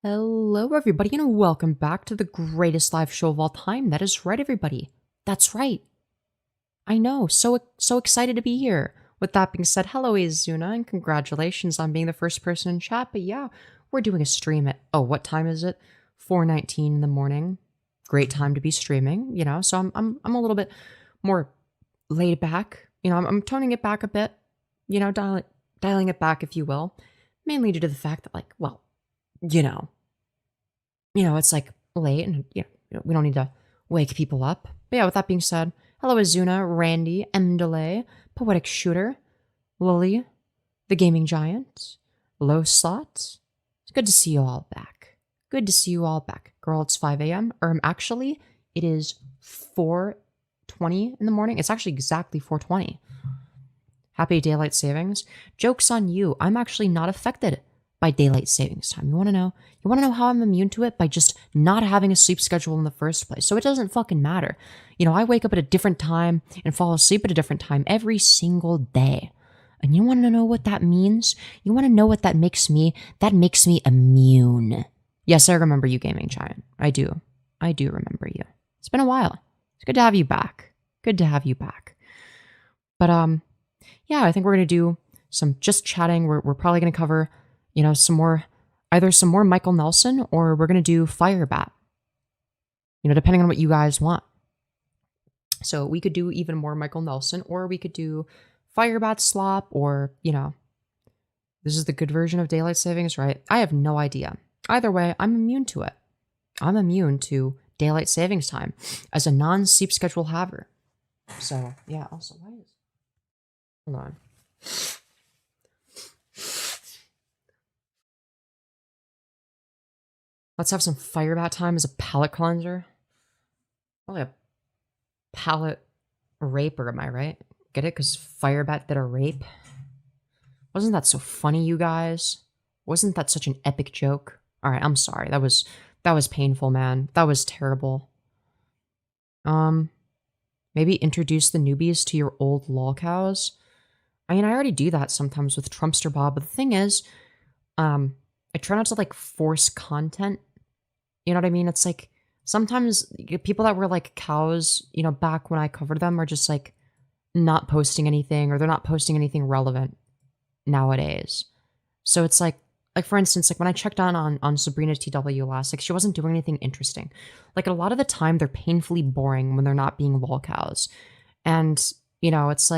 Hello, everybody, and welcome back to the greatest live show of all time. That is right, everybody. That's right. I know. So excited to be here. With that being said, hello, Izuna, and congratulations on being the first person in chat. But yeah, we're doing a stream at what time is it? 4:19 in the morning. Great time to be streaming, you know. So I'm a little bit more laid back. You know, I'm toning it back a bit. You know, dialing it back, if you will, mainly due to the fact that, like, well, you know. It's like late and we don't need to wake people up. But yeah, with that being said, hello Azuna, Randy, Mdele, Poetic Shooter, Lily, the Gaming Giant, Low Slot. It's good to see you all back. Good to see you all back. Girl, it's 5 a.m. Actually, it is 4:20 in the morning. It's actually exactly 4:20. Happy daylight savings. Joke's on you. I'm actually not affected by daylight savings time. You want to know? You want to know how I'm immune to it? By just not having a sleep schedule in the first place. So it doesn't fucking matter. I wake up at a different time and fall asleep at a different time every single day. And you want to know what that means? You want to know what that makes me? That makes me immune. Yes, I remember you, Gaming Giant. I do. I do remember you. It's been a while. It's good to have you back. Good to have you back. But yeah, I think we're gonna do some just chatting. We're probably gonna cover either some more Michael Nelson, or we're going to do Firebat, depending on what you guys want. So we could do even more Michael Nelson, or we could do Firebat, Slop, or, this is the good version of daylight savings, right? I have no idea. Either way, I'm immune to it. I'm immune to daylight savings time as a non-sleep schedule haver. So, yeah, also, hold on. Let's have some Firebat time as a palate cleanser. Probably a palate raper, am I right? Get it? Because Firebat did a rape. Wasn't that so funny, you guys? Wasn't that such an epic joke? Alright, I'm sorry. That was painful, man. That was terrible. Maybe introduce the newbies to your old lolcows. I mean, I already do that sometimes with Trumpster Bob, but the thing is, I try not to force content. You know what I mean? It's like sometimes people that were like cows, back when I covered them are just not posting anything, or they're not posting anything relevant nowadays. So it's like for instance, when I checked on Sabrina TW last, she wasn't doing anything interesting. A lot of the time they're painfully boring when they're not being lol cows. And, it's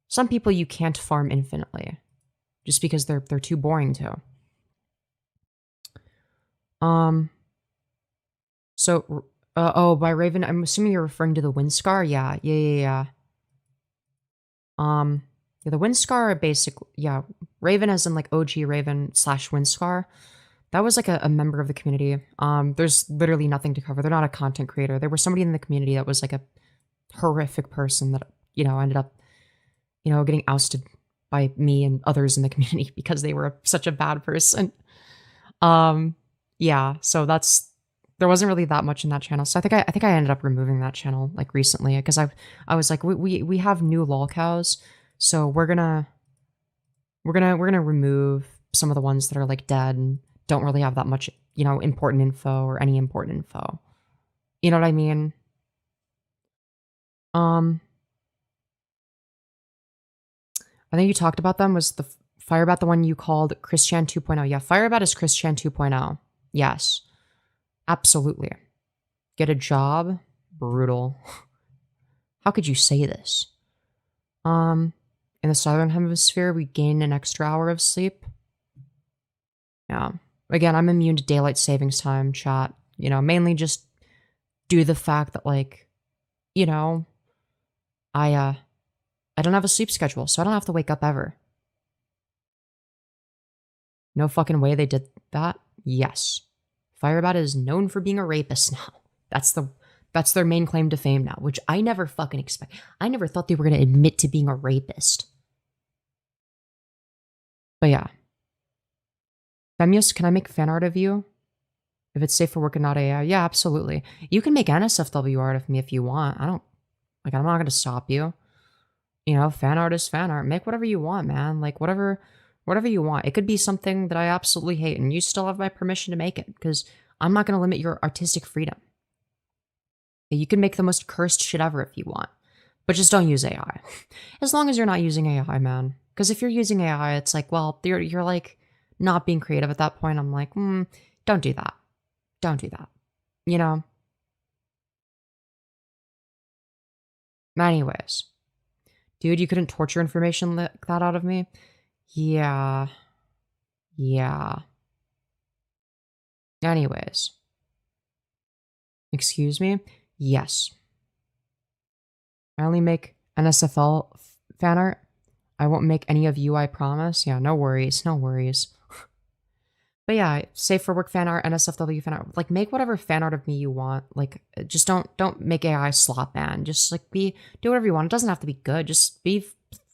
some people you can't farm infinitely. Just because they're too boring to. So, by Raven, I'm assuming you're referring to the Windscar? Yeah. Yeah, the Windscar are basically, Raven as in OG Raven / Windscar. That was a member of the community. There's literally nothing to cover. They're not a content creator. There was somebody in the community that was a horrific person that, ended up, getting ousted by me and others in the community because they were such a bad person. Yeah, so there wasn't really that much in that channel. So I think I ended up removing that channel recently because I was like, we have new lolcows, so we're gonna remove some of the ones that are dead and don't really have that much important info or any important info. You know what I mean? I think you talked about them. Was the Firebat the one you called Christian 2.0? Yeah, Firebat is Christian 2.0. Yes. Absolutely. Get a job? Brutal. How could you say this? In the Southern Hemisphere, we gain an extra hour of sleep. Yeah. Again, I'm immune to daylight savings time, chat. Mainly just due to the fact that, I don't have a sleep schedule, so I don't have to wake up ever. No fucking way they did that? Yes. Firebat is known for being a rapist now. That's their main claim to fame now, which I never fucking expect. I never thought they were going to admit to being a rapist. But yeah. Femyoz, can I make fan art of you? If it's safe for work and not AI? Yeah, absolutely. You can make NSFW art of me if you want. I'm not going to stop you. Fan art is fan art. Make whatever you want, man. Whatever Whatever you want. It could be something that I absolutely hate, and you still have my permission to make it, because I'm not going to limit your artistic freedom. You can make the most cursed shit ever if you want, but just don't use AI. As long as you're not using AI, man. Because if you're using AI, it's like, well, you're like not being creative at that point. I'm like, don't do that. Don't do that. You know? Anyways. Dude, you couldn't torture information like that out of me? Yeah. Yeah. Anyways. Excuse me? Yes. I only make NSFL fan art. I won't make any of you, I promise. Yeah, no worries. No worries. But yeah, safe for work fan art, NSFW fan art. Like, make whatever fan art of me you want. Like, just don't make AI slop, man. Just like do whatever you want. It doesn't have to be good. Just be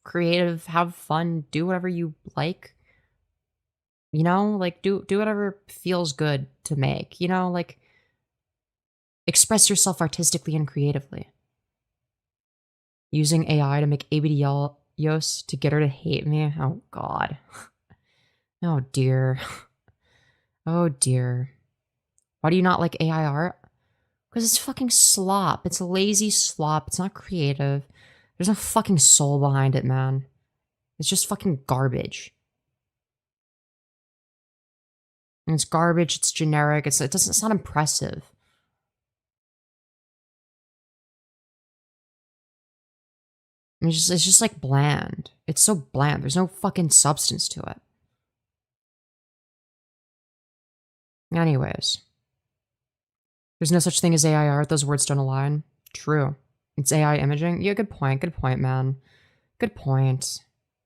creative, have fun, do whatever you like. You know, like do whatever feels good to make. You know, like express yourself artistically and creatively. Using AI to make ABDLios to get her to hate me. Oh God. Oh dear. Oh dear. Why do you not like AI art? Because it's fucking slop. It's a lazy slop. It's not creative. There's no fucking soul behind it, man. It's just fucking garbage. And it's garbage. It's generic. It's not impressive. It's just like bland. It's so bland. There's no fucking substance to it. Anyways. There's no such thing as AI art. Those words don't align. True. It's AI imaging. Yeah, good point. Good point, man. Good point.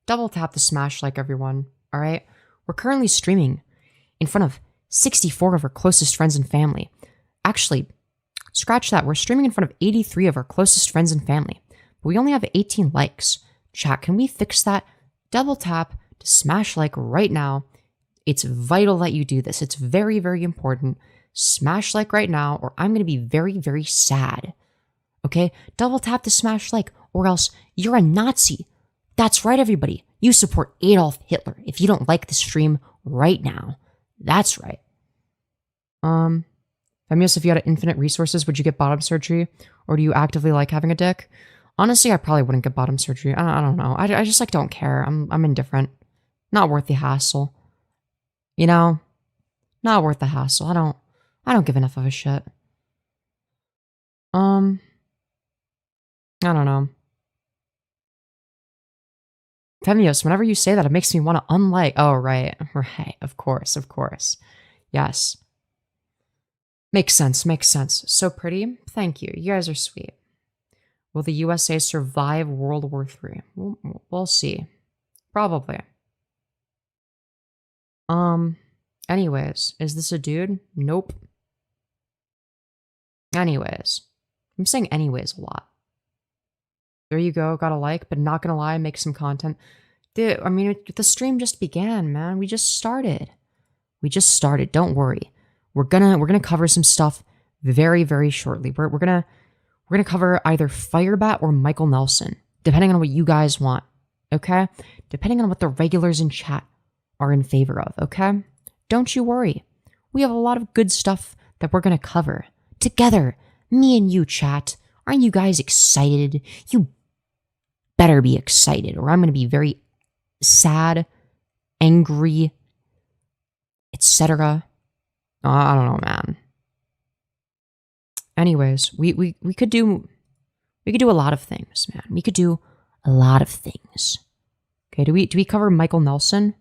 Double tap the smash like, everyone. All right? We're currently streaming in front of 64 of our closest friends and family. Actually, scratch that. We're streaming in front of 83 of our closest friends and family. But we only have 18 likes. Chat, can we fix that? Double tap to smash like right now. It's vital that you do this. It's very, very important. Smash like right now, or I'm going to be very, very sad. Okay? Double tap the smash like, or else you're a Nazi. That's right, everybody. You support Adolf Hitler if you don't like the stream right now. That's right. Femyoz, if you had infinite resources, would you get bottom surgery? Or do you actively like having a dick? Honestly, I probably wouldn't get bottom surgery. I don't know. I just like don't care. I'm indifferent. Not worth the hassle. You know? Not worth the hassle. I don't give enough of a shit. I don't know. Femyoz, whenever you say that, it makes me want to unlike. Oh, right. Right. Of course. Of course. Yes. Makes sense. Makes sense. So pretty. Thank you. You guys are sweet. Will the USA survive World War III? We'll see. Probably. Anyways, is this a dude? Nope. Anyways. I'm saying anyways a lot. There you go, got a like, but not gonna lie, make some content. Dude, I mean, the stream just began, man. We just started. We just started. Don't worry. We're gonna cover some stuff very, very shortly. We're gonna cover either Firebat or Michael Nelson, depending on what you guys want. Okay? Depending on what the regulars in chat are in favor of, okay? Don't you worry. We have a lot of good stuff that we're gonna cover. Together. Me and you, chat. Aren't you guys excited? You better be excited, or I'm going to be very sad, angry, etc. I don't know, man. Anyways, we could do a lot of things, man. We could do a lot of things. Okay, do we cover Michael Nelson?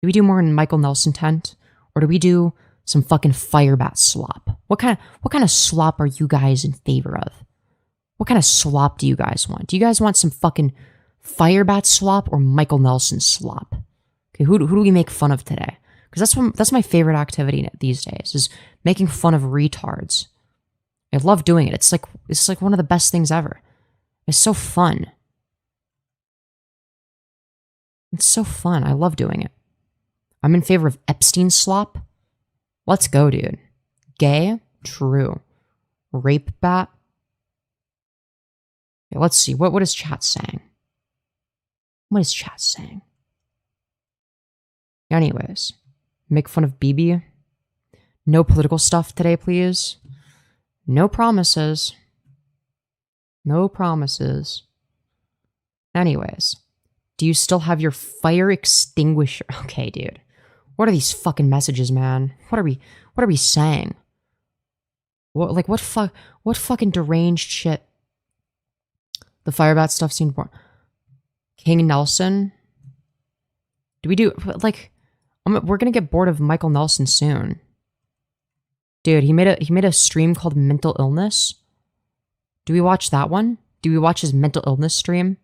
Do we do more in Michael Nelson tent, or do we do some fucking Firebat slop? What kind of slop are you guys in favor of? What kind of slop do you guys want? Do you guys want some fucking Firebat slop or Michael Nelson slop? Okay, who do we make fun of today? Because that's my favorite activity these days, is making fun of retards. I love doing it. It's like one of the best things ever. It's so fun. It's so fun. I love doing it. I'm in favor of Epstein slop. Let's go, dude. Gay? True. Rape bat? Okay, let's see. What is chat saying? What is chat saying? Anyways, make fun of BB. No political stuff today, please. No promises. No promises. Anyways, do you still have your fire extinguisher? Okay, dude. What are these fucking messages, man? What are we saying? What fucking deranged shit? The Firebat stuff seemed more. King Nelson? Do we do, like, we're gonna get bored of Michael Nelson soon. Dude, he made a stream called Mental Illness. Do we watch that one? Do we watch his mental illness stream?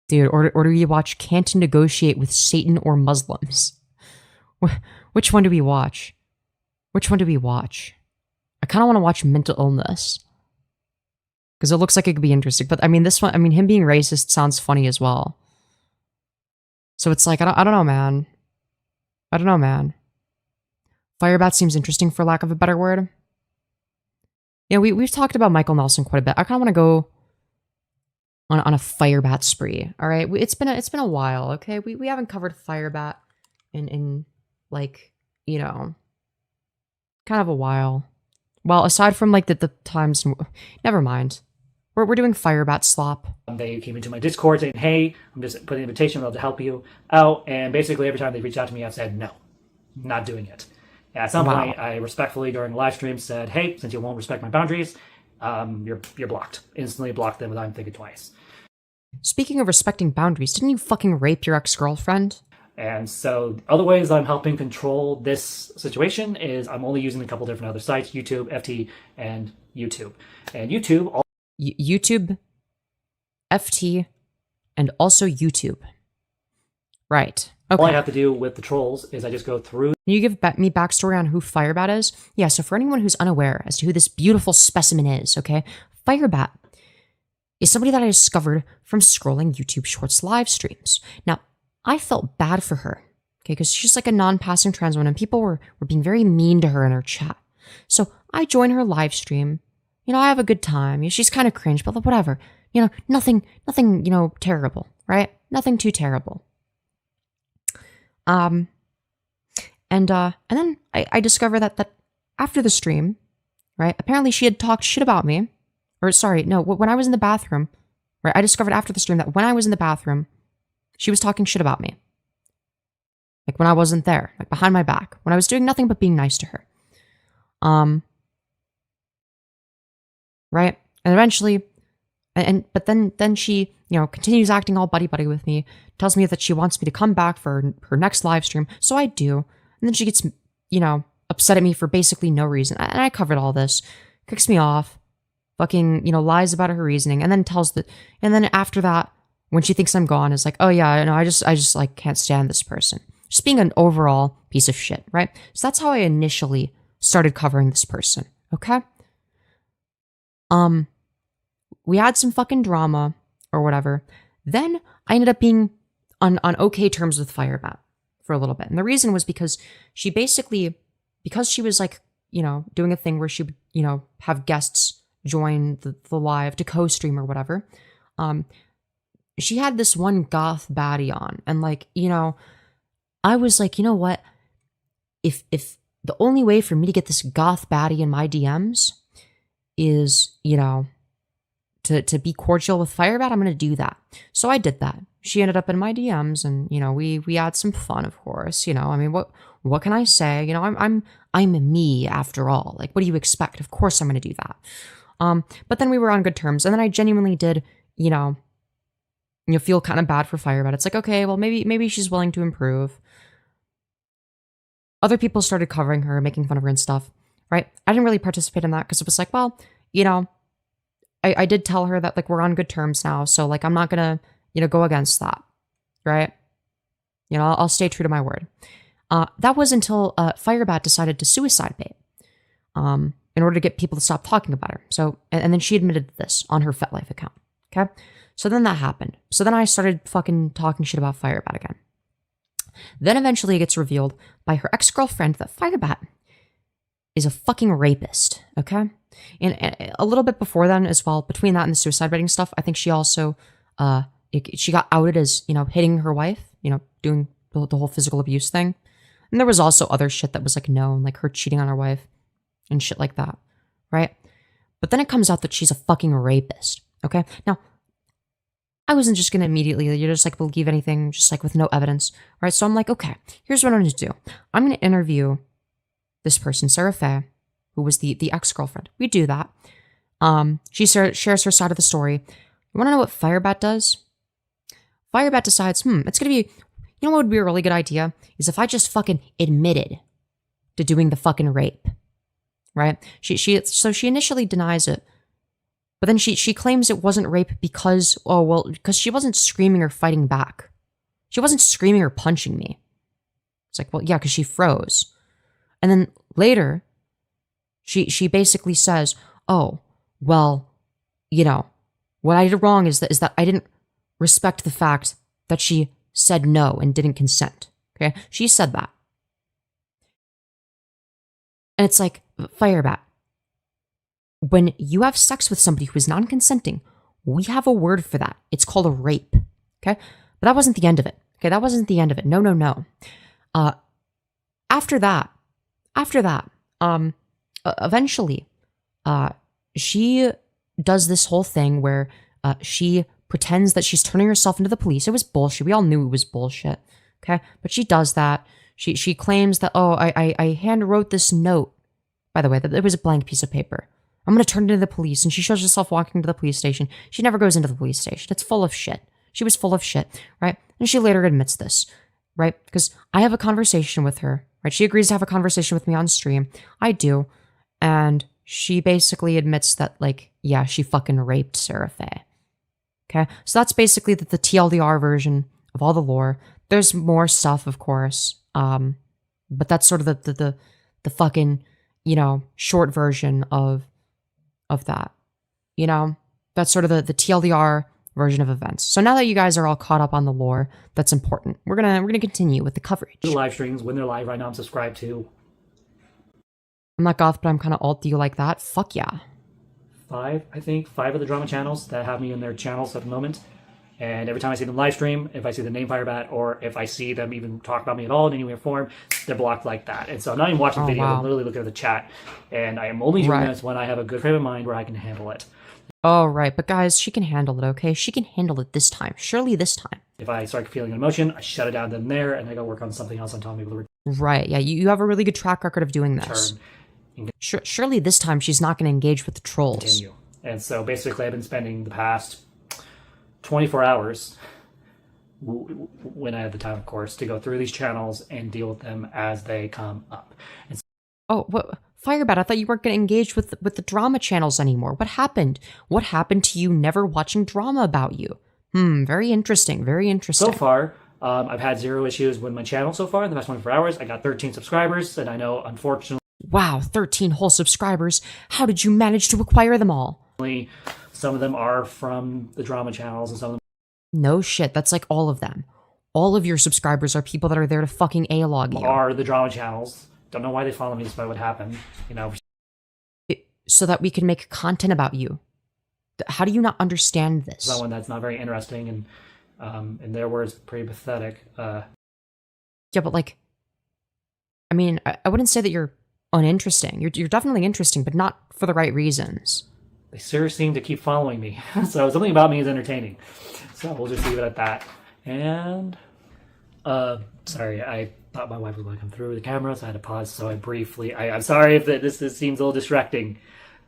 Dude, or do we watch Can't Negotiate with Satan or Muslims? Which one do we watch? Which one do we watch? I kind of want to watch Mental Illness. Because it looks like it could be interesting. But I mean, this one, I mean, him being racist sounds funny as well. So it's like, I don't know, man. I don't know, man. Firebat seems interesting for lack of a better word. Yeah, we've talked about Michael Nelson quite a bit. I kind of want to go on a Firebat spree. All right, it's been a while. Okay, we haven't covered Firebat in like, you know, kind of a while. Well, aside from like the times, never mind. We're doing Firebat Slop. They came into my Discord saying, "Hey, I'm just putting an invitation. I'd love to help you out." And basically, every time they reached out to me, I've said no, not doing it. At some point, I respectfully during the live stream said, "Hey, since you won't respect my boundaries, you're blocked." Instantly blocked them without even thinking twice. Speaking of respecting boundaries, didn't you fucking rape your ex-girlfriend? And so other ways I'm helping control this situation is I'm only using a couple different other sites, YouTube, FT, and YouTube. And YouTube... YouTube, FT, and also YouTube. Right. Okay. All I have to do with the trolls is I just go through... Can you give me backstory on who Firebat is? Yeah, so for anyone who's unaware as to who this beautiful specimen is, okay? Firebat is somebody that I discovered from scrolling YouTube Shorts live streams. Now, I felt bad for her, okay, because she's like a non-passing trans woman, and people were being very mean to her in her chat. So I join her live stream. You know, I have a good time. You know, she's kind of cringe, but whatever. You know, nothing, you know, terrible, right? Nothing too terrible. And then I discovered that after the stream, right? Apparently she had talked shit about me. Or sorry, no, when I was in the bathroom, right? I discovered after the stream that when I was in the bathroom, she was talking shit about me. Like when I wasn't there, like behind my back, when I was doing nothing but being nice to her. Right? And eventually, but then she, you know, continues acting all buddy-buddy with me, tells me that she wants me to come back for her next live stream, so I do. And then she gets, you know, upset at me for basically no reason. And I covered all this, kicks me off, fucking, you know, lies about her reasoning, and then after that, when she thinks I'm gone, is like, oh yeah, no, I just like can't stand this person. Just being an overall piece of shit, right? So that's how I initially started covering this person, okay? We had some fucking drama or whatever. Then I ended up being on okay terms with Firebat for a little bit. And the reason was because she basically, because she was like, you know, doing a thing where she would, you know, have guests join the live to co-stream or whatever. She had this one goth baddie on, and like, you know, I was like, you know what? If the only way for me to get this goth baddie in my DMs is, you know, to be cordial with Firebat, I'm going to do that. So I did that. She ended up in my DMs, and, you know, we had some fun, of course, you know, I mean, what can I say? You know, I'm me after all. Like, what do you expect? Of course I'm going to do that. But then we were on good terms, and then I genuinely did, you know, feel kind of bad for Firebat. It's like, okay, well, maybe she's willing to improve. Other people started covering her, making fun of her and stuff, right? I didn't really participate in that because it was like, well, you know, I did tell her that, like, we're on good terms now, so, like, I'm not gonna, you know, go against that, right? You know, I'll stay true to my word. That was until Firebat decided to suicide bait in order to get people to stop talking about her. So, and then she admitted this on her FetLife account, okay? So then that happened. So then I started fucking talking shit about Firebat again. Then eventually it gets revealed by her ex-girlfriend that Firebat is a fucking rapist, okay? And a little bit before then as well, between that and the suicide baiting stuff, I think she also, she got outed as, you know, hitting her wife, you know, doing the whole physical abuse thing. And there was also other shit that was like known, like her cheating on her wife and shit like that, right? But then it comes out that she's a fucking rapist, okay? Now, I wasn't just gonna immediately, you just like believe anything, just like with no evidence, right? So I'm like, okay, here's what I'm gonna do. I'm gonna interview this person, Sarah Faye, who was the ex-girlfriend. We do that. She shares her side of the story. You wanna know what Firebat does? Firebat decides, it's gonna be, you know what would be a really good idea? Is if I just fucking admitted to doing the fucking rape, right? So she initially denies it, but then she claims it wasn't rape because she wasn't screaming or fighting back. She wasn't screaming or punching me. It's like, well, yeah, because she froze. And then later, she basically says, oh, well, you know, what I did wrong is that I didn't respect the fact that she said no and didn't consent. Okay? She said that. And it's like, Firebat, when you have sex with somebody who is non-consenting, we have a word for that. It's called a rape. Okay? But that wasn't the end of it. Okay? That wasn't the end of it. No. After that, eventually, she does this whole thing where she pretends that she's turning herself into the police. It was bullshit. We all knew it was bullshit. Okay? But she does that. She claims that, I hand wrote this note. By the way, that it was a blank piece of paper. I'm going to turn it into the police. And she shows herself walking to the police station. She never goes into the police station. It's full of shit. She was full of shit, right? And she later admits this, right? Because I have a conversation with her, right? She agrees to have a conversation with me on stream. I do. And she basically admits that, like, yeah, she fucking raped Sarah Faye. Okay? So that's basically the TLDR version of all the lore. There's more stuff, of course. But that's sort of the fucking, you know, short version of that. You know? That's sort of the TLDR version of events. So now that you guys are all caught up on the lore, that's important. We're gonna continue with the coverage. The live streams, when they're live right now, I'm subscribed to. I'm not goth, but I'm kind of alt. Do you like that? Fuck yeah. 5 of the drama channels that have me in their channels at the moment. And every time I see them live stream, if I see the name Firebat, or if I see them even talk about me at all in any way or form, they're blocked like that. And so I'm not even watching videos, wow. I'm literally looking at the chat. And I am only doing this when I have a good frame of mind where I can handle it. Oh, right. But guys, she can handle it, okay? She can handle it this time. Surely this time. If I start feeling an emotion, I shut it down then and there, and I go work on something else until I'm able to Right, yeah. You have a really good track record of doing this. Surely this time she's not going to engage with the trolls. Continue. And so basically I've been spending the past 24 hours, when I have the time, of course, to go through these channels and deal with them as they come up. And oh, what? Firebat, I thought you weren't going to engage with the drama channels anymore. What happened? What happened to you never watching drama about you? Very interesting. Very interesting. So far, I've had 0 issues with my channel so far in the past 24 hours. I got 13 subscribers, and I know, unfortunately... Wow, 13 whole subscribers. How did you manage to acquire them all? Some of them are from the drama channels, and some of them... No shit, that's like all of them. All of your subscribers are people that are there to fucking A-log you. Are the drama channels. Don't know why they follow me despite what happened, you know. So that we can make content about you. How do you not understand this? Someone that's not very interesting and, in their words, pretty pathetic. Yeah, but like, I mean, I wouldn't say that you're uninteresting. You're definitely interesting, but not for the right reasons. They seriously seem to keep following me. So something about me is entertaining. So we'll just leave it at that. And, sorry, I thought my wife was going to come through the camera, so I had to pause. So I'm sorry if this seems a little distracting.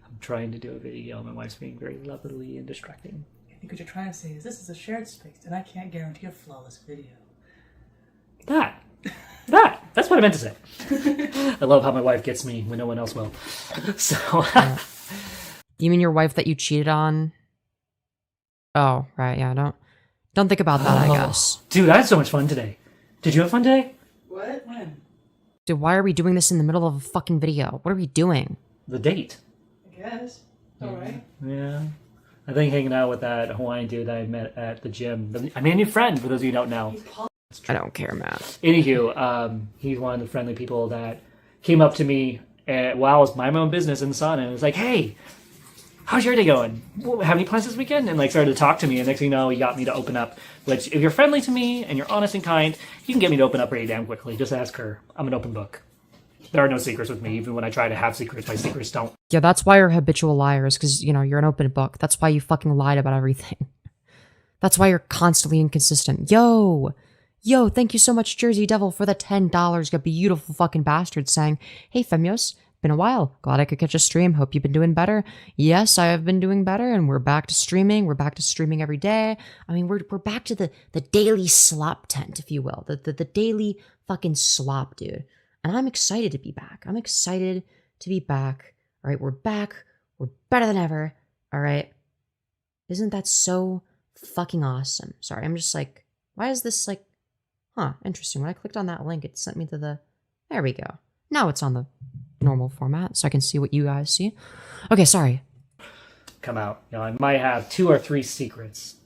I'm trying to do a video. My wife's being very lovely and distracting. I think what you're trying to say is this is a shared space, and I can't guarantee a flawless video. That's what I meant to say. I love how my wife gets me when no one else will. So... You mean your wife that you cheated on? Oh, right, yeah, don't think about that, I guess. Dude, I had so much fun today. Did you have fun today? What? When? Dude, why are we doing this in the middle of a fucking video? What are we doing? The date. I guess. Alright. Yeah. I think hanging out with that Hawaiian dude that I met at the gym. I made a new friend, for those of you who don't know. I don't care, man. Anywho, he's one of the friendly people that came up to me while I was minding my own business in the sauna and was like, hey, how's your day going? Have any plans this weekend? And like started to talk to me. And next thing you know, he got me to open up. Which, if you're friendly to me and you're honest and kind, you can get me to open up pretty damn quickly. Just ask her. I'm an open book. There are no secrets with me. Even when I try to have secrets, my secrets don't. Yeah, that's why you're habitual liars, because, you know, you're an open book. That's why you fucking lied about everything. That's why you're constantly inconsistent. Yo, thank you so much, Jersey Devil, for the $10. You beautiful fucking bastard saying, hey, Femyoz, been a while. Glad I could catch a stream. Hope you've been doing better. Yes, I have been doing better, and we're back to streaming. We're back to streaming every day. I mean, we're back to the daily slop tent, if you will. The daily fucking slop, dude. And I'm excited to be back. I'm excited to be back. All right, we're back. We're better than ever. All right. Isn't that so fucking awesome? Sorry, I'm just like, why is this like, interesting. When I clicked on that link, it sent me to the, there we go. Now it's on the normal format, so I can see what you guys see. Okay, sorry. Come out. You know, I might have 2 or 3 secrets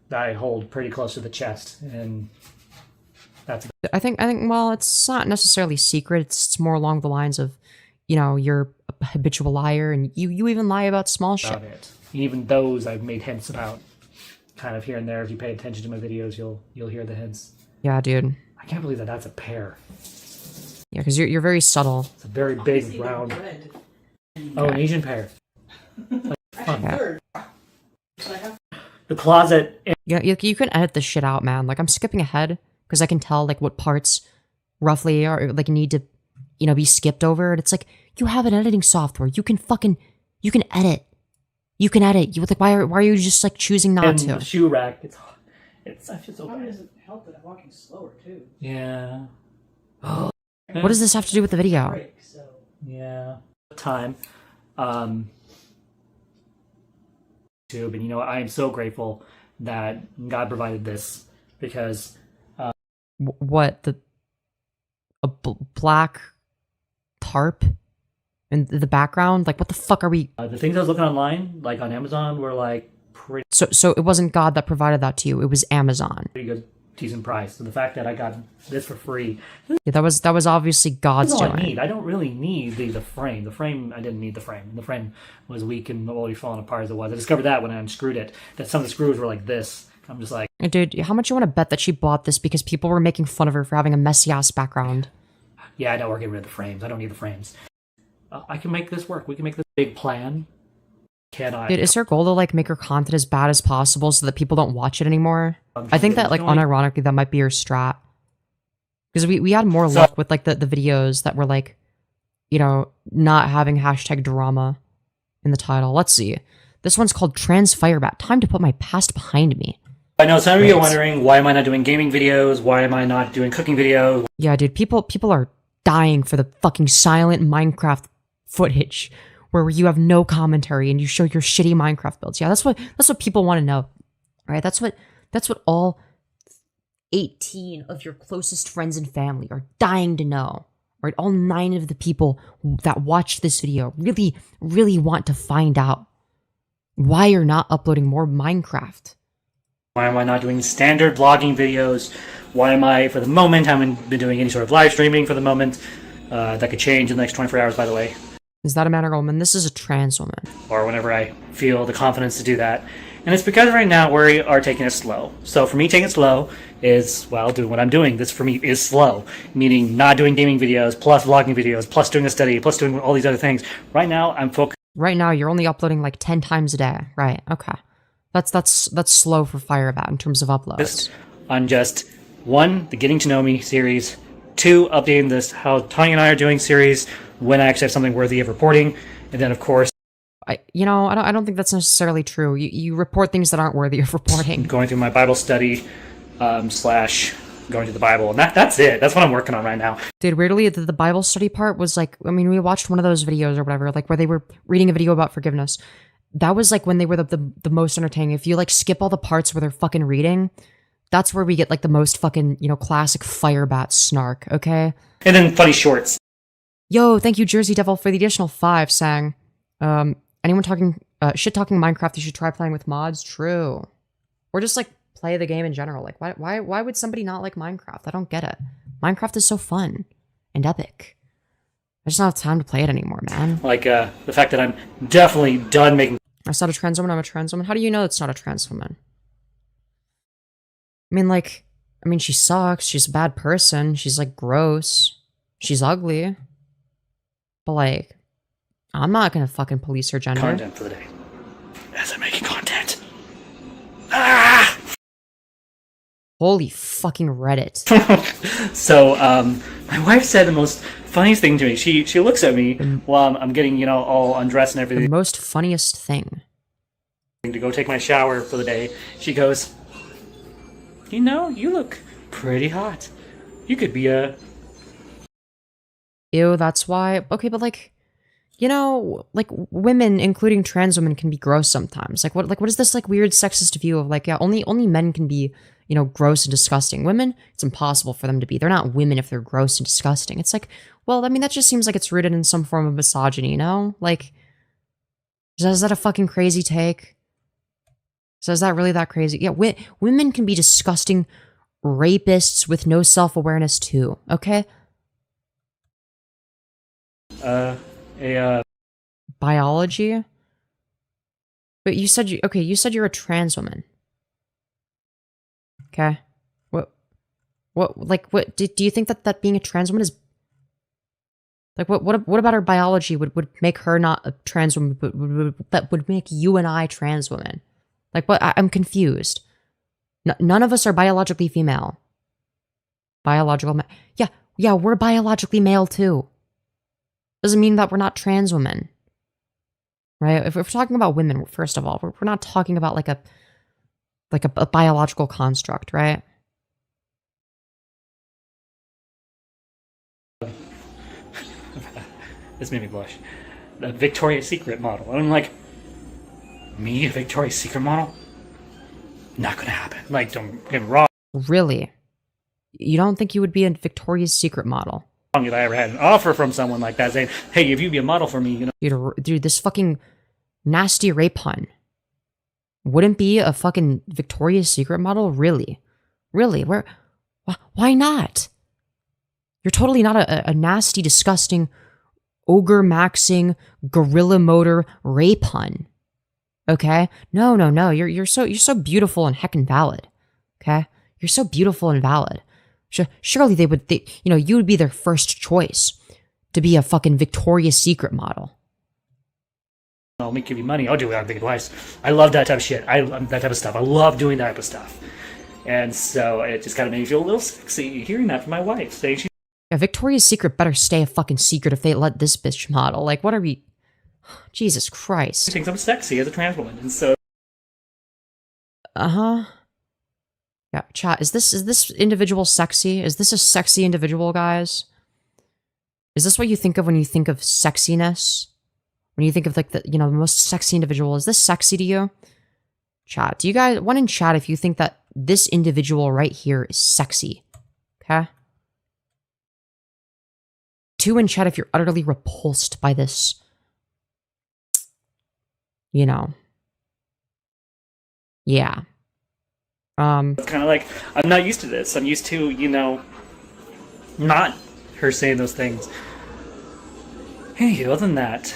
that I hold pretty close to the chest, and that's. I think. Well, it's not necessarily secret. It's more along the lines of, you know, you're a habitual liar, and you even lie about small shit. About it. Even those I've made hints about, kind of here and there. If you pay attention to my videos, you'll hear the hints. Yeah, dude. I can't believe that that's a pear. Yeah, because you're very subtle. It's a very big round. Oh, an Asian pear. Yeah. The closet. Yeah, you can edit this shit out, man. Like, I'm skipping ahead because I can tell like what parts roughly are like need to, you know, be skipped over. And it's like, you have an editing software. You can edit. You can edit. You like, why are you just like choosing not to? The shoe rack. It's I feel so Probably bad. doesn't help that I'm walking slower too. Yeah. What does this have to do with the video? Break, so. Yeah. Time. Too, but you know, I am so grateful that God provided this because What black tarp in the background? Like, what the fuck are we? the things I was looking online, like on Amazon, were like pretty So it wasn't God that provided that to you. It was Amazon. good, decent price. So the fact that I got this for free, Yeah, that was obviously God's that's all I doing. need. I don't really need the frame. The frame, I didn't need the frame. The frame was weak and already falling apart as it was. I discovered that when I unscrewed it, that some of the screws were like this. I'm just like, Hey, dude, how much you want to bet that she bought this because people were making fun of her for having a messy ass background? yeah, I know we're getting rid of the frames. I don't need the frames. I can make this work. We can make this big plan. Can I? Dude, is her goal to like make her content as bad as possible so that people don't watch it anymore? I think that like unironically that might be her strat. Because we had more luck with like the videos that were like, you know, not having hashtag drama in the title. Let's see. This one's called Trans Firebat. Time to put my past behind me. I know some of you are wondering, why am I not doing gaming videos? Why am I not doing cooking videos? Yeah, dude, people are dying for the fucking silent Minecraft footage where you have no commentary and you show your shitty Minecraft builds. Yeah, that's what people want to know. All right? That's what all 18 of your closest friends and family are dying to know. Right? All 9 of the people that watched this video really, really want to find out why you're not uploading more Minecraft. Why am I not doing standard vlogging videos? Why am I, for the moment, haven't been doing any sort of live streaming for the moment? That could change in the next 24 hours, by the way. Is that a man or a woman? This is a trans woman. Or whenever I feel the confidence to do that. And it's because right now we are taking it slow. So for me, taking it slow is, well, doing what I'm doing. This for me is slow. Meaning not doing gaming videos, plus vlogging videos, plus doing a study, plus doing all these other things. Right now, I'm focused. Right now, you're only uploading like 10 times a day. Right, okay. That's slow for Firebat in terms of uploads. On just 1, the Getting to Know Me series, 2, updating this How Tanya and I Are Doing series when I actually have something worthy of reporting, and then of course I don't think that's necessarily true. You report things that aren't worthy of reporting. going through my Bible study slash going through the Bible, and that's it. That's what I'm working on right now. Dude, weirdly, the Bible study part was like, I mean, we watched one of those videos or whatever, like where they were reading a video about forgiveness. That was like when they were the most entertaining. If you like skip all the parts where they're fucking reading, that's where we get like the most fucking, you know, classic Firebat snark, okay? And then funny shorts. Yo, thank you, Jersey Devil, for the additional 5, saying, anyone talking, shit-talking Minecraft, you should try playing with mods? True. Or just, like, play the game in general. Like, why would somebody not like Minecraft? I don't get it. Minecraft is so fun and epic. I just don't have time to play it anymore, man. Like, the fact that I'm definitely done making... That's not a trans woman, I'm a trans woman. How do you know it's not a trans woman? I mean, like, she sucks. She's a bad person. She's, like, gross. She's ugly. But, like, I'm not gonna fucking police her gender. Content for the day. As I'm making content. Ah! Holy fucking Reddit. So, my wife said the most funniest thing to me. She looks at me while I'm getting, you know, all undressed and The everything most funniest thing. to go take my shower for the day. She goes, you know, you look pretty hot. You could be a... Ew, that's why. Okay, but like, you know, like women, including trans women, can be gross sometimes. Like what is this like weird sexist view of like, yeah, only men can be, you know, gross and disgusting. Women, it's impossible for them to be. They're not women if they're gross and disgusting. It's like, well, I mean, that just seems like it's rooted in some form of misogyny, you know? Like, is that a fucking crazy take? So is that really that crazy? Yeah, women can be disgusting rapists with no self-awareness too, okay? Biology? But you said you said you're a trans woman. Okay. Do you think that being a trans woman is like what about her biology would make her not a trans woman, but that would make you and I trans women? Like what? I'm confused. None of us are biologically female. Yeah, we're biologically male too. Doesn't mean that we're not trans women. Right? If we're talking about women, first of all, we're not talking about like a biological construct, right? This made me blush. The Victoria's Secret model. And I'm like, me, a Victoria's Secret model? Not gonna happen. Like, don't get me wrong. Really? You don't think you would be a Victoria's Secret model? If I ever had an offer from someone like that saying, hey, if you be a model for me, you know. Dude, this fucking nasty rape pun wouldn't be a fucking Victoria's Secret model? Really? Why not? You're totally not a nasty, disgusting, ogre-maxing, gorilla motor rape pun. Okay? No. You're so beautiful and heckin' valid. Okay? You're so beautiful and valid. Surely you would be their first choice to be a fucking Victoria's Secret model. I'll give you money. I'll do it. I'll think twice. I love that type of shit. That type of stuff. I love doing that type of stuff. And so it just kind of made me feel a little sexy hearing that from my wife, saying she... Yeah, Victoria's Secret better stay a fucking secret if they let this bitch model. Like, what are we... Jesus Christ. She thinks I'm sexy as a trans woman, and so... Uh-huh. Yeah, chat, is this individual sexy? Is this a sexy individual, guys? Is this what you think of when you think of sexiness? When you think of, like, the most sexy individual, is this sexy to you? Chat, do you guys... One in chat if you think that this individual right here is sexy. Okay? Two in chat if you're utterly repulsed by this. You know. Yeah. It's kind of like, I'm not used to this. I'm used to, not her saying those things. Anyway, other than that,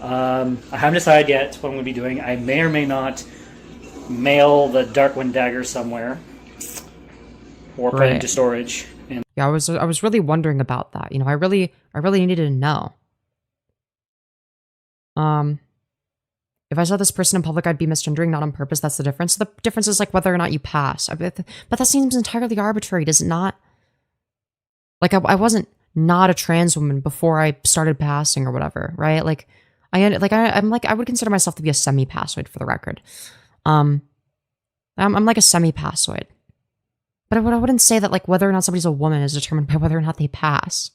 I haven't decided yet what I'm going to be doing. I may or may not mail the Darkwind dagger somewhere. Or put it into storage. And yeah, I was really wondering about that. I really needed to know. If I saw this person in public, I'd be misgendering, not on purpose. That's the difference. The difference is like whether or not you pass. But that seems entirely arbitrary, does it not? Like I wasn't not a trans woman before I started passing or whatever, right? Like I would consider myself to be a semi-passoid for the record. I'm like a semi-passoid. But I wouldn't say that like whether or not somebody's a woman is determined by whether or not they pass.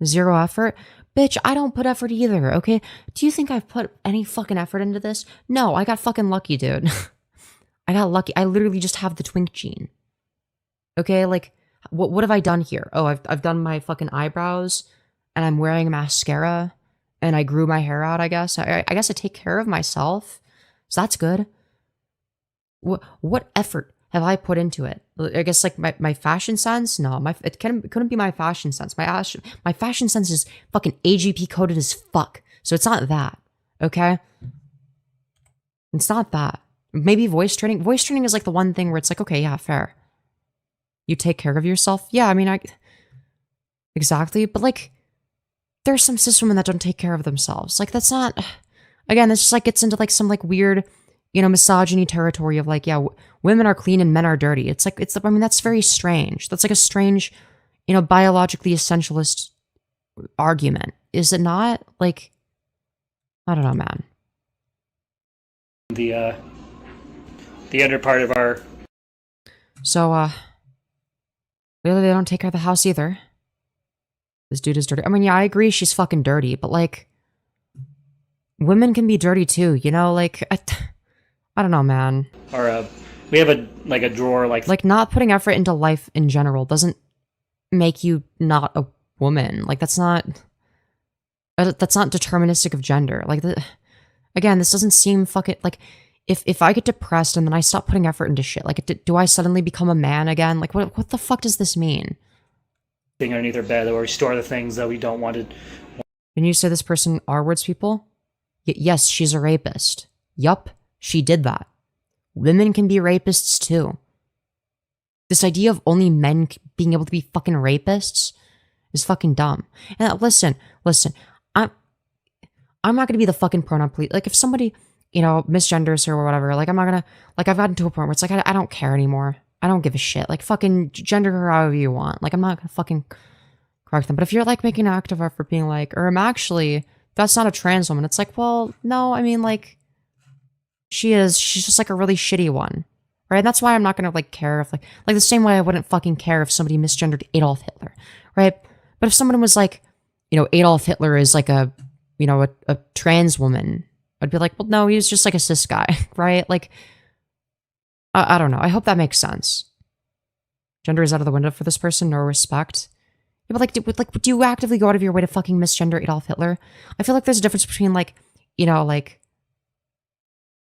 Zero effort? Bitch, I don't put effort either, okay? Do you think I've put any fucking effort into this? No, I got fucking lucky, dude. I got lucky. I literally just have the twink gene. Okay, like, what have I done here? Oh, I've done my fucking eyebrows, and I'm wearing a mascara, and I grew my hair out, I guess. I guess I take care of myself, so that's good. What effort have I put into it? I guess like my fashion sense? No, it couldn't be my fashion sense. My fashion sense is fucking AGP coded as fuck. So it's not that. Okay? It's not that. Maybe voice training. Voice training is like the one thing where it's like, okay, yeah, fair. You take care of yourself. Yeah, I mean, exactly. But like, there's some cis women that don't take care of themselves. Like, that's not, again, this just like gets into like some like weird, you know, misogyny territory of like, yeah, women are clean and men are dirty. It's like, I mean, that's very strange. That's like a strange, you know, biologically essentialist argument. Is it not? Like, I don't know, man. The under part of our... So, clearly they don't take care of the house either. This dude is dirty. I mean, yeah, I agree she's fucking dirty, but like, women can be dirty too, you know? Like, I don't know, man. Or, we have a drawer, like not putting effort into life in general doesn't make you not a woman. Like, that's not deterministic of gender. Like, again, this doesn't seem fucking, like, if I get depressed and then I stop putting effort into shit, like, do I suddenly become a man again? Like, what the fuck does this mean? Thing underneath our bed, or we store the things that we don't want to... Can you say this person R-words people? Yes, she's a rapist. Yup, she did that. Women can be rapists too. This idea of only men being able to be fucking rapists is fucking dumb. And listen, I'm not gonna be the fucking pronoun police. Like, if somebody, you know, misgenders her or whatever, like, I'm not gonna, like, I've gotten to a point where it's like, I don't care anymore. I don't give a shit. Like, fucking gender her however you want. Like, I'm not gonna fucking correct them. But if you're like making an active effort being like, or I'm actually, that's not a trans woman, it's like, well, no, I mean, like, she's just like a really shitty one. Right? And that's why I'm not gonna like care if like the same way I wouldn't fucking care if somebody misgendered Adolf Hitler. Right? But if someone was like, you know, Adolf Hitler is like a, you know, a trans woman, I'd be like, well, no, he was just like a cis guy, right? Like, I don't know. I hope that makes sense. Gender is out of the window for this person, no respect. Yeah, but do you actively go out of your way to fucking misgender Adolf Hitler? I feel like there's a difference between like, you know,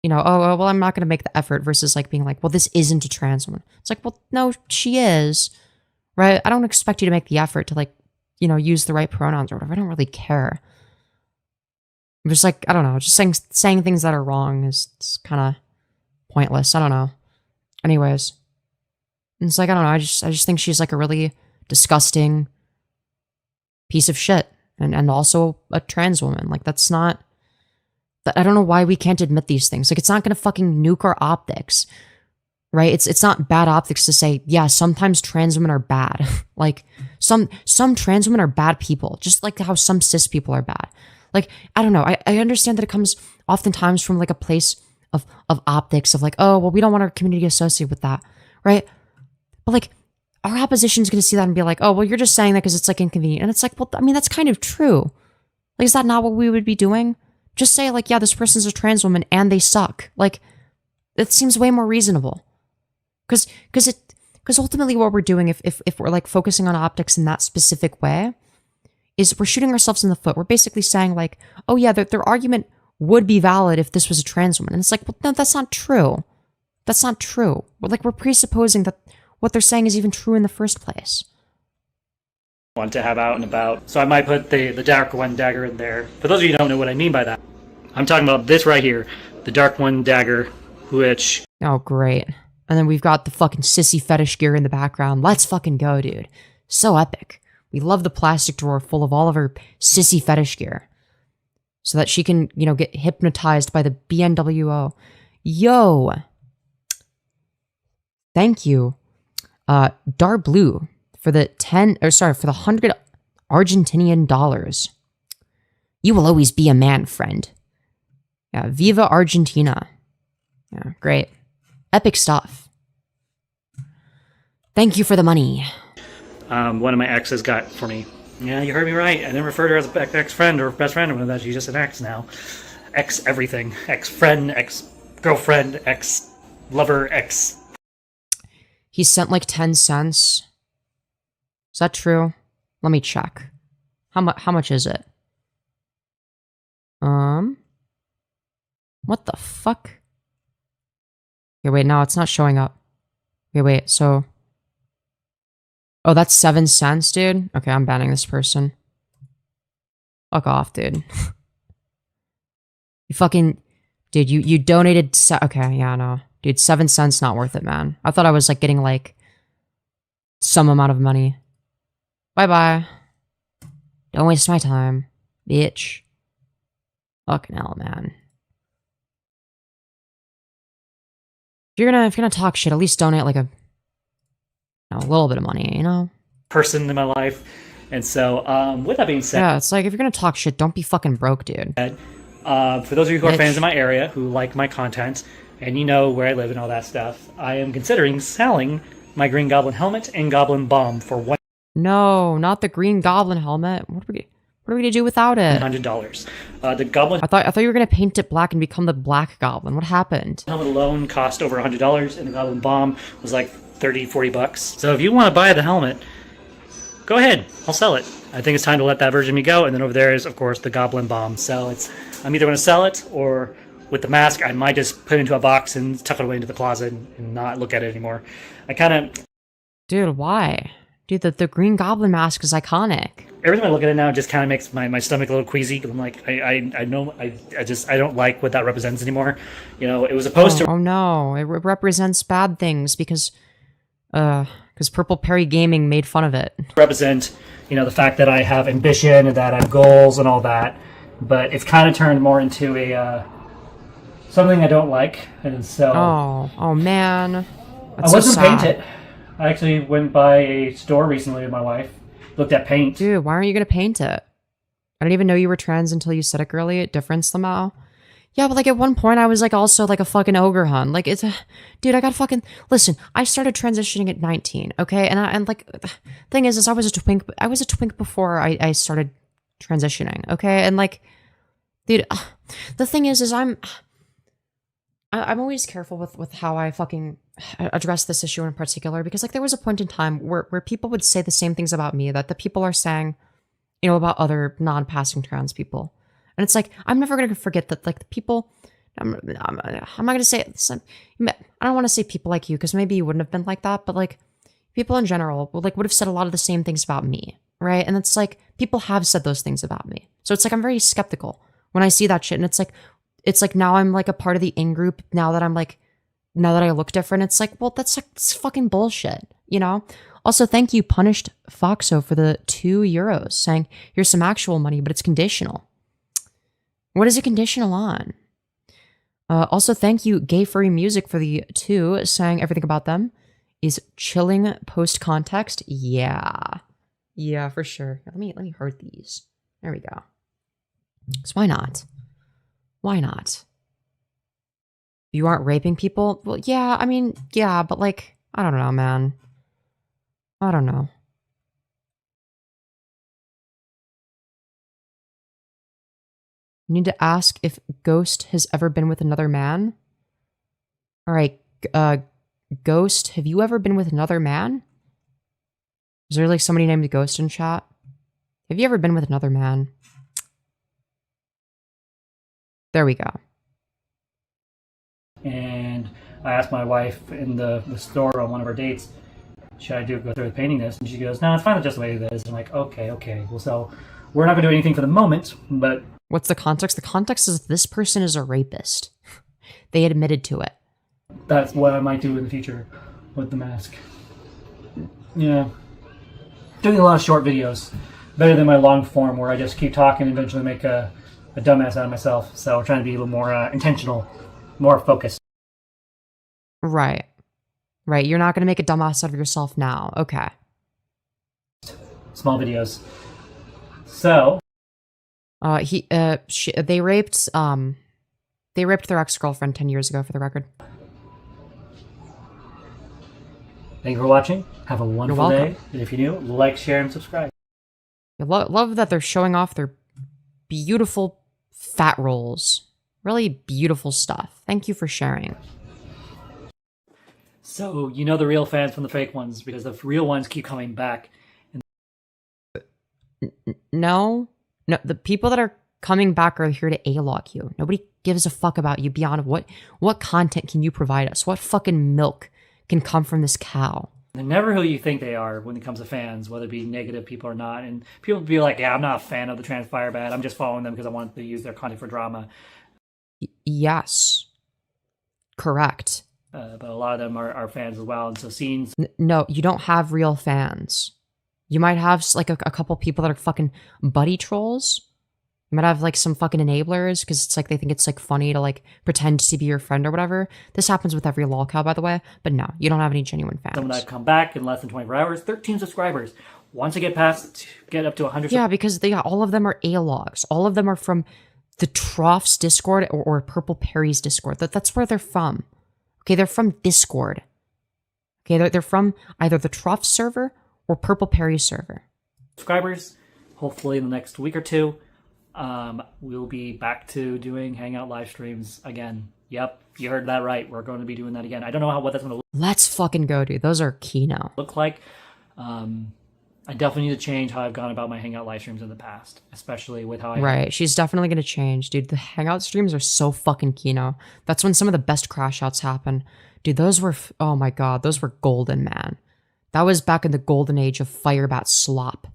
oh, well, I'm not going to make the effort versus like being like, well, this isn't a trans woman. It's like, well, no, she is, right? I don't expect you to make the effort to like, you know, use the right pronouns or whatever. I don't really care. I'm just like, I don't know, just saying things that are wrong is kind of pointless. I don't know. Anyways, it's like, I don't know. I just think she's like a really disgusting piece of shit, and also a trans woman. Like, that's not. I don't know why we can't admit these things. Like, it's not gonna fucking nuke our optics, right? It's not bad optics to say, yeah, sometimes trans women are bad. Like, some trans women are bad people, just like how some cis people are bad. Like, I don't know. I understand that it comes oftentimes from like a place of optics of like, oh, well, we don't want our community associated with that, right? But like, our opposition is going to see that and be like, oh, well, you're just saying that because it's like inconvenient. And it's like, well, I mean, that's kind of true. Like, is that not what we would be doing? Just say like, yeah, this person's a trans woman and they suck. Like, it seems way more reasonable. Because ultimately what we're doing, if we're like focusing on optics in that specific way, is we're shooting ourselves in the foot. We're basically saying like, oh yeah, their argument would be valid if this was a trans woman. And it's like, well, no, that's not true. That's not true. We're presupposing that what they're saying is even true in the first place. Want to have out and about. So I might put the dark one dagger in there. For those of you who don't know what I mean by that, I'm talking about this right here. The dark one dagger, which... Oh, great. And then we've got the fucking sissy fetish gear in the background. Let's fucking go, dude. So epic. We love the plastic drawer full of all of her sissy fetish gear. So that she can, you know, get hypnotized by the BNWO. Yo! Thank you. Dar Blue for the 100 Argentinian dollars. You will always be a man, friend. Yeah, Viva Argentina. Yeah, great. Epic stuff. Thank you for the money. One of my exes got for me. Yeah, you heard me right. I didn't refer to her as an ex-friend or best friend or that. She's just an ex now. Ex everything. Ex-friend, ex-girlfriend, ex-lover, ex... He sent like 10 cents. Is that true? Let me check. How much is it? What the fuck? Okay, wait, no, it's not showing up. Okay, wait, so... Oh, that's 7 cents, dude? Okay, I'm banning this person. Fuck off, dude. You fucking Dude, you donated. Okay, yeah, no, dude, 7 cents not worth it, man. I thought I was like getting like some amount of money. Bye bye. Don't waste my time, bitch. Fucking hell, man. If you're gonna talk shit, at least donate like a little bit of money, you know? Person in my life. And so, with that being said, Yeah, it's like if you're gonna talk shit, don't be fucking broke, dude. for those of you who are Bitch. fans of my area, who like my content, and you know where I live and all that stuff, I am considering selling my Green Goblin helmet and Goblin Bomb for No, not the Green Goblin helmet. What are we gonna do without it? $100. The Goblin I thought you were gonna paint it black and become the Black Goblin. What happened? helmet alone cost over $100, and the Goblin Bomb was like 30, 40 bucks. So if you want to buy the helmet, go ahead. I'll sell it. I think it's time to let that version of me go. And then over there is, of course, the Goblin Bomb. So I'm either going to sell it, or with the mask, I might just put it into a box and tuck it away into the closet and not look at it anymore. I kind of... Dude, why? Dude, the Green Goblin mask is iconic. Every time I look at it now, it just kind of makes my stomach a little queasy. I'm like, I know, I don't like what that represents anymore. You know, it was supposed to... Oh no, it represents bad things because Purple Perry Gaming made fun of it. represent, you know, the fact that I have ambition and that I have goals and all that, but it's kind of turned more into a something I don't like, and so Oh man, I that's wasn't so sad. paint it. I actually went by a store recently with my wife, looked at paint. Dude, why aren't you gonna paint it? I didn't even know you were trans until you said it, girly. Difference, Lamau. Yeah, but like at one point I was like also like a fucking ogre hun. Like it's a, dude, I got fucking, listen, I started transitioning at 19, okay? And like, the thing is I was a twink before I started transitioning, okay? And like, dude, the thing is I'm always careful with how I fucking address this issue in particular, because like there was a point in time where people would say the same things about me that the people are saying, you know, about other non-passing trans people. And it's like, I'm never going to forget that, like, the people, I'm not going to say, I don't want to say people like you, because maybe you wouldn't have been like that, but, like, people in general, would have said a lot of the same things about me, right? And it's like, people have said those things about me. So it's like, I'm very skeptical when I see that shit, and it's like now I'm, like, a part of the in-group, now that I look different, it's like, well, that's, like, it's fucking bullshit, you know? Also, thank you, Punished Foxo, for the €2, saying, here's some actual money, but it's conditional. What is it conditional on? Also, thank you, Gay Furry Music, for the 2, saying everything about them is chilling post context. Yeah, for sure. Let me hurt these. There we go. So why not? Why not? You aren't raping people? Well, yeah. I mean, yeah, but like, I don't know, man. I don't know. You need to ask if Ghost has ever been with another man. All right, Ghost, have you ever been with another man? Is there like somebody named Ghost in chat? Have you ever been with another man? There we go. And I asked my wife in the store on one of our dates, should I go through with painting this? And she goes, no, it's fine just the way it is. I'm like, okay. Well, so we're not going to do anything for the moment, but... What's the context? The context is this person is a rapist. They admitted to it. That's what I might do in the future with the mask. Yeah. Doing a lot of short videos. Better than my long form where I just keep talking and eventually make a dumbass out of myself. So I'm trying to be a little more intentional, more focused. Right. You're not going to make a dumbass out of yourself now. Okay. Small videos. So... they raped their ex-girlfriend 10 years ago, for the record. Thank you for watching. Have a wonderful day. And if you're new, like, share, and subscribe. I love that they're showing off their beautiful fat rolls. Really beautiful stuff. Thank you for sharing. So, you know the real fans from the fake ones, because the real ones keep coming back. No, the people that are coming back are here to A-log you. Nobody gives a fuck about you beyond what content can you provide us? What fucking milk can come from this cow? They're never who you think they are when it comes to fans, whether it be negative people or not. And people be like, yeah, I'm not a fan of the trans Firebat. I'm just following them because I want to use their content for drama. Yes. Correct. But a lot of them are fans as well. And so seeing No, you don't have real fans. You might have like a couple people that are fucking buddy trolls. You might have like some fucking enablers because it's like they think it's like funny to like pretend to be your friend or whatever. This happens with every lolcow, by the way. But no, you don't have any genuine fans. some that come back in less than 24 hours, 13 subscribers. Once I get up to 100 Yeah, because all of them are A-logs. All of them are from the Trough's Discord or Purple Perry's Discord. That's where they're from. Okay, they're from Discord. Okay, they're from either the Trough server or Purple Perry's server. subscribers, hopefully in the next week or two, we'll be back to doing Hangout live streams again. Yep, you heard that right. We're going to be doing that again. I don't know what that's going to Let's fucking go, dude. Those are key now. look like. I definitely need to change how I've gone about my Hangout live streams in the past, especially with how I Right, she's definitely gonna change, dude. The Hangout streams are so fucking key now. That's when some of the best crash outs happen. Dude, those were, oh my god, those were golden, man. That was back in the golden age of Firebat Slop.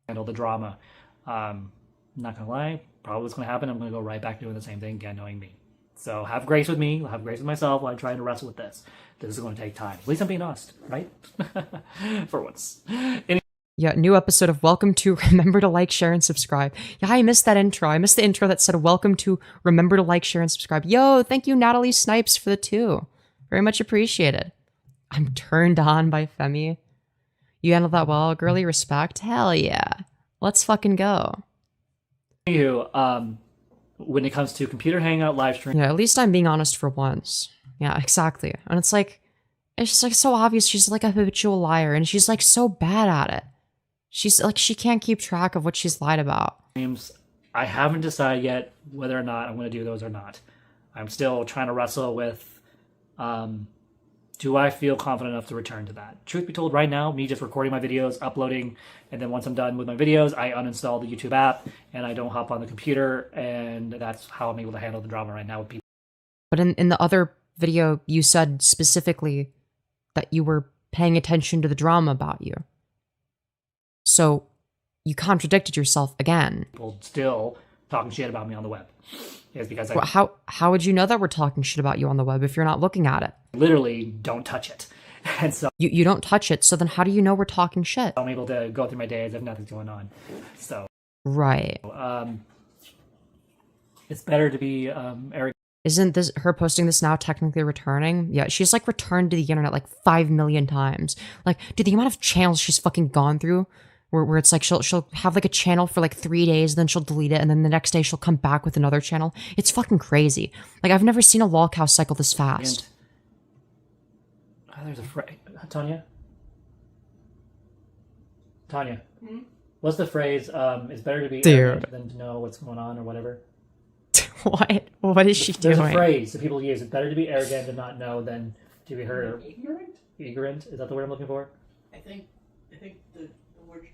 handle the drama. Not gonna lie, probably what's gonna happen. I'm gonna go right back doing the same thing again, knowing me. So have grace with me. Have grace with myself while I'm trying to wrestle with this. This is going to take time. At least I'm being honest, right? For once. Yeah, new episode of Welcome to Remember to Like, Share, and Subscribe. Yeah, I missed that intro. I missed the intro that said Welcome to Remember to Like, Share, and Subscribe. Yo, thank you, Natalie Snipes, for the 2. Very much appreciated. I'm turned on by Femi. You handled that well, girly respect. Hell yeah. Let's fucking go. Anywho, when it comes to computer hangout live stream, Yeah, at least I'm being honest for once. Yeah, exactly. And it's just like so obvious she's like a habitual liar and she's like so bad at it. She's like, she can't keep track of what she's lied about. I haven't decided yet whether or not I'm going to do those or not. I'm still trying to wrestle with, do I feel confident enough to return to that? Truth be told, right now, me just recording my videos, uploading, and then once I'm done with my videos, I uninstall the YouTube app and I don't hop on the computer, and that's how I'm able to handle the drama right now with people. But in the other video, you said specifically that you were paying attention to the drama about you. So you contradicted yourself again. People still talking shit about me on the web. It's because I Well, how would you know that we're talking shit about you on the web if you're not looking at it? literally don't touch it. And so You don't touch it, so then how do you know we're talking shit? I'm able to go through my days if nothing's going on. So Right. it's better to be arrogant. Isn't this her posting this now technically returning? Yeah, she's like returned to the internet like 5 million times. Like, dude, the amount of channels she's fucking gone through where it's like she'll have like a channel for like 3 days, then she'll delete it, and then the next day she'll come back with another channel. It's fucking crazy. Like, I've never seen a lolcow cycle this fast. There's a phrase. Tanya? What's the phrase? It's better to be arrogant than to know what's going on or whatever. What? What is she There's doing? a phrase that people use. It's better to be arrogant than not know than to be heard. Ignorant? Ignorant? Is that the word I'm looking for? I think the word.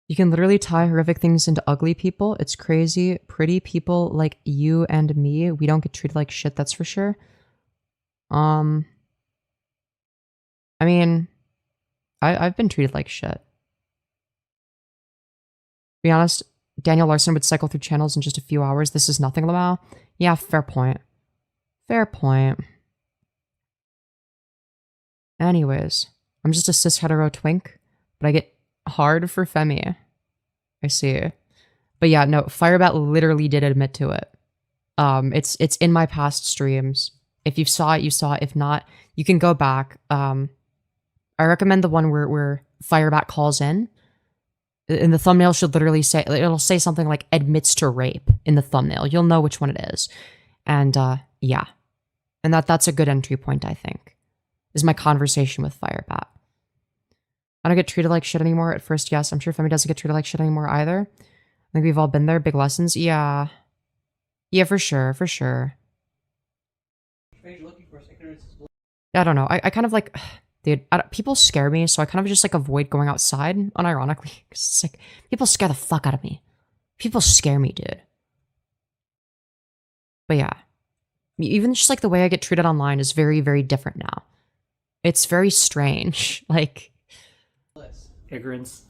You can literally tie horrific things into ugly people. It's crazy. Pretty people like you and me, we don't get treated like shit, that's for sure. I mean, I've been treated like shit. To be honest, Daniel Larson would cycle through channels in just a few hours. This is nothing, Lamau. Yeah, fair point. Fair point. Anyways, I'm just a cis hetero twink, but I get hard for Femi. I see. But yeah, no, Firebat literally did admit to it. It's in my past streams. If you saw it, you saw it. If not, you can go back. I recommend the one where Firebat calls in. In the thumbnail should literally say, it'll say something like admits to rape in the thumbnail. You'll know which one it is. And yeah. And that's a good entry point, I think, is my conversation with Firebat. I don't get treated like shit anymore. At first, yes. I'm sure Femi doesn't get treated like shit anymore either. I think we've all been there. Big lessons. Yeah. Yeah, for sure. For sure. Yeah, I don't know. I kind of like... Dude, people scare me, so I kind of just like avoid going outside, unironically. Cause it's like, people scare the fuck out of me. People scare me, dude. But yeah. Even just like the way I get treated online is very, very different now. It's very strange. Like... Ignorance.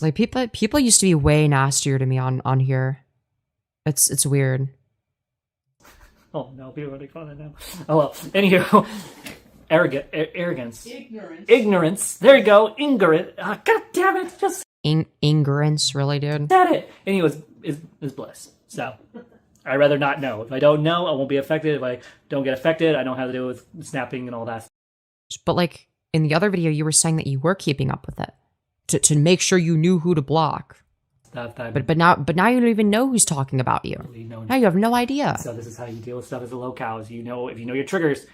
Like, people used to be way nastier to me on here. It's weird. Oh no, people are making fun of it now. Oh well. Anywho, arrogance, ignorance. There you go, ignorant. God damn it, just Ignorance, really, dude. said it. And he was is bliss. So I'd rather not know. If I don't know, I won't be affected. If I don't get affected, I don't have to deal with snapping and all that. But like in the other video, you were saying that you were keeping up with it to make sure you knew who to block. Stuff that But now you don't even know who's talking about you. Now you have no idea. So this is how you deal with stuff as a locals. If you know your triggers,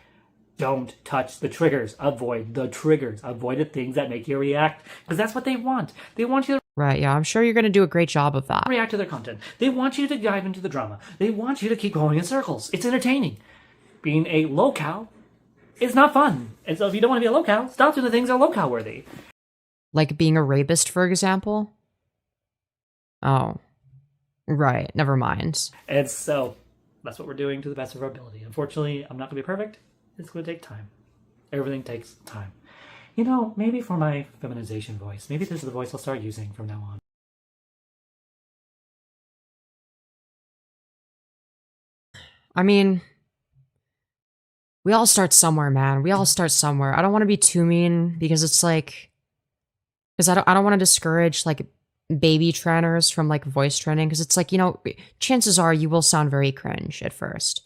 don't touch the triggers. Avoid the triggers. Avoid the things that make you react, because that's what they want. They want you to Right, yeah, I'm sure you're gonna do a great job of that. react to their content. They want you to dive into the drama. They want you to keep going in circles. It's entertaining. Being a locale is not fun. And so if you don't want to be a locale, stop doing the things that are locale worthy. Like being a rapist, for example? Oh. Right, never mind. And so that's what we're doing to the best of our ability. Unfortunately, I'm not going to be perfect. It's going to take time. Everything takes time. You know, maybe for my feminization voice, maybe this is the voice I'll start using from now on. I mean, we all start somewhere, man. We all start somewhere. I don't want to be too mean because it's like, because I don't want to discourage like baby trainers from like voice training, because it's like, you know, chances are you will sound very cringe at first.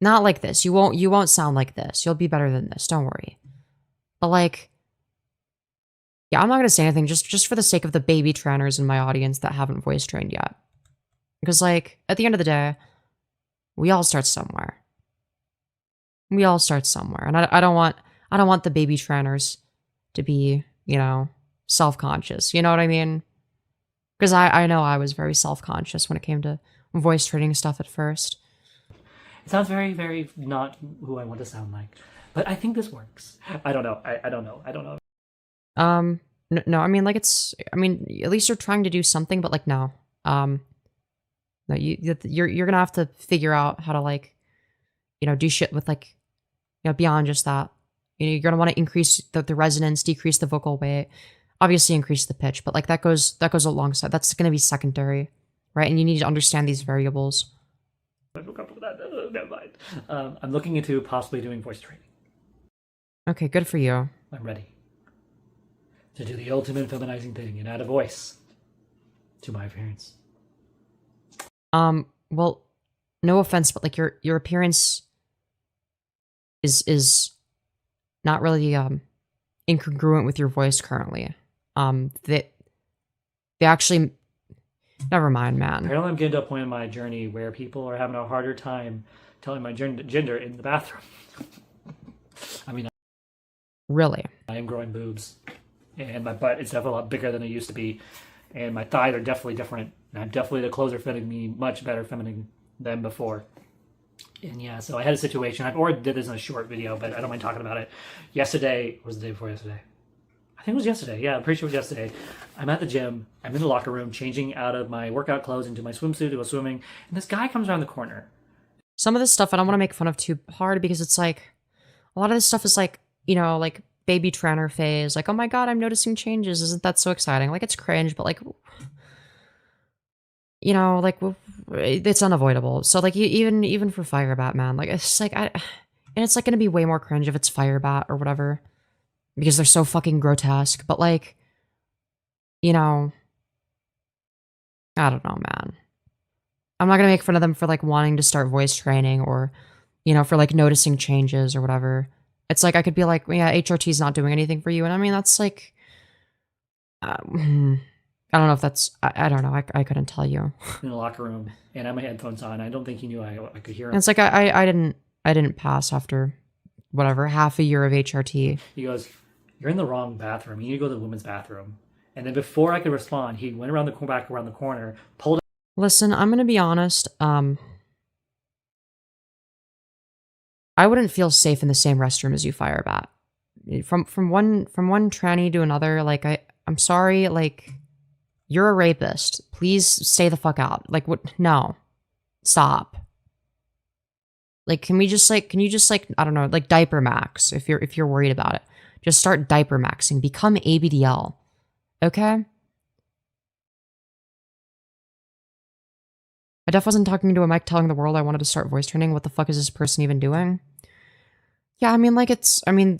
Not like this. You won't sound like this. You'll be better than this. Don't worry. But like, yeah, I'm not gonna say anything just for the sake of the baby trainers in my audience that haven't voice trained yet. Because like, at the end of the day, we all start somewhere. We all start somewhere, and I don't want the baby trainers to be, you know, self-conscious. You know what I mean? Because I know I was very self-conscious when it came to voice training stuff at first. It sounds very, very not who I want to sound like. But I think this works. I don't know. I don't know. I don't know. No, I mean, like, I mean, at least you're trying to do something, but like, no. No, you're gonna have to figure out how to, like, you know, do shit with, like, you know, beyond just that. You know, you're gonna want to increase the resonance, decrease the vocal weight, obviously increase the pitch, but like that goes alongside. That's gonna be secondary, right? And you need to understand these variables. Never mind. I'm looking into possibly doing voice training. Okay, good for you. I'm ready to do the ultimate feminizing thing and add a voice to my appearance. Well, no offense, but like your appearance is not really incongruent with your voice currently. They actually, never mind, man. Apparently I'm getting to a point in my journey where people are having a harder time telling my gender in the bathroom. I mean, really? I am growing boobs, and my butt is definitely a lot bigger than it used to be, and my thighs are definitely different. And the clothes are fitting me much better feminine than before. And yeah, so I had a situation. I've already did this in a short video, but I don't mind talking about it. Yesterday, or was the day before yesterday? I think it was yesterday. Yeah, I'm pretty sure it was yesterday. I'm at the gym. I'm in the locker room, changing out of my workout clothes into my swimsuit to go swimming, and this guy comes around the corner. Some of this stuff I don't want to make fun of too hard, because it's like, a lot of this stuff is like, you know, like baby trainer phase. Like, oh my god, I'm noticing changes. Isn't that so exciting? Like, it's cringe, but like, you know, like, it's unavoidable. So like, even for Firebat, man, like, it's just like, and it's like gonna be way more cringe if it's Firebat or whatever, because they're so fucking grotesque. But like, you know, I don't know, man. I'm not gonna make fun of them for like wanting to start voice training, or, you know, for like noticing changes or whatever. It's like, I could be like, yeah, HRT's not doing anything for you. And I mean, that's like, I don't know if that's, I don't know. I couldn't tell you. In the locker room, and I had my headphones on. I don't think he knew I could hear him. And it's like, I didn't pass after whatever, half a year of HRT. He goes, "You're in the wrong bathroom. You need to go to the women's bathroom." And then before I could respond, he went back around the corner, pulled. Listen, I'm gonna be honest. I wouldn't feel safe in the same restroom as you, Firebat. From one tranny to another, like, I'm sorry, like, you're a rapist. Please stay the fuck out. Like, what? No, stop. Like, can you just like, I don't know, like diaper max if you're worried about it. Just start diaper maxing. Become ABDL. Okay? I definitely wasn't talking into a mic telling the world I wanted to start voice training. What the fuck is this person even doing? Yeah, I mean, like,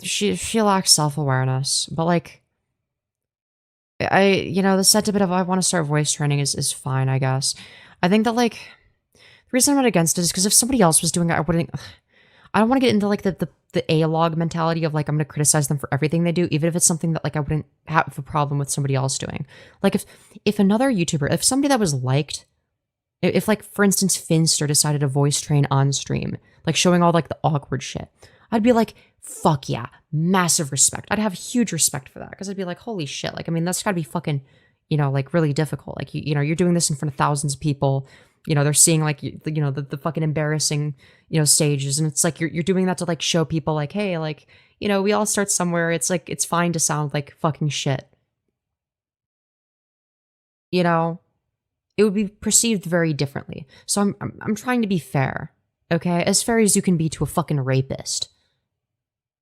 she lacks self-awareness, but, like, the sentiment of I want to start voice training is fine, I guess. I think that, like, the reason I'm not against it is because if somebody else was doing it, I don't want to get into, like, the A-log mentality of, like, I'm going to criticize them for everything they do, even if it's something that, like, I wouldn't have a problem with somebody else doing. Like, if another YouTuber, if somebody that was liked, if, like, for instance, Finster decided to voice train on stream, like, showing all, like, the awkward shit, I'd be like, fuck yeah, massive respect. I'd have huge respect for that, because I'd be like, holy shit, like, I mean, that's gotta be fucking, like, really difficult. Like, you're doing this in front of thousands of people, they're seeing, like, the fucking embarrassing, stages, and it's like, you're doing that to, like, show people, like, hey, like, we all start somewhere, it's like, it's fine to sound like fucking shit. It would be perceived very differently. So I'm trying to be fair, okay? As fair as you can be to a fucking rapist.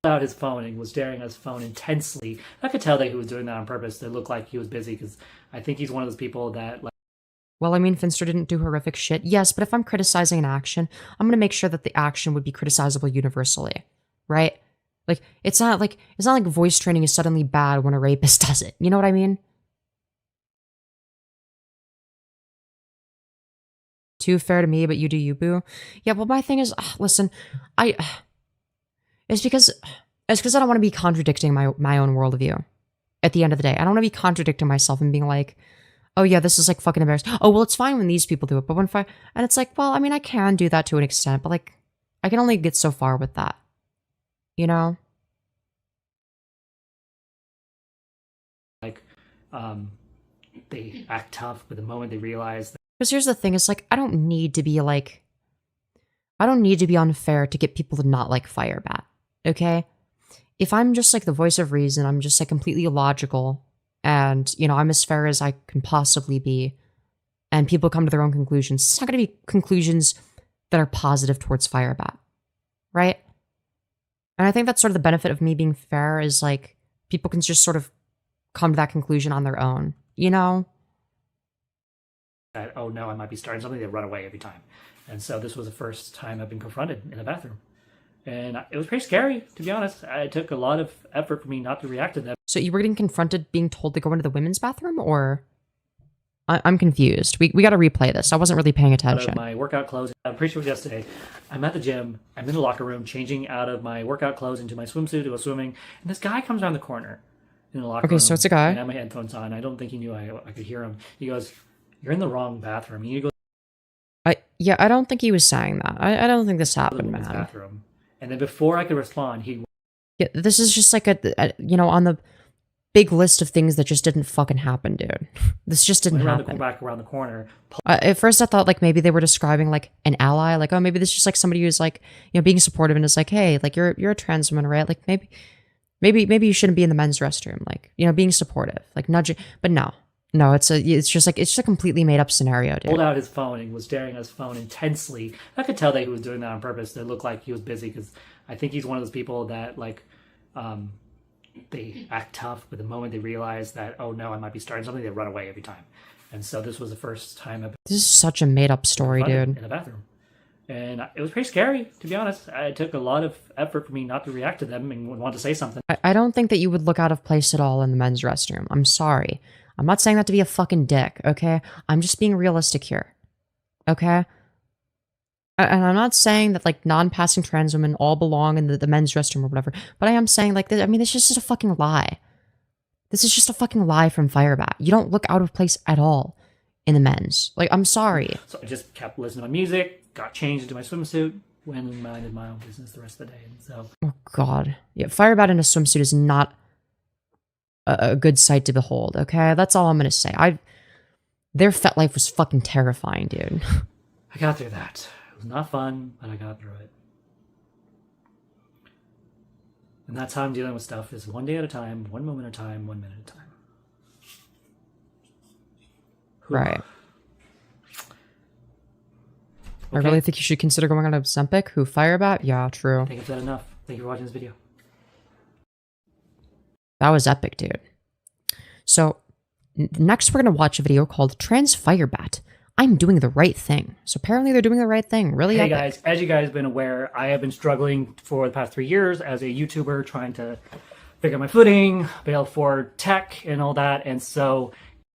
Out his phone and was staring at his phone intensely. I could tell that he was doing that on purpose to look like he was busy, because I think he's one of those people that, like, well, I mean, Finster didn't do horrific shit, yes, but if I'm criticizing an action, I'm gonna make sure that the action would be criticizable universally, right? Like, it's not like voice training is suddenly bad when a rapist does it. You know what I mean? Too fair to me, but you do you, boo. Yeah, well, my thing is, listen, it's because I don't want to be contradicting my own worldview. At the end of the day, I don't want to be contradicting myself and being like, oh yeah, this is like fucking embarrassing. Oh well, it's fine when these people do it, but and it's like, well, I mean, I can do that to an extent, but like, I can only get so far with that, like, they act tough, but the moment they realize that, because here's the thing: is like, I don't need to be unfair to get people to not like Firebat. Okay, if I'm just like the voice of reason, I'm just like completely logical, and I'm as fair as I can possibly be, and people come to their own conclusions. It's not going to be conclusions that are positive towards Firebat, right? And I think that's sort of the benefit of me being fair is like people can just sort of come to that conclusion on their own, oh no, I might be starting something, they run away every time. And so this was the first time I've been confronted in a bathroom. And it was pretty scary, to be honest. It took a lot of effort for me not to react to them. So you were getting confronted being told to go into the women's bathroom, or? I'm confused. We got to replay this. I wasn't really paying attention. Out of my workout clothes, I'm pretty sure it was yesterday. I'm at the gym. I'm in the locker room, changing out of my workout clothes into my swimsuit to go swimming. And this guy comes around the corner in the locker room. Okay, so it's a guy. And I have my headphones on. I don't think he knew I could hear him. He goes, "You're in the wrong bathroom. You need to go." Yeah, I don't think he was saying that. I don't think this happened, man. Bathroom. And then before I could respond, yeah, this is just like a on the big list of things that just didn't fucking happen, dude. This just didn't happen. Back around the corner. At first, I thought like maybe they were describing like an ally, like, oh, maybe this is just like somebody who's like being supportive and is like, hey, like you're a trans woman, right? Like maybe you shouldn't be in the men's restroom, like being supportive, like nudging. But no, it's just a completely made up scenario, dude. Pulled out his phone and was staring at his phone intensely. I could tell that he was doing that on purpose to look like he was busy, because I think he's one of those people that like they act tough, but the moment they realize that, oh no, I might be starting something, they run away every time. And so this was the first time I've been This is such a made up story, dude. In a bathroom. And it was pretty scary, to be honest. It took a lot of effort for me not to react to them and want to say something. I don't think that you would look out of place at all in the men's restroom. I'm sorry. I'm not saying that to be a fucking dick, okay? I'm just being realistic here, okay? And I'm not saying that, like, non-passing trans women all belong in the men's restroom or whatever, but I am saying, like, this is just a fucking lie. This is just a fucking lie from Firebat. You don't look out of place at all in the men's. Like, I'm sorry. So I just kept listening to my music, got changed into my swimsuit, went and minded my own business the rest of the day. And so, oh, God. Yeah, Firebat in a swimsuit is not a good sight to behold, okay? That's all I'm gonna say. Their fet life was fucking terrifying, dude. I got through that. It was not fun, but I got through it. And that's how I'm dealing with stuff, is one day at a time, one moment at a time, 1 minute at a time. Right. Okay. I really think you should consider going on a Ozempic. Who, Firebat? Yeah, true. I think I've said enough. Thank you for watching this video. That was epic, dude. So, next we're going to watch a video called Trans Firebat. I'm doing the right thing. So apparently they're doing the right thing. Really Hey epic. guys, as you guys have been aware, I have been struggling for the past 3 years as a YouTuber, trying to figure out my footing, bail for tech and all that. And so,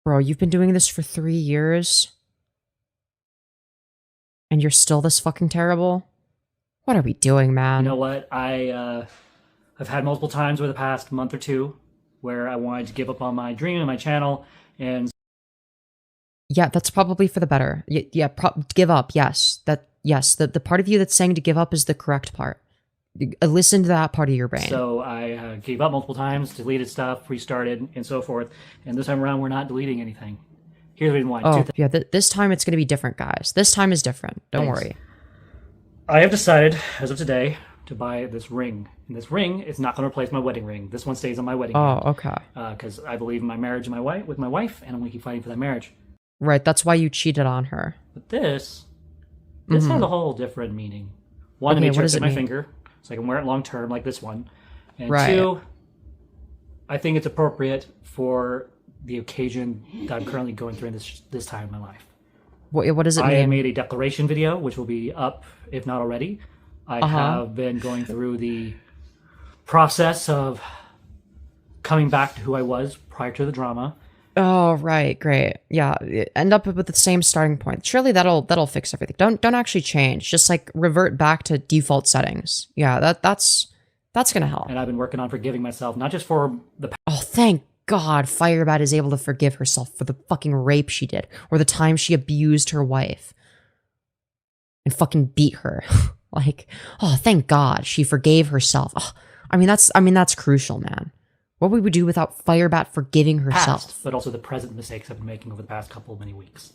Bro, you've been doing this for 3 years? And you're still this fucking terrible? What are we doing, man? you know what? I've had multiple times over the past month or two where I wanted to give up on my dream and my channel. And Yeah, that's probably for the better. Give up, yes. Yes, the part of you that's saying to give up is the correct part. Listen to that part of your brain. so I gave up multiple times, deleted stuff, restarted, and so forth. And this time around, we're not deleting anything. Here's the reason why. Oh, yeah, this time it's going to be different, guys. This time is different. Don't Thanks. worry. I have decided, as of today, to buy this ring. And this ring is not going to replace my wedding ring. This one stays on my wedding Oh, okay. because I believe in my marriage and with my wife, and I'm going to keep fighting for that marriage. Right, that's why you cheated on her. But this has a whole different meaning. One, to Okay, make what sure does it's it in my mean? finger, so I can wear it long term like this one. And Right. two, I think it's appropriate for the occasion that I'm currently going through in this time in my life. What does it I mean? made a declaration video, which will be up, if not already. I have been going through the process of coming back to who I was prior to the drama. Oh, right, great. Yeah, end up with the same starting point. Surely that'll fix everything. Don't actually change. Just like revert back to default settings. Yeah, that's gonna help. And I've been working on forgiving myself, not just for the Oh, thank God Firebat is able to forgive herself for the fucking rape she did, or the time she abused her wife and fucking beat her. Like, oh, thank God she forgave herself. Oh, I mean that's crucial, man. What would we do without Firebat forgiving herself? past, but also the present mistakes I've been making over the past couple of many weeks.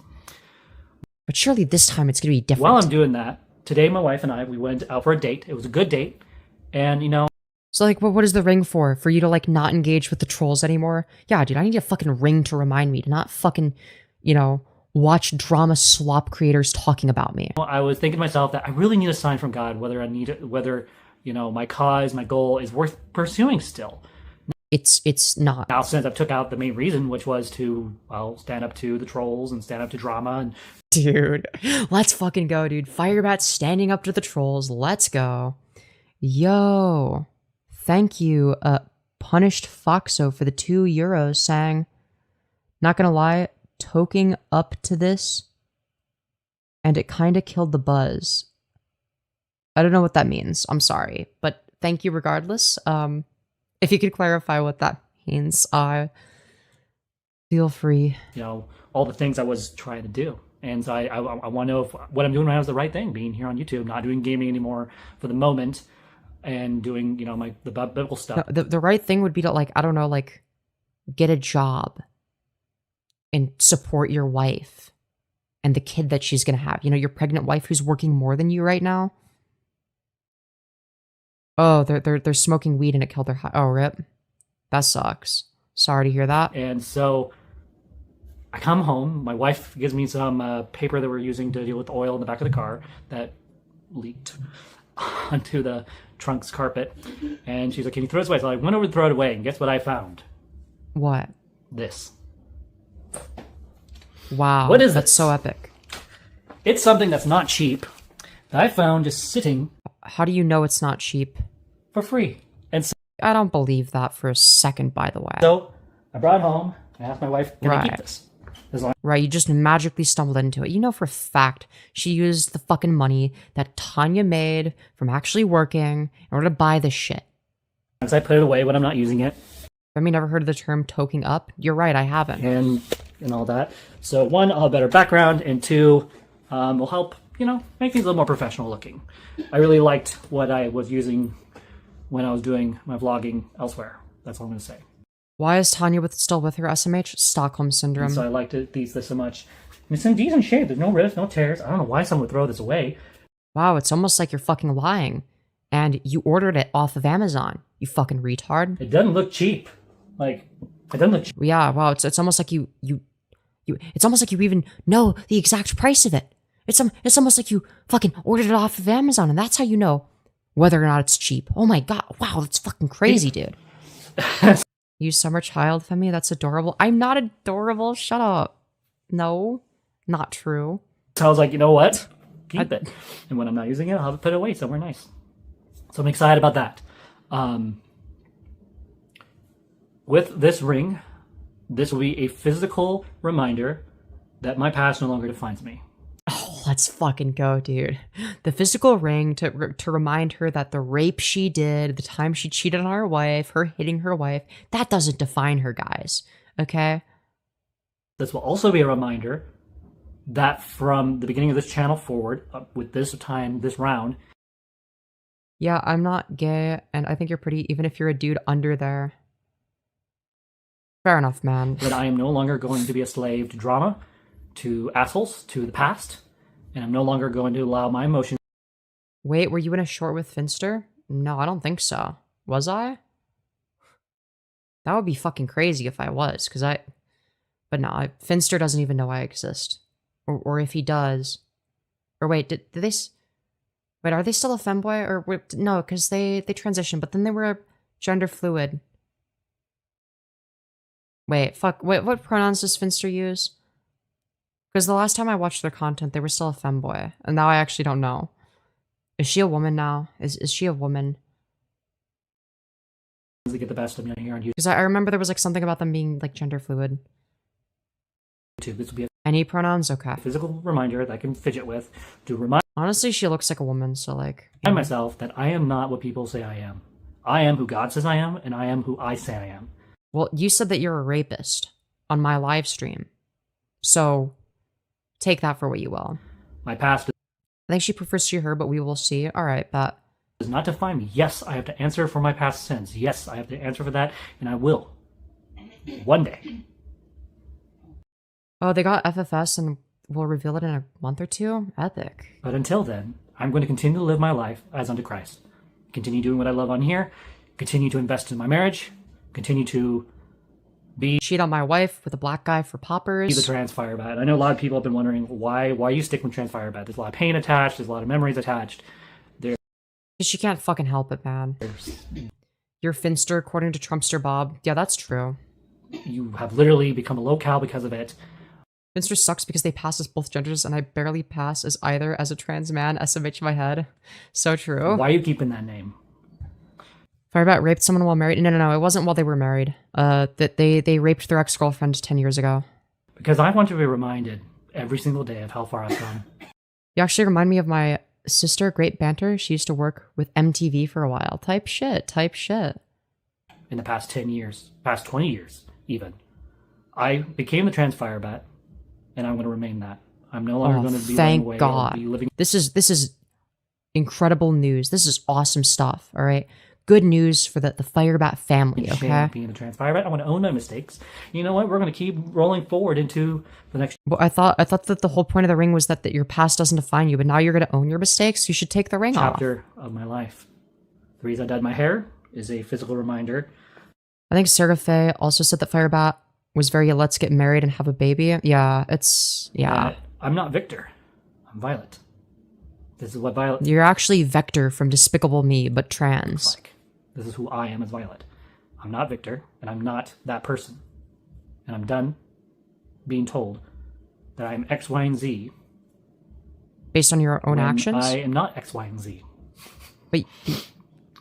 But surely this time it's gonna be different. While I'm doing that, today my wife and I, we went out for a date. It was a good date. And, So like, what is the ring for? For you to like not engage with the trolls anymore? Yeah, dude, I need a fucking ring to remind me to not fucking, watch drama slop creators talking about me. I was thinking to myself that I really need a sign from God, whether my cause, my goal is worth pursuing still. It's not. Now, since I've took out the main reason, which was to, stand up to the trolls and stand up to drama. And Dude, let's fucking go, dude. Firebat standing up to the trolls. Let's go. Yo, thank you, Punished Foxo for the €2 saying, not gonna lie, toking up to this, and it kinda killed the buzz. I don't know what that means. I'm sorry, but thank you regardless. If you could clarify what that means, feel free. all the things I was trying to do. And so I want to know if what I'm doing right now is the right thing, being here on YouTube, not doing gaming anymore for the moment, and doing, the biblical stuff. No, the right thing would be to, like, I don't know, like, get a job and support your wife and the kid that she's gonna have. Your pregnant wife who's working more than you right now. Oh, they're smoking weed and it killed their oh, rip. That sucks. Sorry to hear that. And so I come home. My wife gives me some paper that we're using to deal with oil in the back of the car that leaked onto the trunk's carpet. And she's like, "Can you throw this away?" So I went over to throw it away, and guess what I found? What? This. Wow. What is That's this? so epic. It's something that's not cheap that I found just sitting How do you know it's not cheap? for free. And I don't believe that for a second, by the way. so I brought it home. I asked my wife, "Can I keep Right. this?" As long Right, you just magically stumbled into it. You know for a fact she used the fucking money that Tanya made from actually working in order to buy this shit. as I put it away when I'm not using it, I mean, never heard of the term toking up? You're right, I haven't. and all that. So one, I'll have better background, and two, will help, make things a little more professional looking. I really liked what I was using when I was doing my vlogging elsewhere. That's all I'm going to say. Why is Tanya still with her SMH? Stockholm Syndrome. And so I liked this so much. And it's in decent shape. There's no rips, no tears. I don't know why someone would throw this away. Wow, it's almost like you're fucking lying. And you ordered it off of Amazon, you fucking retard. It doesn't look cheap. It doesn't look cheap. Yeah, wow, it's almost like you it's almost like you even know the exact price of it. It's almost like you fucking ordered it off of Amazon, and that's how you know whether or not it's cheap. Oh my god, wow, that's fucking crazy, dude. You summer child, Femi, that's adorable. I'm not adorable, shut up. No. Not true. So I was like, you know what? Keep it. And when I'm not using it, I'll put it away somewhere nice. So I'm excited about that. With this ring, this will be a physical reminder that my past no longer defines me. Oh, let's fucking go, dude. The physical ring to remind her that the rape she did, the time she cheated on her wife, her hitting her wife, that doesn't define her, guys. Okay? This will also be a reminder that from the beginning of this channel forward, with this time, this round. Yeah, I'm not gay, and I think you're pretty, even if you're a dude under there. Fair enough, man. That I am no longer going to be a slave to drama, to assholes, to the past, and I'm no longer going to allow my emotions. Wait, were you in a short with Finster? No, I don't think so. Was I? That would be fucking crazy if I was, because But no, Finster doesn't even know I exist. Or if he does. Or wait, did they... Wait, are they still a femboy? Or no, because they transitioned, but then they were gender fluid. Wait, fuck. Wait, what pronouns does Finster use? Because the last time I watched their content, they were still a femboy. And now I actually don't know. Is she a woman now? Is she a woman? To get the best of me here on YouTube. Because I remember there was like something about them being like gender fluid. This will be Any pronouns? Okay. a physical reminder that I can fidget with to remind Honestly, she looks like a woman, so like... myself that I am not what people say I am. I am who God says I am, and I am who I say I am. Well, you said that you're a rapist on my live stream. So, take that for what you will. My past I think she prefers she, her, but we will see. Alright, but... does not define me. Yes, I have to answer for my past sins. Yes, I have to answer for that, and I will. One day. Oh, they got FFS and we'll reveal it in a month or two? Epic. But until then, I'm going to continue to live my life as unto Christ. Continue doing what I love on here. Continue to invest in my marriage. Continue to cheat on my wife with a black guy for poppers. Be the trans Firebat. I know a lot of people have been wondering why you stick with trans Firebat. There's a lot of pain attached. There's a lot of memories attached. She can't fucking help it, man. You're Finster, according to Trumpster Bob. Yeah, that's true. You have literally become a locale because of it. Finster sucks because they pass as both genders, and I barely pass as either as a trans man. SMH in my head. So true. Why are you keeping that name? Firebat raped someone while married. No, it wasn't while they were married. That they raped their ex-girlfriend 10 years ago. Because I want to be reminded every single day of how far I've come. You actually remind me of my sister, Great Banter. She used to work with MTV for a while. Type shit. In the past 10 years, past 20 years, even. I became the trans Firebat, and I'm going to remain that. I'm no longer going to be thank away God. Or be living. This is incredible news. This is awesome stuff. All right. Good news for the Firebat family, okay? Being the trans Firebat, I want to own my mistakes. You know what? We're going to keep rolling forward into the next. Well, I thought that the whole point of the ring was that your past doesn't define you, but now you're going to own your mistakes. You should take the ring off. Chapter of my life. The reason I dyed my hair is a physical reminder. I think Sarah Faye also said that Firebat was very let's get married and have a baby. Yeah, yeah. I'm not Victor. I'm Violet. This is what Violet. You're actually Vector from Despicable Me, but trans. Looks like. This is who I am as Violet. I'm not Victor, and I'm not that person. And I'm done being told that I'm X, Y, and Z. Based on your own actions? I am not X, Y, and Z. But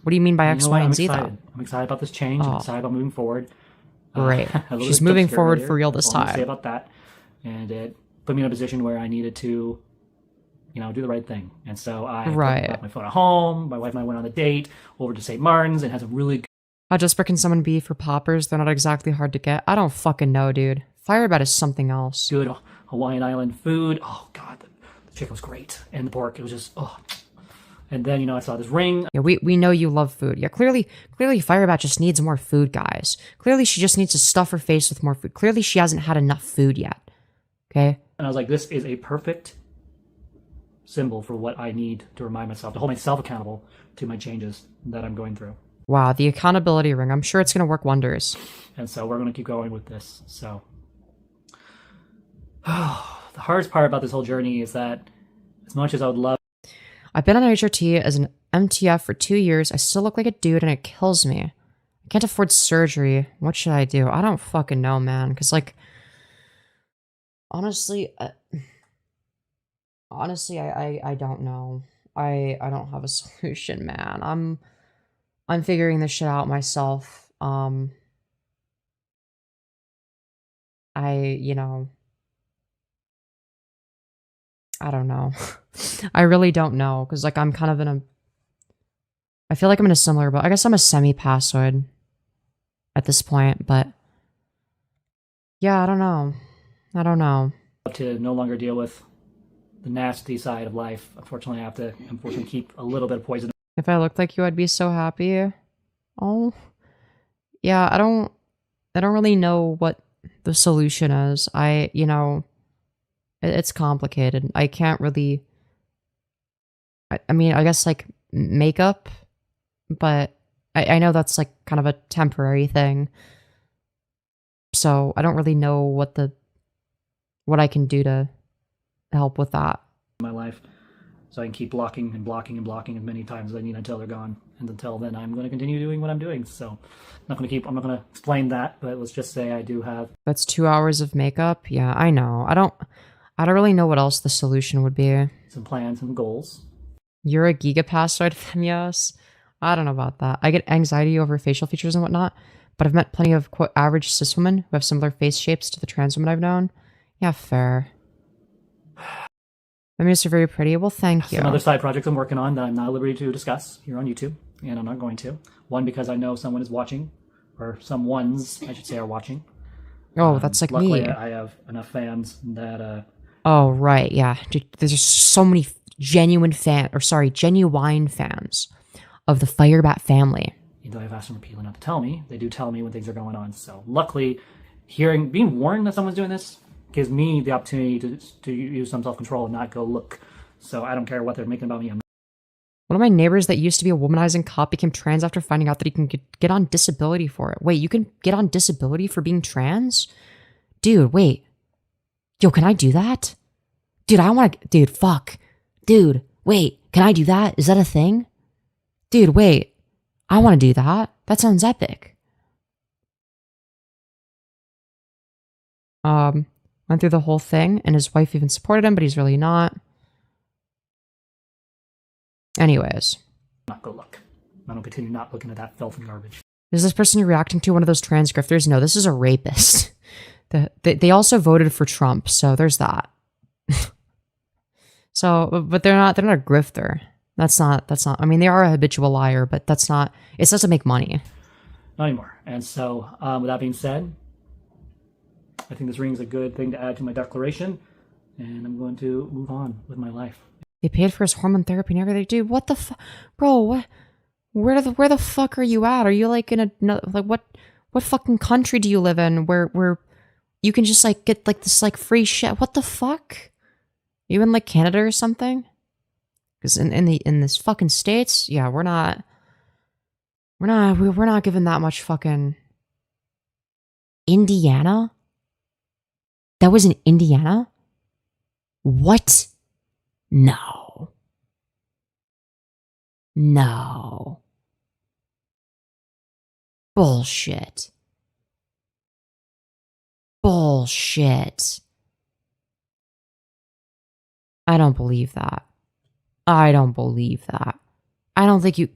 what do you mean by X, Y, and Z, though? I'm excited about this change. I'm excited about moving forward. Great. She's moving forward for real this time. Say about that. And it put me in a position where I needed to do the right thing. And so I left my phone at home. My wife and I went on a date over to St. Martin's and had some really good... How desperate can someone be for poppers? They're not exactly hard to get. I don't fucking know, dude. Firebat is something else. Good Hawaiian Island food. Oh, God. The chicken was great. And the pork, it was just... oh. And then, I saw this ring. Yeah, we know you love food. Yeah, clearly Firebat just needs more food, guys. Clearly she just needs to stuff her face with more food. Clearly she hasn't had enough food yet. Okay? And I was like, this is a perfect symbol for what I need to remind myself, to hold myself accountable to my changes that I'm going through. Wow, the accountability ring. I'm sure it's going to work wonders. And so we're going to keep going with this. So the hardest part about this whole journey is that as much as I would love... I've been on HRT as an MTF for 2 years. I still look like a dude and it kills me. I can't afford surgery. What should I do? I don't fucking know, man. Because, honestly... Honestly, I don't know. I don't have a solution, man. I'm figuring this shit out myself. You know, I don't know. I really don't know, because, like, I'm kind of in a... I feel like I'm in a similar, but I guess I'm a semi-passoid at this point, but... Yeah, I don't know. I don't know. To no longer deal with the nasty side of life. Unfortunately, I have to keep a little bit of poison. If I looked like you, I'd be so happy. Oh. Yeah, I don't really know what the solution is. You know, it's complicated. I can't really... I mean, I guess, like, makeup, but I know that's, like, kind of a temporary thing. So I don't really know what I can do to help with that. In my life, so I can keep blocking and blocking and blocking as many times as I need until they're gone. And until then, I'm going to continue doing what I'm doing. So I'm not going to explain that, but let's just say I do have... That's 2 hours of makeup? Yeah, I know. I don't really know what else the solution would be. some plans and goals. You're a gigapassoid, Femyoz? I don't know about that. I get anxiety over facial features and whatnot, but I've met plenty of, quote, average cis women who have similar face shapes to the trans women I've known. Yeah, fair. Femyoz are very pretty. Well, thank you. Some other side projects I'm working on that I'm not at liberty to discuss here on YouTube, and I'm not going to. One, because I know someone is watching, or some ones, I should say, are watching. Oh, that's like luckily, me. I have enough fans that... Oh, right, yeah. Dude, there's just so many genuine fans of the Firebat family. Even though I've asked them repeatedly not to tell me, they do tell me when things are going on. So luckily, being warned that someone's doing this gives me the opportunity to use some self-control and not go look. So I don't care what they're making about me. One of my neighbors that used to be a womanizing cop became trans after finding out that he can get on disability for it. Wait, you can get on disability for being trans? Dude, wait. Yo, can I do that? Dude, dude, fuck. Dude, wait, can I do that? Is that a thing? Dude, wait. I want to do that. That sounds epic. Went through the whole thing, and his wife even supported him, but he's really not. Anyways. Not go look. I don't continue not looking at that filth and garbage. Is this person you're reacting to one of those trans grifters? No, this is a rapist. They also voted for Trump, so there's that. So, but they're not a grifter. That's not, I mean, they are a habitual liar, but it doesn't make money. Not anymore. And so, with that being said, I think this ring's a good thing to add to my declaration, and I'm going to move on with my life. They paid for his hormone therapy and everything. Dude, what the fuck? Bro, what? Where the fuck are you at? Are you like in what fucking country do you live in where you can just like get like this like free shit? What the fuck? You in like Canada or something? Because in this fucking States, yeah, we're not giving that much fucking... Indiana? That was in Indiana? What? No. No. Bullshit. Bullshit. I don't believe that. I don't believe that. I don't think you...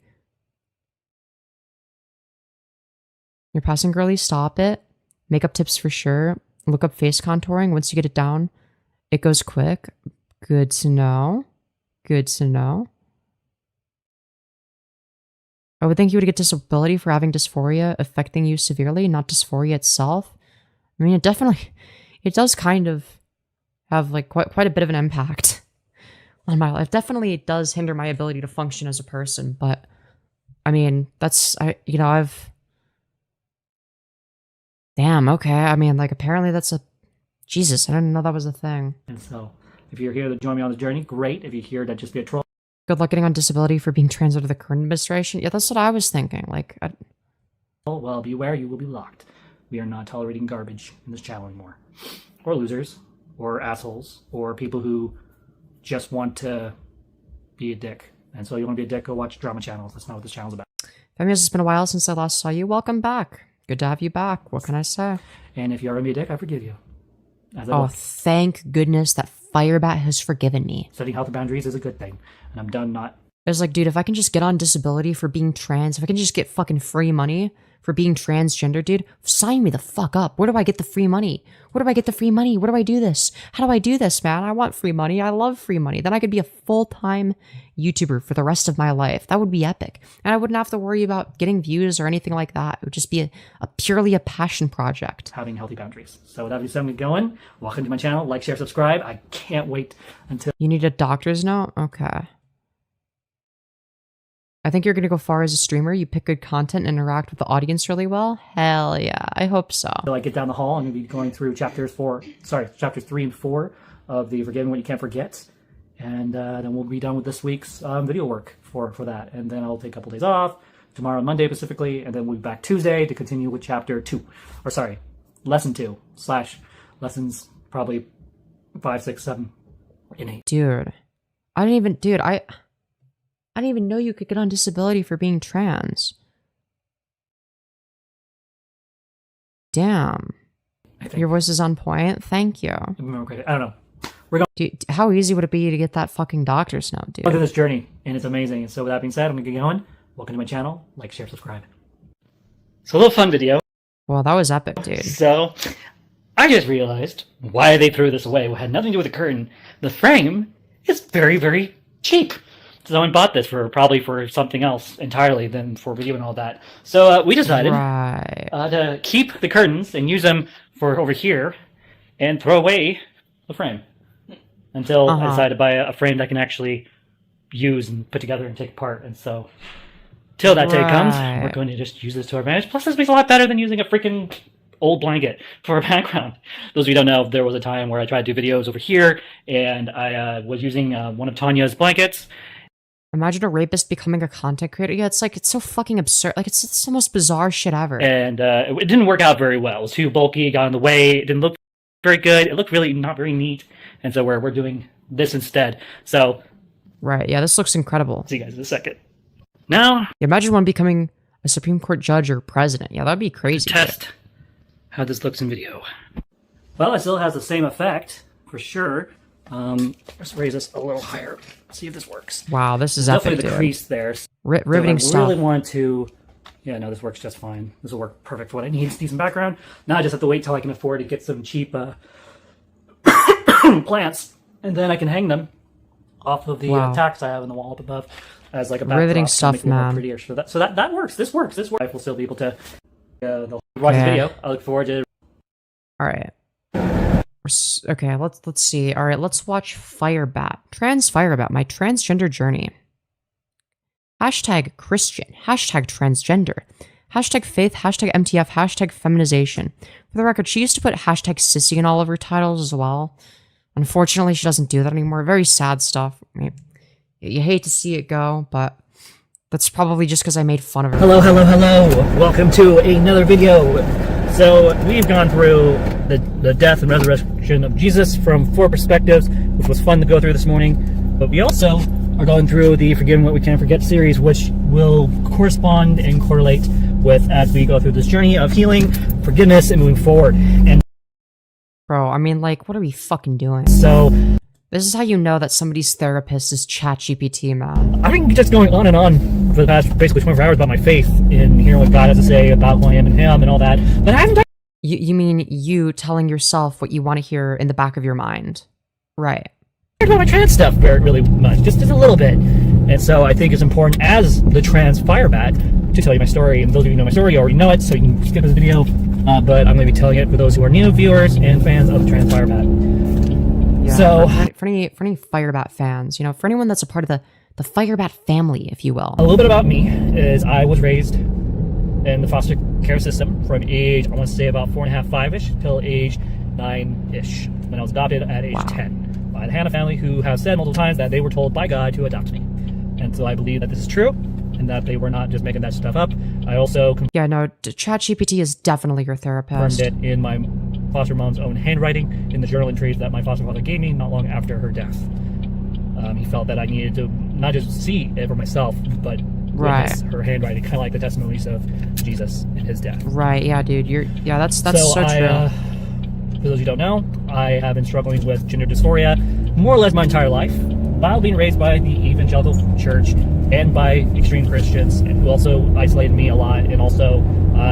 You're passing girly, stop it. Makeup tips for sure. Look up face contouring. Once you get it down, it goes quick. Good to know. Good to know. I would think you would get disability for having dysphoria affecting you severely, not dysphoria itself. I mean, it does kind of have like quite a bit of an impact on my life. Definitely it does hinder my ability to function as a person, but I mean, damn, okay. I mean, like, apparently that's Jesus, I didn't know that was a thing. And so, if you're here to join me on this journey, great. If you're here to just be a troll. Good luck getting on disability for being trans under the current administration. Yeah, that's what I was thinking. Like, well, beware, you will be locked. We are not tolerating garbage in this channel anymore. Or losers, or assholes, or people who just want to be a dick. And so you want to be a dick, go watch drama channels. That's not what this channel's about. Femyoz, it's been a while since I last saw you. Welcome back. Good to have you back. What can I say? And if you are going to be a dick, I forgive you. as I Oh, was. thank goodness that Firebat has forgiven me. Setting healthy boundaries is a good thing, and I'm done not. It was like, dude, if I can just get on disability for being trans, if I can just get fucking free money for being transgender, dude, sign me the fuck up. Where do I get the free money? Where do I get the free money? Where do I do this? How do I do this, man? I want free money. I love free money. Then I could be a full-time YouTuber for the rest of my life. That would be epic. And I wouldn't have to worry about getting views or anything like that. It would just be a purely a passion project. Having healthy boundaries. So with that being said, I'm going. Welcome to my channel. Like, share, subscribe. I can't wait until. You need a doctor's note? Okay. I think you're going to go far as a streamer. You pick good content and interact with the audience really well. Hell yeah. I hope so. Until I get down the hall, I'm going to be going through chapters 3 and 4 of the Forgiving What You Can't Forget. And then we'll be done with this week's video work for that. And then I'll take a couple days off, tomorrow and Monday specifically, and then we'll be back Tuesday to continue with chapter 2. Or sorry, lesson 2 / lessons probably 5, 6, 7, and 8. Dude, I didn't even know you could get on disability for being trans. Damn. Your voice is on point. Thank you. I don't know. Dude, how easy would it be to get that fucking doctor's note, dude? Look at this journey, and it's amazing. And so with that being said, I'm going to get going. Welcome to my channel. Like, share, subscribe. So a little fun video. Well, that was epic, dude. So I just realized why they threw this away. It had nothing to do with the curtain. The frame is very, very cheap. Someone bought this probably for something else entirely than for video and all that. So we decided to keep the curtains and use them for over here and throw away the frame until I decide to buy a frame that I can actually use and put together and take apart. And so till that day comes, we're going to just use this to our advantage. Plus, this makes a lot better than using a freaking old blanket for a background. Those of you who don't know, there was a time where I tried to do videos over here, and I was using one of Tanya's blankets. Imagine a rapist becoming a content creator. Yeah, it's like, it's so fucking absurd. Like, it's the most bizarre shit ever. And it didn't work out very well. It was too bulky, got in the way. It didn't look very good. It looked really not very neat. And so we're doing this instead. So. Right, yeah, this looks incredible. See you guys in a second. Now. Yeah, imagine one becoming a Supreme Court judge or president. Yeah, that'd be crazy. Test how this looks in video. Well, it still has the same effect, for sure. Let's raise this a little higher. See if this works. Wow, this is definitely epic, the dude. crease there. Riveting stuff. I really want to. Yeah, no, this works just fine. This will work perfect for what I need. It's decent background. Now I just have to wait till I can afford to get some cheap plants, and then I can hang them off of the tacks I have in the wall up above as like a backdrop. Riveting stuff, man. Prettier. So that works. This works. This works. I will still be able to watch the video. I look forward to. All right. Okay, let's see. All right, let's watch Firebat. Firebat, my transgender journey. Hashtag Christian. Hashtag transgender. Hashtag faith. Hashtag MTF. Hashtag feminization. For the record, she used to put hashtag sissy in all of her titles as well. Unfortunately, she doesn't do that anymore. Very sad stuff. I mean, you hate to see it go, but that's probably just because I made fun of her. Hello. Welcome to another video. So we've gone through the death and resurrection of Jesus from 4 perspectives, which was fun to go through this morning. But we also are going through the Forgiving What We Can't Forget series, which will correspond and correlate with as we go through this journey of healing, forgiveness, and moving forward. And bro, I mean, like, what are we fucking doing? So this is how you know that somebody's therapist is ChatGPT, man. I've been just going on and on for the past basically 24 hours about my faith in hearing what God has to say about who I am in Him and all that. But I haven't done. You mean you telling yourself what you want to hear in the back of your mind, right? About my trans stuff really much, just a little bit. And so I think it's important as the trans Firebat to tell you my story. And those of you who know my story already know it, so you can skip this video. But I'm going to be telling it for those who are new viewers and fans of the trans Firebat. Yeah, so for any Firebat fans, you know, for anyone that's a part of the Firebat family, if you will. A little bit about me is I was raised in the foster care system from age, I want to say about 4.5, 5-ish, till age 9-ish, when I was adopted at age 10 by the Hannah family, who have said multiple times that they were told by God to adopt me. And so I believe that this is true, and that they were not just making that stuff up. I also yeah, no, ChatGPT is definitely your therapist. Confirmed it in my foster mom's own handwriting in the journal entries that my foster father gave me not long after her death. He felt that I needed to not just see it for myself, but witness her handwriting, kind of like the testimonies of Jesus and his death. Right, yeah, dude. That's so true. For those who don't know, I have been struggling with gender dysphoria more or less my entire life, while being raised by the evangelical church and by extreme Christians who also isolated me a lot and also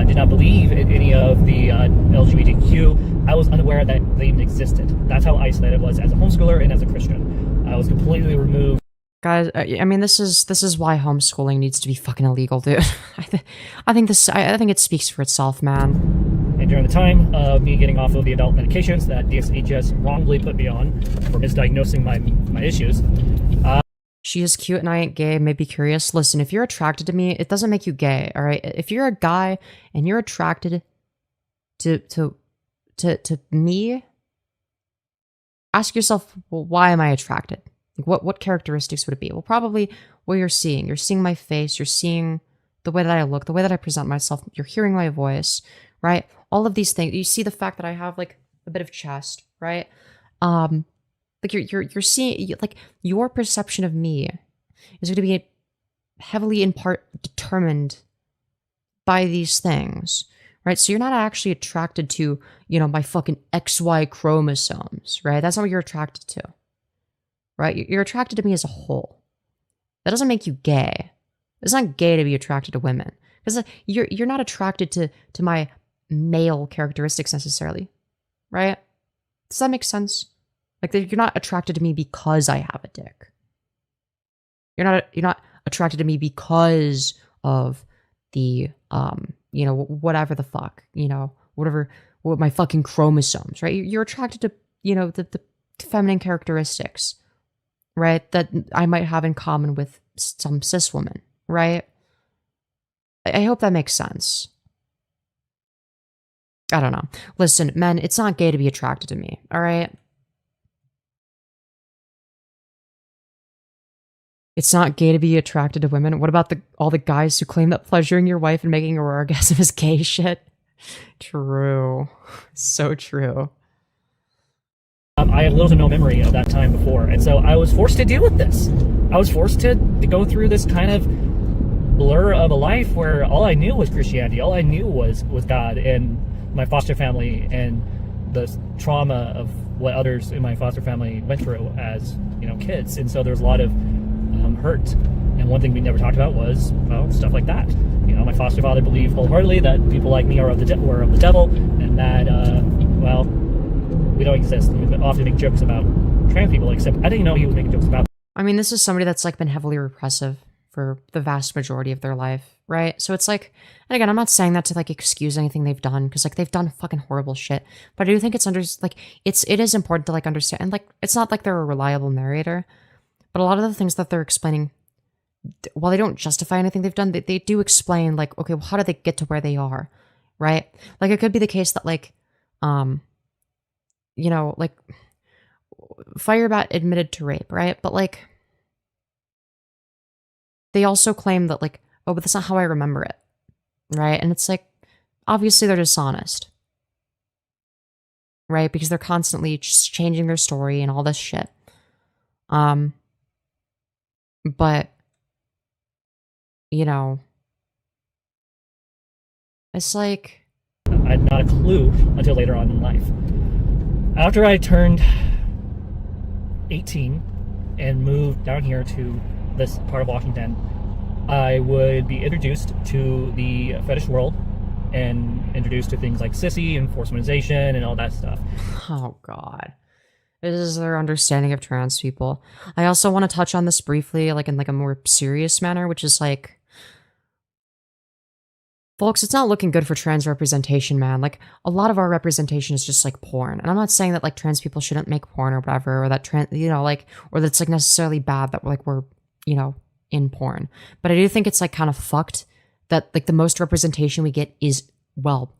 did not believe in any of the LGBTQ. I was unaware that they even existed. That's how isolated I was as a homeschooler and as a Christian. I was completely removed. Guys, I mean, this is why homeschooling needs to be fucking illegal, dude. I think it speaks for itself, man. And during the time of me getting off of the adult medications that DSHS wrongly put me on for misdiagnosing my issues. She is cute and I ain't gay, may be curious. Listen, if you're attracted to me, it doesn't make you gay, all right? If you're a guy and you're attracted to me, ask yourself, well, why am I attracted? Like, what characteristics would it be? Well, probably what you're seeing. You're seeing my face, you're seeing the way that I look, the way that I present myself, you're hearing my voice, right? All of these things. You see the fact that I have like a bit of chest, right? Like you're seeing, like, your perception of me is going to be heavily in part determined by these things, right? So you're not actually attracted to, you know, my fucking XY chromosomes, right? That's not what you're attracted to, right? You're attracted to me as a whole. That doesn't make you gay. It's not gay to be attracted to women, because you're not attracted to my male characteristics necessarily, right? Does that make sense? Like, you're not attracted to me because I have a dick. You're not attracted to me because of the you know, whatever the fuck, you know, what my fucking chromosomes, right? You're attracted to, you know, the feminine characteristics, right? That I might have in common with some cis women, right? I hope that makes sense. I don't know. Listen, men, it's not gay to be attracted to me, all right? It's not gay to be attracted to women. What about all the guys who claim that pleasuring your wife and making her orgasm is gay shit? True. So true. I have little to no memory of that time before, and so I was forced to deal with this. I was forced to go through this kind of blur of a life where all I knew was Christianity. All I knew was God and my foster family and the trauma of what others in my foster family went through as, you know, kids. And so there's a lot of hurt. And one thing we never talked about was, well, stuff like that. You know, my foster father believed wholeheartedly that people like me are of the devil, and that well, we don't exist. We would often make jokes about trans people, except I didn't know he was making jokes about. I mean, this is somebody that's like been heavily repressive for the vast majority of their life, right? So it's like, and again, I'm not saying that to like excuse anything they've done, because like they've done fucking horrible shit. But I do think it is important to like understand, and like it's not like they're a reliable narrator, but a lot of the things that they're explaining, while they don't justify anything they've done, they do explain, like, okay, well, how did they get to where they are, right? Like, it could be the case that, like, you know, like, Firebat admitted to rape, right? But, like, they also claim that, like, oh, but that's not how I remember it, right? And it's like, obviously they're dishonest, right? Because they're constantly just changing their story and all this shit. But, you know, it's like, I had not a clue until later on in life. After I turned 18 and moved down here to this part of Washington, I would be introduced to the fetish world and introduced to things like sissy and forced feminization and all that stuff. Oh God. This is their understanding of trans people. I also want to touch on this briefly, like in like a more serious manner, which is like, folks, it's not looking good for trans representation, man. Like, a lot of our representation is just like porn. And I'm not saying that like trans people shouldn't make porn or whatever, or that you know, like, or that's like necessarily bad that we're, you know, in porn. But I do think it's like kind of fucked that like the most representation we get is, well,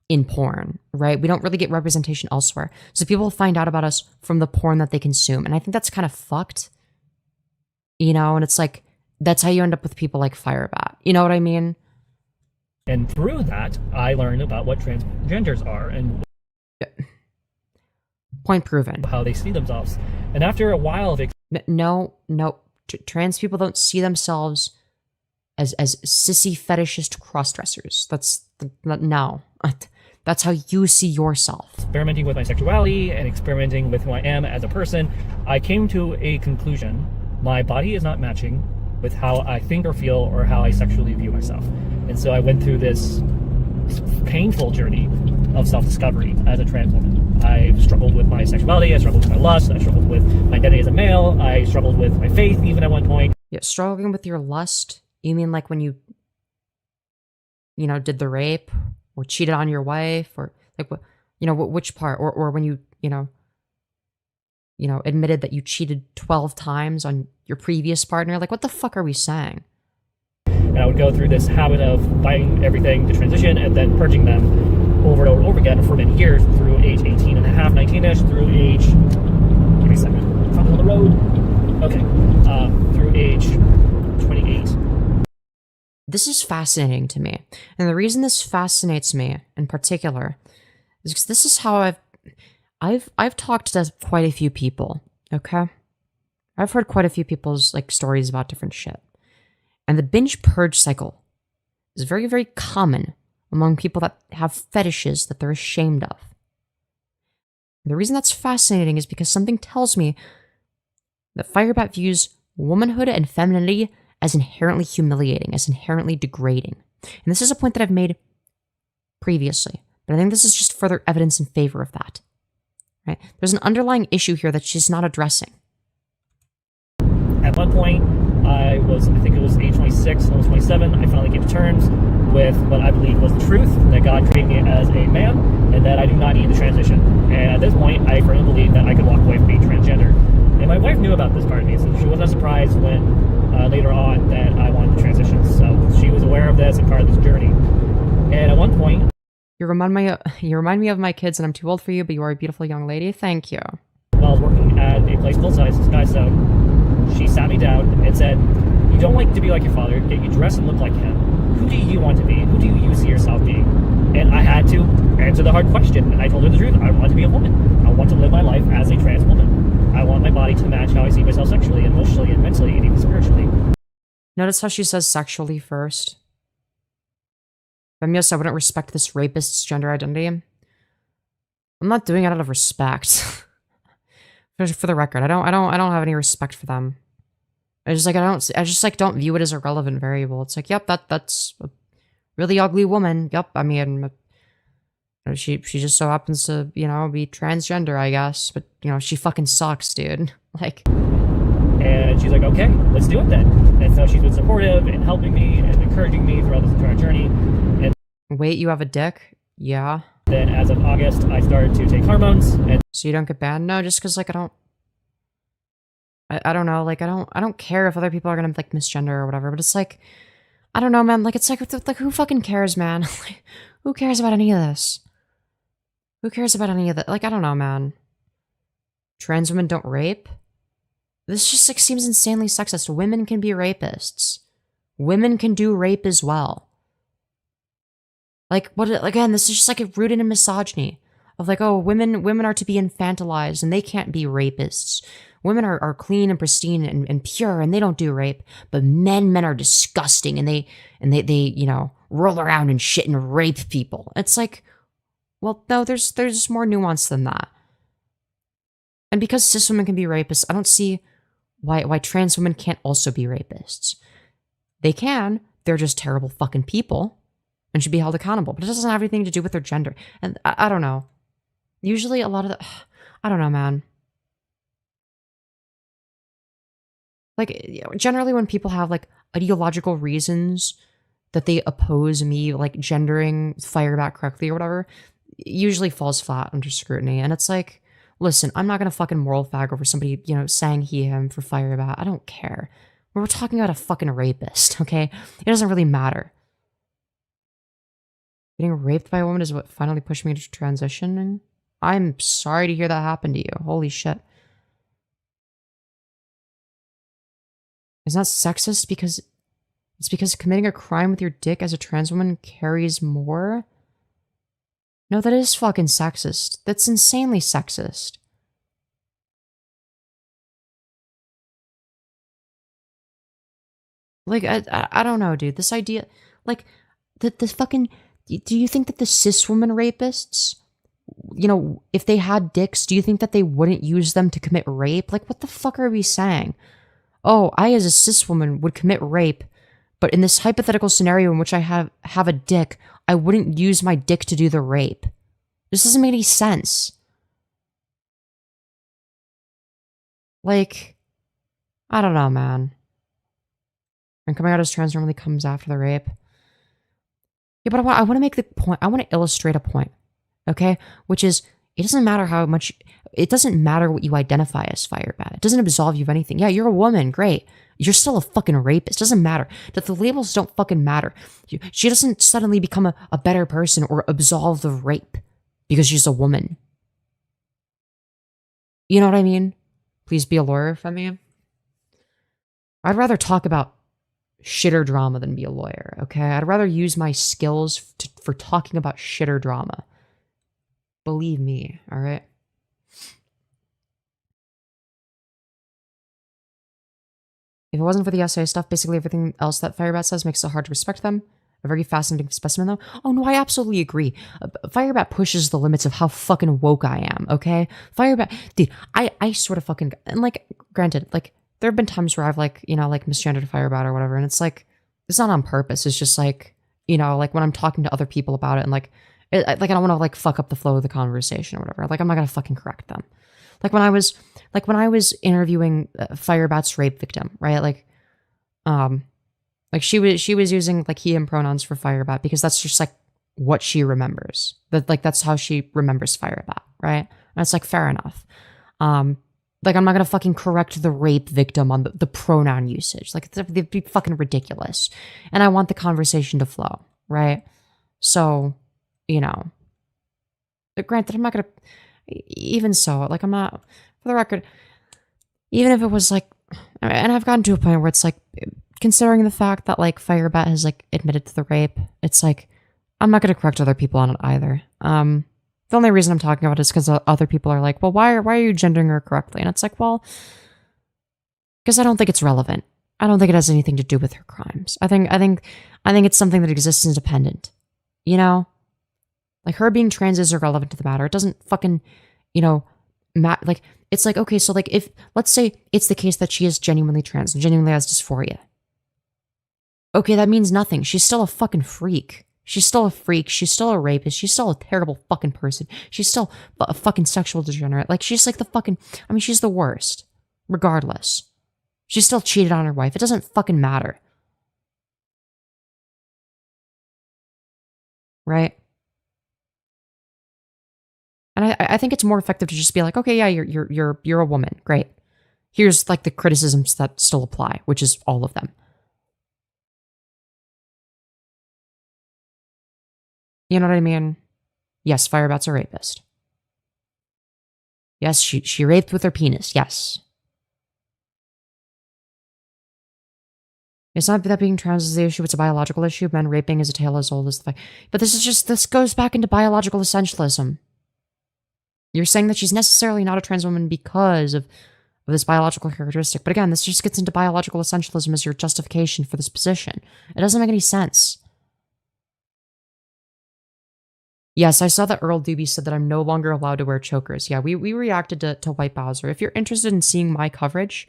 in porn, right? We don't really get representation elsewhere. So people find out about us from the porn that they consume. And I think that's kind of fucked, you know? And it's like, that's how you end up with people like Firebat. You know what I mean? And through that, I learned about what transgenders are and point proven. How they see themselves. And after a while of no, trans people don't see themselves as sissy fetishist crossdressers. No. That's how you see yourself. Experimenting with my sexuality and experimenting with who I am as a person, I came to a conclusion. My body is not matching with how I think or feel or how I sexually view myself. And so I went through this painful journey of self-discovery as a trans woman. I struggled with my sexuality, I struggled with my lust, I struggled with my identity as a male, I struggled with my faith even at one point. Yeah, struggling with your lust? You mean like when you know, did the rape or cheated on your wife, or like what, you know, which part, or when you admitted that you cheated 12 times on your previous partner? Like, what the fuck are we saying? And I would go through this habit of buying everything to transition and then purging them over and over and over again for many years, through age 18 and a half, 19-ish, through age, give me a second, probably on the road, okay, through age 28. This is fascinating to me. And the reason this fascinates me in particular is because this is how I've talked to quite a few people, okay? I've heard quite a few people's like stories about different shit. And the binge purge cycle is very, very common among people that have fetishes that they're ashamed of. And the reason that's fascinating is because something tells me that Firebat views womanhood and femininity as inherently humiliating, as inherently degrading. And this is a point that I've made previously, but I think this is just further evidence in favor of that. Right? There's an underlying issue here that she's not addressing. At one point, I think it was age 26, almost 27, I finally came to terms with what I believe was the truth, that God created me as a man, and that I do not need the transition. And at this point, I firmly believed that I could walk away from being transgender. And my wife knew about this part of me, so she wasn't surprised when later on that I wanted to transition. So she was aware of this and part of this journey. And at one point, You remind me of my kids, and I'm too old for you, but you are a beautiful young lady. Thank you. while I was working at a place full size, Sky Sew, she sat me down and said, "You don't like to be like your father, yet you dress and look like him. Who do you want to be? Who do you see yourself being?" And I had to answer the hard question, and I told her the truth. I want to be a woman. I want to live my life as a trans woman. I want my body to match how I see myself sexually, emotionally, and mentally, and even spiritually. Notice how she says sexually first. Femyoz, I wouldn't respect this rapist's gender identity. I'm not doing it out of respect. For the record, I don't have any respect for them. I just don't view it as a relevant variable. It's like, yep, that's a really ugly woman. Yep, I mean, she just so happens to, be transgender, I guess. But, she fucking sucks, dude. Like. And she's like, okay, let's do it then. And so she's been supportive and helping me and encouraging me throughout this entire journey. And wait, you have a dick? Yeah. then as of August, I started to take hormones. And so you don't get banned? No, just because, like, I don't know, like, I don't care if other people are gonna, like, misgender or whatever, but it's like, I don't know, man, like, it's like who fucking cares, man? Like, who cares about any of this? Who cares about any of that? Like, I don't know, man. Trans women don't rape? This just, like, seems insanely sexist. Women can be rapists. Women can do rape as well. Like, what, again, this is just, like, rooted in misogyny. Of, like, oh, women are to be infantilized, and they can't be rapists. Women are clean and pristine and pure, and they don't do rape. But men are disgusting, and they roll around and shit and rape people. It's like, well, no, there's more nuance than that. And because cis women can be rapists, I don't see why trans women can't also be rapists. They can. They're just terrible fucking people and should be held accountable. But it doesn't have anything to do with their gender. And I don't know. Usually a lot of the... I don't know, man. Like, generally when people have, like, ideological reasons that they oppose me, like, gendering Firebat correctly or whatever, it usually falls flat under scrutiny. And it's like, listen, I'm not gonna fucking moral fag over somebody, saying he, him for Firebat. I don't care. We're talking about a fucking rapist, okay? It doesn't really matter. Getting raped by a woman is what finally pushed me to transitioning. I'm sorry to hear that happened to you. Holy shit. Is that sexist because it's because committing a crime with your dick as a trans woman carries more? No, that is fucking sexist. That's insanely sexist. Like, I don't know, dude. This idea, like, the fucking, do you think that the cis women rapists, you know, if they had dicks, do you think that they wouldn't use them to commit rape? Like, what the fuck are we saying? Oh, I as a cis woman would commit rape, but in this hypothetical scenario in which I have a dick, I wouldn't use my dick to do the rape. This doesn't make any sense. Like, I don't know, man. And coming out as trans normally comes after the rape. Yeah, but I want to make the point. I want to illustrate a point, okay? Which is, it doesn't matter how much, it doesn't matter what you identify as, Firebat. It doesn't absolve you of anything. Yeah, you're a woman, great. You're still a fucking rapist. Doesn't matter. That the labels don't fucking matter. She doesn't suddenly become a better person or absolved of rape because she's a woman. You know what I mean? Please be a lawyer for me. I'd rather talk about shitter drama than be a lawyer, okay? I'd rather use my skills for talking about shitter drama. Believe me, all right? If it wasn't for the essay stuff, basically everything else that Firebat says makes it hard to respect them. A very fascinating specimen, though. Oh, no, I absolutely agree. Firebat pushes the limits of how fucking woke I am, okay? Firebat, dude, I sort of fucking, and like, granted, like, there have been times where I've like, you know, like misgendered Firebat or whatever, and it's like, it's not on purpose. It's just like, you know, like when I'm talking to other people about it and like, I don't want to like fuck up the flow of the conversation or whatever. Like, I'm not gonna fucking correct them. Like when I was interviewing Firebat's rape victim, right? Like she was using like he, him pronouns for Firebat because that's just like what she remembers. That's how she remembers Firebat, right? And it's like, fair enough. Like, I'm not gonna fucking correct the rape victim on the pronoun usage. Like, it'd be fucking ridiculous. And I want the conversation to flow, right? So, you know. But granted, I'm not gonna... Even so, like, I'm not... For the record, even if it was, like... And I've gotten to a point where it's, like, considering the fact that, like, Firebat has, like, admitted to the rape, it's, like, I'm not gonna correct other people on it either. The only reason I'm talking about it is because other people are like, well, why are you gendering her correctly? And it's like, well, because I don't think it's relevant. I don't think it has anything to do with her crimes. I think it's something that exists independent. You know? Like, her being trans is irrelevant to the matter. It doesn't fucking, you know, like, it's like, okay, so like if, let's say it's the case that she is genuinely trans and genuinely has dysphoria. Okay, that means nothing. She's still a fucking freak. She's still a freak. She's still a rapist. She's still a terrible fucking person. She's still a fucking sexual degenerate. Like, she's like the fucking... I mean, she's the worst. Regardless. She still cheated on her wife. It doesn't fucking matter. Right? And I think it's more effective to just be like, okay, yeah, you're a woman. Great. Here's, like, the criticisms that still apply, which is all of them. You know what I mean? Yes, Firebat's a rapist. Yes, she raped with her penis. Yes. It's not that being trans is the issue, it's a biological issue. Men raping is a tale as old as the fact. But this goes back into biological essentialism. You're saying that she's necessarily not a trans woman because of this biological characteristic. But again, this just gets into biological essentialism as your justification for this position. It doesn't make any sense. Yes, I saw that Earl Doobie said that I'm no longer allowed to wear chokers. Yeah, we reacted to White Bowser. If you're interested in seeing my coverage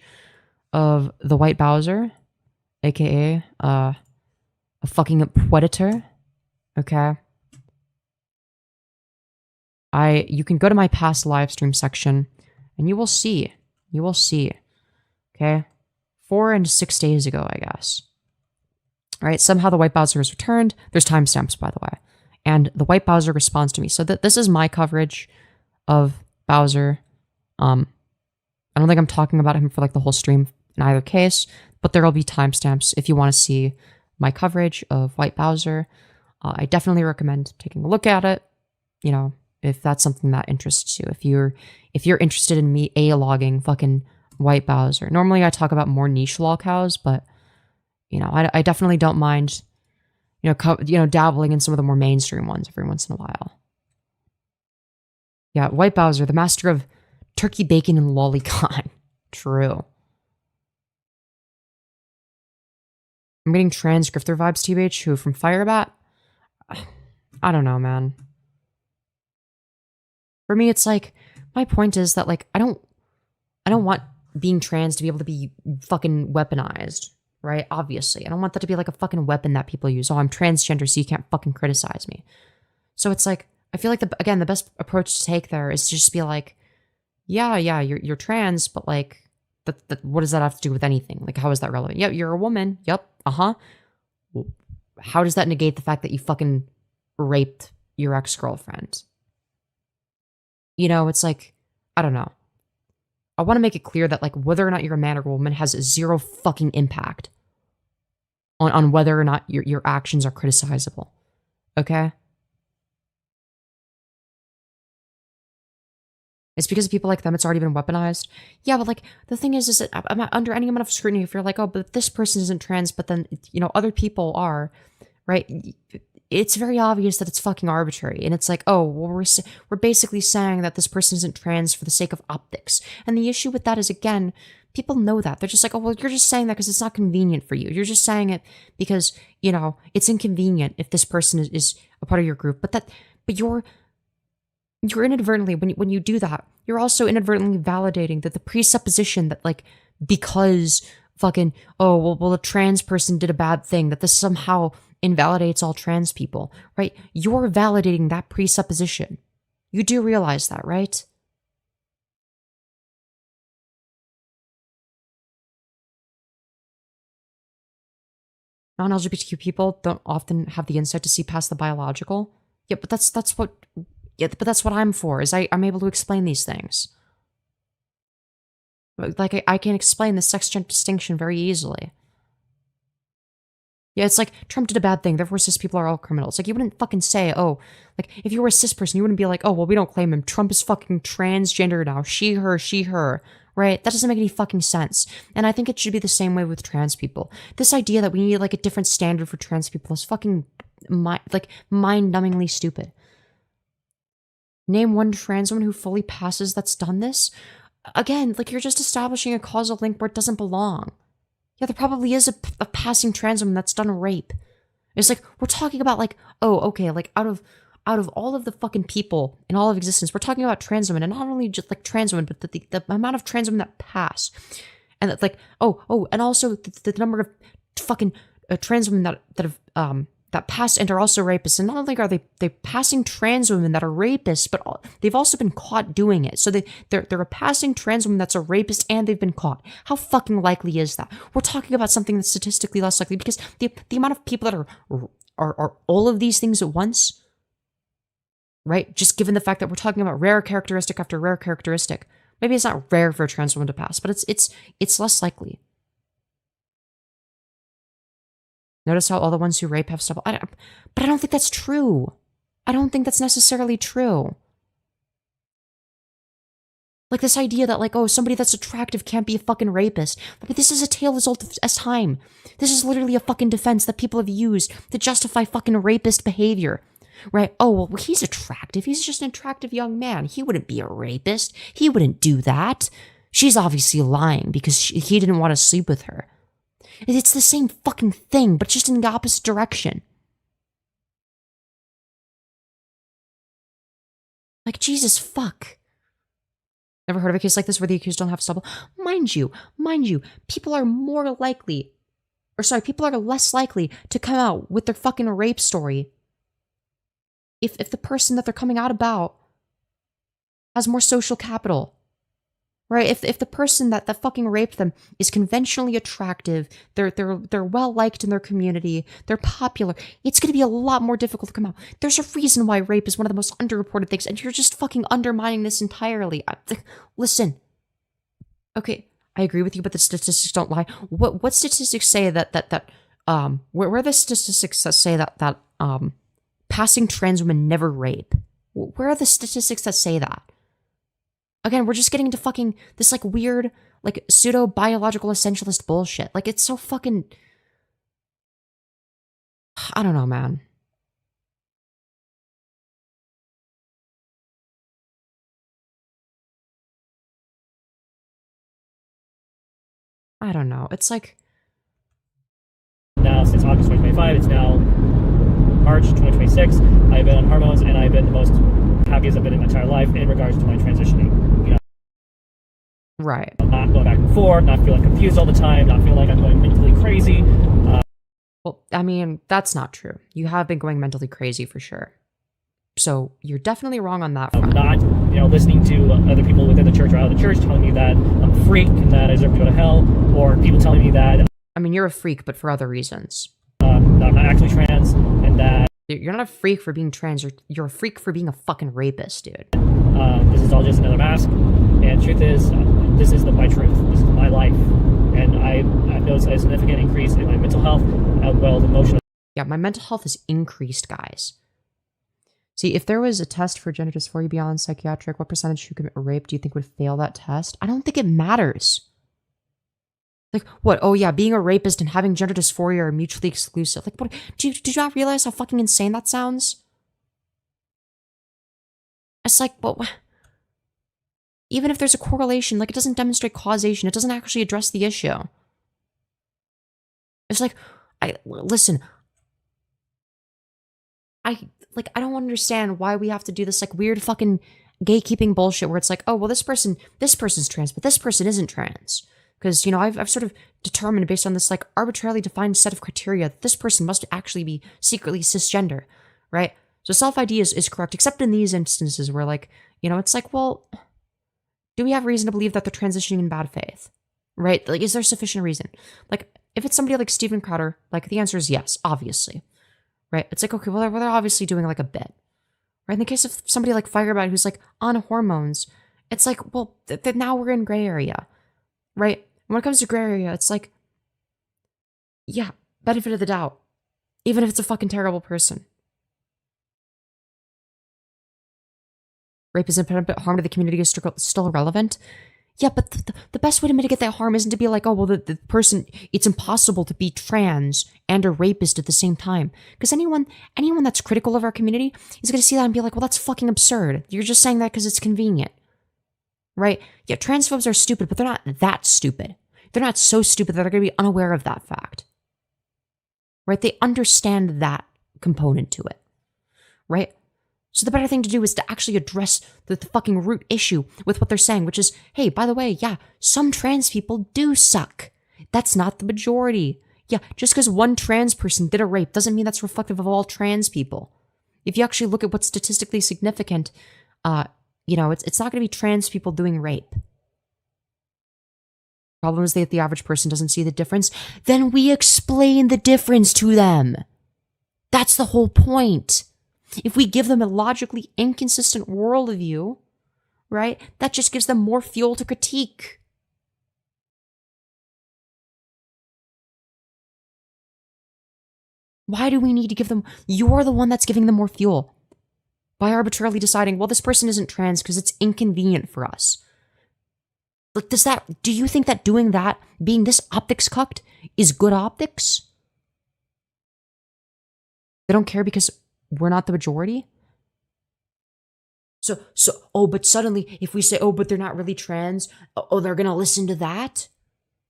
of the White Bowser, aka a fucking predator, okay? You can go to my past live stream section and you will see. You will see. Okay? 4 and 6 days ago, I guess. Alright, somehow the White Bowser has returned. There's timestamps, by the way. And the White Bowser responds to me. So this is my coverage of Bowser. I don't think I'm talking about him for like the whole stream in either case, but there will be timestamps if you want to see my coverage of White Bowser. I definitely recommend taking a look at it. You know, if that's something that interests you. If you're interested in me A-logging fucking White Bowser. Normally I talk about more niche lolcows, but you know, I definitely don't mind, you know, dabbling in some of the more mainstream ones every once in a while. Yeah, White Bowser, the master of turkey bacon and lolicon. True. I'm getting trans grifter vibes, TBH, who from Firebat? I don't know, man. For me, it's like, my point is that, like, I don't want being trans to be able to be fucking weaponized, right? Obviously. I don't want that to be like a fucking weapon that people use. Oh, I'm transgender, so you can't fucking criticize me. So it's like, I feel like, the best approach to take there is to just be like, yeah, you're trans, but like, what does that have to do with anything? Like, how is that relevant? Yep, you're a woman. Yep, uh-huh. How does that negate the fact that you fucking raped your ex-girlfriend? You know, it's like, I don't know. I want to make it clear that, like, whether or not you're a man or a woman has zero fucking impact on whether or not your actions are criticizable. Okay? It's because of people like them, it's already been weaponized. Yeah, but, like, the thing is that I'm not under any amount of scrutiny if you're like, oh, but this person isn't trans, but then, you know, other people are, right? It's very obvious that it's fucking arbitrary. And it's like, oh, well, we're basically saying that this person isn't trans for the sake of optics. And the issue with that is, again, people know that. They're just like, oh, well, you're just saying that because it's not convenient for you. You're just saying it because, you know, it's inconvenient if this person is a part of your group. But you're inadvertently, when you do that, you're also inadvertently validating that the presupposition that, like, because fucking, oh, well, a trans person did a bad thing, that this somehow invalidates all trans people, right? You're validating that presupposition. You do realize that, right? Non-LGBTQ people don't often have the insight to see past the biological. Yeah, but that's what I'm for, is I'm able to explain these things. Like, I can explain the sex gender distinction very easily. Yeah, it's like, Trump did a bad thing, therefore cis people are all criminals. Like, you wouldn't fucking say, oh, like, if you were a cis person, you wouldn't be like, oh, well, we don't claim him. Trump is fucking transgender now. She, her, right? That doesn't make any fucking sense. And I think it should be the same way with trans people. This idea that we need, like, a different standard for trans people is fucking, mind-numbingly stupid. Name one trans woman who fully passes that's done this? Again, like, you're just establishing a causal link where it doesn't belong. Yeah, there probably is a passing trans woman that's done a rape. It's like, we're talking about, like, oh, okay, like, out of all of the fucking people in all of existence, we're talking about trans women, and not only just, like, trans women, but the amount of trans women that pass. And that, like, and also the number of fucking trans women that pass and are also rapists. And not only are they passing trans women that are rapists, but they've also been caught doing it. So they're a passing trans woman that's a rapist and they've been caught. How fucking likely is that? We're talking about something that's statistically less likely, because the amount of people that are all of these things at once, right? Just given the fact that we're talking about rare characteristic after rare characteristic. Maybe it's not rare for a trans woman to pass, but it's less likely. Notice how all the ones who rape have stuff. But I don't think that's true. I don't think that's necessarily true. Like, this idea that, like, oh, somebody that's attractive can't be a fucking rapist. But this is a tale as old as time. This is literally a fucking defense that people have used to justify fucking rapist behavior. Right? Oh, well, he's attractive. He's just an attractive young man. He wouldn't be a rapist. He wouldn't do that. She's obviously lying because he didn't want to sleep with her. It's the same fucking thing, but just in the opposite direction. Like, Jesus fuck. Never heard of a case like this where the accused don't have stubble? Mind you, people are less likely to come out with their fucking rape story if the person that they're coming out about has more social capital. Right? If the person that fucking raped them is conventionally attractive, they're well liked in their community, they're popular, it's gonna be a lot more difficult to come out. There's a reason why rape is one of the most underreported things, and you're just fucking undermining this entirely. Listen. Okay, I agree with you, but the statistics don't lie. What statistics say where are the statistics that say that passing trans women never rape? Where are the statistics that say that? Again, we're just getting into fucking this, like, weird, like, pseudo-biological essentialist bullshit. Like, it's so fucking... I don't know, man. I don't know. It's like... Now, since August 2025, it's now March 2026. I've been on hormones, and I've been the most happiest I've been in my entire life in regards to my transitioning. You know, Right. not going back and forth, not feeling confused all the time, not feeling like I'm going mentally crazy. Well, I mean, that's not true. You have been going mentally crazy for sure. So you're definitely wrong on that front. Not, listening to other people within the church or out of the church telling me that I'm a freak and that I deserve to go to hell, or people telling me that I mean, you're a freak, but for other reasons. that I'm not actually trans, and that You're not a freak for being trans. You're a freak for being a fucking rapist, dude. this is all just another mask. And the truth is, this is my truth. This is my life. And I've noticed a significant increase in my mental health as well as emotional. Yeah, my mental health has increased, guys. See, if there was a test for gender dysphoria beyond psychiatric, what percentage who commit rape do you think would fail that test? I don't think it matters. Like, what? Oh, yeah, being a rapist and having gender dysphoria are mutually exclusive. Like, what? Do you not realize how fucking insane that sounds? It's like, well, even if there's a correlation, like, it doesn't demonstrate causation. It doesn't actually address the issue. It's like, listen, I don't understand why we have to do this, like, weird fucking gatekeeping bullshit where it's like, oh, well, this person's trans, but this person isn't trans. Because, I've sort of determined based on this, like, arbitrarily defined set of criteria that this person must actually be secretly cisgender, right? So self-ID is correct, except in these instances where, like, it's like, well, do we have reason to believe that they're transitioning in bad faith, right? Like, is there sufficient reason? Like, if it's somebody like Steven Crowder, like, the answer is yes, obviously, right? It's like, okay, well, they're obviously doing, like, a bit, right? In the case of somebody like Firebat who's, like, on hormones, it's like, well, now we're in gray area, right? When it comes to gray area, it's like, yeah, benefit of the doubt, even if it's a fucking terrible person. Rape is impediment, harm to the community is still irrelevant. Yeah, but the best way to mitigate that harm isn't to be like, oh, well, the person, it's impossible to be trans and a rapist at the same time. Because anyone that's critical of our community is going to see that and be like, well, that's fucking absurd. You're just saying that because it's convenient. Right? Yeah, transphobes are stupid, but they're not that stupid. They're not so stupid that they're going to be unaware of that fact. Right? They understand that component to it. Right? So the better thing to do is to actually address the fucking root issue with what they're saying, which is, hey, by the way, yeah, some trans people do suck. That's not the majority. Yeah, just because one trans person did a rape doesn't mean that's reflective of all trans people. If you actually look at what's statistically significant, it's not going to be trans people doing rape. Problem is that the average person doesn't see the difference. Then we explain the difference to them. That's the whole point. If we give them a logically inconsistent worldview, right, that just gives them more fuel to critique. Why do we need to give them? You're the one that's giving them more fuel by arbitrarily deciding, well, this person isn't trans because it's inconvenient for us. Like, do you think that doing that, being this optics cucked, is good optics? They don't care because we're not the majority? But suddenly, if we say, oh, but they're not really trans, they're gonna listen to that?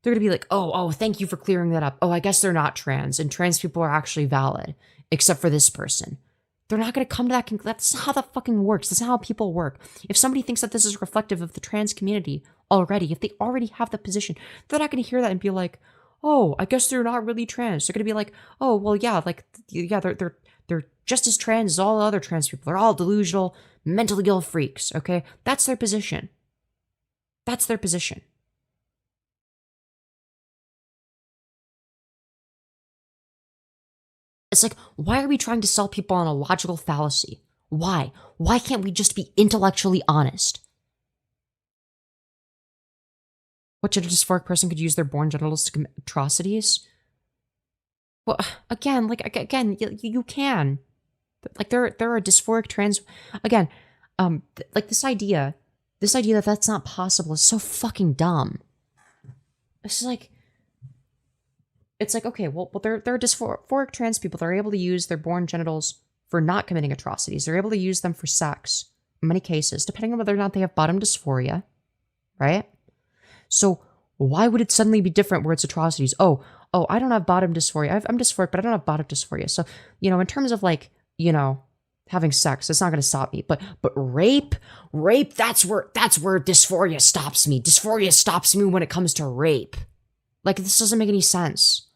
They're gonna be like, oh, thank you for clearing that up. Oh, I guess they're not trans, and trans people are actually valid, except for this person. They're not gonna come to that conclusion. That's how that fucking works. That's how people work. If somebody thinks that this is reflective of the trans community already, if they already have the position, they're not gonna hear that and be like, oh, I guess they're not really trans. They're gonna be like, oh, well, yeah, like, yeah, they're just as trans as all the other trans people. They're all delusional, mentally ill freaks, okay? That's their position. That's their position. It's like, why are we trying to sell people on a logical fallacy? Why? Why can't we just be intellectually honest? What gender dysphoric person could use their born genitals to commit atrocities? Well, again, you can. Like, there are dysphoric trans... Again, like, this idea that that's not possible is so fucking dumb. It's like, okay, well, there are dysphoric trans people that are able to use their born genitals for not committing atrocities. They're able to use them for sex, in many cases, depending on whether or not they have bottom dysphoria, right? So why would it suddenly be different where it's atrocities? Oh, oh, I don't have bottom dysphoria. I'm dysphoric, but I don't have bottom dysphoria. So, in terms of like, having sex, it's not going to stop me. But rape, that's where dysphoria stops me. Dysphoria stops me when it comes to rape. Like, this doesn't make any sense.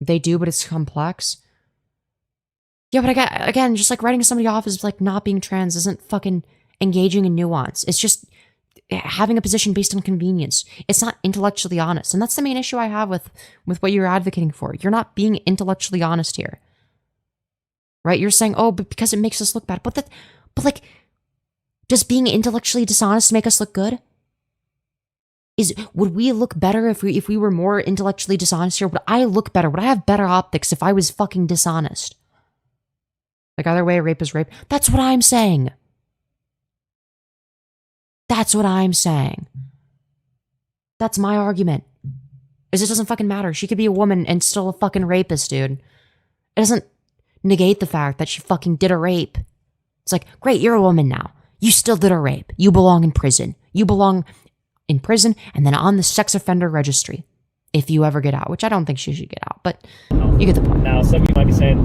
They do, but it's complex. Yeah, but again, just like writing somebody off as like not being trans isn't fucking engaging in nuance. It's just having a position based on convenience. It's not intellectually honest. And that's the main issue I have with what you're advocating for. You're not being intellectually honest here. Right? You're saying, oh, but because it makes us look bad. But like, does being intellectually dishonest make us look good? Would we look better if we were more intellectually dishonest here? Would I look better? Would I have better optics if I was fucking dishonest? Like, either way, rape is rape. That's what I'm saying. That's what I'm saying. That's my argument. Is it doesn't fucking matter. She could be a woman and still a fucking rapist, dude. It doesn't negate the fact that she fucking did a rape. It's like, great, you're a woman now. You still did a rape. You belong in prison. You belong in prison and then on the sex offender registry. If you ever get out, which I don't think she should get out, but you get the point. Now, some of you might be saying,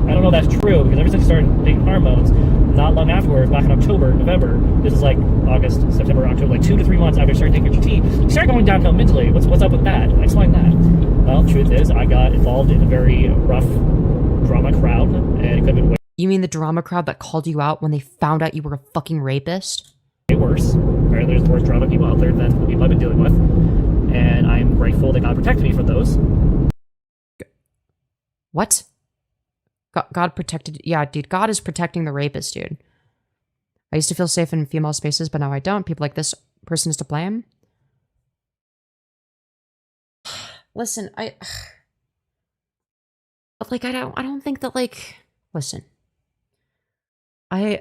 I don't know if that's true, because ever since I started taking hormones, not long afterwards, back in October, November, this is like August, September, October, like 2 to 3 months after I started taking HRT, you started going downhill mentally. What's up with that? Explain that. Well, truth is, I got involved in a very rough drama crowd, and it could have been You mean the drama crowd that called you out when they found out you were a fucking rapist? way worse. Apparently there's worse drama people out there than the people I've been dealing with, and I'm grateful that God protected me from those. What? God protected... Yeah, dude, God is protecting the rapist, dude. I used to feel safe in female spaces, but now I don't. People like this person is to blame. Listen, I don't think that, like... Listen. Yeah,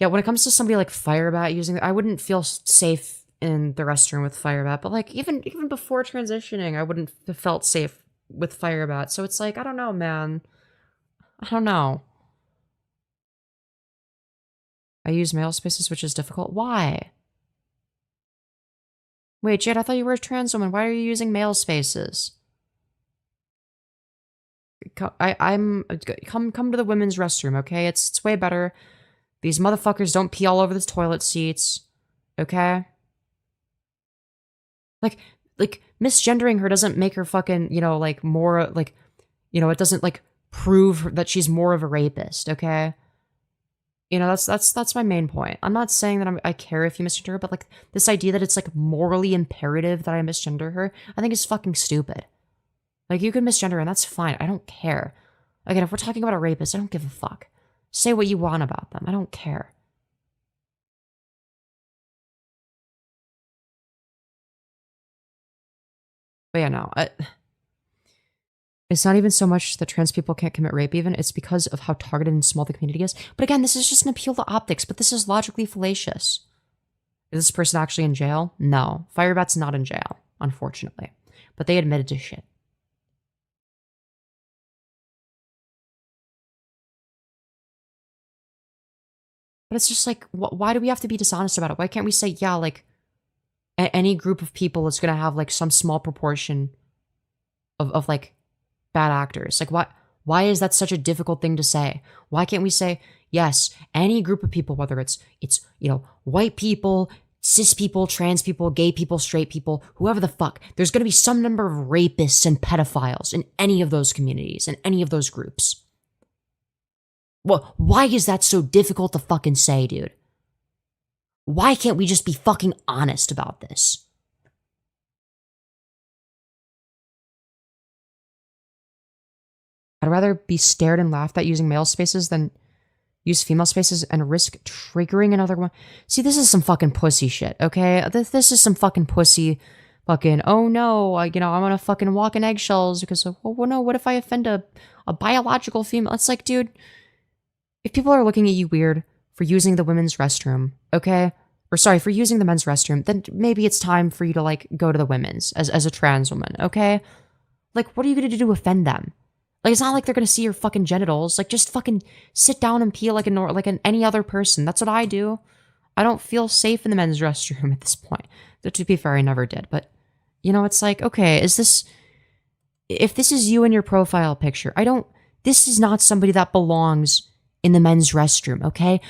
when it comes to somebody like Firebat using... I wouldn't feel safe in the restroom with Firebat, but, like, even before transitioning, I wouldn't have felt safe with Firebat. So it's like, I don't know, man. I don't know. I use male spaces, which is difficult. Why? Wait, Jade, I thought you were a trans woman. Why are you using male spaces? Come to the women's restroom, okay? It's way better. These motherfuckers don't pee all over the toilet seats, okay? Like misgendering her doesn't make her fucking, like more like, it doesn't like prove that she's more of a rapist, okay? That's my main point. I'm not saying that I care if you misgender her, but like this idea that it's like morally imperative that I misgender her, I think is fucking stupid. Like, you can misgender her and that's fine. I don't care. Again, if we're talking about a rapist, I don't give a fuck. Say what you want about them. I don't care. But yeah, no. It's not even so much that trans people can't commit rape even, it's because of how targeted and small the community is. But again, this is just an appeal to optics, but this is logically fallacious. Is this person actually in jail? No. Firebat's not in jail, unfortunately. But they admitted to shit. But it's just like, why do we have to be dishonest about it? Why can't we say, yeah, like, any group of people is going to have, like, some small proportion of like, bad actors? Like, why is that such a difficult thing to say? Why can't we say, yes, any group of people, whether it's white people, cis people, trans people, gay people, straight people, whoever the fuck, there's going to be some number of rapists and pedophiles in any of those communities, in any of those groups. Well, why is that so difficult to fucking say, dude? Why can't we just be fucking honest about this? I'd rather be stared and laughed at using male spaces than use female spaces and risk triggering another one. See, this is some fucking pussy shit, okay? This is some fucking pussy fucking, oh no, I'm gonna fucking walk in eggshells because, well, no, what if I offend a biological female? It's like, dude, if people are looking at you weird for using the women's restroom, okay? Or sorry, for using the men's restroom, then maybe it's time for you to, like, go to the women's as a trans woman, okay? Like, what are you gonna do to offend them? Like, it's not like they're gonna see your fucking genitals. Like, just fucking sit down and pee like any other person. That's what I do. I don't feel safe in the men's restroom at this point. Though, to be fair, I never did. But, you know, it's like, okay, if this is you in your profile picture, this is not somebody that belongs in the men's restroom, okay?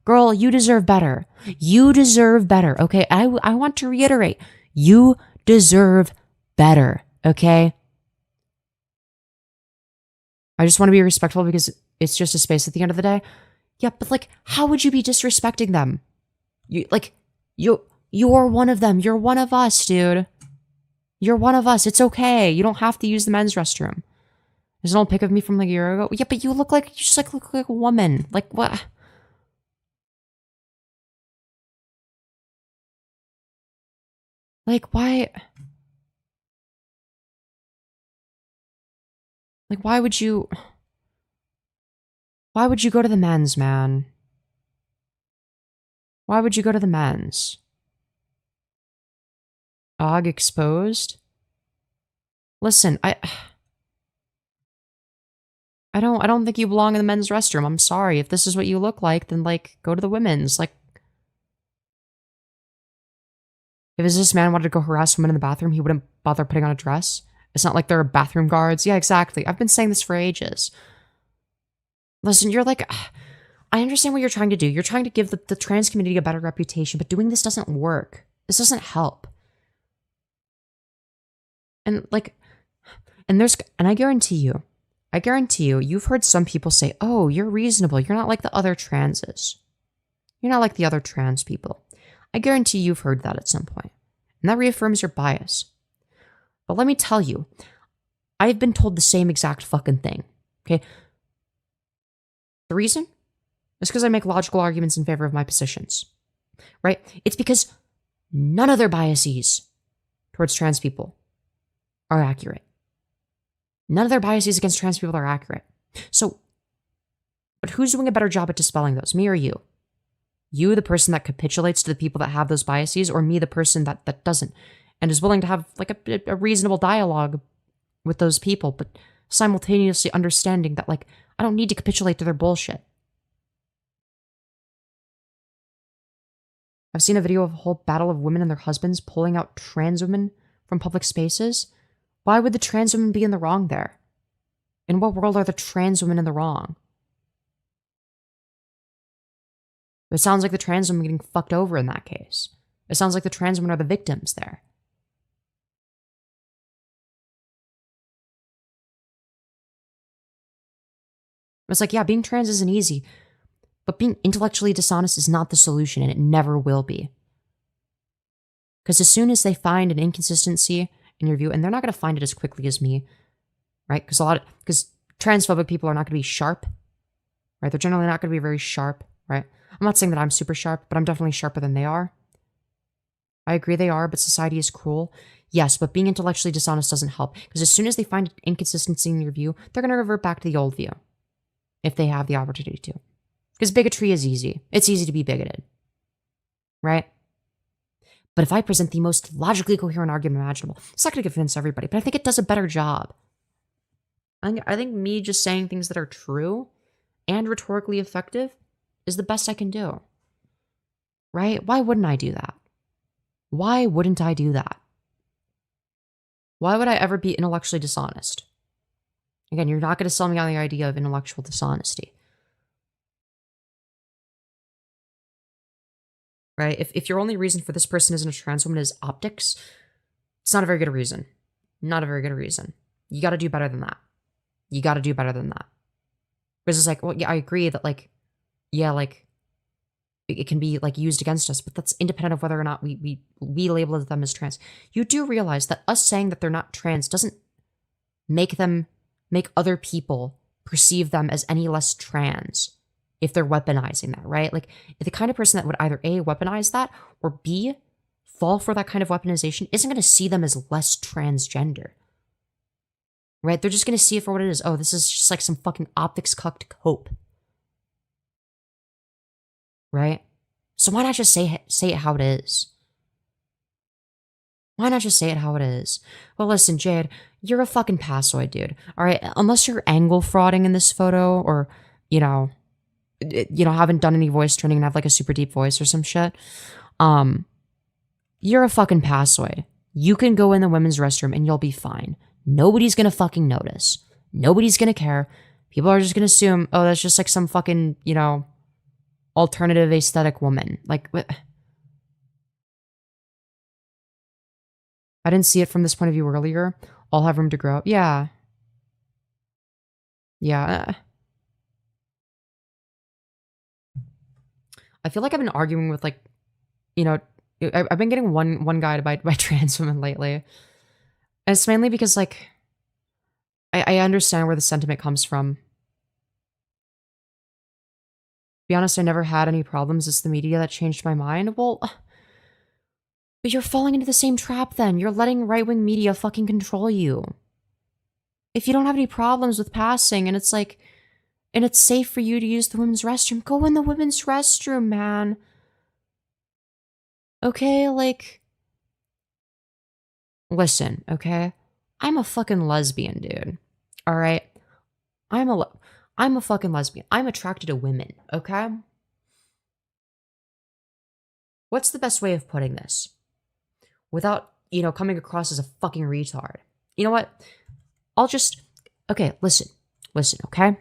Girl, you deserve better. You deserve better, okay? I want to reiterate, you deserve better, okay? I just want to be respectful because it's just a space at the end of the day. Yeah, but like, how would you be disrespecting them? You're one of them. You're one of us, dude. You're one of us. It's okay. You don't have to use the men's restroom. There's an old pic of me from like a year ago. Yeah, but you look like a woman. Like what? Like why? Like why would you? Why would you go to the men's, man? Why would you go to the men's? Og exposed? Listen, I don't think you belong in the men's restroom. I'm sorry. If this is what you look like, then like go to the women's. Like if this man wanted to go harass women in the bathroom, he wouldn't bother putting on a dress. It's not like there are bathroom guards. Yeah, exactly. I've been saying this for ages. Listen, you're like, I understand what you're trying to do. You're trying to give the trans community a better reputation, but doing this doesn't work. This doesn't help. And like, and I guarantee you, you've heard some people say, oh, you're reasonable. You're not like the other transes. You're not like the other trans people. I guarantee you've heard that at some point. And that reaffirms your bias. But let me tell you, I've been told the same exact fucking thing. Okay? The reason is because I make logical arguments in favor of my positions. Right? It's because none of their biases towards trans people are accurate. None of their biases against trans people are accurate. So, but who's doing a better job at dispelling those, me or you? You, the person that capitulates to the people that have those biases, or me, the person that doesn't, and is willing to have like a reasonable dialogue with those people, but simultaneously understanding that like, I don't need to capitulate to their bullshit. I've seen a video of a whole battle of women and their husbands pulling out trans women from public spaces. Why would the trans women be in the wrong there? In what world are the trans women in the wrong? It sounds like the trans women getting fucked over in that case. It sounds like the trans women are the victims there. It's like, yeah, being trans isn't easy, but being intellectually dishonest is not the solution, and it never will be. Because as soon as they find an inconsistency in your view, and they're not going to find it as quickly as me, right? Because transphobic people are not going to be sharp, right? They're generally not going to be very sharp, right? I'm not saying that I'm super sharp, but I'm definitely sharper than they are. I agree they are, but society is cruel. Yes, but being intellectually dishonest doesn't help, because as soon as they find an inconsistency in your view, they're going to revert back to the old view, if they have the opportunity to. Because bigotry is easy. It's easy to be bigoted, right? But if I present the most logically coherent argument imaginable, it's not going to convince everybody, but I think it does a better job. I think me just saying things that are true and rhetorically effective is the best I can do, right? Why wouldn't I do that? Why wouldn't I do that? Why would I ever be intellectually dishonest? Again, you're not going to sell me on the idea of intellectual dishonesty. Right? If your only reason for this person isn't a trans woman is optics, it's not a very good reason. Not a very good reason. You got to do better than that. You got to do better than that. Because it's like, well, yeah, I agree that like, yeah, like, it can be like used against us, but that's independent of whether or not we label them as trans. You do realize that us saying that they're not trans doesn't make other people perceive them as any less trans if they're weaponizing that, right? Like, if the kind of person that would either A, weaponize that, or B, fall for that kind of weaponization isn't going to see them as less transgender, right? They're just going to see it for what it is. Oh, this is just like some fucking optics cucked cope, right? So why not just say it how it is? Why not just say it how it is? Well, listen, Jade, you're a fucking passoid, dude. All right, unless you're angle frauding in this photo, or, you know, you know, haven't done any voice training and have like a super deep voice or some shit, you're a fucking passoid. You can go in the women's restroom and you'll be fine. Nobody's gonna fucking notice. Nobody's gonna care. People are just gonna assume, oh, that's just like some fucking, you know, alternative aesthetic woman. Like, I didn't see it from this point of view earlier. All have room to grow. Yeah. Yeah. I feel like I've been arguing with, like, you know, I've been getting one guy to buy trans women lately. And it's mainly because, like, I understand where the sentiment comes from. To be honest, I never had any problems. It's the media that changed my mind. Well, but you're falling into the same trap then. You're letting right-wing media fucking control you. If you don't have any problems with passing and it's like, and it's safe for you to use the women's restroom, go in the women's restroom, man. Okay, like, listen, okay? I'm a fucking lesbian, dude. All right? I'm a fucking lesbian. I'm attracted to women, okay? What's the best way of putting this? Without, you know, coming across as a fucking retard. You know what? I'll just, okay, listen, okay?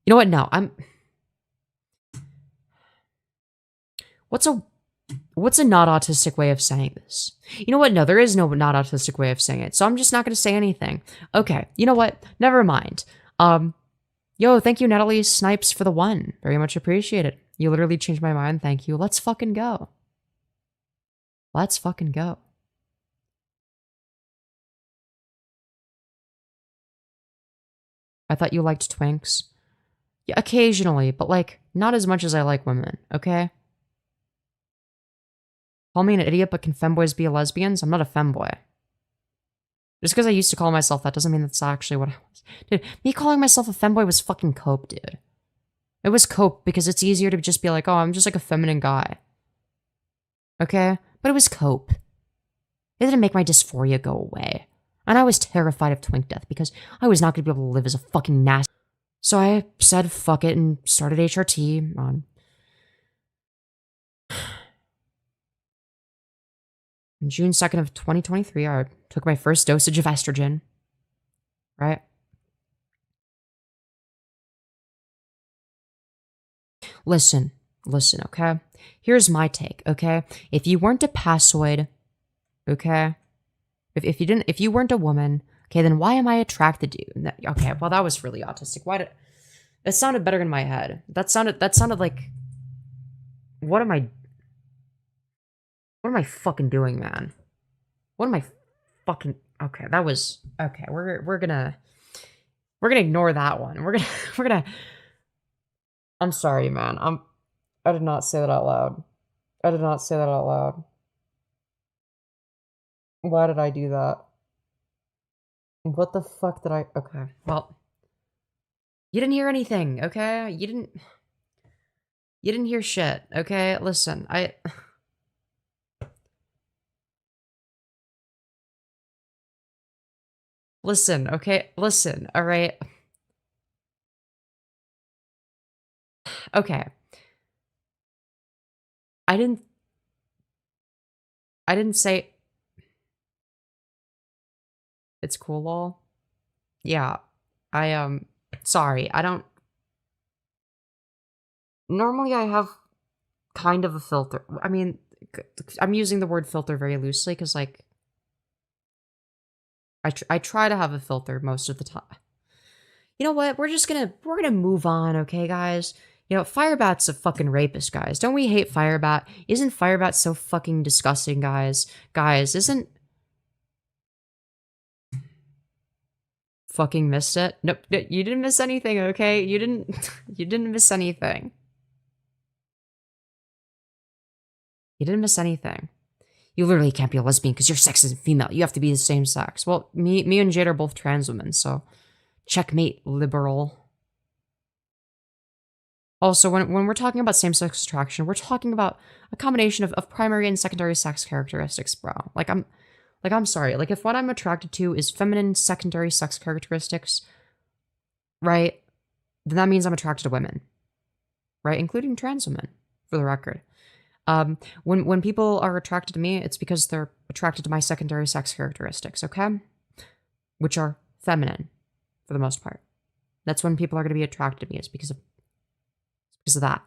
You know what? No, what's a not autistic way of saying this? You know what? No, there is no not autistic way of saying it. So I'm just not going to say anything. Okay. You know what? Never mind. Yo, thank you, Natalie Snipes, for the 1. Very much appreciated. You literally changed my mind. Thank you. Let's fucking go. Let's fucking go. I thought you liked twinks. Yeah, occasionally, but like, not as much as I like women, okay? Call me an idiot, but can femboys be lesbians? I'm not a femboy. Just because I used to call myself that doesn't mean that's actually what I was. Dude, me calling myself a femboy was fucking cope, dude. It was cope because it's easier to just be like, oh, I'm just like a feminine guy. Okay? But it was cope. It didn't make my dysphoria go away. And I was terrified of twink death because I was not going to be able to live as a fucking nasty. So I said fuck it and started HRT on June 2nd of 2023. I took my first dosage of estrogen. Right? Listen, okay? Here's my take, okay? If you weren't a passoid, okay? If you weren't a woman, okay, then why am I attracted to you? Okay, well, that was really autistic. That sounded better in my head. That sounded like, what am I fucking doing, man? What am I fucking, okay, that was, okay, we're gonna ignore that one. We're gonna, I'm sorry, man. I did not say that out loud. I did not say that out loud. Why did I do that? What the fuck did I... Okay, well... You didn't hear anything, okay? You didn't hear shit, okay? Listen, Listen, okay? Listen, alright? Okay. I didn't say... It's cool, lol. Yeah. Sorry, I don't... Normally I have kind of a filter. I mean, I'm using the word filter very loosely because, like, I try to have a filter most of the time. You know what? We're gonna move on, okay, guys? You know, Firebat's a fucking rapist, guys. Don't we hate Firebat? Isn't Firebat so fucking disgusting, guys? Guys, isn't... Fucking missed it? Nope, you didn't miss anything, okay? You didn't miss anything. You didn't miss anything. You literally can't be a lesbian because your sex isn't female. You have to be the same sex. Well, me and Jade are both trans women, so checkmate, liberal. Also, when we're talking about same-sex attraction, we're talking about a combination of primary and secondary sex characteristics, bro. I'm sorry. Like, if what I'm attracted to is feminine secondary sex characteristics, right, then that means I'm attracted to women. right? Including trans women, for the record. When people are attracted to me, it's because they're attracted to my secondary sex characteristics, okay? Which are feminine, for the most part. That's when people are going to be attracted to me, is because of that,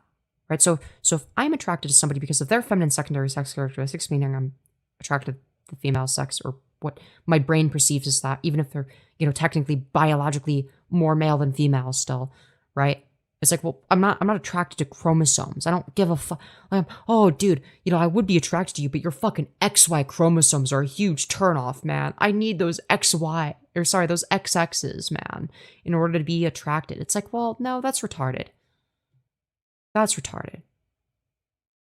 right? So if I'm attracted to somebody because of their feminine secondary sex characteristics, meaning I'm attracted to the female sex, or what my brain perceives as that, even if they're, technically biologically more male than female still, right? It's like, well, I'm not attracted to chromosomes. I don't give a fuck. Oh, dude, I would be attracted to you, but your fucking XY chromosomes are a huge turnoff, man. I need those those XXs, man, in order to be attracted. It's like, well, no, that's retarded. That's retarded.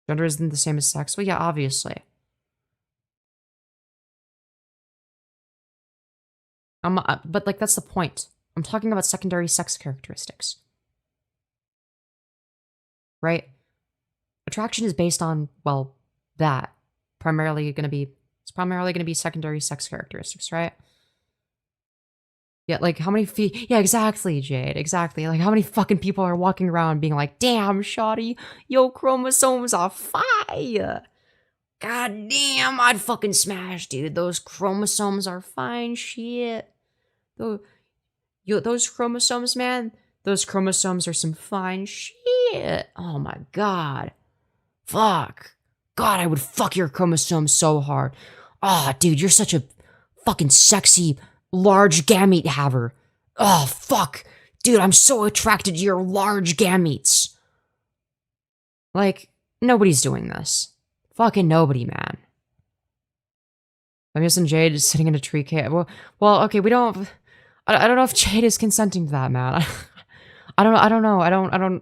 Gender isn't the same as sex. Well, yeah, obviously. But like, that's the point. I'm talking about secondary sex characteristics. Right? Attraction is based on, well, that. It's primarily going to be secondary sex characteristics, right? Yeah, like how many yeah, exactly, Jade, exactly. Like how many fucking people are walking around being like, damn, shawty, yo, chromosomes are fire. God damn, I'd fucking smash, dude. Those chromosomes are fine shit. Those chromosomes, man, those chromosomes are some fine shit. Oh my god. Fuck. God, I would fuck your chromosomes so hard. Oh, dude, you're such a fucking sexy, large gamete haver. Oh, fuck. Dude, I'm so attracted to your large gametes. Like, nobody's doing this. Fucking nobody, man. Femyoz and Jade is sitting in a tree cave. Well, okay, we don't... I don't know if Jade is consenting to that, man. I don't know.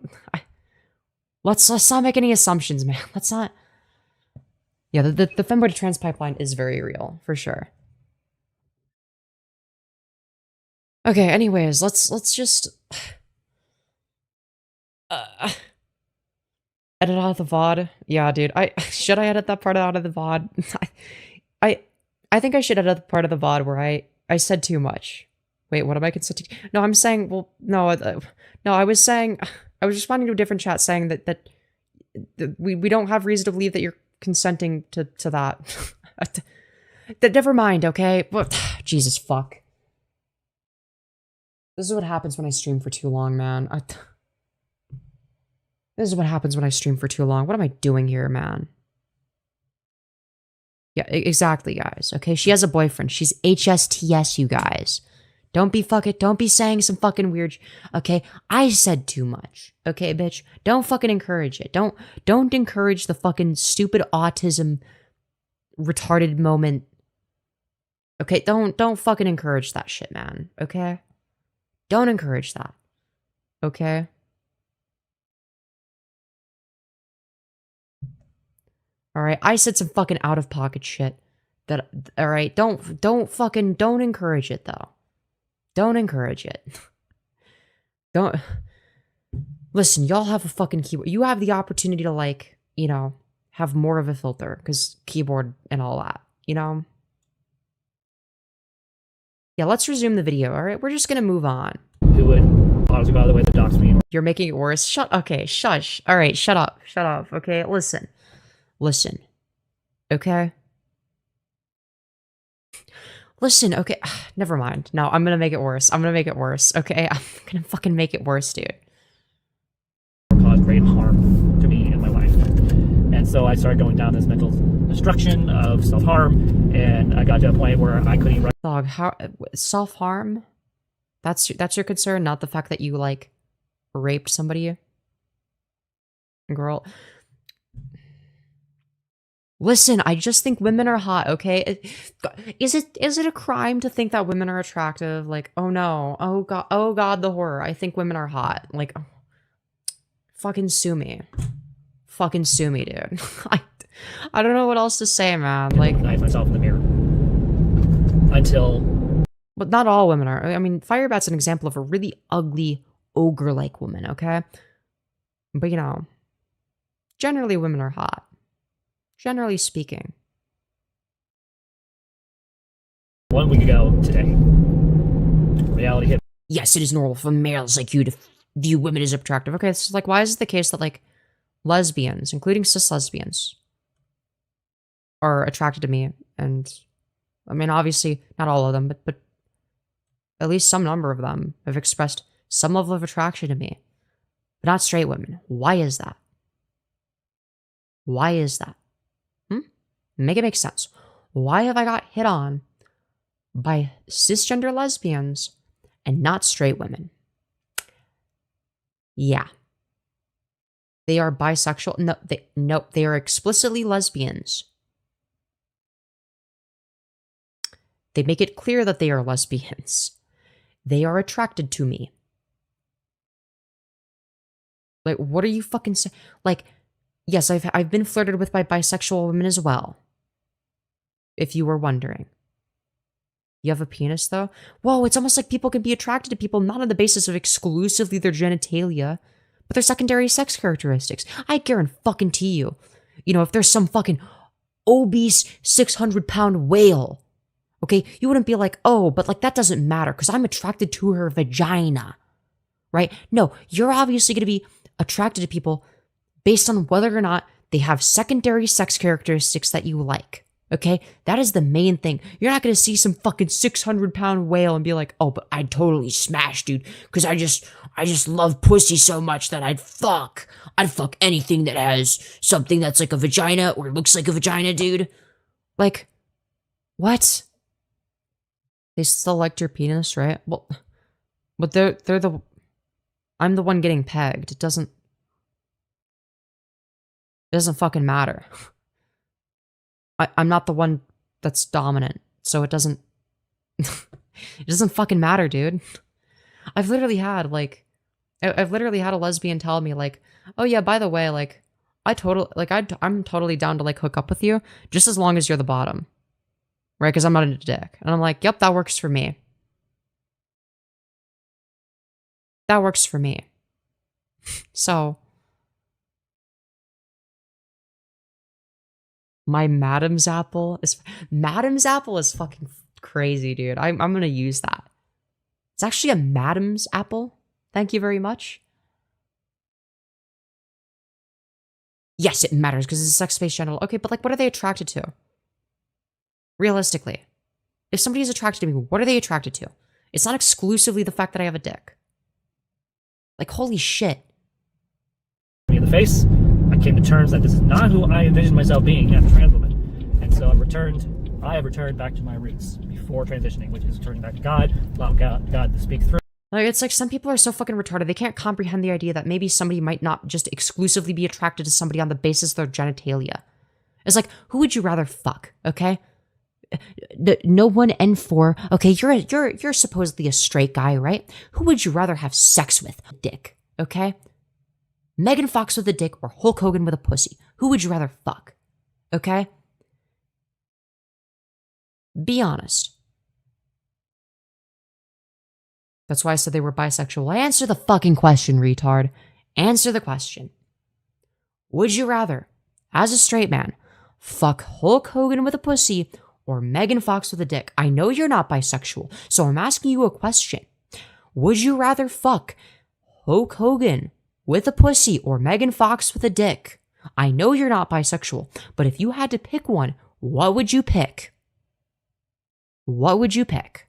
Let's not make any assumptions, man. Let's not... Yeah, the femboy to trans pipeline is very real, for sure. Okay, anyways, let's just... edit out the VOD? Yeah, dude, should I edit that part out of the VOD? I think I should edit the part of the VOD where I said too much. Wait, what am I consenting? No, I'm saying, well, no, I was responding to a different chat saying that we don't have reason to believe that you're consenting to that. Never mind, okay? Jesus, fuck. This is what happens when I stream for too long, man. This is what happens when I stream for too long. What am I doing here, man? Yeah, exactly, guys. Okay, she has a boyfriend. She's HSTS, you guys. Don't be saying some fucking weird... Okay, I said too much. Okay, bitch? Don't fucking encourage it. Don't encourage the fucking stupid autism retarded moment. Okay, don't fucking encourage that shit, man. Okay? Don't encourage that. Okay? Alright, I said some fucking out-of-pocket shit. Alright, don't encourage it, though. Don't encourage it. Don't... Listen, y'all have a fucking keyboard. You have the opportunity to, like, have more of a filter, because keyboard and all that, Yeah, let's resume the video, alright? We're just gonna move on. Who would honestly go out of the way to dox me? You're making it worse. Okay, shush. Alright, shut up. Okay, listen. Okay? Listen, okay. Never mind. No, I'm gonna make it worse. Okay? I'm gonna fucking make it worse, dude. Caused great harm to me and my wife. And so I started going down this mental destruction of self-harm, and I got to a point where I couldn't even... Dog, how... Self-harm? That's your concern, not the fact that you, like, raped somebody? Girl... Listen, I just think women are hot, okay? Is it a crime to think that women are attractive? Like, oh no, oh god, the horror. I think women are hot. Like, fucking sue me. Fucking sue me, dude. I don't know what else to say, man. Like, recognize myself in the mirror. Until... But not all women are. I mean, Firebat's an example of a really ugly, ogre-like woman, okay? But, generally women are hot. Generally speaking. 1 week ago today, reality hit. Yes, it is normal for males like you to view women as attractive. Okay, so like, why is it the case that like lesbians, including cis lesbians, are attracted to me? And I mean, obviously not all of them, but at least some number of them have expressed some level of attraction to me, but not straight women. Why is that? Why is that? Make it make sense. Why have I got hit on by cisgender lesbians and not straight women? Yeah. They are bisexual. No, they are explicitly lesbians. They make it clear that they are lesbians. They are attracted to me. Like, what are you fucking saying? Like, yes, I've been flirted with by bisexual women as well. If you were wondering. You have a penis, though? Whoa, it's almost like people can be attracted to people not on the basis of exclusively their genitalia, but their secondary sex characteristics. I guarantee you. You know, if there's some fucking obese 600-pound whale, okay, you wouldn't be like, oh, but like that doesn't matter because I'm attracted to her vagina, right? No, you're obviously going to be attracted to people based on whether or not they have secondary sex characteristics that you like. Okay, that is the main thing. You're not going to see some fucking 600-pound whale and be like, oh, but I'd totally smash, dude, because I just love pussy so much that I'd fuck anything that has something that's like a vagina or looks like a vagina, dude. Like, what? They still liked your penis, right? Well, but I'm the one getting pegged. It doesn't fucking matter. I'm not the one that's dominant, so it doesn't fucking matter, dude. I've literally had a lesbian tell me like, oh yeah, by the way, like I'm totally down to like hook up with you just as long as you're the bottom, right? Because I'm not into dick, and I'm like, yep, that works for me. That works for me. So. My Madam's apple is fucking crazy, dude. I'm gonna use that. It's actually a Madam's apple. Thank you very much. Yes, it matters because it's a sex-based genital. Okay, but like, what are they attracted to? Realistically, if somebody is attracted to me, what are they attracted to? It's not exclusively the fact that I have a dick. Like, holy shit. Me in the face. I came to terms that this is not who I envisioned myself being as a trans woman. And so I have returned back to my roots before transitioning, which is returning back to God, allow God to speak through. Like, it's like some people are so fucking retarded, they can't comprehend the idea that maybe somebody might not just exclusively be attracted to somebody on the basis of their genitalia. It's like, who would you rather fuck, okay? No 1N4, okay, you're supposedly a straight guy, right? Who would you rather have sex with? Dick, okay? Megan Fox with a dick or Hulk Hogan with a pussy? Who would you rather fuck? Okay? Be honest. That's why I said they were bisexual. Answer the fucking question, retard. Answer the question. Would you rather, as a straight man, fuck Hulk Hogan with a pussy or Megan Fox with a dick? I know you're not bisexual, so I'm asking you a question. Would you rather fuck Hulk Hogan with a pussy or Megan Fox with a dick? I know you're not bisexual, but if you had to pick one, what would you pick? What would you pick?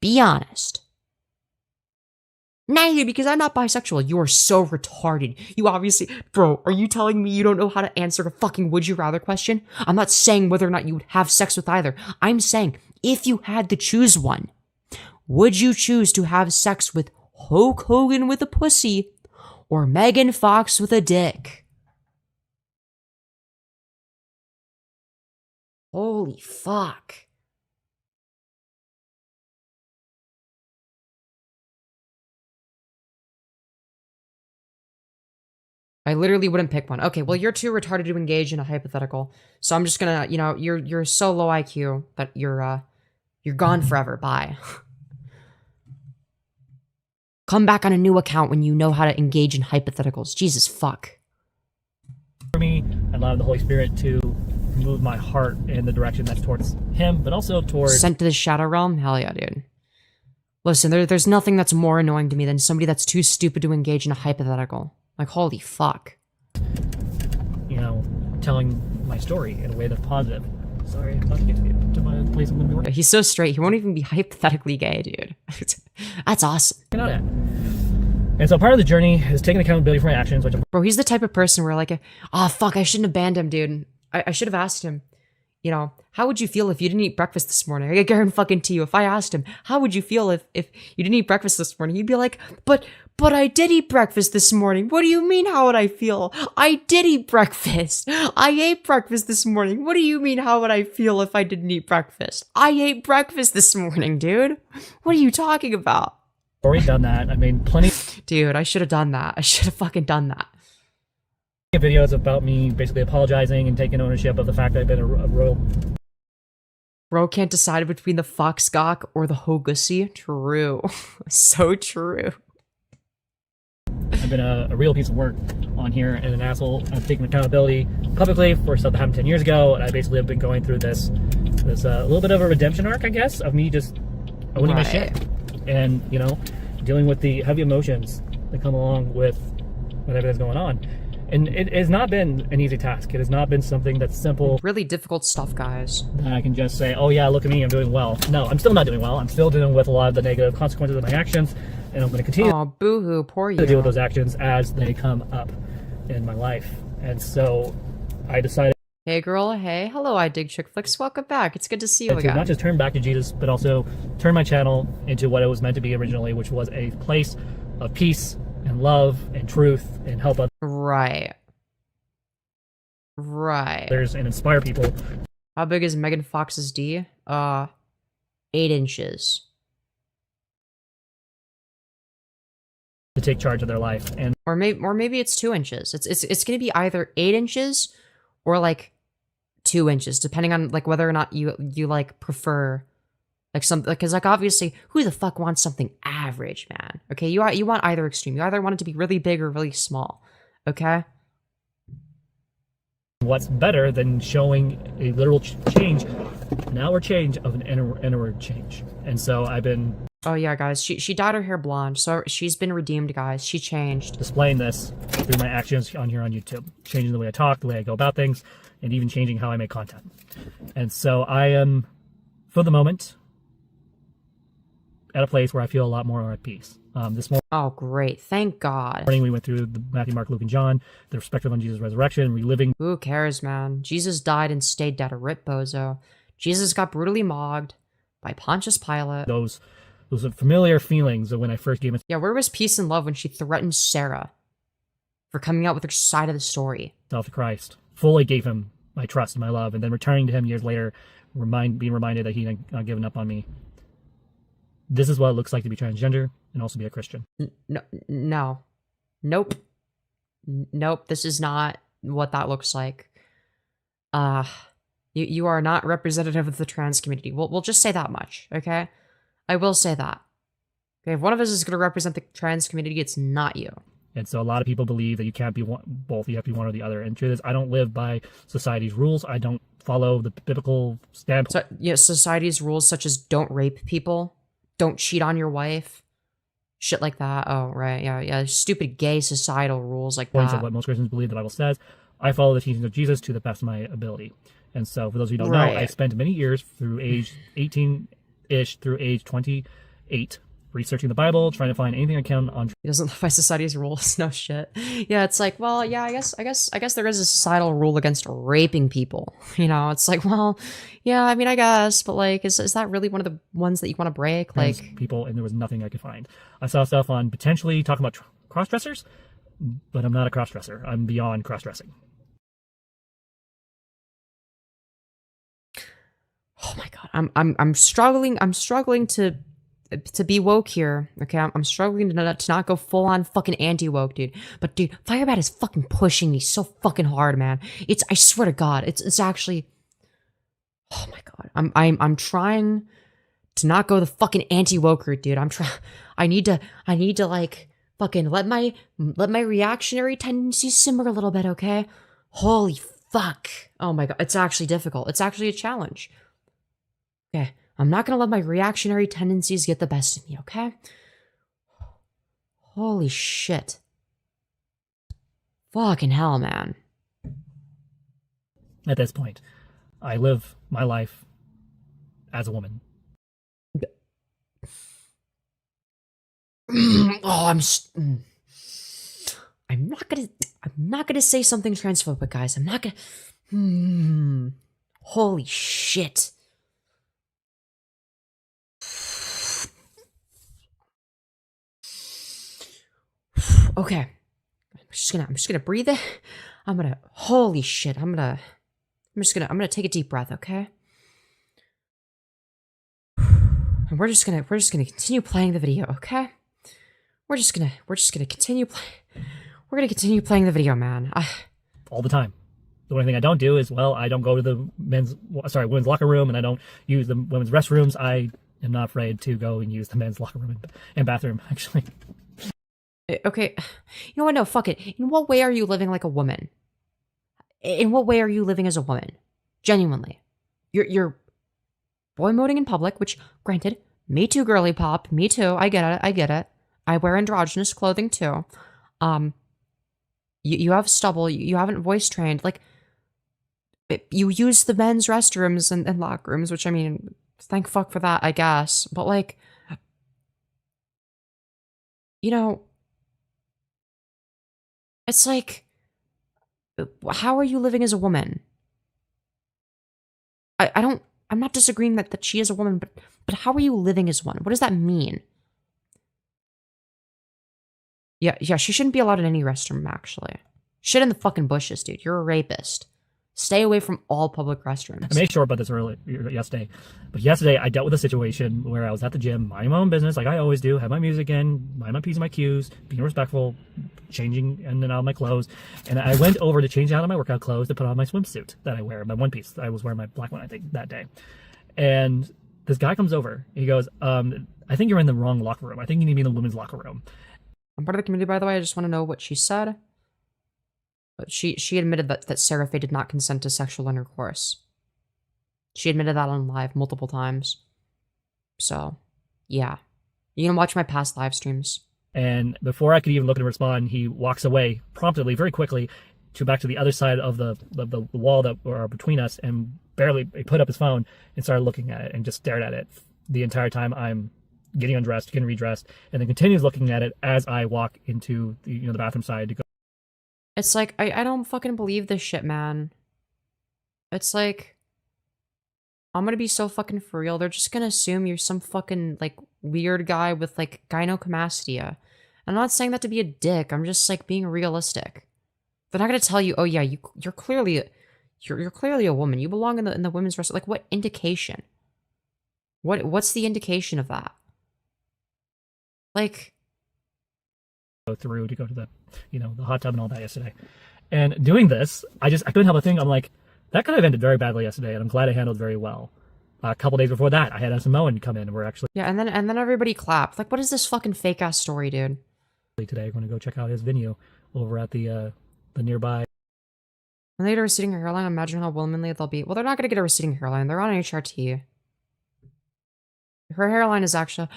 Be honest. Neither, because I'm not bisexual. You are so retarded. You obviously... Bro, are you telling me you don't know how to answer a fucking would you rather question? I'm not saying whether or not you would have sex with either. I'm saying, if you had to choose one, would you choose to have sex with Hulk Hogan with a pussy or Megan Fox with a dick? Holy fuck. I literally wouldn't pick one. Okay, well, you're too retarded to engage in a hypothetical. So I'm just gonna, you know, you're so low IQ that you're gone forever. Bye. Come back on a new account when you know how to engage in hypotheticals. Jesus fuck. For me, I allow the Holy Spirit to move my heart in the direction that's towards Him, but also towards... Sent to the Shadow Realm? Hell yeah, dude. Listen, there's nothing that's more annoying to me than somebody that's too stupid to engage in a hypothetical. Like, holy fuck. You know, telling my story in a way that's positive. Sorry, I'm about to get to my place I'm gonna be working. He's so straight, he won't even be hypothetically gay, dude. That's awesome. On it. And so part of the journey is taking accountability for my actions, which I'm Bro, he's the type of person where like, oh fuck, I shouldn't have banned him, dude. I should have asked him, you know, how would you feel if you didn't eat breakfast this morning? I guarantee you, if I asked him, how would you feel if you didn't eat breakfast this morning? He'd be like, but I did eat breakfast this morning. What do you mean, how would I feel? I did eat breakfast. I ate breakfast this morning. What do you mean, how would I feel if I didn't eat breakfast? I ate breakfast this morning, dude. What are you talking about? already done that. I made plenty Dude, I should have done that. I should have fucking done that. of videos about me basically apologizing and taking ownership of the fact that I've been a royal. Bro can't decide between the foxcock or the hogussy. True. So true. I've been a real piece of work on here and an asshole. I've taken accountability publicly for stuff that happened 10 years ago, and I basically have been going through this little bit of a redemption arc, I guess, of me just owning my shit. And, you know, dealing with the heavy emotions that come along with whatever that's going on. And it has not been an easy task. It has not been something that's simple. Really difficult stuff, guys. That I can just say, oh yeah, look at me, I'm doing well. No, I'm still not doing well. I'm still dealing with a lot of the negative consequences of my actions, and I'm going to continue Oh, boo-hoo, poor you. to deal with those actions as they come up in my life. And so I decided Hey girl, hey, hello, I dig chick flicks. Welcome back. It's good to see you to again. not just turn back to Jesus, but also turn my channel into what it was meant to be originally, which was a place of peace and love and truth and help Right. others and inspire people. How big is Megan Fox's D? 8 inches. To take charge of their life. And Or maybe it's 2 inches. It's gonna be either 8 inches or like 2 inches, depending on like whether or not you like prefer like something, because like obviously who the fuck wants something average, man? Okay, you want either extreme. You either want it to be really big or really small. Okay? what's better than showing a literal change, an outward change of an inward change. And so I've been Oh yeah, guys, she dyed her hair blonde, so she's been redeemed, guys. She changed. displaying this through my actions on here on YouTube, changing the way I talk, the way I go about things, and even changing how I make content. And so I am, for the moment, at a place where I feel a lot more at peace. This Oh great, thank God. morning we went through the Matthew, Mark, Luke, and John, the perspective on Jesus' resurrection, reliving Who cares, man? Jesus died and stayed dead, a rip bozo. Jesus got brutally mogged by Pontius Pilate. those familiar feelings of when I first gave Yeah, where was peace and love when she threatened Sarah for coming out with her side of the story? myself to Christ, fully gave him my trust and my love, and then returning to him years later, being reminded that he had not given up on me. This is what it looks like to be transgender and also be a Christian. No. Nope. Nope, this is not what that looks like. You are not representative of the trans community. We'll just say that much, okay? I will say that. Okay, if one of us is going to represent the trans community, it's not you. And so a lot of people believe that you can't be both, you have to be one or the other. And truth is, I don't live by society's rules. I don't follow the biblical standpoint. So, yeah, society's rules such as don't rape people, don't cheat on your wife, shit like that. Oh, right, yeah, stupid gay societal rules like Points that. of what most Christians believe the Bible says. I follow the teachings of Jesus to the best of my ability. And so for those of you who don't know, Right. I spent many years through age 18-ish through age 28 researching the Bible, trying to find anything I can on He doesn't live by society's rules. No shit. Yeah, it's like, well, yeah, I guess there is a societal rule against raping people. You know, it's like, well, yeah, I mean, I guess, but like, is that really one of the ones that you want to break? trans Like, people, and there was nothing I could find. I saw stuff on potentially talking about cross-dressers, but I'm not a cross-dresser. I'm beyond cross-dressing. oh my god, I'm struggling to be woke here. Okay, I'm struggling to not go full on fucking anti woke, dude. But dude, Firebat is fucking pushing me so fucking hard, man. I swear to God, it's actually. Oh my god, I'm trying to not go the fucking anti woke route, dude. I need to like fucking let my reactionary tendencies simmer a little bit, okay? Holy fuck! Oh my god, it's actually difficult. It's actually a challenge. Okay, I'm not gonna let my reactionary tendencies get the best of me, okay? Holy shit. Fucking hell, man. At this point, I live my life as a woman. I'm not gonna say something transphobic, guys. I'm not gonna. Holy shit. Okay. I'm just gonna breathe it. Holy shit. I'm gonna take a deep breath, okay? And we're just gonna continue playing the video, okay? We're gonna continue playing the video, man. All the time. The only thing I don't do is, well, I don't go to the women's locker room, and I don't use the women's restrooms. I am not afraid to go and use the men's locker room and bathroom, actually. Okay, you know what? No, fuck it. In what way are you living like a woman? In what way are you living as a woman? Genuinely. You're boy moding in public, which, granted, me too, girly pop. Me too. I get it. I wear androgynous clothing too. You have stubble. You haven't voice trained. Like, you use the men's restrooms and locker rooms, which, I mean, thank fuck for that, I guess. But, like, you know, it's like, how are you living as a woman? I'm not disagreeing that she is a woman, but how are you living as one? What does that mean? Yeah, she shouldn't be allowed in any restroom, actually. Shit in the fucking bushes, dude. You're a rapist. Stay away from all public restrooms. I made sure about this yesterday. But yesterday, I dealt with a situation where I was at the gym, minding my own business, like I always do, have my music in, mind my P's and my Q's, being respectful, changing in and out of my clothes. And I went over to change out of my workout clothes to put on my swimsuit that I wear, my one piece. I was wearing my black one, I think, that day. And this guy comes over. He goes, I think you're in the wrong locker room. I think you need to be in the women's locker room. I'm part of the community, by the way. I just want to know what she said. But she admitted that Sarah Faye did not consent to sexual intercourse. She admitted that on live multiple times. So, yeah. You can watch my past live streams. And before I could even look and respond, he walks away promptly, very quickly, back to the other side of the wall that were between us, and barely put up his phone and started looking at it and just stared at it the entire time I'm getting undressed, getting redressed, and then continues looking at it as I walk into the bathroom side to go. It's like, I don't fucking believe this shit, man. It's like, I'm gonna be so fucking for real. They're just gonna assume you're some fucking, like, weird guy with, like, gynecomastia. I'm not saying that to be a dick. I'm just, like, being realistic. They're not gonna tell you, oh yeah, you're clearly a woman. You belong in the women's rest. Like, what indication? What's the indication of that? Like, go through to go to the the hot tub and all that yesterday. And doing this, I couldn't help but think, I'm like, that could have ended very badly yesterday, and I'm glad I handled very well. A couple days before that, I had a Samoan come in, and we're actually and then everybody clapped. Like, what is this fucking fake ass story, dude? Today we're gonna go check out his venue over at the nearby. When they get a receding hairline, imagine how womanly they'll be. Well, they're not gonna get a receding hairline. They're on HRT. Her hairline is actually,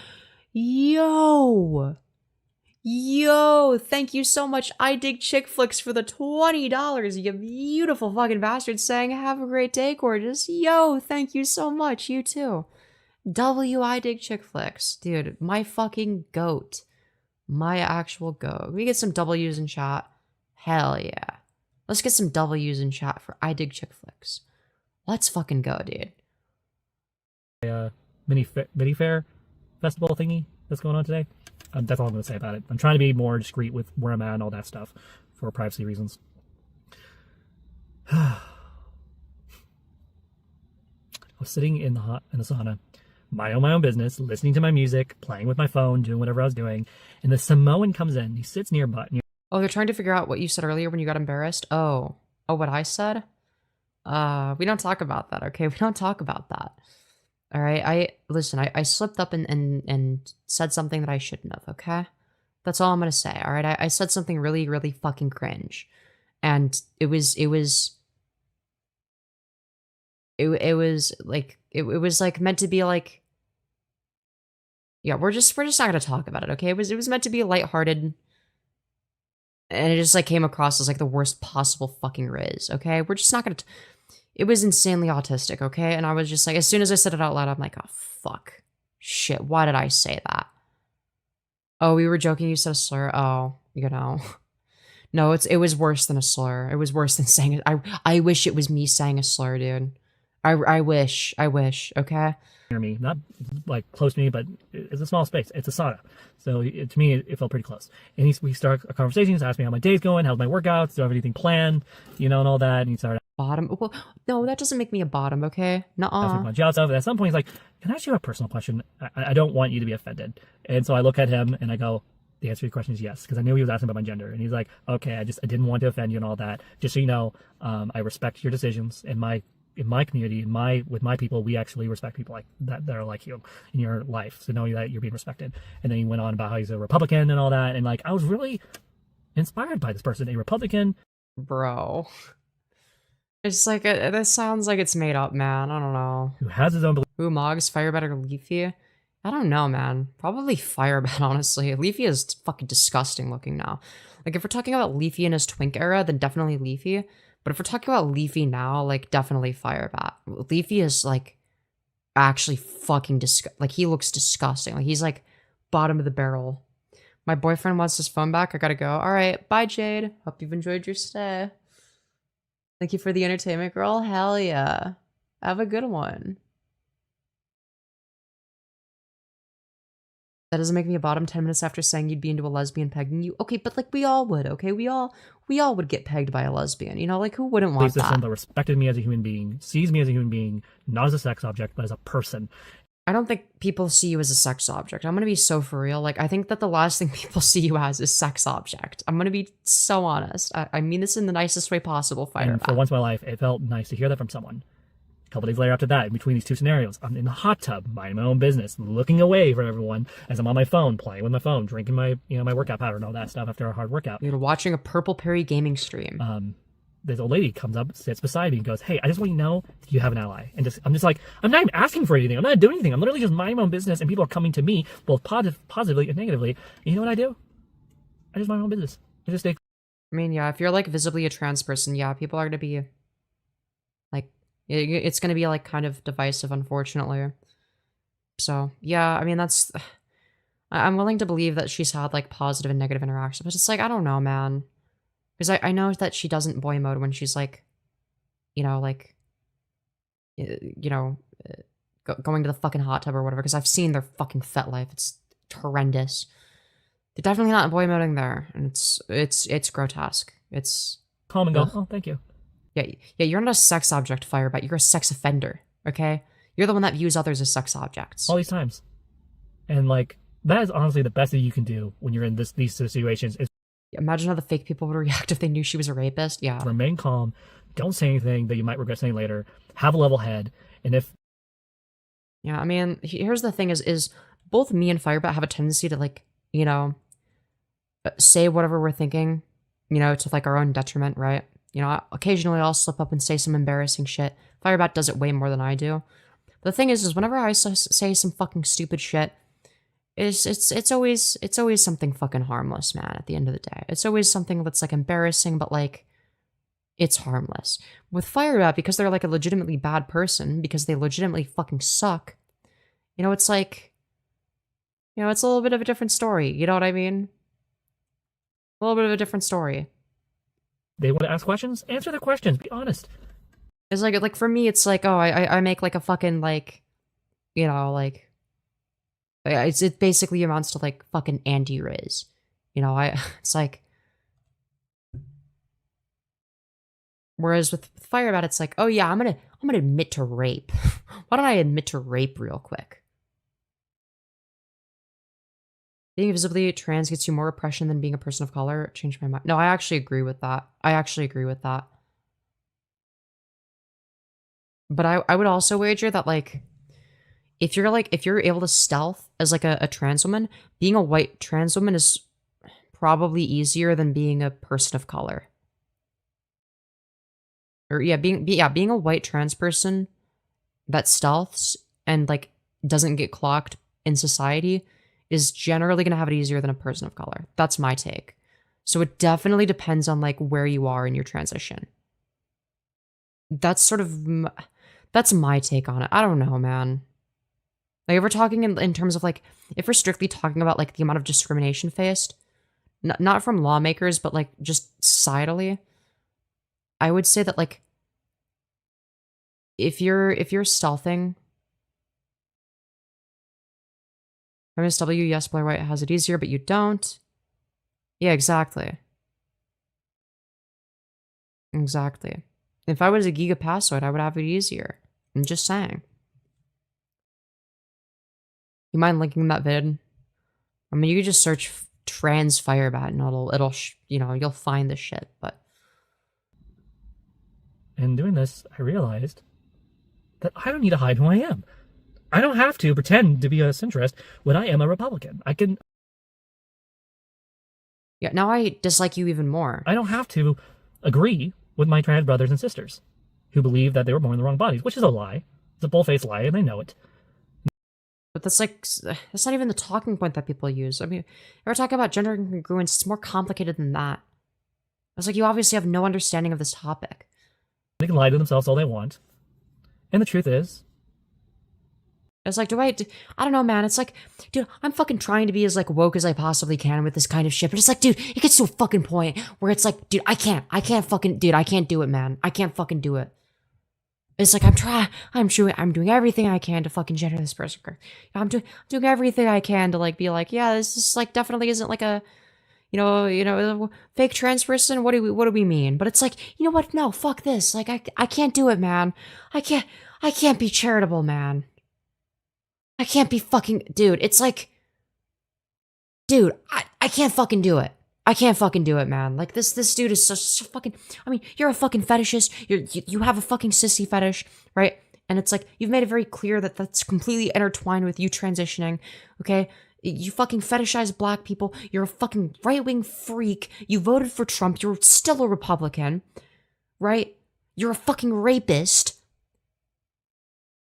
Yo, thank you so much, I Dig Chick Flicks, for the $20, you beautiful fucking bastard, saying, have a great day, gorgeous. Yo, thank you so much, you too. I Dig Chick Flicks. Dude, my fucking goat. My actual goat. We get some W's in chat. Hell yeah. Let's get some W's in chat for I Dig Chick Flicks. Let's fucking go, dude. Mini fair festival thingy that's going on today. That's all I'm going to say about it. I'm trying to be more discreet with where I'm at and all that stuff for privacy reasons. I was sitting in the sauna, minding my own business, listening to my music, playing with my phone, doing whatever I was doing, and the Samoan comes in. He sits nearby. Oh, they're trying to figure out what you said earlier when you got embarrassed? Oh, what I said? We don't talk about that, okay? We don't talk about that. All right, I slipped up and said something that I shouldn't have, okay? That's all I'm gonna say, all right? I said something really, really fucking cringe. And it was like, it was like meant to be like, yeah, we're just not gonna talk about it, okay? It was meant to be lighthearted, and it just like came across as like the worst possible fucking riz, okay? We're just not gonna. It was insanely autistic, okay? And I was just like, as soon as I said it out loud, I'm like, oh fuck, shit, why did I say that? Oh, we were joking. You said a slur. Oh, you know. No, it was worse than a slur. It was worse than saying it. I wish it was me saying a slur, dude. I wish. Okay. Near me, not like close to me, but it's a small space. It's a sauna, so to me, it felt pretty close. And we start a conversation. He's asked me how my day's going, how's my workouts, do I have anything planned, and all that. And he started bottom. Well, no, that doesn't make me a bottom. Okay. Nuh-uh. my job stuff. And at some point, he's like, "Can I ask you a personal question? I don't want you to be offended." And so I look at him and I go, "The answer to your question is yes," because I knew he was asking about my gender. And he's like, "Okay, I didn't want to offend you and all that. Just so you know, I respect your decisions. In my community, with my people, we actually respect people like that are like you in your life. So know that you're being respected." And then he went on about how he's a Republican and all that. And like, I was really inspired by this person, a Republican. Bro. It's like, this sounds like it's made up, man. I don't know. Who has his own beliefs. Who, Moggs, Firebat, or Leafy? I don't know, man. Probably Firebat, honestly. Leafy is fucking disgusting looking now. Like, if we're talking about Leafy in his twink era, then definitely Leafy. But if we're talking about Leafy now, like, definitely Firebat. Leafy is, like, actually fucking like, he looks disgusting. Like, he's, like, bottom of the barrel. My boyfriend wants his phone back. I gotta go. All right. Bye, Jade. Hope you've enjoyed your stay. Thank you for the entertainment, girl. Hell yeah. Have a good one. That doesn't make me a bottom 10 minutes after saying you'd be into a lesbian pegging you. Okay, but like we all would, okay? We all would get pegged by a lesbian. Like who wouldn't want that? That respected me as a human being, sees me as a human being, not as a sex object, but as a person. I don't think people see you as a sex object. I'm gonna be so for real. Like, I think that the last thing people see you as is sex object. I'm gonna be so honest. I mean this in the nicest way possible, Firebat. And for once in my life, it felt nice to hear that from someone. A couple days later after that, in between these two scenarios, I'm in the hot tub, minding my own business, looking away from everyone as I'm on my phone, playing with my phone, drinking my, my workout powder and all that stuff after a hard workout. You're watching a Purple Perry gaming stream. This old lady comes up, sits beside me, and goes, "Hey, I just want you to know you have an ally." And I'm just like, I'm not even asking for anything. I'm not doing anything. I'm literally just minding my own business, and people are coming to me, both positively and negatively. And you know what I do? I just mind my own business. I just stay. I mean, yeah, if you're like visibly a trans person, yeah, people are gonna be like, it's gonna be like kind of divisive, unfortunately. So yeah, I mean that's. I'm willing to believe that she's had like positive and negative interactions, but it's like I don't know, man. Because I know that she doesn't boy mode when she's like, going to the fucking hot tub or whatever. Because I've seen their fucking fet life. It's horrendous. They're definitely not boy moding there, and it's grotesque. It's calm and go. Oh, thank you. Yeah. You're not a sex object, Firebat. You're a sex offender. Okay. You're the one that views others as sex objects. All these times, and like that is honestly the best that you can do when you're in these situations. Imagine how the fake people would react if they knew she was a rapist. Yeah. Remain calm. Don't say anything that you might regret saying later. Have a level head. And if... Yeah, I mean, here's the thing is both me and Firebat have a tendency to like, say whatever we're thinking, to like our own detriment, right? Occasionally I'll slip up and say some embarrassing shit. Firebat does it way more than I do. But the thing is whenever I say some fucking stupid shit, it's always something fucking harmless, man, at the end of the day. It's always something that's like embarrassing, but like it's harmless. With Firebat, because they're like a legitimately bad person, because they legitimately fucking suck, it's like, it's a little bit of a different story. You know what I mean? A little bit of a different story. They want to ask questions? Answer the questions. Be honest. It's like for me, it's like, oh, I make like a fucking like, like, it basically amounts to like fucking anti-riz. It's like, whereas with Firebat, it's like, oh yeah, I'm gonna admit to rape. Why don't I admit to rape real quick? Being visibly trans gets you more oppression than being a person of color. Changed my mind. No, I actually agree with that. But I would also wager that like, if you're able to stealth as like a trans woman, being a white trans woman is probably easier than being a person of color. Or yeah, being a white trans person that stealths and like doesn't get clocked in society is generally going to have it easier than a person of color. That's my take. So it definitely depends on like where you are in your transition. That's sort of that's my take on it. I don't know, man. Like if we're talking in terms of like if we're strictly talking about like the amount of discrimination faced, not from lawmakers, but like just societally, I would say that like if you're stealthing, MSW, yes, Blair White has it easier, but you don't. Yeah, exactly. Exactly. If I was a Gigapassoid, I would have it easier. I'm just saying. You mind linking that vid? I mean, you could just search trans Firebat and it'll you know, you'll find the shit, but. In doing this, I realized that I don't need to hide who I am. I don't have to pretend to be a centrist when I am a Republican. I can... Yeah, now I dislike you even more. I don't have to agree with my trans brothers and sisters who believe that they were born in the wrong bodies, which is a lie. It's a bull-faced lie, and they know it. But that's like, that's not even the talking point that people use. I mean, if we're talking about gender incongruence, it's more complicated than that. It's like you obviously have no understanding of this topic. They can lie to themselves all they want. And the truth is, it's like, I don't know, man. It's like, dude, I'm fucking trying to be as like woke as I possibly can with this kind of shit. But it's like, dude, it gets to a fucking point where it's like, dude, I can't do it, man. I can't fucking do it. It's like, I'm doing everything I can to fucking gender this person. I'm doing everything I can to like, be like, yeah, this is like, definitely isn't like a, you know, fake trans person. What do we mean? But it's like, you know what? No, fuck this. Like, I can't do it, man. I can't be charitable, man. I can't be fucking, dude, it's like, dude, I can't fucking do it. I can't fucking do it, man. Like, this dude is such fucking, I mean, you're a fucking fetishist. You have a fucking sissy fetish, right? And it's like, you've made it very clear that that's completely intertwined with you transitioning, okay? You fucking fetishize black people. You're a fucking right-wing freak. You voted for Trump. You're still a Republican, right? You're a fucking rapist.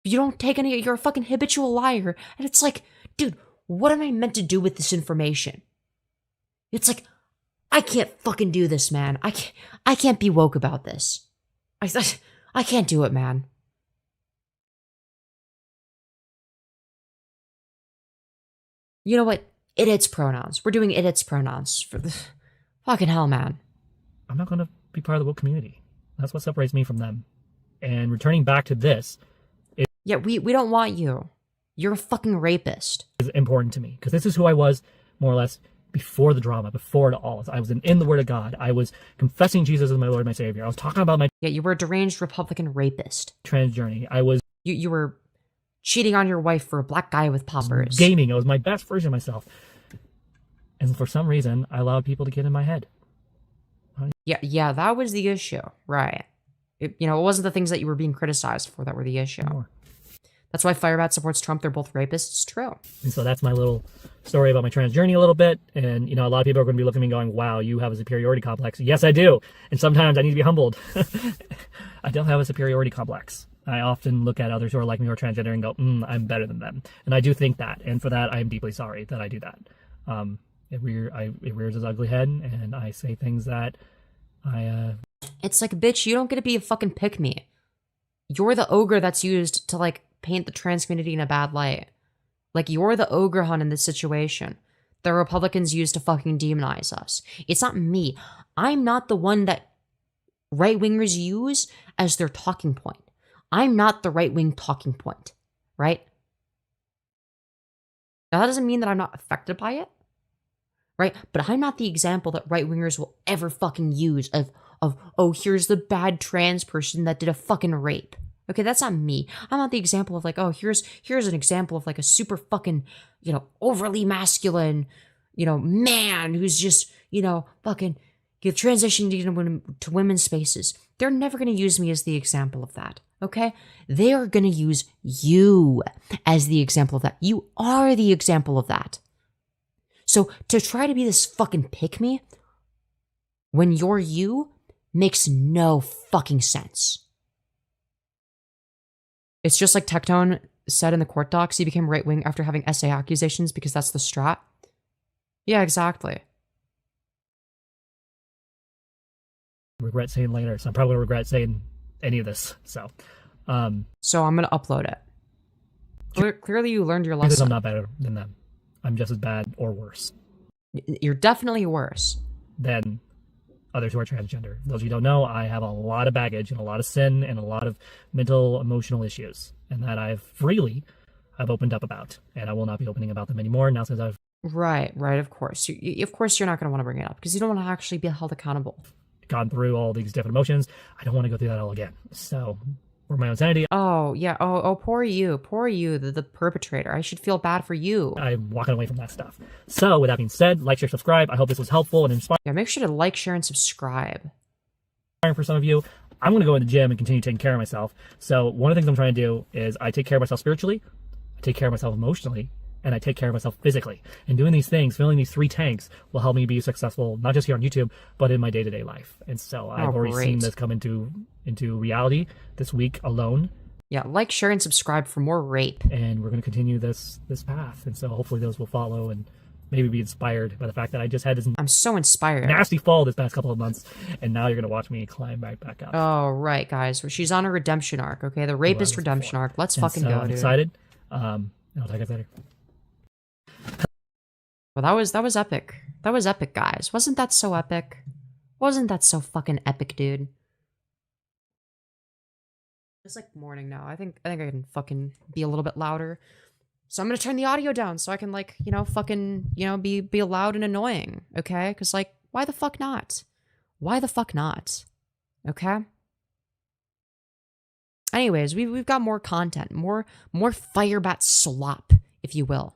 You don't take any, you're a fucking habitual liar. And it's like, dude, what am I meant to do with this information? It's like, I can't fucking do this, man. I can't be woke about this. I can't do it, man. You know what? It's pronouns. We're doing it's pronouns for the fucking hell, man. I'm not going to be part of the woke community. That's what separates me from them. And returning back to this, yeah, we don't want you. You're a fucking rapist. Is important to me because this is who I was more or less before the drama, before it all. I was in the Word of God. I was confessing Jesus as my Lord and my Savior. I was talking about my you were a deranged Republican rapist. Trans journey. I was you were cheating on your wife for a black guy with poppers. Gaming. I was my best version of myself. And for some reason, I allowed people to get in my head. Yeah, that was the issue, right? It wasn't the things that you were being criticized for that were the issue. More. That's why Firebat supports Trump. They're both rapists. It's true. And so that's my little story about my trans journey a little bit. And, a lot of people are going to be looking at me going, wow, you have a superiority complex. Yes, I do. And sometimes I need to be humbled. I don't have a superiority complex. I often look at others who are like me or transgender and go, I'm better than them. And I do think that. And for that, I am deeply sorry that I do that. It rears its ugly head, and I say things that It's like, bitch, you don't get to be a fucking pick-me. You're the ogre that's used to, like, paint the trans community in a bad light. Like, you're the ogre hunt in this situation. The Republicans use to fucking demonize us. It's not me. I'm not the one that right-wingers use as their talking point. I'm not the right-wing talking point, right? Now, that doesn't mean that I'm not affected by it, right? But I'm not the example that right-wingers will ever fucking use of, oh, here's the bad trans person that did a fucking rape. Okay, that's not me. I'm not the example of like, oh, here's an example of like a super fucking, overly masculine, man who's just, fucking transitioning to women's spaces. They're never going to use me as the example of that, okay? They are going to use you as the example of that. You are the example of that. So to try to be this fucking pick-me when you're you makes no fucking sense. It's just like Tectone said in the court docs, he became right-wing after having SA accusations because that's the strat. Yeah, exactly. Regret saying later, so I'm probably gonna regret saying any of this. So I'm gonna upload it. Clearly you learned your because lesson. I'm not better than them. I'm just as bad or worse You're definitely worse than others who are transgender. Those of you who don't know, I have a lot of baggage and a lot of sin and a lot of mental, emotional issues, and that I've opened up about, and I will not be opening about them anymore now since I've Right, of course. Of course you're not going to want to bring it up because you don't want to actually be held accountable. gone through all these different emotions. I don't want to go through that all again. So, for my own sanity, oh yeah, oh poor you, the perpetrator. I should feel bad for you. I'm walking away from that stuff. So, with that being said, like, share, subscribe. I hope this was helpful and inspiring. Yeah, make sure to like, share, and subscribe. For some of you, I'm going to go in the gym and continue taking care of myself. So, one of the things I'm trying to do is I take care of myself spiritually, I take care of myself emotionally, and I take care of myself physically. And doing these things, filling these 3 tanks, will help me be successful, not just here on YouTube, but in my day-to-day life. And so I've already seen this come into reality this week alone. Yeah, like, share, and subscribe for more rape. And we're going to continue this path. And so hopefully those will follow and maybe be inspired by the fact that I just had this I'm so inspired. nasty fall this past couple of months, and now you're going to watch me climb right back up. Oh, right, guys. She's on a redemption arc, okay? The rapist redemption arc. Let's fucking go, I'm dude. excited. And I'll talk to you later. Well, that was epic. That was epic, guys. Wasn't that so epic? Wasn't that so fucking epic, dude? It's like morning now. I think I can fucking be a little bit louder. So I'm gonna turn the audio down so I can, like, you know, fucking, you know, be loud and annoying, okay? Because, like, why the fuck not? Why the fuck not? Okay? Anyways, we've got more content, more Firebat slop, if you will.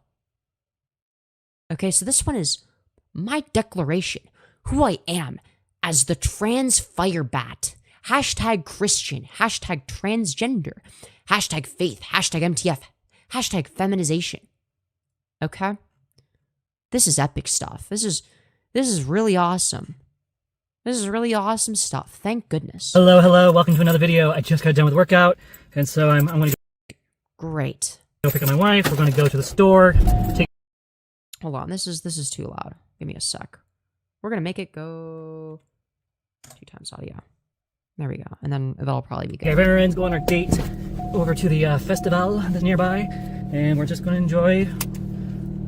Okay, so this one is my declaration, who I am as the trans Firebat. Hashtag Christian, hashtag transgender, hashtag faith, hashtag MTF, hashtag feminization. Okay? This is epic stuff. This is really awesome. This is really awesome stuff. Thank goodness. Hello. Welcome to another video. I just got done with workout, and so I'm going to Great. go pick up my wife. We're going to go to the store. Hold on. This is too loud. Give me a sec. We're going to make it go 2 times audio. There we go. And then that'll probably be good. Okay, errands, go on our date over to the festival that's nearby, and we're just going to enjoy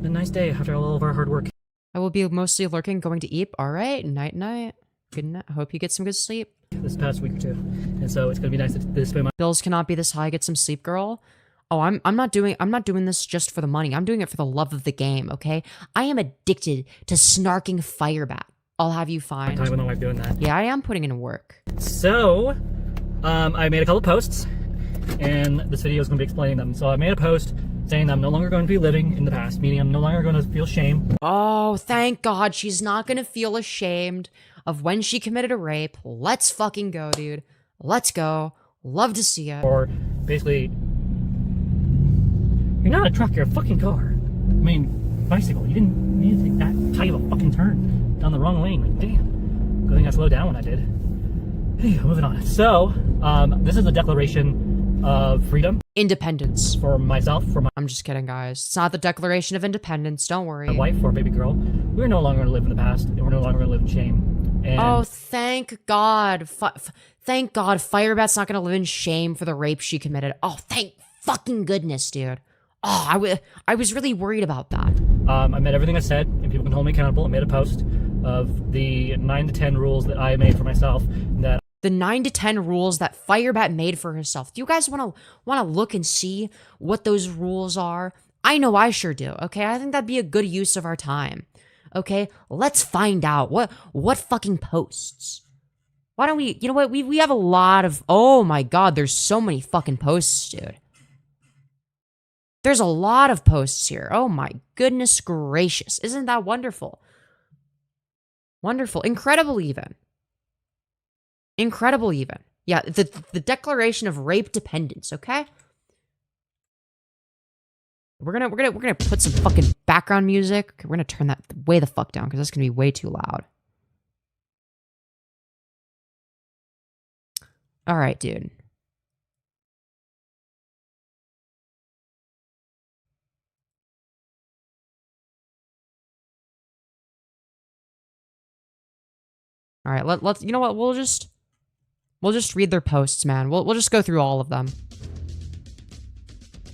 a nice day after all of our hard work. I will be mostly lurking, going to eat. All right. Night. Good night. I hope you get some good sleep. This past week or two, and so it's going to be nice to spend my Bills cannot be this high. Get some sleep, girl. Oh, I'm not doing this just for the money. I'm doing it for the love of the game, okay? I am addicted to snarking Firebat. I'll have you find. time with my wife doing that. Yeah, I am putting in work. So, I made a couple posts, and this video is going to be explaining them. So I made a post saying that I'm no longer going to be living in the past, meaning I'm no longer going to feel shame. Oh, thank God she's not going to feel ashamed of when she committed a rape. Let's fucking go, dude. Let's go. Love to see it. Or basically, you're not a truck, you're a fucking car. I mean, bicycle. You didn't need to take that tight of a fucking turn down the wrong lane. Like, damn. Good thing I slowed down when I did. Hey, moving on. So, this is a declaration of freedom. Independence. For myself, for my I'm just kidding, guys. It's not the Declaration of Independence. Don't worry. wife, or baby girl. We're no longer going to live in the past, and we're no longer going to live in shame. And Oh, thank God. Thank God Firebat's not going to live in shame for the rape she committed. Oh, thank fucking goodness, dude. Oh, I was really worried about that. I meant everything I said, and people can hold me accountable. I made a post of the 9 to 10 rules that I made for myself that The 9 to 10 rules that Firebat made for herself. Do you guys want to look and see what those rules are? I know I sure do, okay? I think that'd be a good use of our time. Okay? Let's find out what fucking posts. Why don't we, you know what? We have a lot of, oh my God, there's so many fucking posts, dude. There's a lot of posts here. Oh my goodness gracious. Isn't that wonderful? Wonderful. Incredible even. Incredible even. Yeah, the Declaration of Rape Dependence, okay? We're gonna put some fucking background music. We're gonna turn that way the fuck down because that's gonna be way too loud. All right, dude. All right, let's. You know what? We'll just read their posts, man. We'll just go through all of them.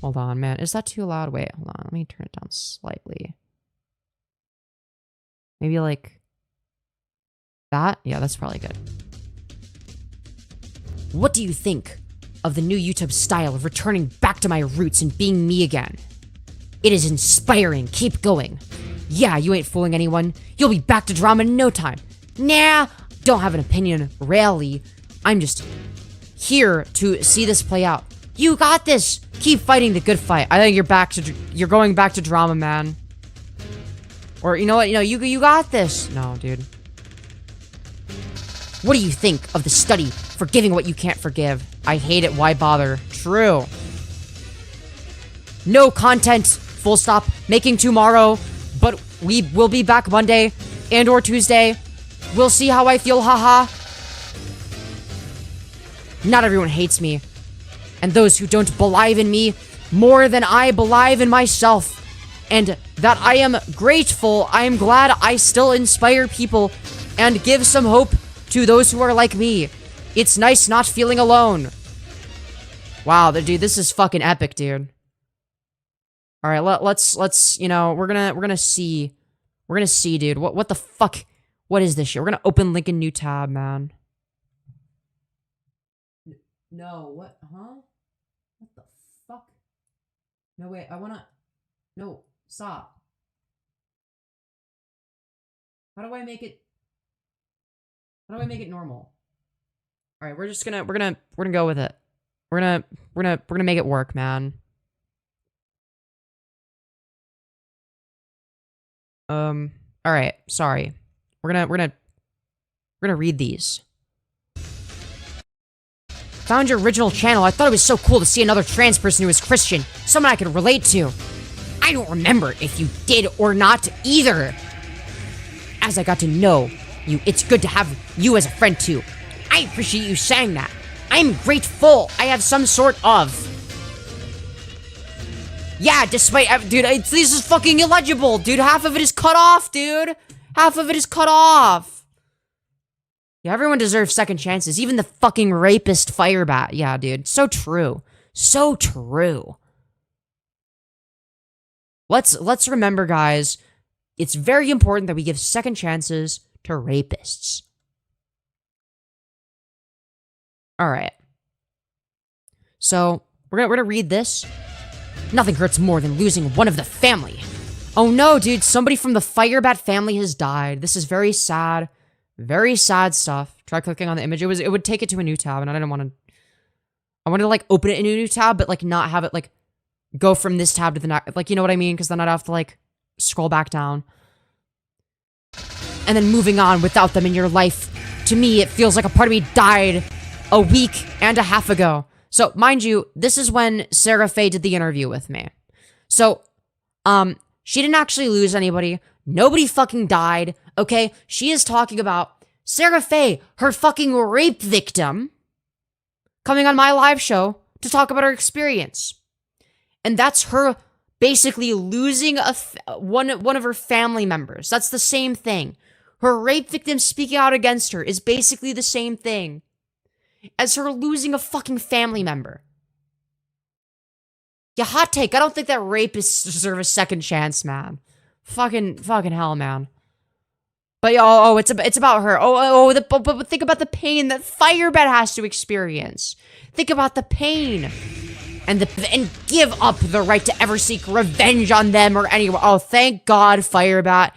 Hold on, man. Is that too loud? Wait, hold on. Let me turn it down slightly. Maybe like that? Yeah, that's probably good. What do you think of the new YouTube style of returning back to my roots and being me again? It is inspiring. Keep going. Yeah, you ain't fooling anyone. You'll be back to drama in no time. Nah, don't have an opinion, really. I'm just here to see this play out. You got this. Keep fighting the good fight. I think you're going back to drama, man. Or you know what? You got this. No, dude. What do you think of the study forgiving what you can't forgive? I hate it. Why bother? True. No content. Full stop. Making tomorrow. But we will be back Monday and or Tuesday. We'll see how I feel. Haha. Not everyone hates me. And those who don't believe in me more than I believe in myself. And that I am grateful. I am glad I still inspire people and give some hope to those who are like me. It's nice not feeling alone. Wow, dude, this is fucking epic, dude. All right, let's you know, we're gonna see, dude. What the fuck? What is this shit? We're gonna open link in new tab, man. No, what? Huh? What the fuck? No, wait, I wanna. No, stop. How do I make it? How do I make it normal? All right, we're gonna go with it. We're gonna make it work, man. All right, sorry. We're gonna read these. Found your original channel. I thought it was so cool to see another trans person who was Christian, someone I could relate to. I don't remember if you did or not either. As I got to know you, it's good to have you as a friend too. I appreciate you saying that. I'm grateful I have some sort of. Yeah, despite, dude, this is fucking illegible, dude. Half of it is cut off, dude. Half of it is cut off. Yeah, everyone deserves second chances. Even the fucking rapist Firebat. Yeah, dude. So true. So true. Let's remember, guys, it's very important that we give second chances to rapists. Alright. So, we're gonna read this. Nothing hurts more than losing one of the family. Oh no, dude, somebody from the Firebat family has died. This is very sad. Very sad stuff. Try clicking on the image. It would take it to a new tab, and I didn't want to. I wanted to like open it in a new tab, but like not have it like go from this tab to the next. Like, you know what I mean? Because then I'd have to like scroll back down. And then moving on without them in your life. To me, it feels like a part of me died a week and a half ago. So, mind you, this is when Sarah Faye did the interview with me. So, she didn't actually lose anybody. Nobody fucking died, okay? She is talking about Sarah Faye, her fucking rape victim, coming on my live show to talk about her experience. And that's her basically losing one of her family members. That's the same thing. Her rape victim speaking out against her is basically the same thing as her losing a fucking family member. Yeah, hot take. I don't think that rapists deserve a second chance, man. Fucking hell, man. But it's about her. But think about the pain that Firebat has to experience. Think about the pain. And give up the right to ever seek revenge on them or anyone. Oh, thank God Firebat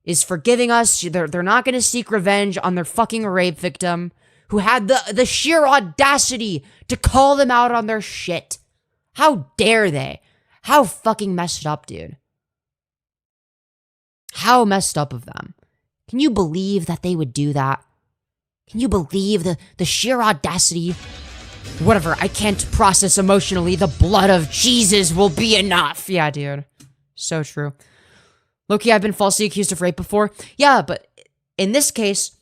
is forgiving us. They're not going to seek revenge on their fucking rape victim who had the sheer audacity to call them out on their shit. How dare they? How fucking messed up, dude. How messed up of them. Can you believe that they would do that? Can you believe the sheer audacity? Whatever, I can't process emotionally. The blood of Jesus will be enough. Yeah, dude. So true. Loki, I've been falsely accused of rape before. Yeah, but in this case,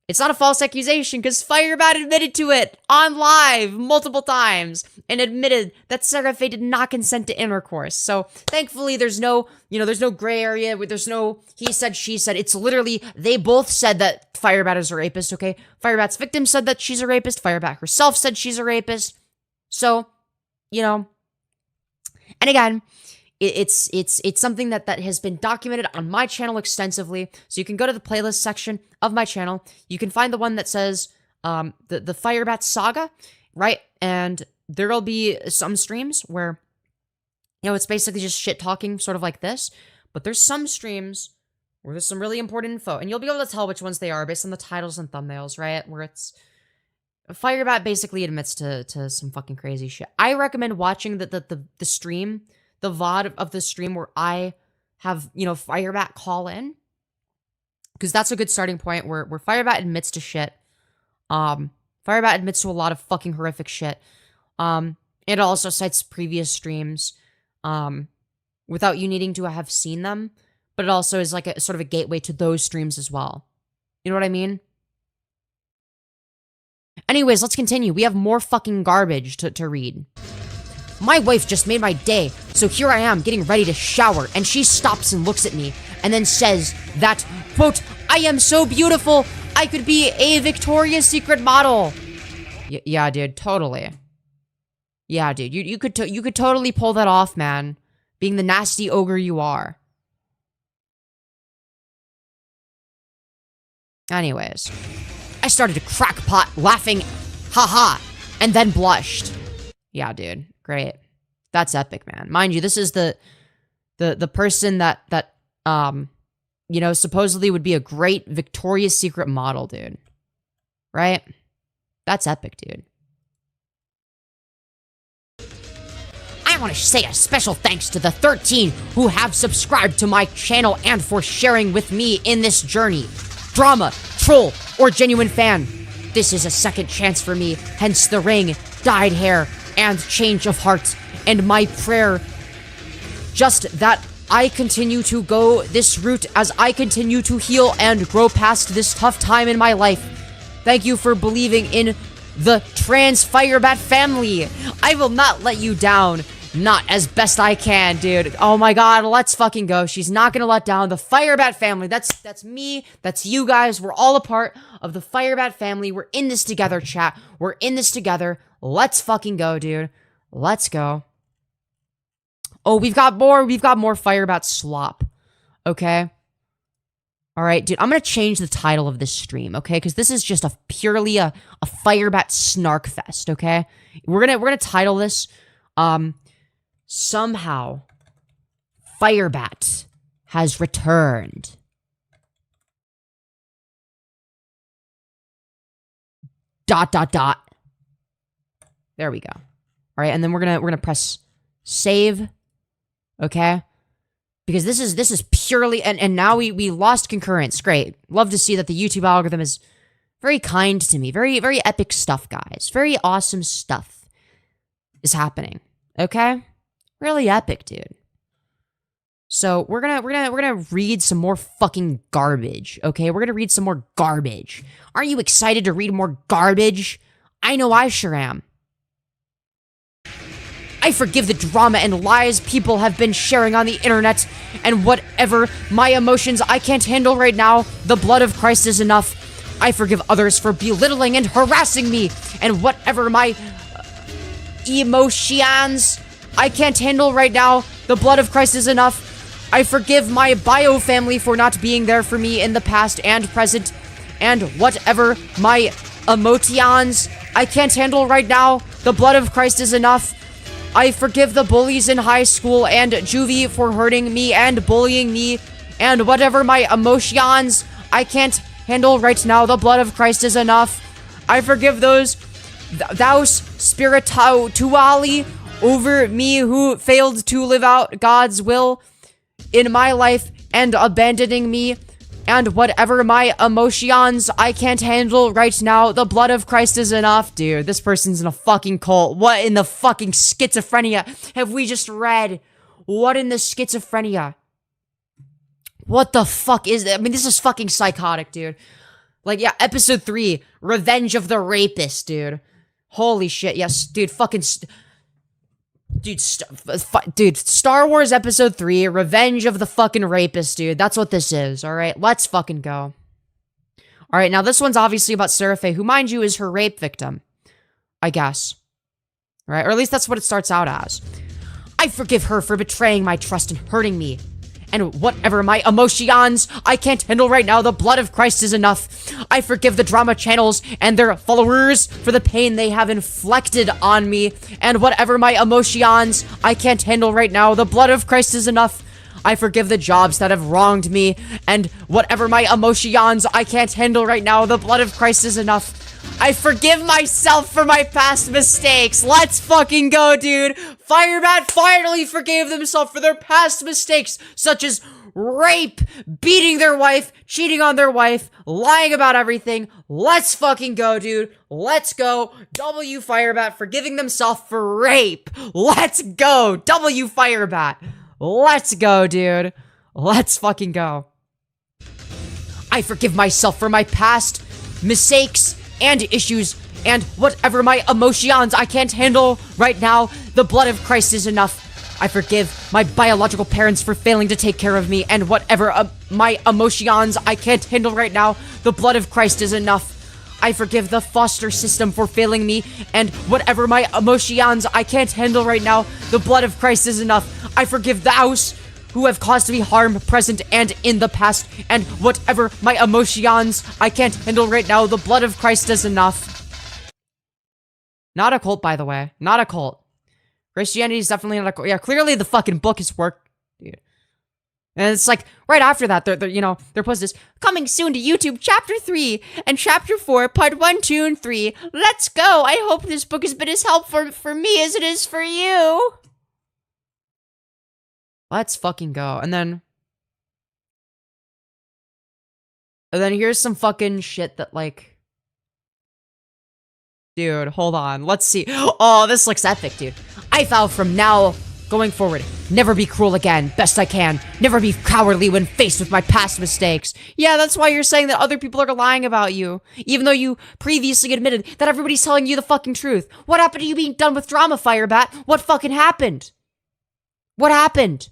It's not a false accusation because Firebat admitted to it on live multiple times and admitted that Seraphe did not consent to intercourse. So thankfully there's no, there's no gray area. There's no he said, she said. It's literally, they both said that Firebat is a rapist, okay? Firebat's victim said that she's a rapist. Firebat herself said she's a rapist. So, and again, it's something that has been documented on my channel extensively. So you can go to the playlist section of my channel. You can find the one that says the Firebat saga, right? And there'll be some streams where it's basically just shit talking, sort of like this. But there's some streams where there's some really important info, and you'll be able to tell which ones they are based on the titles and thumbnails, right? Where it's Firebat basically admits to some fucking crazy shit. I recommend watching the stream, the VOD of the stream where I have, Firebat call in. Because that's a good starting point where Firebat admits to shit. Firebat admits to a lot of fucking horrific shit. It also cites previous streams without you needing to have seen them. But it also is like a sort of a gateway to those streams as well. You know what I mean? Anyways, let's continue. We have more fucking garbage to read. My wife just made my day, so here I am getting ready to shower, and she stops and looks at me, and then says that, quote, I am so beautiful, I could be a Victoria's Secret model. Yeah, dude, totally. Yeah, dude, you could totally pull that off, man, being the nasty ogre you are. Anyways, I started to crackpot laughing, haha, and then blushed. Yeah, dude. Great. That's epic, man. Mind you, this is the person that supposedly would be a great Victoria's Secret model, dude. Right? That's epic, dude. I want to say a special thanks to the 13 who have subscribed to my channel and for sharing with me in this journey. Drama, troll, or genuine fan. This is a second chance for me, hence the ring, dyed hair, and change of heart, and my prayer, just that I continue to go this route as I continue to heal and grow past this tough time in my life. Thank you for believing in the trans Firebat family. I will not let you down. Not as best I can, dude. Oh my god, let's fucking go. She's not gonna let down the Firebat family. That's me. That's you guys. We're all a part of the Firebat family. We're in this together, chat. We're in this together. Let's fucking go, dude. Let's go. Oh, we've got more Firebat slop. Okay? Alright, dude, I'm gonna change the title of this stream, okay? Because this is just purely a Firebat snark fest, okay? We're gonna title this, somehow Firebat has returned. ... There we go. All right, and then we're gonna press save, okay? Because this is purely and now we lost concurrence. Great, love to see that the YouTube algorithm is very kind to me. Very very epic stuff, guys. Very awesome stuff is happening. Okay, really epic, dude. So we're gonna read some more fucking garbage. Okay, we're gonna read some more garbage. Aren't you excited to read more garbage? I know I sure am. I forgive the drama and lies people have been sharing on the internet, and whatever my emotions I can't handle right now, the blood of Christ is enough. I forgive others for belittling and harassing me, and whatever my emotions I can't handle right now, the blood of Christ is enough. I forgive my bio family for not being there for me in the past and present, and whatever my emotions I can't handle right now, the blood of Christ is enough. I forgive the bullies in high school and juvie for hurting me and bullying me, and whatever my emotions I can't handle right now, the blood of Christ is enough. I forgive those spiritually over me who failed to live out God's will in my life and abandoning me, and whatever my emotions I can't handle right now, the blood of Christ is enough. Dude, this person's in a fucking cult. What in the fucking schizophrenia have we just read? What in the schizophrenia? What the fuck is that? I mean, this is fucking psychotic, dude. Like, yeah, episode 3, Revenge of the Rapist, dude. Holy shit, yes, dude, fucking... Dude, Star Wars Episode 3, Revenge of the fucking Rapist, dude. That's what this is, alright? Let's fucking go. Alright, now this one's obviously about Seraphie, who, mind you, is her rape victim. I guess. Right? Or at least that's what it starts out as. I forgive her for betraying my trust and hurting me. And whatever my emotions I can't handle right now, the blood of Christ is enough. I forgive the drama channels and their followers for the pain they have inflicted on me. And whatever my emotions I can't handle right now, the blood of Christ is enough. I forgive the jobs that have wronged me. And whatever my emotions I can't handle right now, the blood of Christ is enough. I forgive myself for my past mistakes. Let's fucking go, dude. Firebat finally forgave themselves for their past mistakes, such as rape, beating their wife, cheating on their wife, lying about everything. Let's fucking go, dude. Let's go. W Firebat forgiving themselves for rape. Let's go. W Firebat. Let's go, dude. Let's fucking go. I forgive myself for my past mistakes and issues, and whatever my emotions I can't handle right now, the blood of Christ is enough. I forgive my biological parents for failing to take care of me, and whatever my emotions I can't handle right now, the blood of Christ is enough. I forgive the foster system for failing me, and whatever my emotions I can't handle right now, the blood of Christ is enough. I forgive the house who have caused me harm present and in the past, and whatever my emotions I can't handle right now, the blood of Christ is enough. Not a cult, by the way. Not a cult. Christianity is definitely not a cult. Yeah, clearly the fucking book has worked, dude. And it's like, right after that, they're posted this, coming soon to YouTube, Chapter 3 and Chapter 4, Part 1, 2, and 3. Let's go! I hope this book has been as helpful for me as it is for you. Let's fucking go. And then here's some fucking shit that, like... Dude, hold on. Let's see. Oh, this looks epic, dude. I vow from now going forward, never be cruel again, best I can. Never be cowardly when faced with my past mistakes. Yeah, that's why you're saying that other people are lying about you. Even though you previously admitted that everybody's telling you the fucking truth. What happened to you being done with drama, Firebat? What fucking happened? What happened?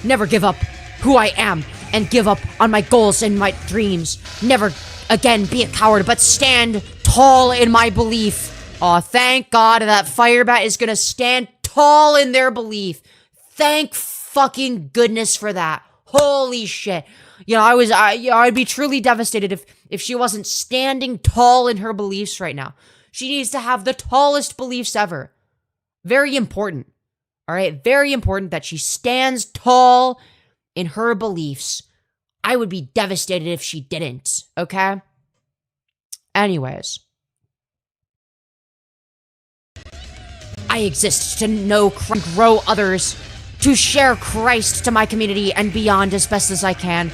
Never give up who I am and give up on my goals and my dreams. Never again be a coward, but stand tall in my belief. Aw, thank God that Firebat is gonna stand tall in their belief. Thank fucking goodness for that. Holy shit. You know, I'd be truly devastated if she wasn't standing tall in her beliefs right now. She needs to have the tallest beliefs ever. Very important. Alright, very important that she stands tall in her beliefs. I would be devastated if she didn't, okay? Anyways. I exist to know, grow others, to share Christ to my community and beyond as best as I can.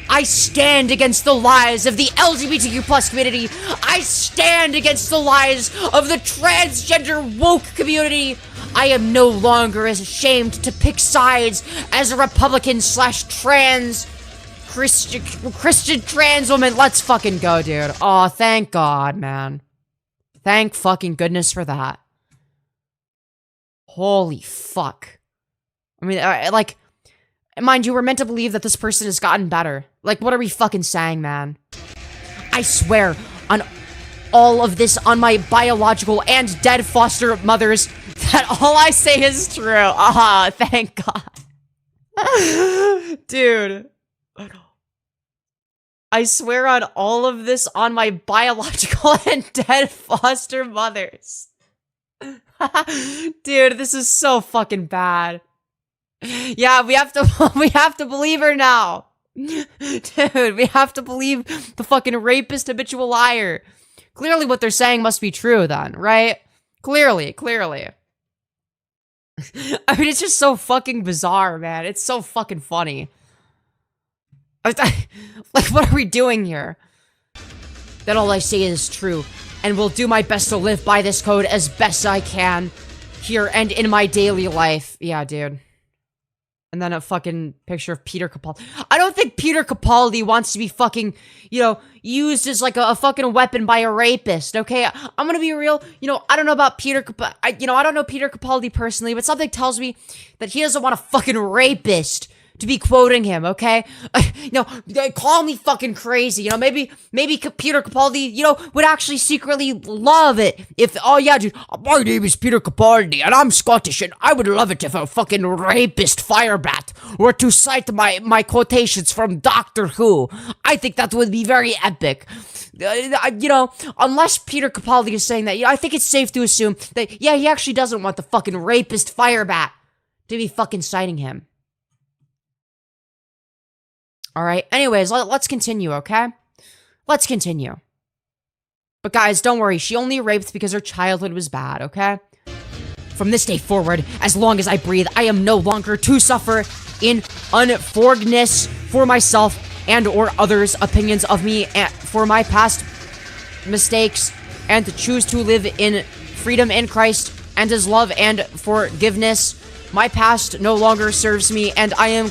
I stand against the lies of the LGBTQ plus community. I stand against the lies of the transgender woke community. I am no longer as ashamed to pick sides as a Republican / trans Christian trans woman. Let's fucking go, dude. Aw, thank God, man. Thank fucking goodness for that. Holy fuck. I mean, like, mind you, we're meant to believe that this person has gotten better. Like, what are we fucking saying, man? I swear on all of this, on my biological and dead foster mothers, that all I say is true. Ah, thank God. Dude. I swear on all of this on my biological and dead foster mothers. Dude, this is so fucking bad. Yeah, we have to believe her now. Dude, we have to believe the fucking rapist habitual liar. Clearly what they're saying must be true then, right? Clearly. I mean, it's just so fucking bizarre, man. It's so fucking funny. Like, what are we doing here? That all I say is true, and will do my best to live by this code as best I can here and in my daily life. Yeah, dude. And then a fucking picture of Peter Capaldi. I don't think Peter Capaldi wants to be fucking, you know, used as like a fucking weapon by a rapist, okay? I'm gonna be real, you know, I don't know about Peter Capaldi, I don't know Peter Capaldi personally, but something tells me that he doesn't want a fucking rapist to be quoting him, okay? You know, call me fucking crazy, you know, maybe Peter Capaldi, you know, would actually secretly love it if, oh yeah, dude, my name is Peter Capaldi, and I'm Scottish, and I would love it if a fucking rapist Firebat were to cite my quotations from Doctor Who. I think that would be very epic. You know, unless Peter Capaldi is saying that, I think it's safe to assume that, yeah, he actually doesn't want the fucking rapist Firebat to be fucking citing him. Alright, anyways, let's continue, okay? Let's continue. But guys, don't worry, she only raped because her childhood was bad, okay? From this day forward, as long as I breathe, I am no longer to suffer in unforgiveness for myself and or others' opinions of me and for my past mistakes, and to choose to live in freedom in Christ and His love and forgiveness. My past no longer serves me, and I am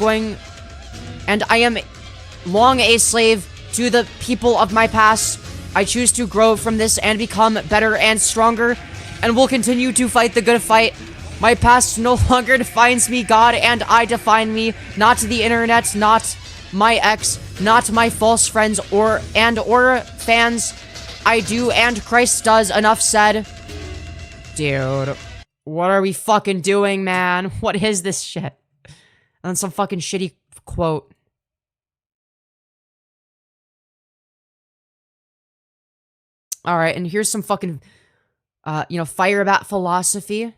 long a slave to the people of my past. I choose to grow from this and become better and stronger, and will continue to fight the good fight. My past no longer defines me, God and I define me, not the internet, not my ex, not my false friends or fans. I do and Christ does. Enough said. Dude, what are we fucking doing, man? What is this shit? And then some fucking shitty quote. Alright, and here's some fucking, you know, Firebat philosophy.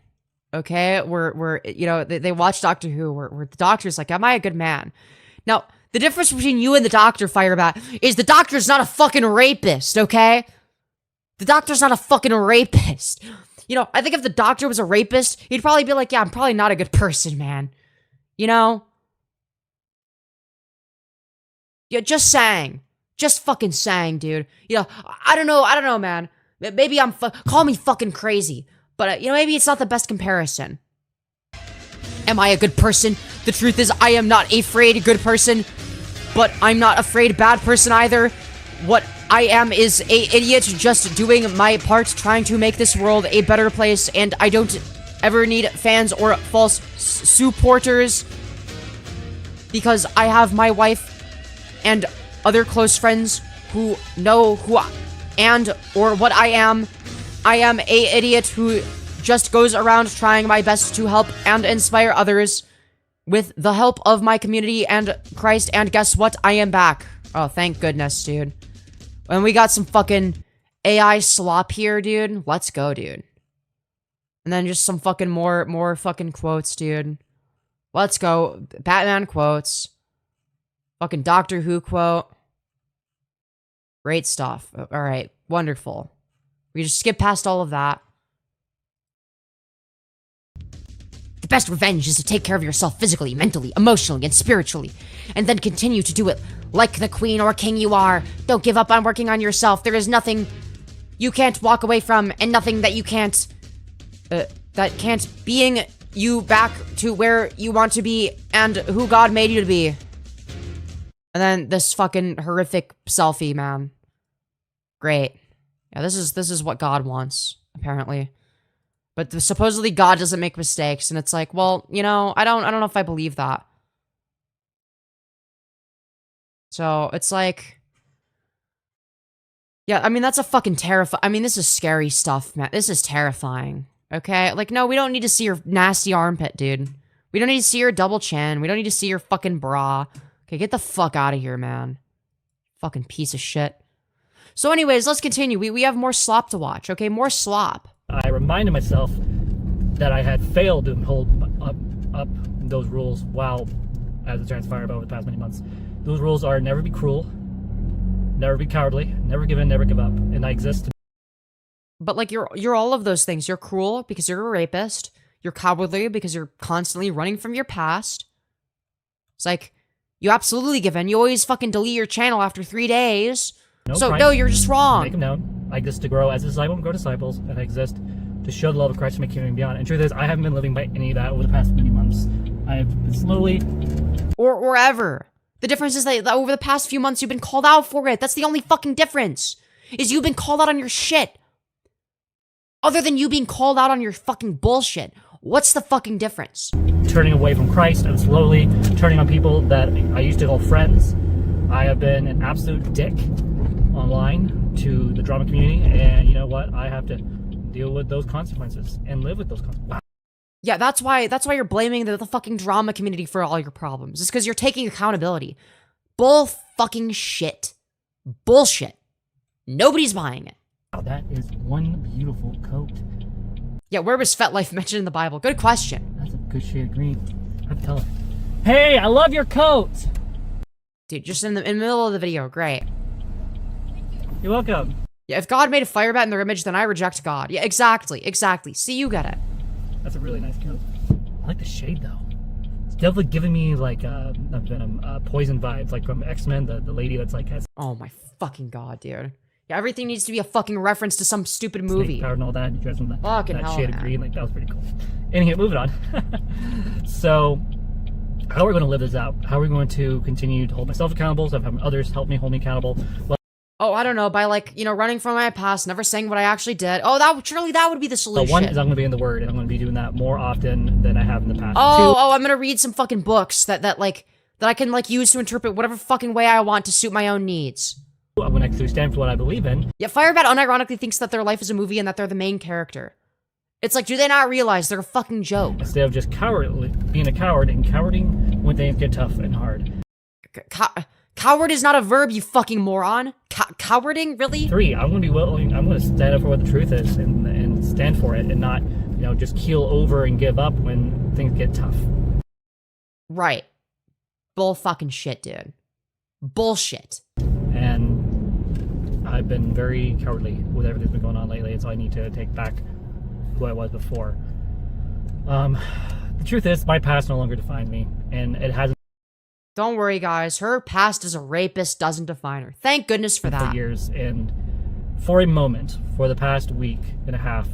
Okay, where you know, they watch Doctor Who, where the doctor's like, am I a good man? Now, the difference between you and the doctor, Firebat, is the doctor's not a fucking rapist, okay? The doctor's not a fucking rapist. You know, I think if the doctor was a rapist, he'd probably be like, yeah, I'm probably not a good person, man. You know? Yeah, just saying. Just fucking saying, dude. You know, I don't know, man. Maybe call me fucking crazy. But, you know, maybe it's not the best comparison. Am I a good person? The truth is, I am not afraid good person. But I'm not afraid bad person either. What I am is a idiot just doing my part, trying to make this world a better place. And I don't ever need fans or false supporters. Because I have my wife and other close friends who know who or what I am. I am a idiot who just goes around trying my best to help and inspire others with the help of my community and Christ, and guess what? I am back. Oh, thank goodness, dude. And we got some fucking AI slop here, dude. Let's go, dude. And then just some fucking more fucking quotes, dude. Let's go. Batman quotes. Fucking Doctor Who quote. Great stuff. Alright, wonderful. We just skip past all of that. The best revenge is to take care of yourself physically, mentally, emotionally, and spiritually, and then continue to do it like the queen or king you are. Don't give up on working on yourself. There is nothing you can't walk away from, and nothing that you can't, that can't being you back to where you want to be and who God made you to be. And then this fucking horrific selfie, man. Great. Yeah, this is what God wants, apparently. But supposedly God doesn't make mistakes, and it's like, well, you know, I don't know if I believe that. So, it's like, yeah, I mean, that's a fucking I mean, this is scary stuff, man. This is terrifying. Okay? Like, no, we don't need to see your nasty armpit, dude. We don't need to see your double chin. We don't need to see your fucking bra. Okay, get the fuck out of here, man. Fucking piece of shit. So anyways, let's continue. We have more slop to watch, okay? More slop. I reminded myself that I had failed to hold up those rules while as a transpired over the past many months. Those rules are never be cruel, never be cowardly, never give in, never give up. And I exist to... But like, you're all of those things. You're cruel because you're a rapist. You're cowardly because you're constantly running from your past. It's like... You absolutely give in. You always fucking delete your channel after 3 days. No, you're just wrong. Make them known. I exist to grow as a disciple and grow disciples, and I exist to show the love of Christ to my community and beyond. And truth is, I haven't been living by any of that over the past many months. I have been slowly... Or ever. The difference is that over the past few months, you've been called out for it. That's the only fucking difference. Is you've been called out on your shit. Other than you being called out on your fucking bullshit. What's the fucking difference? Turning away from Christ and slowly turning on people that I used to call friends. I have been an absolute dick online to the drama community, and you know what? I have to deal with those consequences and live with those consequences. Yeah, that's why you're blaming the fucking drama community for all your problems. It's because you're taking accountability. Bull fucking shit. Bullshit. Nobody's buying it. Wow, that is one beautiful coat. Yeah, where was FetLife mentioned in the Bible? Good question. That's a good shade of green. I have to tell her. Hey, I love your coat! Dude, just in the middle of the video, great. You're welcome. Yeah, if God made a Firebat in their image, then I reject God. Yeah, exactly. See, you get it. That's a really nice coat. I like the shade, though. It's definitely giving me, like, not Venom, Poison vibes, like from X-Men, the lady that's, like, has... Oh my fucking God, dude. Yeah, everything needs to be a fucking reference to some stupid movie. Snake power and all that. You dress in that, Fucking that hell, shade man. of green, like, that was pretty cool. Anyway, moving on. So, how are we going to live this out? How are we going to continue to hold myself accountable? So I've had others help me hold me accountable. Well, Oh, I don't know, by like, you know, running from my past, never saying what I actually did. Oh, surely that would be the solution. one is I'm going to be in the Word, and I'm going to be doing that more often than I have in the past. I'm gonna read some fucking books that I can like use to interpret whatever fucking way I want to suit my own needs. I'm going to actually stand for what I believe in. Yeah, Firebat unironically thinks that their life is a movie and that they're the main character. It's like, do they not realize they're a fucking joke? Instead of just being a coward and cowarding when things get tough and hard. Coward is not a verb, you fucking moron. Cowarding? Really? 3, I'm going to be willing, I'm going to stand up for what the truth is and stand for it and not, you know, just keel over and give up when things get tough. Right. Bull fucking shit, dude. Bullshit. And I've been very cowardly with everything that's been going on lately, and so I need to take back who I was before. The truth is, my past no longer defines me, and it hasn't. Don't worry, guys. Her past as a rapist doesn't define her. Thank goodness for that. For years, and for a moment, for the past week and a half,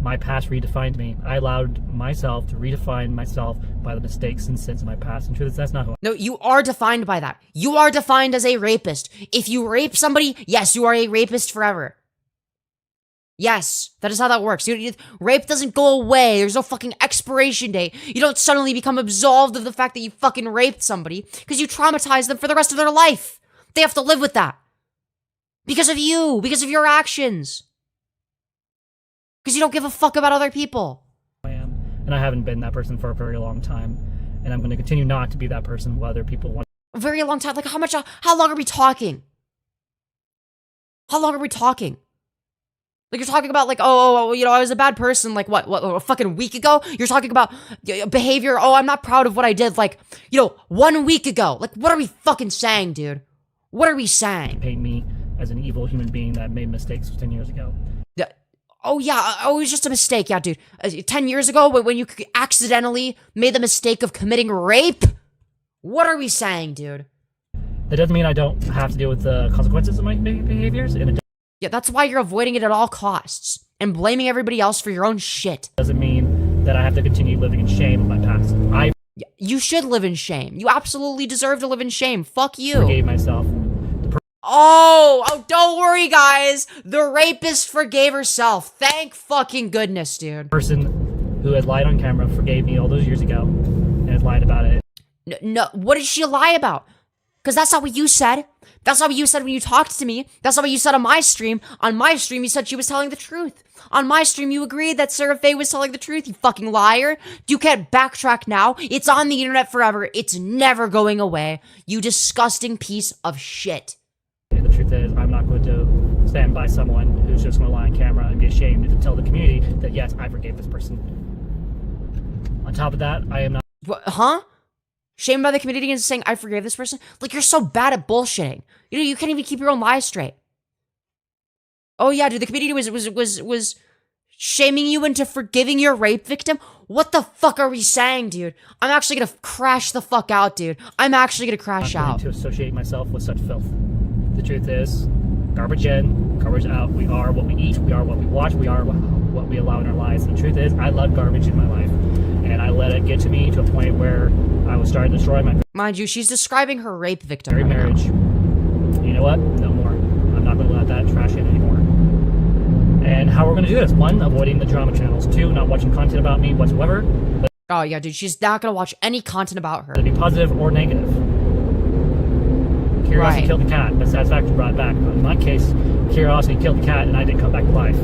my past redefined me. I allowed myself to redefine myself by the mistakes and sins of my past. And truth is, that's not who I am. No, you are defined by that. You are defined as a rapist. If you rape somebody, yes, you are a rapist forever. Yes, that is how that works. Rape doesn't go away. There's no fucking expiration date. You don't suddenly become absolved of the fact that you fucking raped somebody because you traumatize them for the rest of their life. They have to live with that. Because of you. Because of your actions. Because you don't give a fuck about other people. I am. And I haven't been that person for a very long time. And I'm going to continue not to be that person while other people want. A very long time. Like, how long are we talking? How long are we talking? Like, you're talking about, like, you know, I was a bad person, like, what, a fucking week ago? You're talking about behavior, I'm not proud of what I did, like, you know, 1 week ago. Like, what are we fucking saying, dude? What are we saying? Paint me as an evil human being that made mistakes 10 years ago. Oh, yeah, it was just a mistake, yeah, dude. 10 years ago, when you accidentally made the mistake of committing rape? What are we saying, dude? That doesn't mean I don't have to deal with the consequences of my behaviors, and it yeah, that's why you're avoiding it at all costs and blaming everybody else for your own shit. doesn't mean that I have to continue living in shame of my past. I You should live in shame. You absolutely deserve to live in shame. Fuck you. forgave myself. Oh, don't worry, guys. The rapist forgave herself. Thank fucking goodness, dude. The person who had lied on camera forgave me all those years ago and has lied about it. No, what did she lie about? Because that's not what you said. That's not what you said when you talked to me. That's not what you said on my stream. On my stream, you said she was telling the truth. On my stream, you agreed that Sarah Faye was telling the truth, you fucking liar. You can't backtrack now. It's on the internet forever. It's never going away. You disgusting piece of shit. And the truth is, I'm not going to stand by someone who's just going to lie on camera and be ashamed to tell the community that, yes, I forgave this person. On top of that, I am not... What, huh? Shamed by the community and saying, I forgave this person? Like, you're so bad at bullshitting. You know, you can't even keep your own lies straight. Oh yeah, dude, the community was shaming you into forgiving your rape victim? What the fuck are we saying, dude? I'm actually gonna crash the fuck out, dude. I'm actually gonna crash out. to associate myself with such filth. The truth is, garbage in, garbage out. We are what we eat, we are what we watch, we are what we allow in our lives. The truth is, I love garbage in my life. and I let it get to me to a point where I was starting to destroy my Mind you, she's describing her rape victim. very right now. marriage. You know what? No more. I'm not going to let that trash in anymore. And how we're going to do this? 1, avoiding the drama channels. 2, not watching content about me whatsoever. But Oh yeah, dude, she's not gonna watch any content about her. to be positive or negative. Curiosity Right. killed the cat, but satisfaction brought it back. But in my case, curiosity killed the cat, and I didn't come back to life.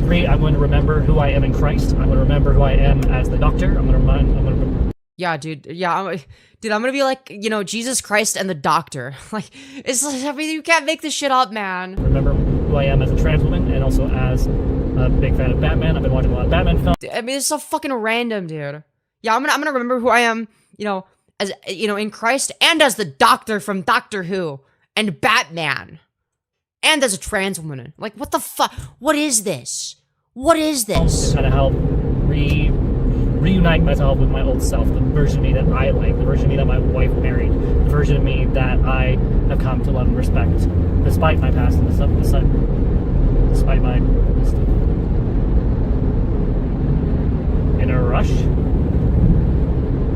3, I'm going to remember who I am in Christ. I'm going to remember who I am as the doctor. I'm going to Yeah, dude. Yeah, I'm gonna be like, you know, Jesus Christ and the Doctor. Like, it's like, I mean, you can't make this shit up, man. remember who I am as a trans woman, and also as a big fan of Batman. I've been watching a lot of Batman films. I mean, it's so fucking random, dude. Yeah, I'm gonna remember who I am, you know, as, you know, in Christ, and as the Doctor from Doctor Who, and Batman, and as a trans woman. Like, what the fuck? What is this? What is this? To kind of help reunite myself with my old self, the version of me that I like, the version of me that my wife married, the version of me that I have come to love and respect, despite my past and despite my in a rush.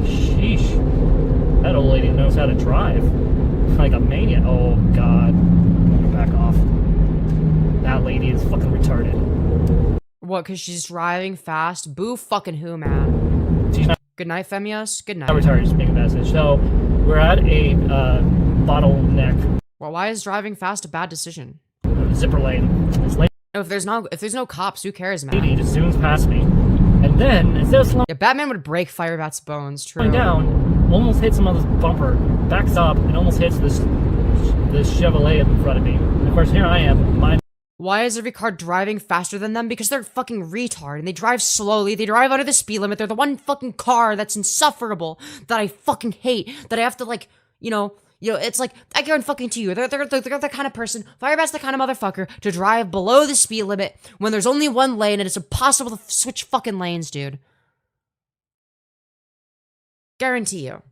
Sheesh, that old lady knows how to drive like a maniac. Oh God, I'm gonna back off. That lady is fucking retarded. What? Cause she's driving fast? Boo fucking who, man? She's not Good night, Femyoz. Good night. retarded, just make a message. So we're at a bottleneck Well, why is driving fast a bad decision? zipper lane. This lady No, if there's no cops, who cares, man? just zooms past me, and then instead of slowing Yeah, Batman would break Firebat's bones. True. down, almost hits him on this bumper, backs up, and almost hits this Chevrolet in front of me. And of course, here I am. Why is every car driving faster than them? Because they're fucking retard and they drive slowly. They drive under the speed limit. They're the one fucking car that's insufferable that I fucking hate. That I have to like, you know. It's like I guarantee fucking to you. They're the kind of person. Firebat's the kind of motherfucker to drive below the speed limit when there's only one lane and it's impossible to switch fucking lanes, dude. Guarantee you.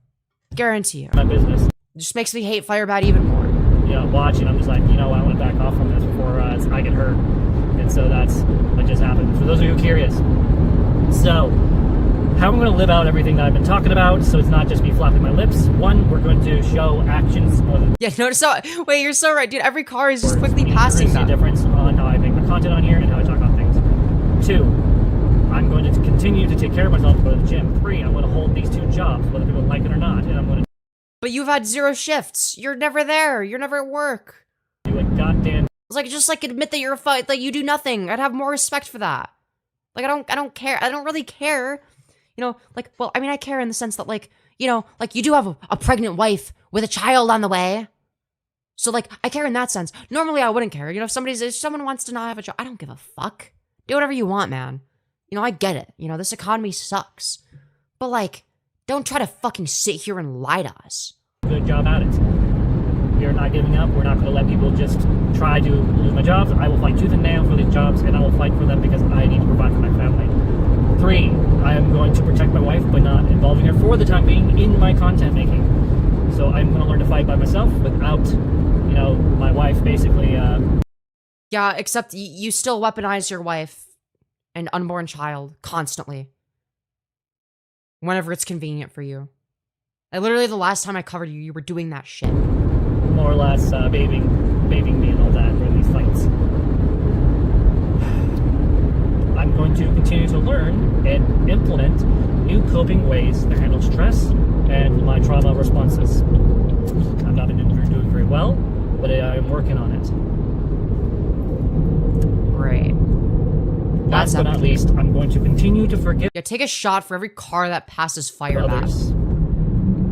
Guarantee you. My business. It just makes me hate Firebat even more. You know, watching, I'm just like, I want to back off from this before I get hurt. And so that's what just happened. For those of you curious. So, how I'm going to live out everything that I've been talking about, so it's not just me flapping my lips. 1, we're going to show actions more than Yeah, notice how. Wait, you're so right, dude. Every car is just quickly passing see a them. difference on how I make my content on here and how I talk about things. 2, I'm going to continue to take care of myself and go to the gym. 3, I'm going to hold these 2 jobs, whether people like it or not, and I'm going to But you've had 0 shifts. You're never there. You're never at work. do a goddamn It's like, just like admit that you're a fight. Like, you do nothing. I'd have more respect for that. Like, I don't care. I don't really care. You know, like, well, I mean, I care in the sense that, like, you know, like, you do have a pregnant wife with a child on the way. So, like, I care in that sense. Normally, I wouldn't care. You know, if someone wants to not have a job, I don't give a fuck. Do whatever you want, man. You know, I get it. You know, this economy sucks. But, like, don't try to fucking sit here and lie to us. good job at it. We are not giving up. We're not going to let people just try to lose my jobs. I will fight tooth and nail for these jobs, and I will fight for them because I need to provide for my family. 3, I am going to protect my wife by not involving her for the time being in my content making. So I'm going to learn to fight by myself without, my wife basically. Yeah, except you still weaponize your wife and unborn child constantly. Whenever it's convenient for you. Like, literally, the last time I covered you, you were doing that shit. More or less babying me and all that during these fights. I'm going to continue to learn and implement new coping ways to handle stress and my trauma responses. I've not been doing very well, but I'm working on it. Great. Last but not epic. least, I'm going to continue to forgive Yeah, take a shot for every car that passes Firebat. others.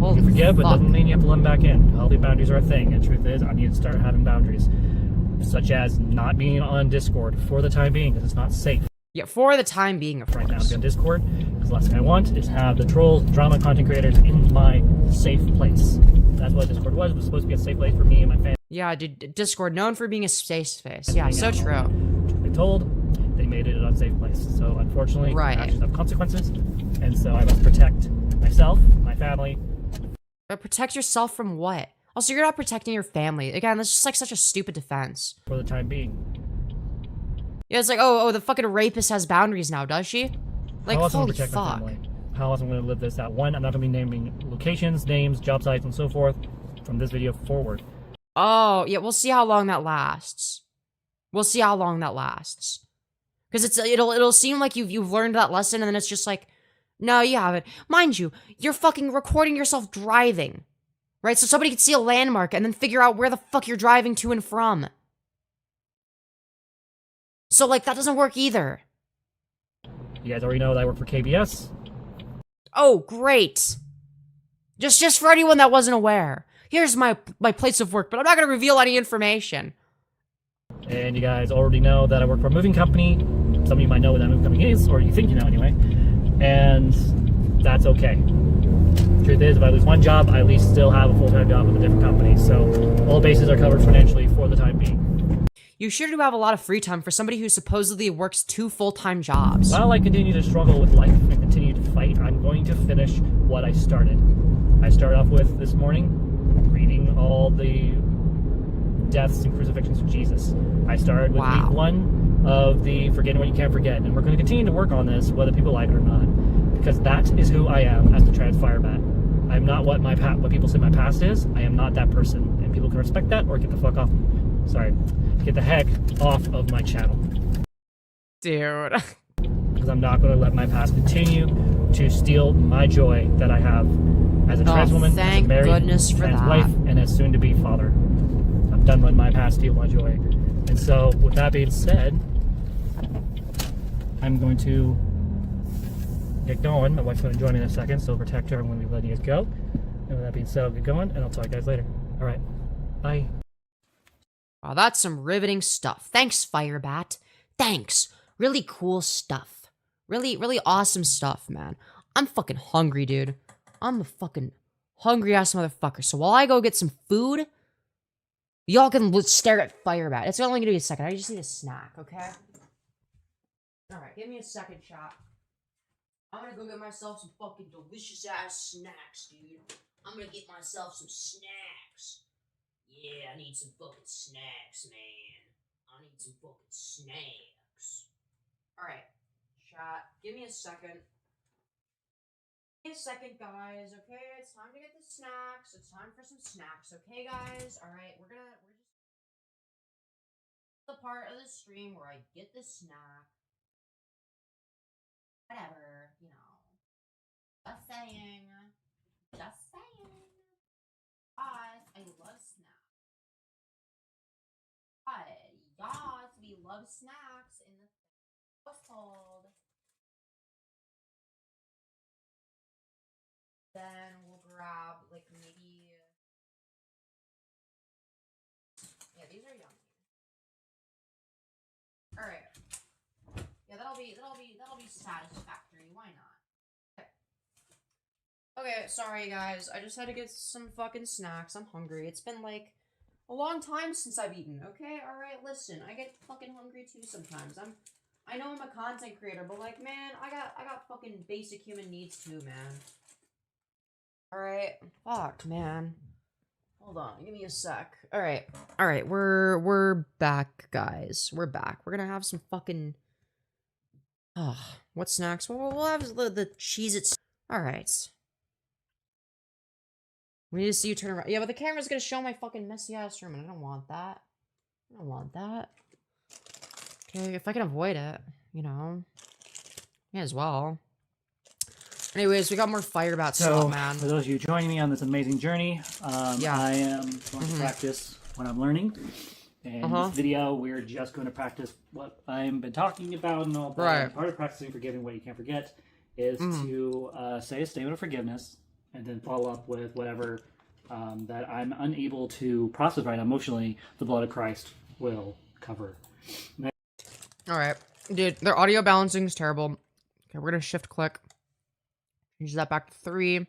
Holy You forgive, but fuck. doesn't mean you have to let them back in. Healthy boundaries are a thing, and truth is, I need to start having boundaries. Such as not being on Discord for the time being, because it's not safe Yeah, for the time being, of right now to course. be on Discord. Because the last thing I want is to have the trolls, drama content creators in my safe place. That's what Discord was. It was supposed to be a safe place for me and my family. Yeah, dude, Discord, known for being a safe space. Yeah, so true. Truth be told, they made it an unsafe place. So unfortunately, Right. actions have consequences. And so I must protect myself, my family. But protect yourself from what? Also, you're not protecting your family. Again, that's just like such a stupid defense. For the time being. Yeah, it's like, oh, the fucking rapist has boundaries now, does she? Like, I also holy protect my fuck. family. how else I'm going to live this out. One, I'm not going to be naming locations, names, job sites, and so forth from this video forward. Oh, yeah, we'll see how long that lasts. We'll see how long that lasts. Because it'll seem like you've learned that lesson, and then it's just like, no, you haven't. Mind you, you're fucking recording yourself driving. Right? So somebody can see a landmark and then figure out where the fuck you're driving to and from. So, like, that doesn't work either. You guys already know that I work for KBS. Oh, great. Just for anyone that wasn't aware. Here's my place of work, but I'm not going to reveal any information. And you guys already know that I work for a moving company. Some of you might know what that moving company is, or you think you know anyway. And that's okay. Truth is, if I lose one job, I at least still have a full-time job with a different company. So all bases are covered financially for the time being. You sure do have a lot of free time for somebody who supposedly works 2 full-time jobs. While I continue to struggle with life and continue to fight, I'm going to finish what I started. I started off with this morning reading all the deaths and crucifixions of Jesus. I started with week 1 of the forgetting what you can't forget, and we're going to continue to work on this whether people like it or not, because that is who I am as the trans Firebat. I'm not what people say my past is. I am not that person, and people can respect that or get the fuck off. Sorry, get the heck off of my channel, dude. Because I'm not going to let my past continue to steal my joy that I have as a trans woman, as a married trans wife, and as soon to be father. I'm done letting my past steal my joy. And so, with that being said, I'm going to get going. My wife's going to join me in a second, so protect her. I'm going to be letting you guys go. And with that being said, I'll get going, and I'll talk to you guys later. All right, bye. Wow, that's some riveting stuff. Thanks, Firebat. Thanks. Really cool stuff. Really awesome stuff, man. I'm fucking hungry, dude. I'm a fucking hungry-ass motherfucker. So while I go get some food, y'all can stare at Firebat. It's only gonna be a second. I just need a snack, okay? Alright, give me a second, chat. I'm gonna go get myself some fucking delicious-ass snacks, dude. I'm gonna get myself some snacks. Yeah, I need some fucking snacks, man. I need some fucking snacks. Alright, chat, give me a second. Give me a second, guys, okay? It's time to get the snacks. It's time for some snacks, okay, guys? Alright, we're just the part of the stream where I get the snack. Whatever, you know. Just saying. Just saying. Guys, I love snacks. Yes, we love snacks in the household. Then we'll grab, like, maybe... Yeah, these are yummy. Alright. Yeah, that'll be satisfactory. Why not? Okay, sorry guys. I just had to get some fucking snacks. I'm hungry. It's been, like, a long time since I've eaten, okay? Alright, listen, I get fucking hungry too sometimes. I know I'm a content creator, but like, man, I got fucking basic human needs too, man. Alright. Fuck, man. Hold on, give me a sec. Alright. Alright, we're back, guys. We're back. We're gonna have some fucking... what snacks? We'll have the Cheez-Its. Alright. We need to see you turn around. Yeah, but the camera's gonna show my fucking messy ass room, and I don't want that. I don't want that. Okay, if I can avoid it, you know. May as well. Anyways, we got more Firebat stuff, man. For those of you joining me on this amazing journey, I am going to practice what I'm learning. And in this video, we're just going to practice what I've been talking about and all that. Right. Part of practicing forgiving what you can't forget is to say a statement of forgiveness and then follow up with whatever that I'm unable to process right now emotionally, the blood of Christ will cover. Alright. Dude, their audio balancing is terrible. Okay, we're going to shift click. Change that back to 3.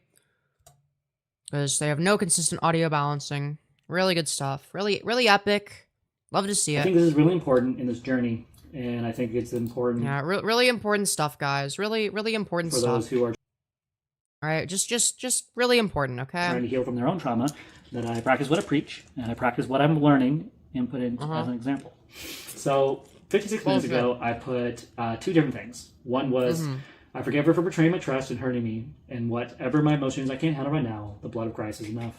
Because they have no consistent audio balancing. Really good stuff. Really epic. Love to see it. I think this is really important in this journey. And I think it's important. Yeah, really important stuff, guys. Really important stuff. For those who are... Alright, just really important, okay? Trying to heal from their own trauma. That I practice what I preach. And I practice what I'm learning and put in as an example. So... 56 minutes ago, I put 2 different things. One was I forgive her for betraying my trust and hurting me, and whatever my emotions I can't handle right now, the blood of Christ is enough.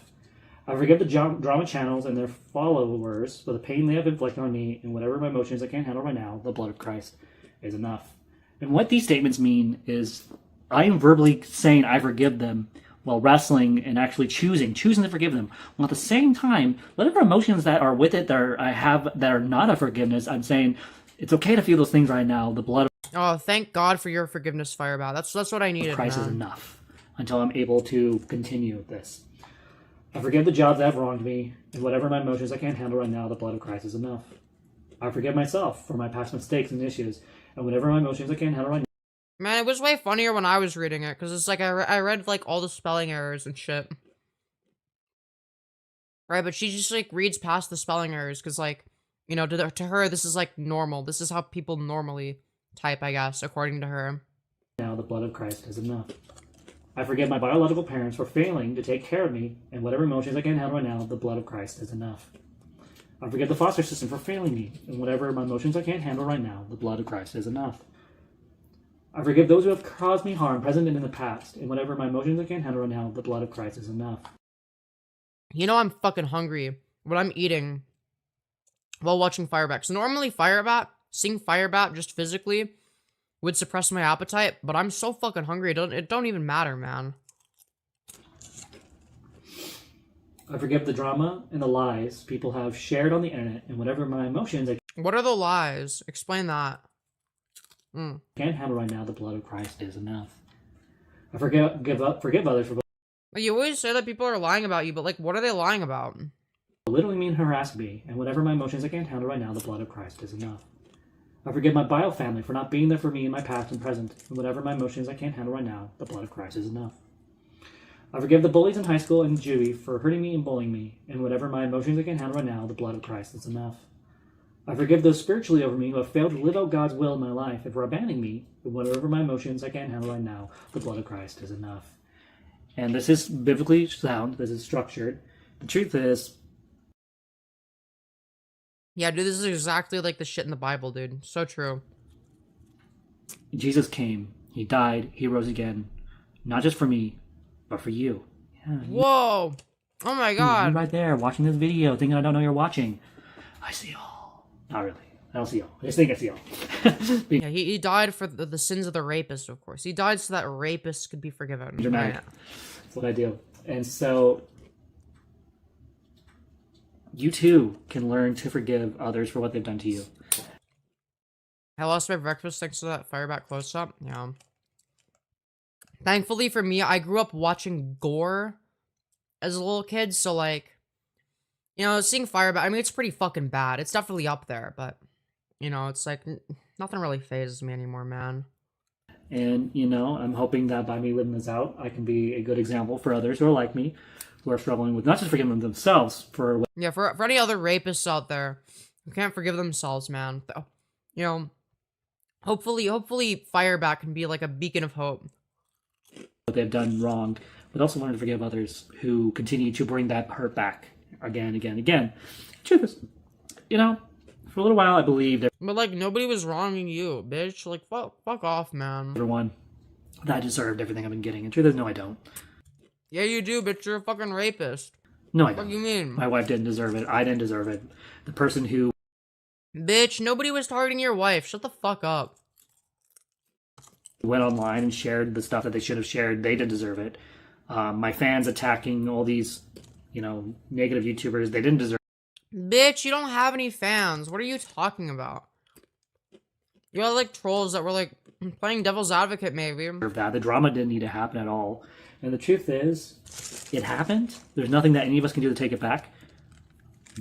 I forgive the drama channels and their followers for the pain they have inflicted on me, and whatever my emotions I can't handle right now, the blood of Christ is enough. And what these statements mean is I am verbally saying I forgive them while wrestling and actually choosing to forgive them. While at the same time, whatever emotions that are with it that are not a forgiveness, I'm saying it's okay to feel those things right now. The blood Oh, thank God for your forgiveness, Firebat. That's what I needed, of Christ man. is enough until I'm able to continue this. I forgive the jobs that have wronged me, and whatever my emotions I can't handle right now, the blood of Christ is enough. I forgive myself for my past mistakes and issues, and whatever my emotions I can't handle right now. Man, it was way funnier when I was reading it, because it's like I read like all the spelling errors and shit. Right, but she just like reads past the spelling errors, because like, you know, to her, this is like normal. This is how people normally type, I guess, according to her. Now the blood of Christ is enough. I forgive my biological parents for failing to take care of me, and whatever emotions I can't handle right now, the blood of Christ is enough. I forgive the foster system for failing me, and whatever my emotions I can't handle right now, the blood of Christ is enough. I forgive those who have caused me harm, present and in the past, and whatever my emotions I can't handle right now, the blood of Christ is enough. You know I'm fucking hungry when I'm eating while watching Firebat. So normally seeing Firebat just physically would suppress my appetite, but I'm so fucking hungry, it don't even matter, man. I forgive the drama and the lies people have shared on the internet, and whatever my emotions I What are the lies? Explain that. can't handle right now, the blood of Christ is enough. I forgive others for You always say that people are lying about you, but like, what are they lying about? belittling me and harassing me, and whatever my emotions I can't handle right now, the blood of Christ is enough. I forgive my bio family for not being there for me in my past and present, and whatever my emotions I can't handle right now, the blood of Christ is enough. I forgive the bullies in high school and juvie for hurting me and bullying me, and whatever my emotions I can't handle right now, the blood of Christ is enough. I forgive those spiritually over me who have failed to live out God's will in my life and for abandoning me, and whatever my emotions I can't handle right now, the blood of Christ is enough. And this is biblically sound, this is structured. The truth is, Yeah, dude, this is exactly like the shit in the Bible, dude. So true. Jesus came, he died, he rose again, not just for me, but for you. Yeah, Whoa! Oh my you god. right there watching this video, thinking I don't know you're watching. I see y'all. Not really. I don't see y'all. I just think I see y'all. Yeah, he died for the sins of the rapist, of course. He died so that rapists could be forgiven. Dramatic. Yeah. That's what I do. And so you too can learn to forgive others for what they've done to you. I lost my breakfast thanks to that Firebat close-up. Yeah. Thankfully for me, I grew up watching gore as a little kid, so like, you know, seeing Firebat, I mean, it's pretty fucking bad. It's definitely up there, but, you know, it's like, nothing really phases me anymore, man. And, you know, I'm hoping that by me living this out, I can be a good example for others who are like me, who are struggling with not just forgiving themselves for what Yeah, for any other rapists out there who can't forgive themselves, man. You know, hopefully Firebat can be like a beacon of hope. they've done wrong, but also learn to forgive others who continue to bring that hurt back again. Truth is, you know, for a little while I believed But like, nobody was wronging you, bitch. Like, fuck off, man. everyone that I deserved everything I've been getting. And truth is, no, I don't. Yeah, you do, bitch. You're a fucking rapist. No, I What don't. do you mean? My wife didn't deserve it. I didn't deserve it. The person who Bitch, nobody was targeting your wife. Shut the fuck up. went online and shared the stuff that they should have shared, they didn't deserve it. My fans attacking all these, you know, negative YouTubers, they didn't deserve Bitch, you don't have any fans. What are you talking about? You had like trolls that were like playing devil's advocate, maybe. that. The drama didn't need to happen at all. And the truth is, it happened. There's nothing that any of us can do to take it back.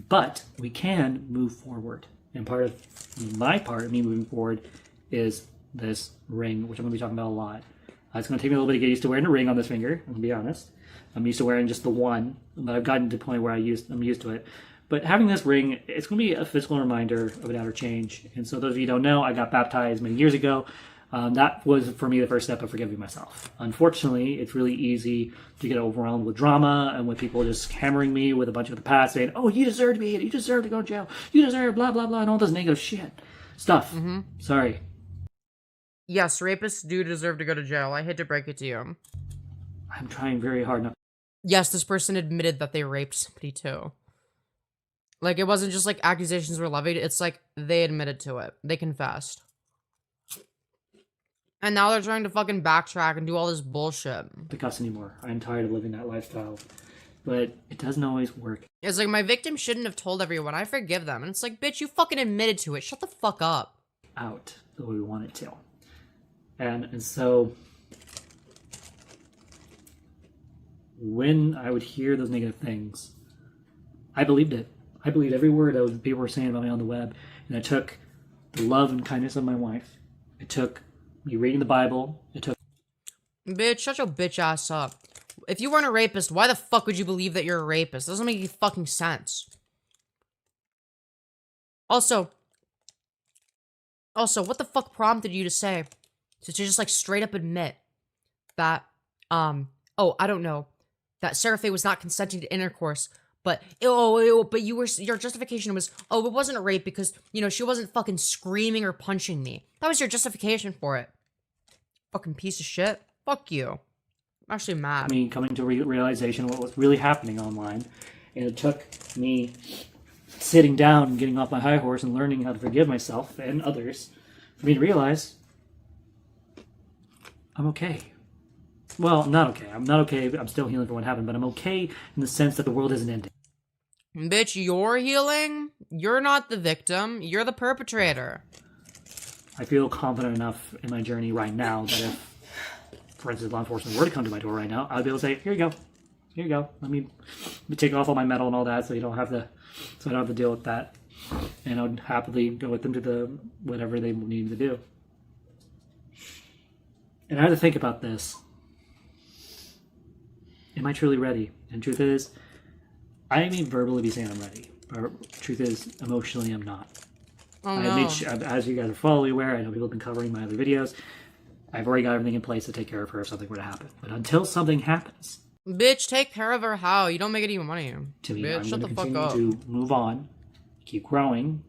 But we can move forward. And part of me moving forward is this ring, which I'm going to be talking about a lot. It's going to take me a little bit to get used to wearing a ring on this finger, I'm going to be honest. I'm used to wearing just the one, but I've gotten to the point where I'm used to it. But having this ring, it's going to be a physical reminder of an outer change. And so those of you who don't know, I got baptized many years ago. That was, for me, the first step of forgiving myself. Unfortunately, it's really easy to get overwhelmed with drama and with people just hammering me with a bunch of the past, saying, oh, you deserve to be here, you deserve to go to jail, you deserve blah, blah, blah, and all this negative shit. Stuff. Sorry. Yes, rapists do deserve to go to jail. I hate to break it to you. I'm trying very hard not. Yes, this person admitted that they raped somebody too. Like, it wasn't just like accusations were levied, it's like they admitted to it. They confessed. And now they're trying to fucking backtrack and do all this bullshit. The cuss anymore. I'm tired of living that lifestyle. But it doesn't always work It's like, my victim shouldn't have told everyone. I forgive them. And it's like, bitch, you fucking admitted to it. Shut the fuck up. out the way we want it to. And so when I would hear those negative things, I believed it. I believed every word that people were saying about me on the web. And it took the love and kindness of my wife. It took me reading the Bible. It took... Bitch, shut your bitch ass up. If you weren't a rapist, why the fuck would you believe that you're a rapist? It doesn't make any fucking sense. Also, what the fuck prompted you to say, to just like straight up admit that, oh, I don't know, that Seraphe was not consenting to intercourse, but, but your justification was, oh, it wasn't a rape because, you know, she wasn't fucking screaming or punching me. That was your justification for it. Fucking piece of shit. Fuck you. I'm actually mad. me coming to realization of what was really happening online. And it took me sitting down and getting off my high horse and learning how to forgive myself and others for me to realize I'm okay. Well, I'm not okay. I'm not okay. I'm still healing from what happened, but I'm okay in the sense that the world isn't ending. Bitch, you're healing? You're not the victim. You're the perpetrator. I feel confident enough in my journey right now that if, for instance, law enforcement were to come to my door right now, I'd be able to say, here you go. Here you go. Let me take off all my metal and all that so you don't have to, so I don't have to deal with that. And I would happily go with them to the whatever they need to do. And I had to think about this. Am I truly ready? And truth is, I may verbally be saying I'm ready. But truth is, emotionally, I'm not. Oh, I no. made sure, as you guys are fully aware, I know people have been covering my other videos. I've already got everything in place to take care of her if something were to happen. But until something happens, Bitch, take care of her how? You don't make any money. to me, Bitch, I'm shut going the to fuck continue up. to move on, keep growing,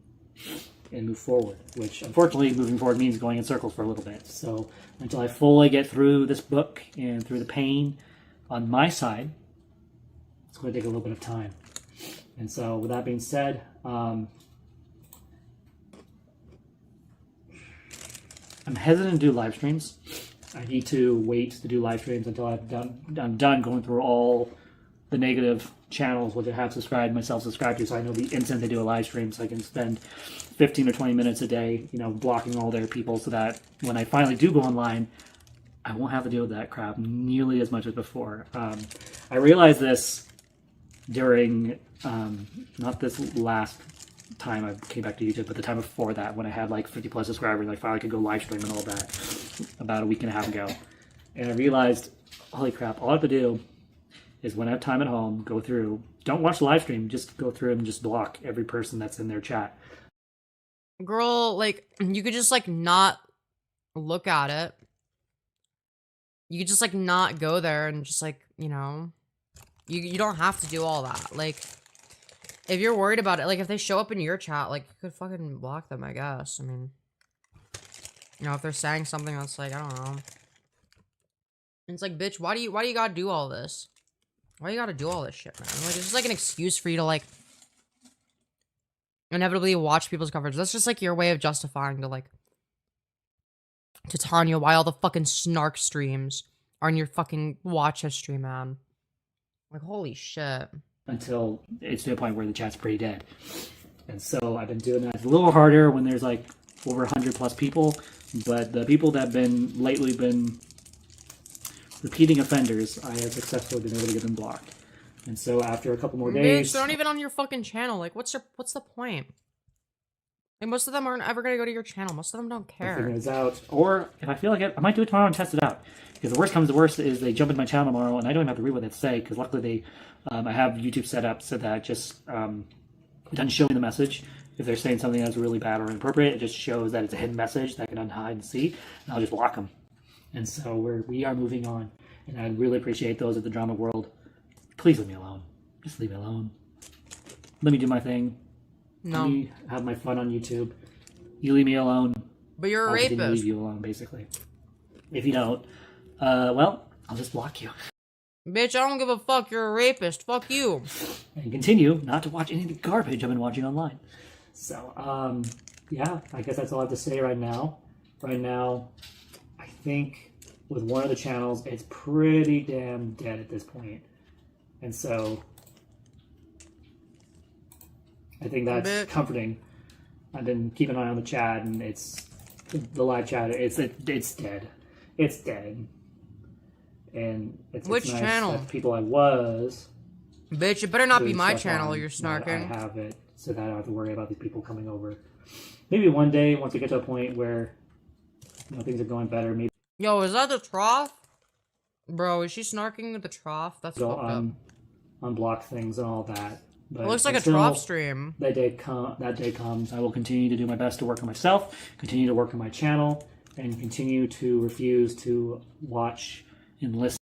and move forward. Which, unfortunately, moving forward means going in circles for a little bit. So until I fully get through this book and through the pain on my side, it's going to take a little bit of time. And so, with that being said, I'm hesitant to do live streams. I need to wait to do live streams until I'm done going through all the negative channels which I have myself subscribed to, so I know the instant they do a live stream, so I can spend 15 or 20 minutes a day, you know, blocking all their people, so that when I finally do go online, I won't have to deal with that crap nearly as much as before. I realized this during not this last time I came back to YouTube, but the time before that, when I had like 50 plus subscribers and I finally could go live stream and all that about a week and a half ago. And I realized, holy crap, all I have to do is when I have time at home, go through, don't watch the live stream, just go through and just block every person that's in their chat. Girl, like, you could just, like, not look at it. You could just, like, not go there and just, like, you know, you don't have to do all that. Like, if you're worried about it, like, if they show up in your chat, like, you could fucking block them, I guess. I mean, you know, if they're saying something that's, like, I don't know. And it's like, bitch, why do you gotta do all this? Why you gotta do all this shit, man? Like, it's just, like, an excuse for you to, like, inevitably watch people's coverage. That's just, like, your way of justifying to, like, to Tanya why all the fucking snark streams are in your fucking watch history, man. Like, holy shit. Until it's to a point where the chat's pretty dead. And so I've been doing that. It's a little harder when there's like over 100 plus people, but the people that have been lately been repeating offenders, I have successfully been able to get them blocked. And so after a couple more days, Bitch, they're not even on your fucking channel. Like, what's the point? Like, most of them aren't ever gonna go to your channel. Most of them don't care. figuring this out. Or if I feel like it, I might do it tomorrow and test it out. Because the worst comes to worst is they jump into my channel tomorrow and I don't even have to read what they say. Because luckily they, I have YouTube set up so that it just it doesn't show me the message. If they're saying something that's really bad or inappropriate, it just shows that it's a hidden message that I can unhide and see. And I'll just block them. And so we are moving on. And I'd really appreciate those at the drama world. Please leave me alone. Just leave me alone. Let me do my thing. No. Let me have my fun on YouTube. You leave me alone. But you're a I'll continue to rapist. leave you alone, basically. If you don't, well, I'll just block you. Bitch, I don't give a fuck. You're a rapist. Fuck you. And continue not to watch any of the garbage I've been watching online. So, yeah, I guess that's all I have to say right now. Right now, I think with one of the channels, it's pretty damn dead at this point. And so, I think that's comforting. I've been keeping an eye on the chat, and it's the live chat. It's dead. It's dead. And it's Which nice channel? that the people I was. Bitch, it better not be doing my stuff channel. on, You're snarking. I have it so that I don't have to worry about these people coming over. Maybe one day, once we get to a point where things are going better, maybe Yo, is that the trough? Bro, is she snarking at the trough? That's go fucked up. unblock things and all that. But It looks like a until trough stream. That day comes, I will continue to do my best to work on myself, continue to work on my channel, and continue to refuse to watch and listen.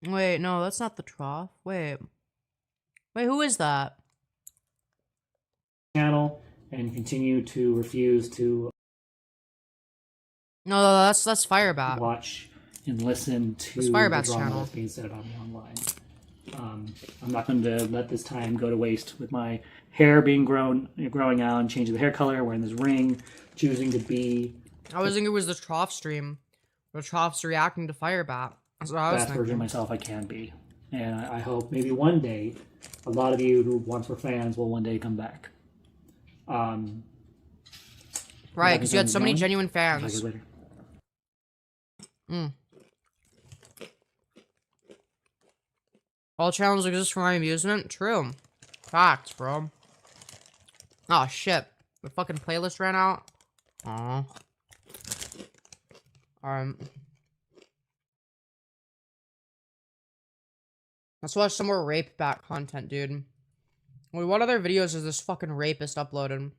Wait, no, that's not the trough. Wait, who is that? Channel and continue to refuse to No, that's Firebat. watch and listen to the Firebat's drama channel. that's being said about me online. I'm not going to let this time go to waste with my hair being growing out and changing the hair color, wearing this ring, choosing to be I was thinking it was the trough stream. The trough's reacting to Firebat. That's what I was the best version thinking. of myself I can be. And I hope maybe one day, a lot of you who once were fans will one day come back. Right, because you had so many genuine Talk to fans. you later. All channels exist for my amusement? True. Facts, bro. Oh, shit. The fucking playlist ran out? Aw. Alright. Let's watch some more rape bat content, dude. Wait, what other videos is this fucking rapist uploaded?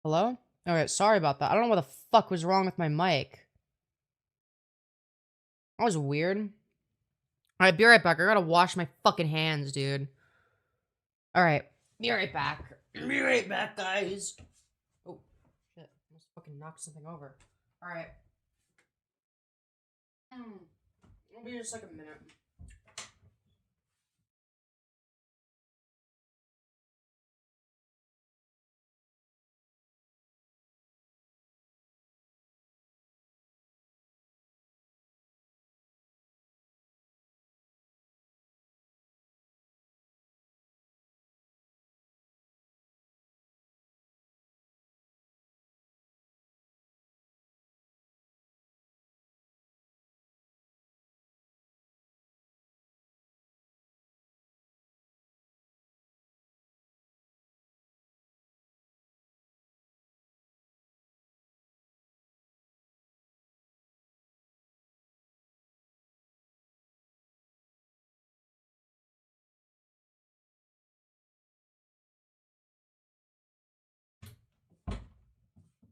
Hello? Alright, sorry about that. I don't know what the fuck was wrong with my mic. That was weird. Alright, be right back. I gotta wash my fucking hands, dude. Alright, be right back. Be right back, guys. Oh, shit. I almost fucking knocked something over. Alright. It'll be just like a minute.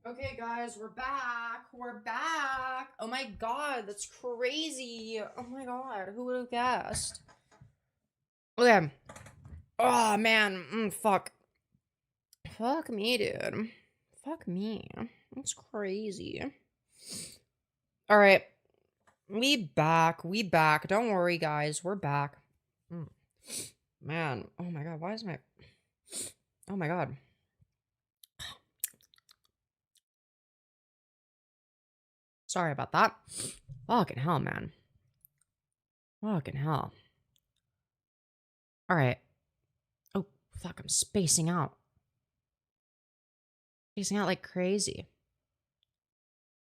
Okay, guys, we're back. We're back. Oh my god, that's crazy. Oh my god, who would have guessed? Okay. Oh man, fuck. fuck me, dude. Fuck me. That's crazy. Alright. We back. Don't worry, guys. We're back. Man. Oh my god. Why is my... Oh my god. Sorry about that. Fucking hell, man. Fucking hell. Alright. Oh, fuck. I'm spacing out. Spacing out like crazy.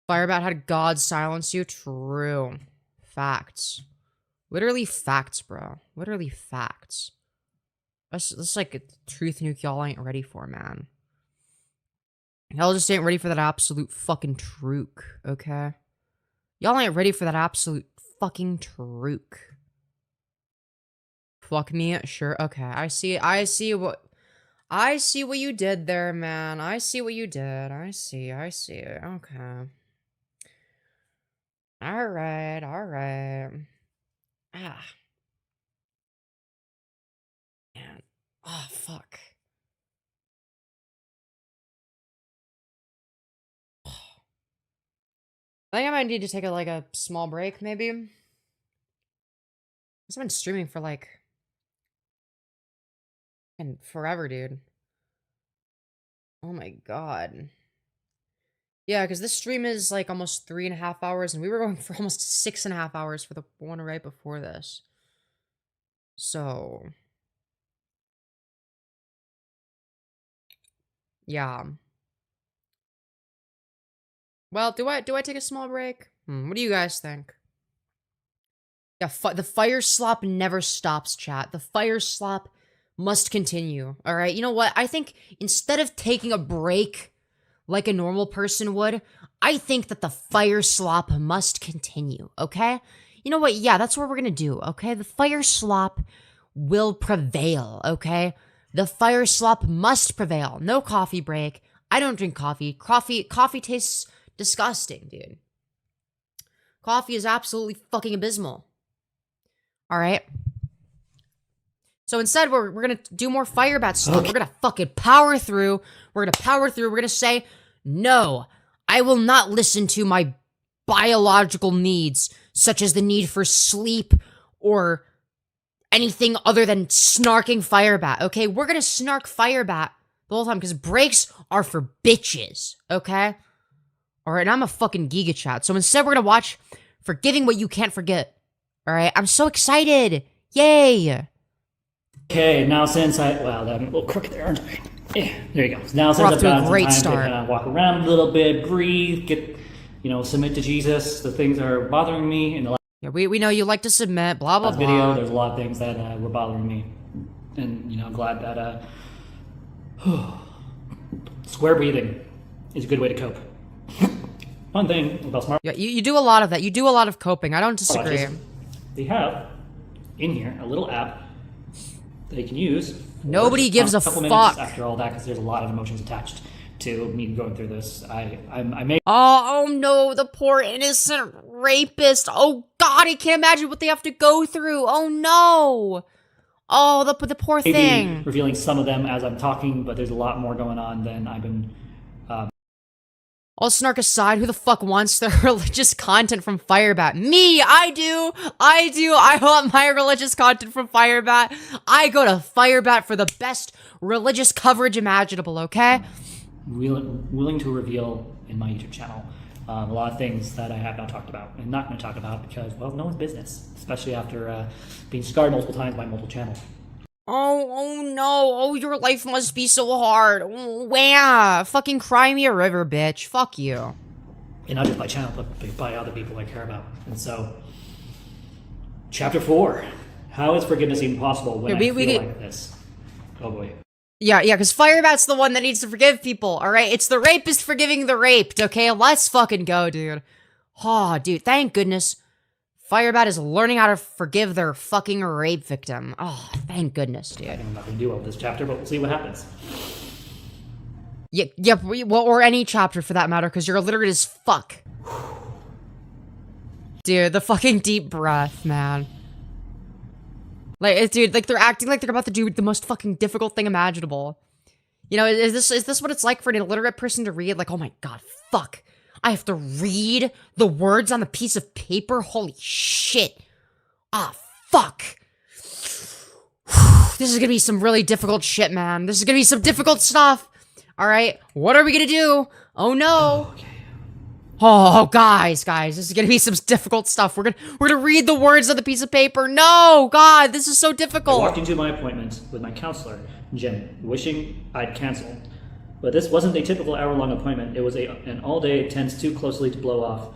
Firebat had God silence you? True. Facts. Literally facts, bro. Literally facts. That's like a truth nuke y'all ain't ready for, man. Y'all just ain't ready for that absolute fucking truke, okay? Y'all ain't ready for that absolute fucking truke. Fuck me, sure, okay. I see what you did there, man. I see what you did. I see, okay. Alright. Ah. Man. Oh, fuck. I think I might need to take a small break, maybe. Because I've been streaming for and forever, dude. Oh my god. Yeah, because this stream is almost 3.5 hours, and we were going for almost 6.5 hours for the one right before this. So... yeah. Well, do I take a small break? What do you guys think? Yeah, the fire slop never stops, chat. The fire slop must continue, alright? You know what? I think instead of taking a break like a normal person would, I think that the fire slop must continue, okay? You know what? Yeah, that's what we're gonna do, okay? The fire slop will prevail, okay? The fire slop must prevail. No coffee break. I don't drink coffee. Coffee tastes disgusting, dude. Coffee is absolutely fucking abysmal. Alright? So instead, we're gonna do more Firebat stuff. Okay. We're gonna fucking power through. We're gonna say, no, I will not listen to my biological needs, such as the need for sleep or anything other than snarking Firebat, okay? We're gonna snark Firebat the whole time, because breaks are for bitches, okay? Alright, and I'm a fucking Giga Chat. So instead, we're gonna watch Forgiving What You Can't Forget. Alright, I'm so excited! Yay! Okay, now since wow, that went a little crooked there, aren't I? Yeah, there you go. Now since I've got some time to kind of walk around a little bit, breathe, get, submit to Jesus, the things that are bothering me in the last we know you like to submit, blah, blah, blah. video, there's a lot of things that were bothering me. And, I'm glad that, square breathing is a good way to cope. One thing about smart... Yeah, you do a lot of that. You do a lot of coping. I don't disagree. They have, in here, a little app that you can use. Nobody gives a fuck after all that, because there's a lot of emotions attached to me going through this. I may... Oh no, the poor innocent rapist. Oh god, I can't imagine what they have to go through. Oh no. Oh, the poor thing. Revealing some of them as I'm talking, but there's a lot more going on than I've been... All snark aside, who the fuck wants their religious content from Firebat? Me! I do! I want my religious content from Firebat. I go to Firebat for the best religious coverage imaginable, okay? Willing to reveal in my YouTube channel a lot of things that I have not talked about and not going to talk about because, well, no one's business, especially after being scarred multiple times by multiple channels. Oh no, oh, your life must be so hard. Wah, fucking cry me a river, bitch. Fuck you. And not just by channel, but by other people I care about. And so, Chapter 4. How is forgiveness even possible when I feel like this? Oh boy. Yeah, because Firebat's the one that needs to forgive people, alright? It's the rapist forgiving the raped, okay? Let's fucking go, dude. Oh, dude, thank goodness. Firebat is learning how to forgive their fucking rape victim. Oh, thank goodness, dude. I'm not gonna do well with this chapter, but we'll see what happens. Yeah, well, or any chapter for that matter, because you're illiterate as fuck. Dude, the fucking deep breath, man. Dude, they're acting like they're about to do the most fucking difficult thing imaginable. You know, is this what it's like for an illiterate person to read? Like, oh my god, fuck. I have to read the words on the piece of paper? Holy shit. Ah, fuck. This is gonna be some really difficult shit, man. This is gonna be some difficult stuff. Alright, what are we gonna do? Oh no. Okay. Oh, guys, this is gonna be some difficult stuff. We're gonna read the words on the piece of paper. No, God, this is so I difficult. walked into my appointment with my counselor, Jim, wishing I'd cancel. But this wasn't a typical hour-long appointment. It was an all-day, tends too closely to blow off.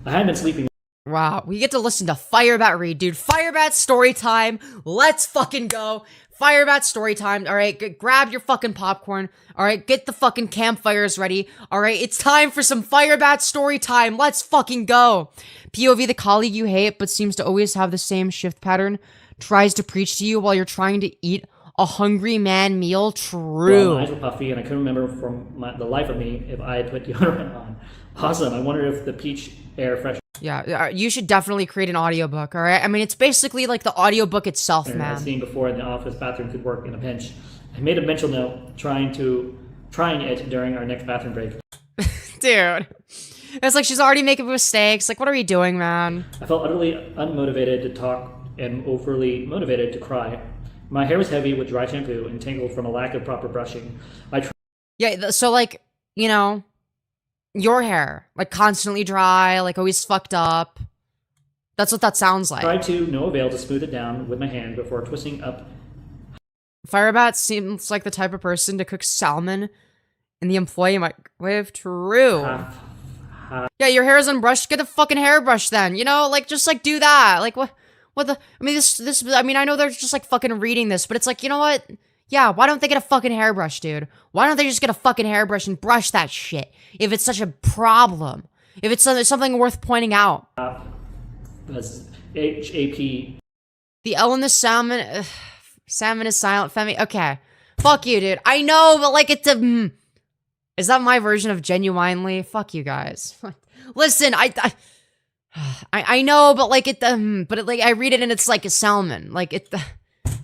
I hadn't been sleeping. Wow, we get to listen to Firebat read, dude. Firebat story time. Let's fucking go. Firebat story time. All right, grab your fucking popcorn. All right, get the fucking campfires ready. All right, it's time for some Firebat story time. Let's fucking go. POV, the colleague you hate but seems to always have the same shift pattern, tries to preach to you while you're trying to eat a hungry man meal. True. Well, my eyes were puffy, and I couldn't remember from the life of me if I had put deodorant on. Awesome. I wonder if the peach air fresh. Yeah, you should definitely create an audiobook, all right? I mean, it's basically like the audiobook itself, I've man. seen before in the office bathroom could work in a pinch. I made a mental note trying it during our next bathroom break. Dude. It's like she's already making mistakes. Like, what are we doing, man? I felt utterly unmotivated to talk and overly motivated to cry. My hair was heavy with dry shampoo and tangled from a lack of proper brushing. Yeah, so like, you know, your hair, like constantly dry, like always fucked up. That's what that sounds like. Tried to no avail to smooth it down with my hand before twisting up. Firebat seems like the type of person to cook salmon in the employee microwave. True. Yeah, your hair is unbrushed. Get the fucking hairbrush then. You know, like just like do that. Like what the? I mean, this. I mean, I know they're just like fucking reading this, but it's like, you know what? Yeah, why don't they get a fucking hairbrush, dude? Why don't they just get a fucking hairbrush and brush that shit? If it's such a problem, if it's something worth pointing out. That's HAP. The L in the salmon. Salmon is silent. Femi. Okay, fuck you, dude. I know, but like it's a. Is that my version of genuinely? Fuck you guys. Listen, I know, but like but I read it and it's like a salmon. Like it.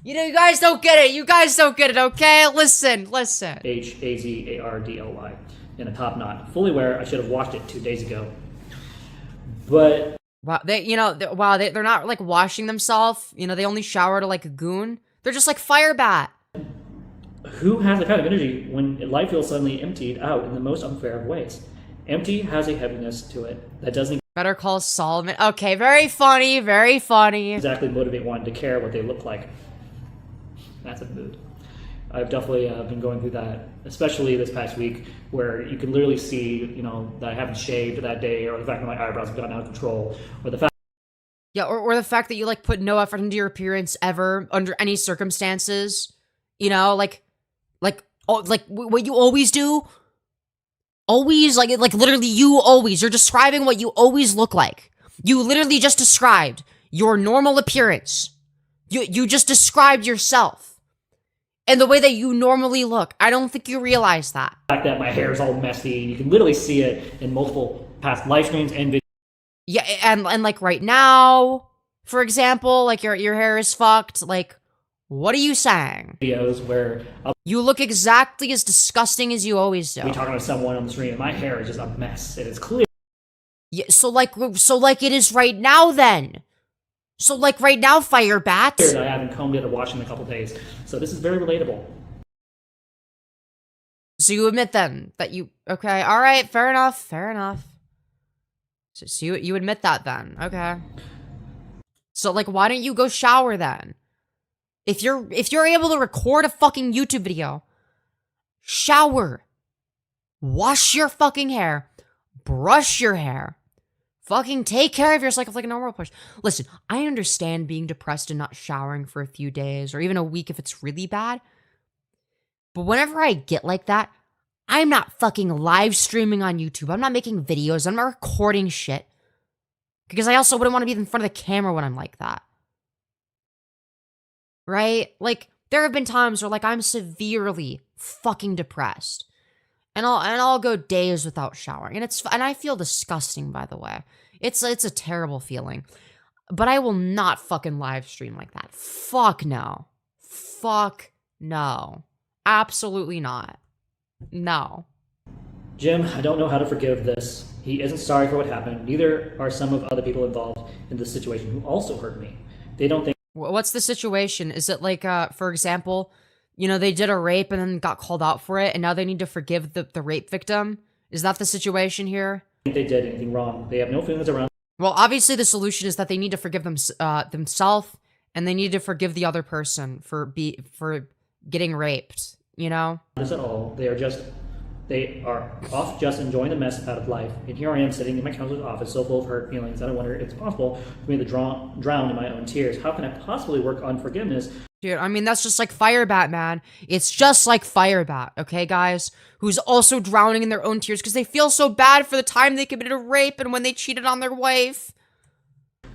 You know, you guys don't get it. You guys don't get it, okay? Listen. HAZARDLY in a top knot. Fully aware I should have washed it 2 days ago. But wow, they're not like washing themselves. You know, they only shower to like a goon. They're just like Firebat. Who has that kind of energy when life feels suddenly emptied out in the most unfair of ways? Empty has a heaviness to it that doesn't Better Call Solomon. Okay, very funny, very funny. exactly motivate one to care what they look like. That's a mood. I've definitely been going through that, especially this past week, where you can literally see, you know, that I haven't shaved that day, or the fact that my eyebrows have gotten out of control, or the fact. Yeah, or the fact that you like put no effort into your appearance ever under any circumstances. You know, like what you always do. Always, like literally you're describing what you always look like. You literally just described your normal appearance. You just described yourself. And the way that you normally look. I don't think you realize that. The fact that my hair is all messy, you can literally see it in multiple past live streams and videos. Yeah, and like right now, for example, like your hair is fucked. Like, what are you saying? Where You look exactly as disgusting as you always do. I'll be talking to someone on the stream, and my hair is just a mess, and it's clear. Yeah, so like it is right now then. So like right now, Firebat. That I haven't combed it or washed in a couple days, so this is very relatable. So you admit then that you okay? All right, fair enough. So you admit that then, okay? So like, why don't you go shower then? If you're able to record a fucking YouTube video, shower, wash your fucking hair, brush your hair. Fucking take care of yourself like a normal person. Listen, I understand being depressed and not showering for a few days or even a week if it's really bad. But whenever I get like that, I'm not fucking live streaming on YouTube. I'm not making videos. I'm not recording shit. Because I also wouldn't want to be in front of the camera when I'm like that. Right? Like, there have been times where, like, I'm severely fucking depressed. And I'll go days without showering. And I feel disgusting, by the way. It's a terrible feeling. But I will not fucking live stream like that. Fuck no. Fuck no. Absolutely not. No. Jim, I don't know how to forgive this. He isn't sorry for what happened. Neither are some of other people involved in this situation who also hurt me. They don't think What's the situation? Is it like, for example, you know, they did a rape and then got called out for it, and now they need to forgive the rape victim? Is that the situation here? they did anything wrong. They have no feelings around Well, obviously the solution is that they need to forgive themselves, and they need to forgive the other person for getting raped, you know? this at all. They are off just enjoying the mess out of life. And here I am sitting in my counselor's office so full of hurt feelings that I wonder if it's possible for me to drown in my own tears. How can I possibly work on forgiveness? Dude, I mean, that's just like Firebat, man. It's just like Firebat, okay, guys? Who's also drowning in their own tears because they feel so bad for the time they committed a rape and when they cheated on their wife.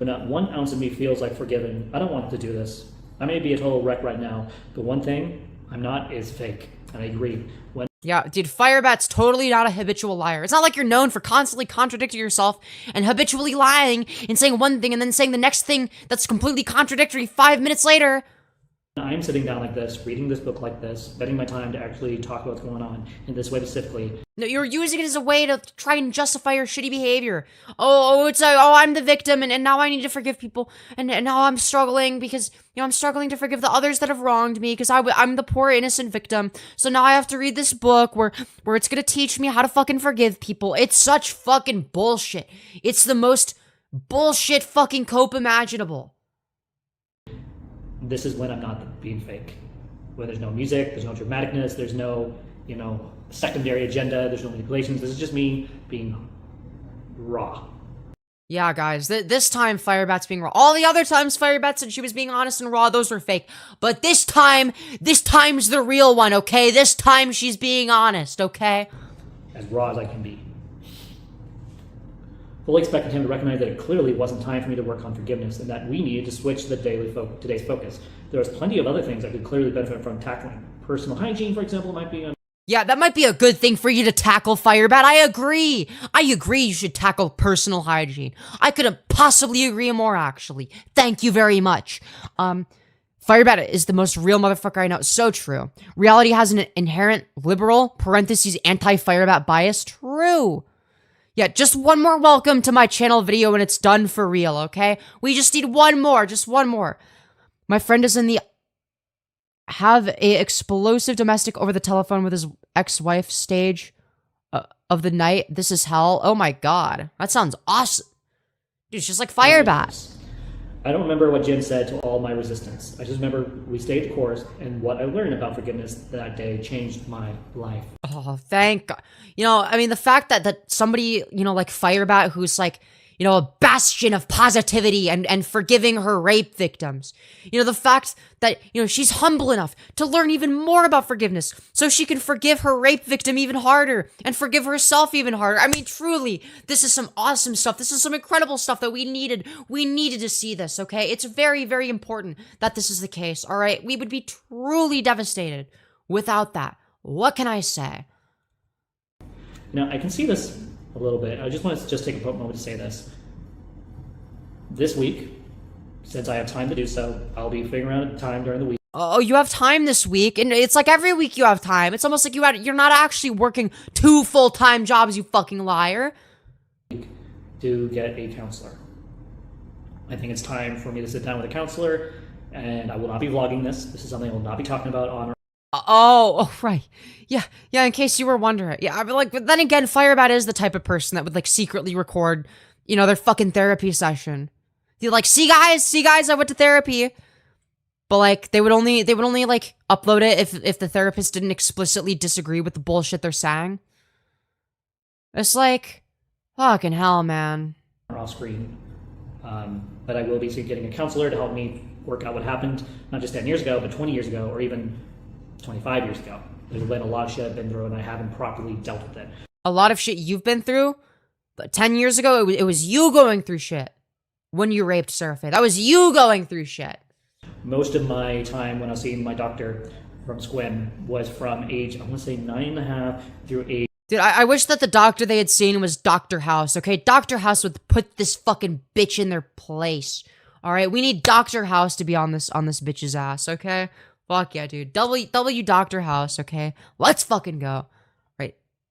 But not 1 ounce of me feels like forgiving. I don't want to do this. I may be a total wreck right now, but one thing I'm not is fake. And I agree. Yeah, dude, Firebat's totally not a habitual liar. It's not like you're known for constantly contradicting yourself and habitually lying and saying one thing and then saying the next thing that's completely contradictory 5 minutes later. I'm sitting down like this, reading this book like this, spending my time to actually talk about what's going on in this way specifically. No, you're using it as a way to try and justify your shitty behavior. I'm the victim, and now I need to forgive people, and now I'm struggling because, you know, I'm struggling to forgive the others that have wronged me because I'm the poor innocent victim. So now I have to read this book where it's gonna teach me how to fucking forgive people. It's such fucking bullshit. It's the most bullshit fucking cope imaginable. This is when I'm not being fake. When there's no music, there's no dramaticness, there's no, secondary agenda, there's no manipulations. This is just me being raw. Yeah, guys, this time Firebat's being raw. All the other times Firebat said she was being honest and raw, those were fake. But this time's the real one, okay? This time she's being honest, okay? As raw as I can be. Fully expected him to recognize that it clearly wasn't time for me to work on forgiveness and that we needed to switch today's focus. There was plenty of other things I could clearly benefit from tackling. Personal hygiene, for example, might be Yeah, that might be a good thing for you to tackle, Firebat. I agree you should tackle personal hygiene. I couldn't possibly agree more, actually. Thank you very much. Firebat is the most real motherfucker I know. So true. Reality has an inherent liberal, parentheses, anti-Firebat bias. True. Yeah, just one more welcome to my channel video and it's done for real, okay? We just need one more, just one more. My friend is in the have a explosive domestic over the telephone with his ex-wife stage of the night. This is hell. Oh my god. That sounds awesome. Dude, it's just like Firebat. I don't remember what Jim said to all my resistance. I just remember we stayed the course, and what I learned about forgiveness that day changed my life. Oh, thank God. You know, I mean, the fact that somebody, you know, like Firebat, who's like, you know, a bastion of positivity and forgiving her rape victims. You know, the fact that, you know, she's humble enough to learn even more about forgiveness so she can forgive her rape victim even harder and forgive herself even harder. I mean, truly, this is some awesome stuff. This is some incredible stuff that we needed. We needed to see this, okay? It's very, very important that this is the case, all right? We would be truly devastated without that. What can I say? Now, I can see this a little bit. I just want to take a moment to say this. This week, since I have time to do so, I'll be figuring out time during the week. Oh, you have time this week, and it's like every week you have time. It's almost like you're not actually working 2 full-time jobs, you fucking liar. To get a counselor. I think it's time for me to sit down with a counselor, and I will not be vlogging this. This is something I will not be talking about on. Oh, right. Yeah, in case you were wondering. Yeah, I mean, like, but then again, Firebat is the type of person that would, like, secretly record, you know, their fucking therapy session. They're like, see guys, I went to therapy. But, like, they would only, like, upload it if the therapist didn't explicitly disagree with the bullshit they're saying. It's like, fucking hell, man. Off screen. But I will be getting a counselor to help me work out what happened, not just 10 years ago, but 20 years ago, or even 25 years ago. There's been a lot of shit I've been through and I haven't properly dealt with it. A lot of shit you've been through? But 10 years ago, it was you going through shit. When you raped Seraphe. That was you going through shit. Most of my time when I was seeing my doctor from Squim was from age, I want to say 9.5 through age. Dude, I wish that the doctor they had seen was Dr. House, okay? Dr. House would put this fucking bitch in their place. Alright, we need Dr. House to be on this bitch's ass, okay? Fuck yeah, dude. W Dr. House, okay? Let's fucking go.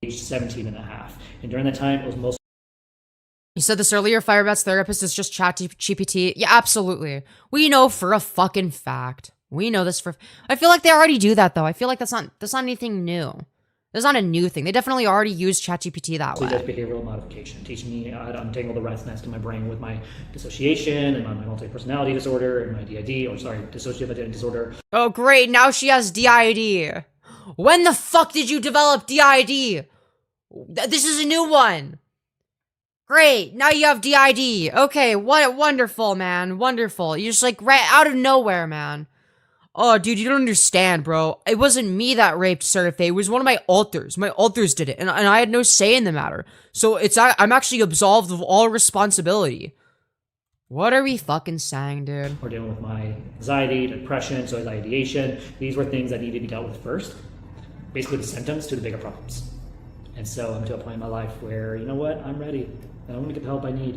age 17 and a half. And during that time, it was most You said this earlier, Firebat's therapist is just ChatGPT. Yeah, absolutely. We know for a fucking fact. We know this for... I feel like they already do that, though. I feel like that's not anything new. That's not a new thing. They definitely already use ChatGPT that way. That's behavioral modification, teaching me how to untangle the rat's nest in my brain with my dissociation and my multi-personality disorder and my DID, or sorry, dissociative identity disorder. Oh, great. Now she has DID. When the fuck did you develop DID? This is a new one. Great. Now you have DID. Okay, what wonderful, man. Wonderful. You're just like right out of nowhere, man. Oh, dude, you don't understand, bro. It wasn't me that raped Seraph. It was one of my alters. My alters did it, and I had no say in the matter. So I'm actually absolved of all responsibility. What are we fucking saying, dude? We're dealing with my anxiety, depression, suicidal ideation. These were things that needed to be dealt with first. Basically the symptoms to the bigger problems. And so I'm to a point in my life where, you know what, I'm ready. And I'm gonna get the help I need.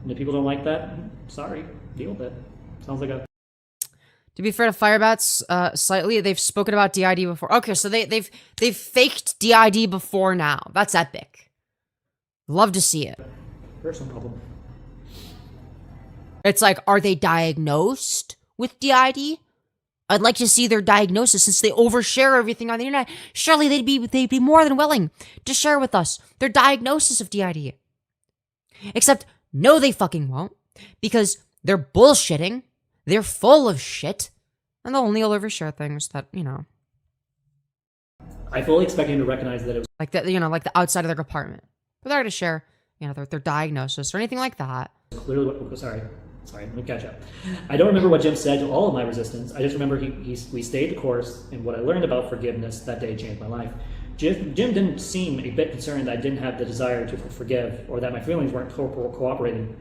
And if people don't like that, sorry, deal with it. Sounds like a... To be fair to Firebats, slightly, they've spoken about DID before. Okay, so they've faked DID before now. That's epic. Love to see it. There's some problem. It's like, are they diagnosed with DID? I'd like to see their diagnosis since they overshare everything on the internet. Surely they'd be more than willing to share with us their diagnosis of DID. Except, no, they fucking won't, because they're bullshitting. They're full of shit, and they'll only overshare things that, you know. I fully expect him to recognize that it was like the, you know, like the outside of their compartment. But they're going to share, you know, their diagnosis or anything like that. clearly what, sorry, let me catch up. I don't remember what Jim said to all of my resistance. I just remember we stayed the course, and what I learned about forgiveness that day changed my life. Jim didn't seem a bit concerned that I didn't have the desire to forgive, or that my feelings weren't cooperating.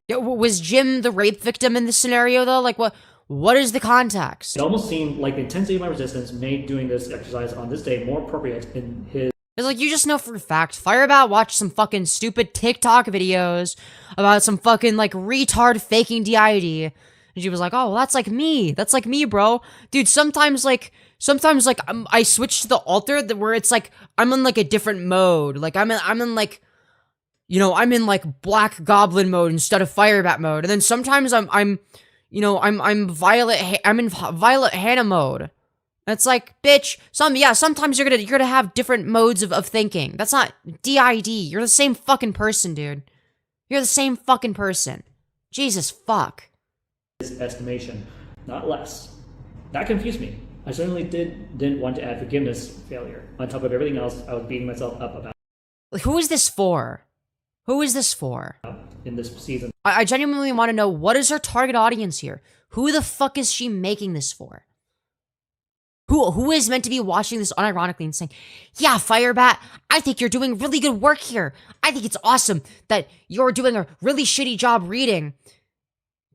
Yeah, was Jim the rape victim in this scenario, though? Like, what is the context? It almost seemed like the intensity of my resistance made doing this exercise on this day more appropriate in his... It's like, you just know for a fact, Firebat watched some fucking stupid TikTok videos about some fucking, like, retard faking DID. And she was like, oh, well, that's like me. That's like me, bro. Dude, sometimes, I switch to the altar where it's like, I'm in, like, a different mode. Like, I'm in, like... You know, I'm in, like, Black Goblin mode instead of Firebat mode. And then sometimes I'm in Violet Hannah mode. And it's like, bitch, sometimes you're gonna have different modes of thinking. That's not DID. You're the same fucking person, dude. You're the same fucking person. Jesus fuck. His estimation, not less. That confused me. I certainly didn't want to add forgiveness failure on top of everything else I was beating myself up about. Like, who is this for? Who is this for? In this season. I genuinely want to know, what is her target audience here? Who the fuck is she making this for? Who is meant to be watching this unironically and saying, yeah, Firebat, I think you're doing really good work here. I think it's awesome that you're doing a really shitty job reading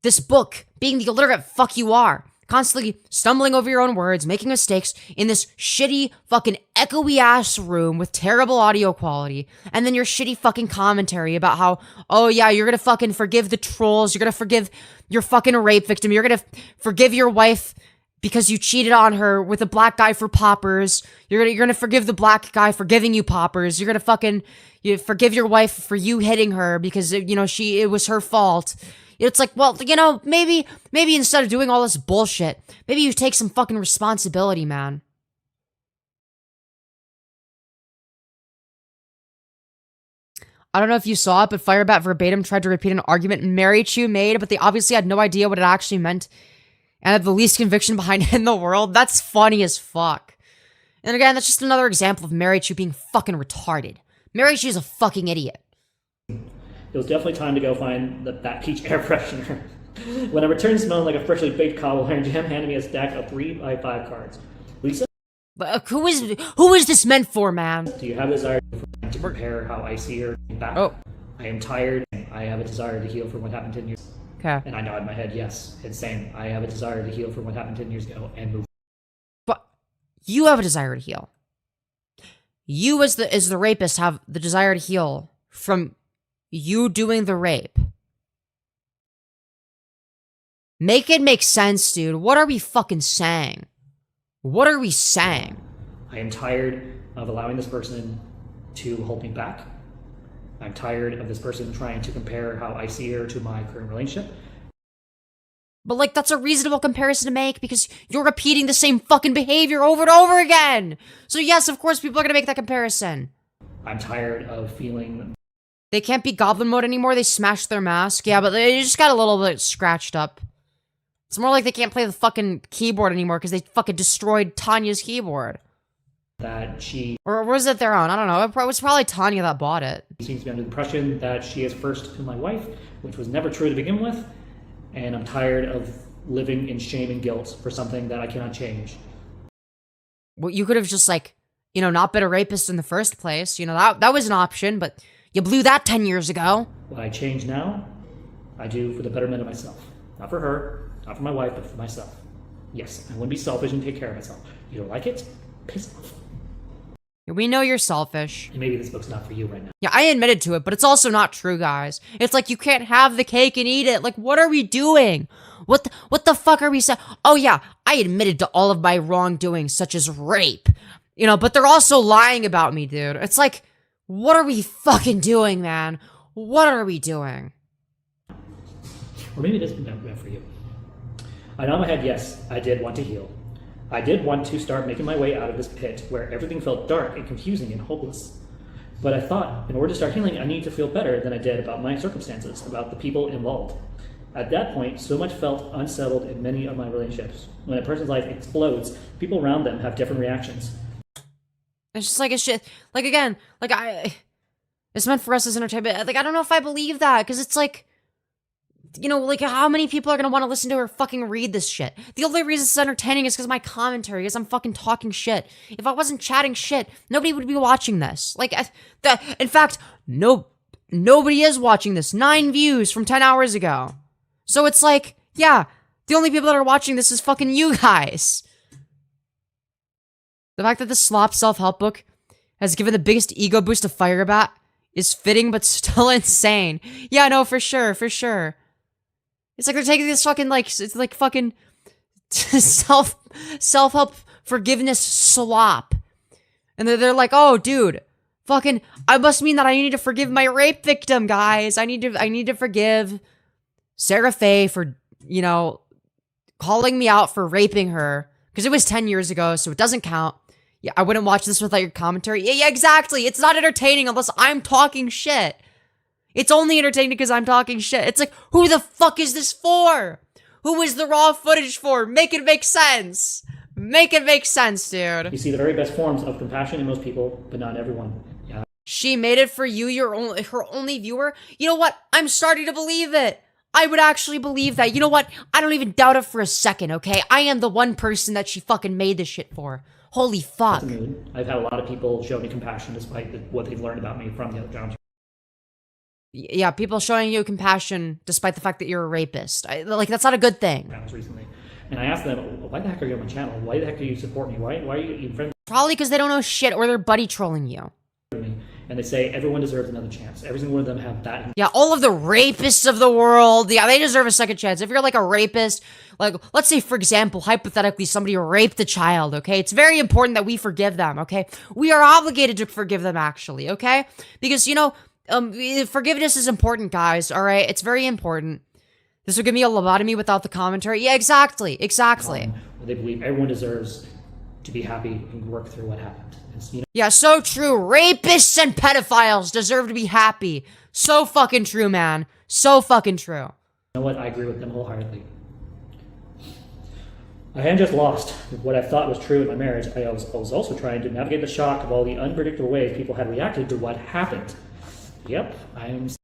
this book, being the illiterate fuck you are. Constantly stumbling over your own words, making mistakes in this shitty fucking echoey ass room with terrible audio quality, and then your shitty fucking commentary about how, oh yeah, you're gonna fucking forgive the trolls, you're gonna forgive your fucking rape victim, you're gonna forgive your wife because you cheated on her with a black guy for poppers, you're gonna forgive the black guy for giving you poppers, you're gonna you forgive your wife for you hitting her because, you know, it was her fault. It's like, well, you know, maybe instead of doing all this bullshit, maybe you take some fucking responsibility, man. I don't know if you saw it, but Firebat verbatim tried to repeat an argument Mary Chu made, but they obviously had no idea what it actually meant and had the least conviction behind it in the world. That's funny as fuck. And again, that's just another example of Mary Chu being fucking retarded. Mary Chu's a fucking idiot. It was definitely time to go find that peach air freshener. When I returned smelling like a freshly baked cobbler, Jim handed me a stack of 3x5 cards. Lisa? But who is this meant for, man? Do you have a desire to prepare how I see her back? Oh. I am tired. I have a desire to heal from what happened 10 years ago. Okay. And I nod my head, yes. It's same. I have a desire to heal from what happened 10 years ago and move. But you have a desire to heal. You as the rapist have the desire to heal from you doing the rape. Make it make sense, dude. What are we fucking saying? What are we saying? I am tired of allowing this person to hold me back. I'm tired of this person trying to compare how I see her to my current relationship. But, like, that's a reasonable comparison to make because you're repeating the same fucking behavior over and over again. So, yes, of course, people are gonna make that comparison. I'm tired of feeling... They can't be goblin mode anymore. They smashed their mask. Yeah, but they just got a little bit scratched up. It's more like they can't play the fucking keyboard anymore because they fucking destroyed Tanya's keyboard. that she... Or was it their own? I don't know. It was probably Tanya that bought it. seems to be under the impression that she is first to my wife, which was never true to begin with. And I'm tired of living in shame and guilt for something that I cannot change. Well, you could have just, like, you know, not been a rapist in the first place. You know, that was an option, but you blew that 10 years ago. What I change now, I do for the betterment of myself. Not for her, not for my wife, but for myself. Yes, I want to be selfish and take care of myself. You don't like it? Piss off. We know you're selfish. And maybe this book's not for you right now. Yeah, I admitted to it, but it's also not true, guys. It's like you can't have the cake and eat it. Like, what are we doing? What the fuck are we saying? Oh yeah, I admitted to all of my wrongdoings, such as rape. You know, but they're also lying about me, dude. It's like, what are we fucking doing, man? What are we doing? Or maybe it isn't meant for you. I know in my head, yes, I did want to heal. I did want to start making my way out of this pit where everything felt dark and confusing and hopeless. But I thought, in order to start healing, I need to feel better than I did about my circumstances, about the people involved. At that point, so much felt unsettled in many of my relationships. When a person's life explodes, people around them have different reactions. It's just like a shit. Like, again, like, it's meant for us as entertainment. Like, I don't know if I believe that, because it's like, you know, like, how many people are gonna want to listen to her fucking read this shit? The only reason it's entertaining is because my commentary, is I'm fucking talking shit. If I wasn't chatting shit, nobody would be watching this. Like, in fact, nobody is watching this. 9 views from 10 hours ago. So it's like, yeah, the only people that are watching this is fucking you guys. The fact that the Slop self-help book has given the biggest ego boost to Firebat is fitting but still insane. Yeah, no, for sure, for sure. It's like they're taking this fucking, like, it's like fucking self-help forgiveness slop. And they're like, oh, dude, fucking, I must mean that I need to forgive my rape victim, guys. I need to forgive Sarah Faye for, you know, calling me out for raping her. Because it was 10 years ago, so it doesn't count. Yeah, I wouldn't watch this without your commentary. Yeah, exactly. It's not entertaining unless I'm talking shit. It's only entertaining because I'm talking shit. It's like, who the fuck is this for? Who is the raw footage for? Make it make sense. Make it make sense, dude. You see the very best forms of compassion in most people, but not everyone. Yeah. She made it for you, her only viewer? You know what? I'm starting to believe it. I would actually believe that. You know what? I don't even doubt it for a second, okay? I am the one person that she fucking made this shit for. Holy fuck. That's a mood. I've had a lot of people show me compassion despite what they've learned about me from the other jobs. Yeah, people showing you compassion despite the fact that you're a rapist. Like, that's not a good thing. Recently. And I asked them, why the heck are you on my channel? Why the heck do you support me? Why are you even friends Probably because they don't know shit or they're buddy trolling you. with me? And they say everyone deserves another chance. Every single one of them have that. Yeah, all of the rapists of the world, yeah, they deserve a second chance. If you're like a rapist, like, let's say, for example, hypothetically, somebody raped a child, okay? It's very important that we forgive them, okay? We are obligated to forgive them, actually, okay? Because, you know, forgiveness is important, guys, all right? It's very important. This would give me a lobotomy without the commentary. Yeah, exactly, exactly. They believe everyone deserves to be happy and work through what happened. You know, yeah, so true. Rapists and pedophiles deserve to be happy. So fucking true, man. So fucking true. you know what? I agree with them wholeheartedly. I hadn't just lost what I thought was true in my marriage. I was also trying to navigate the shock of all the unpredictable ways people had reacted to what happened. Yep,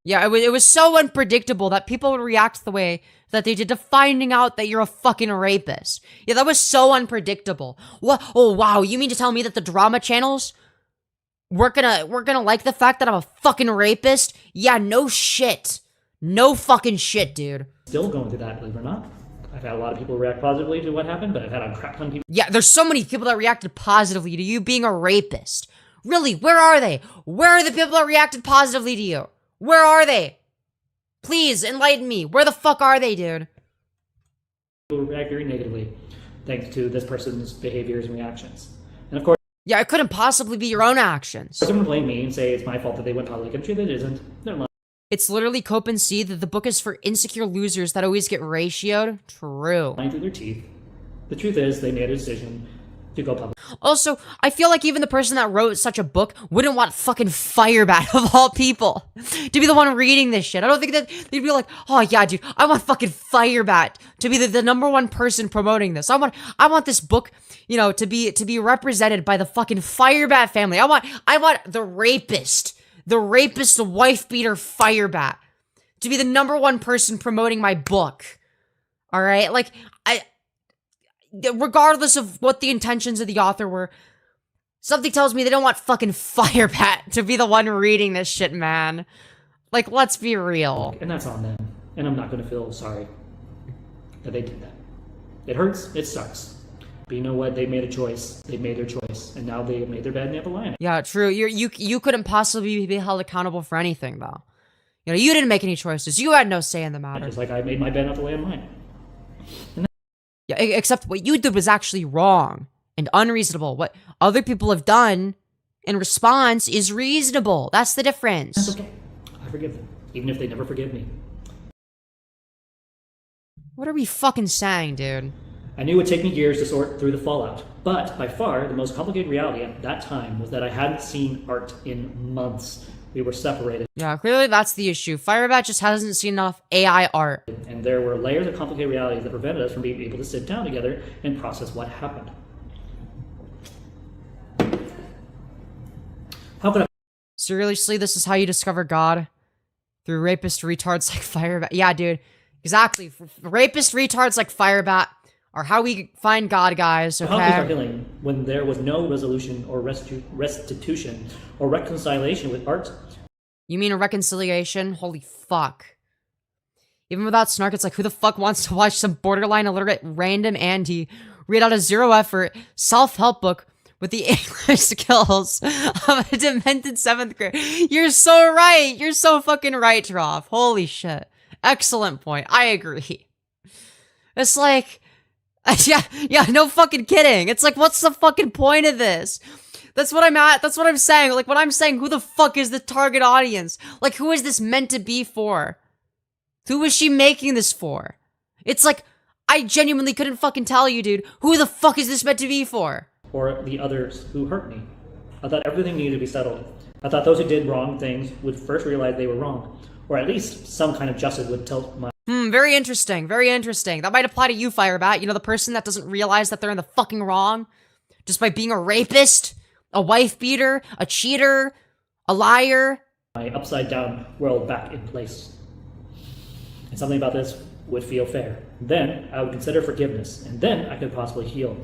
Yeah, it was so unpredictable that people would react the way that they did to finding out that you're a fucking rapist. Yeah, that was so unpredictable. What? Oh, wow, you mean to tell me that the drama channels we're gonna like the fact that I'm a fucking rapist? Yeah, no shit. No fucking shit, dude. still going through that, believe it or not. I've had a lot of people react positively to what happened, but I've had a crap ton of people. Yeah, there's so many people that reacted positively to you being a rapist. Really, where are they? Where are the people that reacted positively to you? Where are they? Please, enlighten me. Where the fuck are they, dude? People react very negatively thanks to this person's behaviors and reactions. And of course, Yeah, it couldn't possibly be your own actions. Someone blame me and say it's my fault that they went public. I'm sure that it isn't. They're lying It's literally cope and see that the book is for insecure losers that always get ratioed. True. through their teeth. The truth is, they made a decision to go public. Also, I feel like even the person that wrote such a book wouldn't want fucking Firebat, of all people, to be the one reading this shit. I don't think that they'd be like, oh yeah, dude, I want fucking Firebat to be the number one person promoting this. I want this book, you know, to be represented by the fucking Firebat family. I want the rapist, the wife beater Firebat to be the number one person promoting my book. All right, like regardless of what the intentions of the author were, something tells me they don't want fucking Firebat to be the one reading this shit, man. Like, let's be real. And that's on them. And I'm not going to feel sorry that they did that. It hurts. It sucks. But you know what? They made a choice. They made their choice. And now they made their bed and they have a lie in it. Yeah, true. You couldn't possibly be held accountable for anything, though. You know, you didn't make any choices. You had no say in the matter. Just like I made my bed not to lay on mine. Yeah, except what you did was actually wrong and unreasonable. What other people have done in response is reasonable. That's the difference. That's okay. I forgive them, even if they never forgive me. What are we fucking saying, dude? I knew it would take me years to sort through the fallout, but by far the most complicated reality at that time was that I hadn't seen art in months. We were separated. Yeah, clearly that's the issue. Firebat just hasn't seen enough AI art. And there were layers of complicated realities that prevented us from being able to sit down together and process what happened. How could I? Seriously, this is how you discover God? Through rapist retards like Firebat? Yeah, dude. Exactly. Rapist retards like Firebat are how we find God, guys, okay? How could we start healing when there was no resolution or restitution or reconciliation with art? You mean a reconciliation? Holy fuck. Even without snark, it's like, who the fuck wants to watch some borderline illiterate random Andy read out a zero-effort self-help book with the English skills of a demented 7th grade? You're so right. You're so fucking right, Troff. Holy shit. Excellent point. I agree. It's like, yeah, no fucking kidding. It's like, what's the fucking point of this? That's what I'm at. That's what I'm saying. Like, when I'm saying, who the fuck is the target audience? Like, who is this meant to be for? Who is she making this for? It's like, I genuinely couldn't fucking tell you, dude. Who the fuck is this meant to be for? Or the others who hurt me. I thought everything needed to be settled. I thought those who did wrong things would first realize they were wrong. Or at least some kind of justice would tilt my... Very interesting. Very interesting. That might apply to you, Firebat. You know, the person that doesn't realize that they're in the fucking wrong just by being a rapist, a wife beater, a cheater, a liar. My upside down world back in place. And something about this would feel fair. Then I would consider forgiveness, and then I could possibly heal.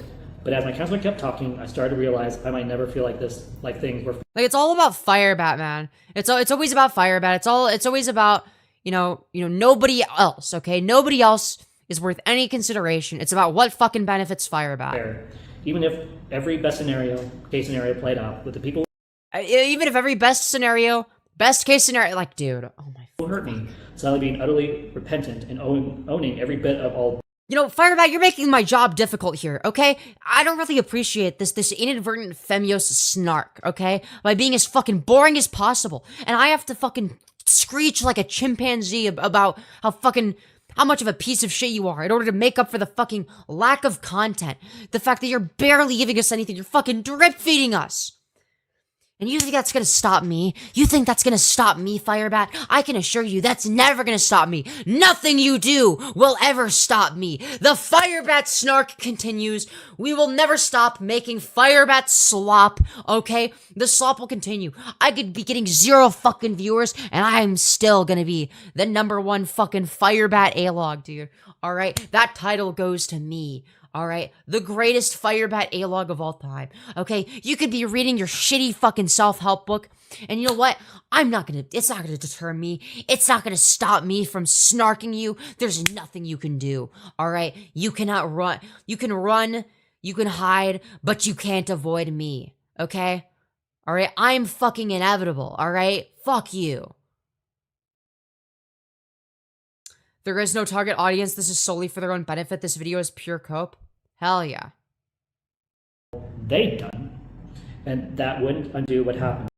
But as my counselor kept talking, I started to realize I might never feel like this, like things were... Like, it's all about Firebat, man. It's always about Firebat. It's always about, you know, nobody else, okay? Nobody else is worth any consideration. It's about what fucking benefits Firebat. fair. Even if every case scenario played out with the people Even if every best case scenario, like, dude, oh my... who hurt me, suddenly being utterly repentant and owning every bit of all... You know, Firebat, you're making my job difficult here, okay? I don't really appreciate this inadvertent Femyoz snark, okay? By being as fucking boring as possible. And I have to fucking screech like a chimpanzee about how much of a piece of shit you are in order to make up for the fucking lack of content. The fact that you're barely giving us anything. You're fucking drip feeding us. And you think that's gonna stop me? You think that's gonna stop me, Firebat? I can assure you that's never gonna stop me. Nothing you do will ever stop me. The Firebat snark continues. We will never stop making Firebat slop, okay? The slop will continue. I could be getting 0 fucking viewers, and I'm still gonna be the #1 fucking Firebat A-log, dude. Alright? That title goes to me. Alright, the greatest Firebat A-log of all time. Okay, you could be reading your shitty fucking self-help book, and you know what? It's not gonna deter me. It's not gonna stop me from snarking you. There's nothing you can do. Alright, you cannot run. You can hide, but you can't avoid me. Okay? Alright, I'm fucking inevitable. Alright? Fuck you. There is no target audience. This is solely for their own benefit. This video is pure cope. Hell yeah. they'd done. and that wouldn't undo what happened.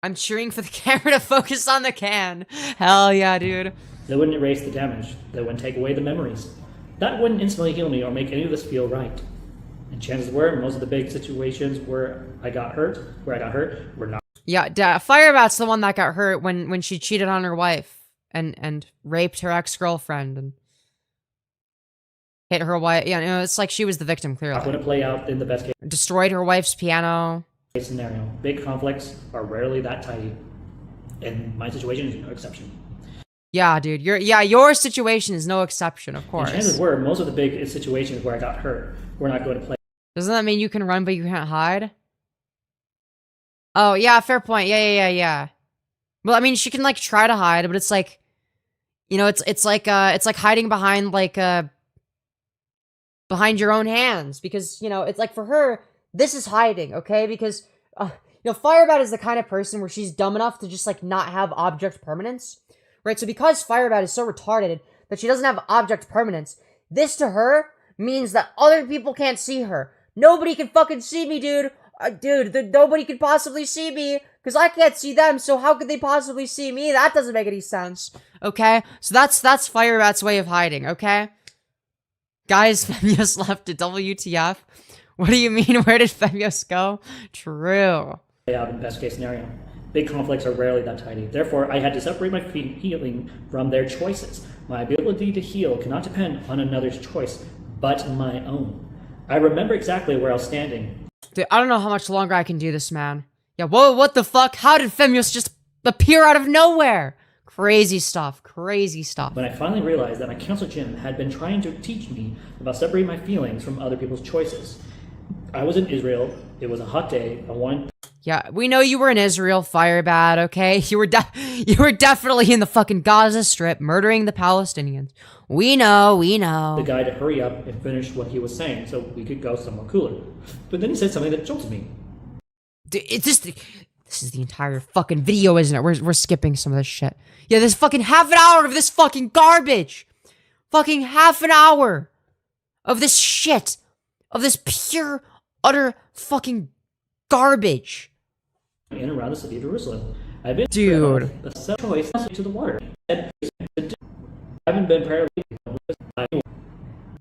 I'm cheering for the camera to focus on the can. Hell yeah, dude. That wouldn't erase the damage. That wouldn't take away the memories. That wouldn't instantly heal me or make any of this feel right. And chances were, most of the big situations where I got hurt, were not. Yeah, Firebat's the one that got hurt when she cheated on her wife and raped her ex-girlfriend and hit her wife. Yeah, you know, it's like she was the victim, clearly. Not going to play out in the best case Destroyed her wife's piano. scenario. Big conflicts are rarely that tidy. And my situation is no exception. Yeah, dude. Your situation is no exception, of course. And chances were, most of the big situations where I got hurt were not going to play. Doesn't that mean you can run but you can't hide? Oh, yeah, fair point. Yeah. Well, I mean, she can, like, try to hide, but it's like, you know, it's like hiding behind, like, behind your own hands. Because, you know, it's like, for her, this is hiding, okay? Because, you know, Firebat is the kind of person where she's dumb enough to just, like, not have object permanence. Right? So because Firebat is so retarded that she doesn't have object permanence, this to her means that other people can't see her. Nobody can fucking see me, dude. Nobody could possibly see me, because I can't see them, so how could they possibly see me? That doesn't make any sense, okay? So that's Firebat's way of hiding, okay? Guys, Femyoz left to WTF. What do you mean, where did Femyoz go? True. Play out in best case scenario. Big conflicts are rarely that tidy. Therefore, I had to separate my healing from their choices. My ability to heal cannot depend on another's choice, but my own. I remember exactly where I was standing. Dude, I don't know how much longer I can do this, man. Yeah, whoa, what the fuck? How did Femyoz just appear out of nowhere? Crazy stuff. When I finally realized that my counsel Jim had been trying to teach me about separating my feelings from other people's choices. I was in Israel. It was a hot day. I wanted... Yeah, we know you were in Israel, Firebat, okay? You were definitely in the fucking Gaza Strip, murdering the Palestinians. We know. the guy to hurry up and finish what he was saying so we could go somewhere cooler. But then he said something that jolted me. Dude, this is the entire fucking video, isn't it? We're skipping some of this shit. Yeah, there's fucking half an hour of this fucking garbage. Fucking half an hour of this shit. Of this pure, utter fucking garbage. In and around the city of Jerusalem. I've been Dude. The choice to the water. I haven't been paralegal.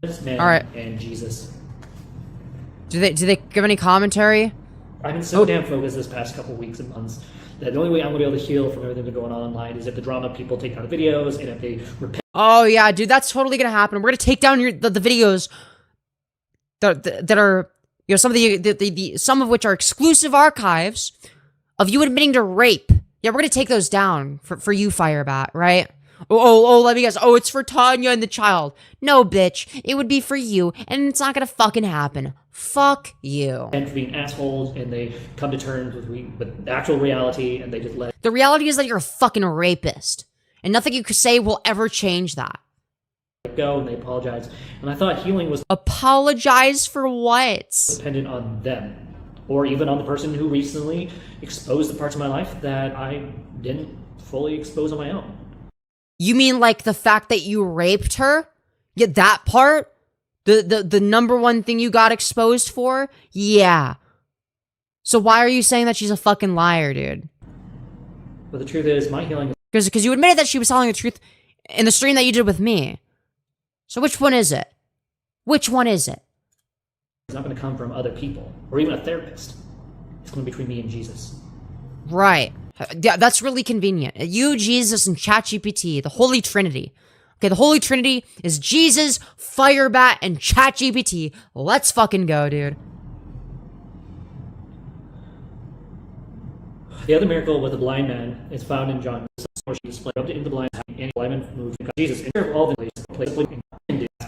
This man All right. and Jesus. Do they give any commentary? I've been so damn focused this past couple weeks and months that the only way I'm gonna be able to heal from everything that's going on online is if the drama people take down the videos and if they repent. Oh yeah, dude, that's totally gonna happen. We're gonna take down the videos that are, you know, some of which are exclusive archives of you admitting to rape. Yeah, we're gonna take those down for you, Firebat, right? Oh, let me guess. Oh, it's for Tanya and the child. No, bitch. It would be for you, and it's not gonna fucking happen. Fuck you. And for being assholes, and they come to terms with the actual reality, and they just let The reality is that you're a fucking rapist, and nothing you could say will ever change that. it go, and they apologize. And I thought healing was Apologize for what? dependent on them, or even on the person who recently exposed the parts of my life that I didn't fully expose on my own. You mean like the fact that you raped her? Yeah, that part? The number one thing you got exposed for? Yeah. So why are you saying that she's a fucking liar, dude? But the truth is, my healing is Because you admitted that she was telling the truth in the stream that you did with me. So which one is it? Which one is it? not going to come from other people, or even a therapist. It's going to be between me and Jesus. Right. Yeah, that's really convenient. You, Jesus, and ChatGPT, the Holy Trinity. Okay, the Holy Trinity is Jesus, Firebat, and ChatGPT. Let's fucking go, dude. The other miracle with the blind man is found in John, where she displayed up in the blind and the blind man moved. Jesus, in all the places,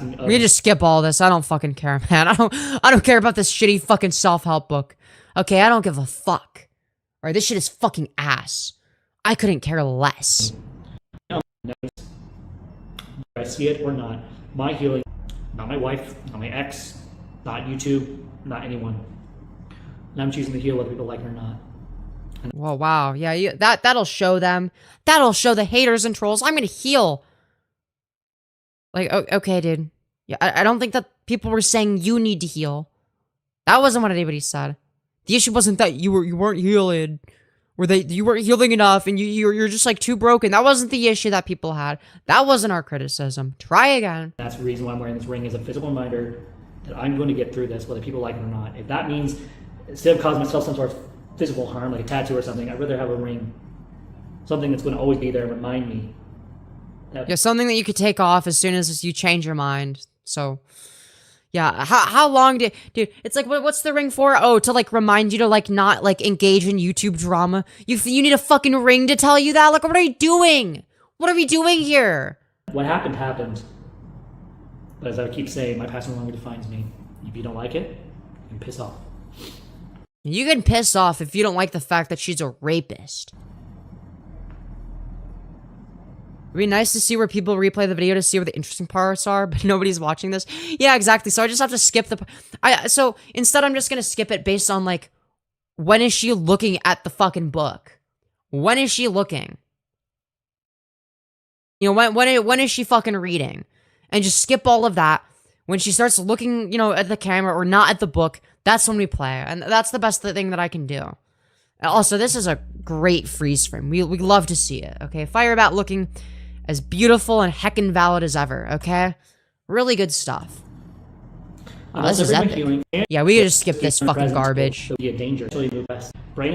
We can just skip all this. I don't fucking care, man. I don't care about this shitty fucking self-help book. Okay, I don't give a fuck. Alright, this shit is fucking ass. I couldn't care less. I see it or not, my healing, not my wife, not my ex, not YouTube, not anyone. And I'm choosing to heal whether people like it or not. Whoa, wow. Yeah, that'll show them. That'll show the haters and trolls. I'm gonna heal. Like, okay, dude. Yeah, I don't think that people were saying you need to heal. That wasn't what anybody said. The issue wasn't that you weren't healing, or that you weren't healing enough, and you're just like too broken. That wasn't the issue that people had. That wasn't our criticism. Try again. That's the reason why I'm wearing this ring, is a physical reminder that I'm going to get through this, whether people like it or not. If that means instead of causing myself some sort of physical harm, like a tattoo or something, I'd rather have a ring, something that's going to always be there and remind me. Yeah, something that you could take off as soon as you change your mind. So, yeah, how long dude, it's like, what's the ring for? Oh, to like remind you to like not like engage in YouTube drama. You need a fucking ring to tell you that? Like, what are you doing? What are we doing here? What happened, happened. But as I keep saying, my past no longer defines me. If you don't like it, you can piss off. You can piss off if you don't like the fact that she's a rapist. It'd be nice to see where people replay the video to see where the interesting parts are, but nobody's watching this. Yeah, exactly. So I just have to skip so instead I'm just gonna skip it based on like, when is she looking at the fucking book? When is she looking? You know, when is she fucking reading? And just skip all of that. When she starts looking, you know, at the camera or not at the book, that's when we play. And that's the best thing that I can do. Also, this is a great freeze frame. We love to see it, okay? Firebat looking as beautiful and heckin' valid as ever, okay? Really good stuff. Oh, this is epic. Yeah, we could just skip this fucking garbage. It'll be a danger. Brain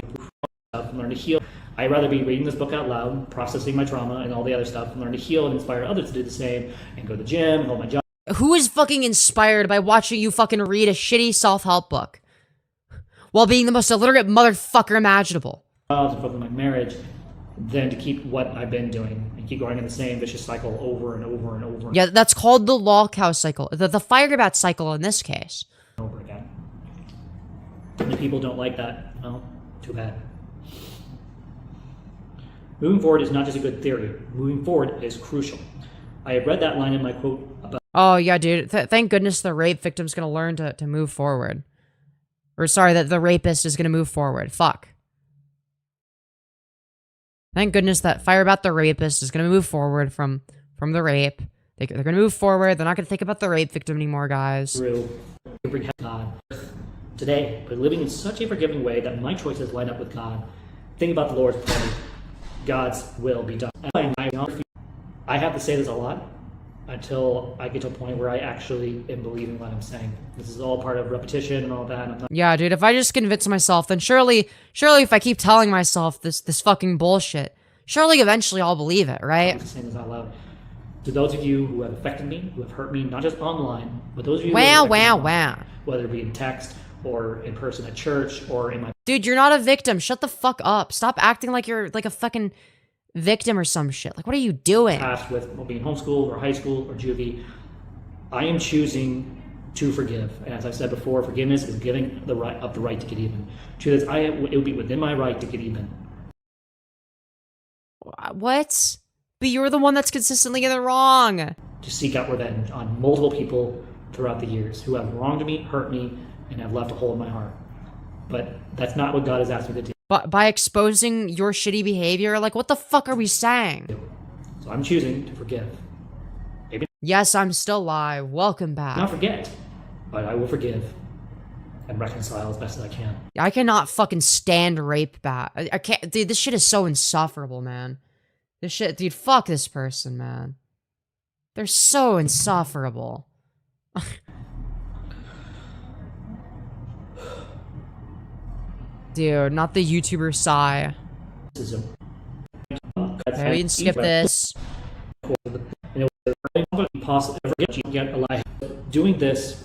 stuff and learn to heal. I'd rather be reading this book out loud, processing my trauma and all the other stuff, and learn to heal and inspire others to do the same, and go to the gym, and hold my job. Who is fucking inspired by watching you fucking read a shitty self-help book while being the most illiterate motherfucker imaginable? And focus on my marriage, than to keep what I've been doing and keep going in the same vicious cycle over and over and over. Yeah, that's called the lol cow cycle. The Firebat cycle in this case. Over again. And if people don't like that, well, too bad. Moving forward is not just a good theory. Moving forward is crucial. I have read that line in my quote about... Oh, yeah, dude. Thank goodness the rape victim's gonna learn to move forward. Or sorry, that the rapist is gonna move forward. Fuck. Thank goodness that Firebat the rapist is gonna move forward from the rape. They're gonna move forward. They're not gonna think about the rape victim anymore, guys. Through God today, but living in such a forgiving way that my choices line up with God. Think about the Lord's Prayer. God's will be done. I have to say this a lot until I get to a point where I actually am believing what I'm saying. This is all part of repetition and all that. I'm not... Yeah, dude, if I just convince myself, then surely if I keep telling myself this fucking bullshit, surely eventually I'll believe it, right? I'm saying this out loud. To those of you who have affected me, who have hurt me, not just online, but those of you wow, who have affected me, whether it be in text or in person at church or in my... Dude, you're not a victim. Shut the fuck up. Stop acting like you're like a fucking victim or some shit. Like, what are you doing? Past with being homeschooled or high school or juvie, I am choosing to forgive. And as I said before, forgiveness is giving up the right to get even. Truth is, it would be within my right to get even. What? But you're the one that's consistently in the wrong. To seek out revenge on multiple people throughout the years who have wronged me, hurt me, and have left a hole in my heart. But that's not what God has asked me to do. But by exposing your shitty behavior, like, what the fuck are we saying? So I'm choosing to forgive. Maybe yes, I'm still live. Welcome back. not forget, but I will forgive and reconcile as best as I can. I cannot fucking stand rape bat. I can't, dude, this shit is so insufferable, man. This shit, dude, fuck this person, man. They're so insufferable. Dude, not the YouTuber sigh. Okay, we can skip this. Doing this.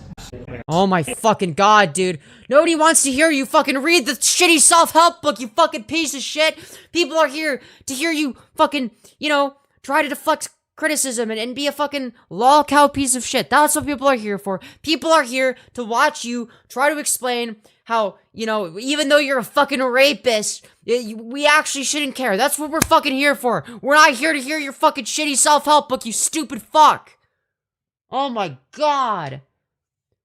Oh my fucking god, dude. Nobody wants to hear you fucking read the shitty self-help book, you fucking piece of shit. People are here to hear you fucking, you know, try to deflect criticism and be a fucking lol cow piece of shit. That's what people are here for. People are here to watch you try to explain how, you know, even though you're a fucking rapist, we actually shouldn't care. That's what we're fucking here for. We're not here to hear your fucking shitty self-help book, you stupid fuck. Oh my god.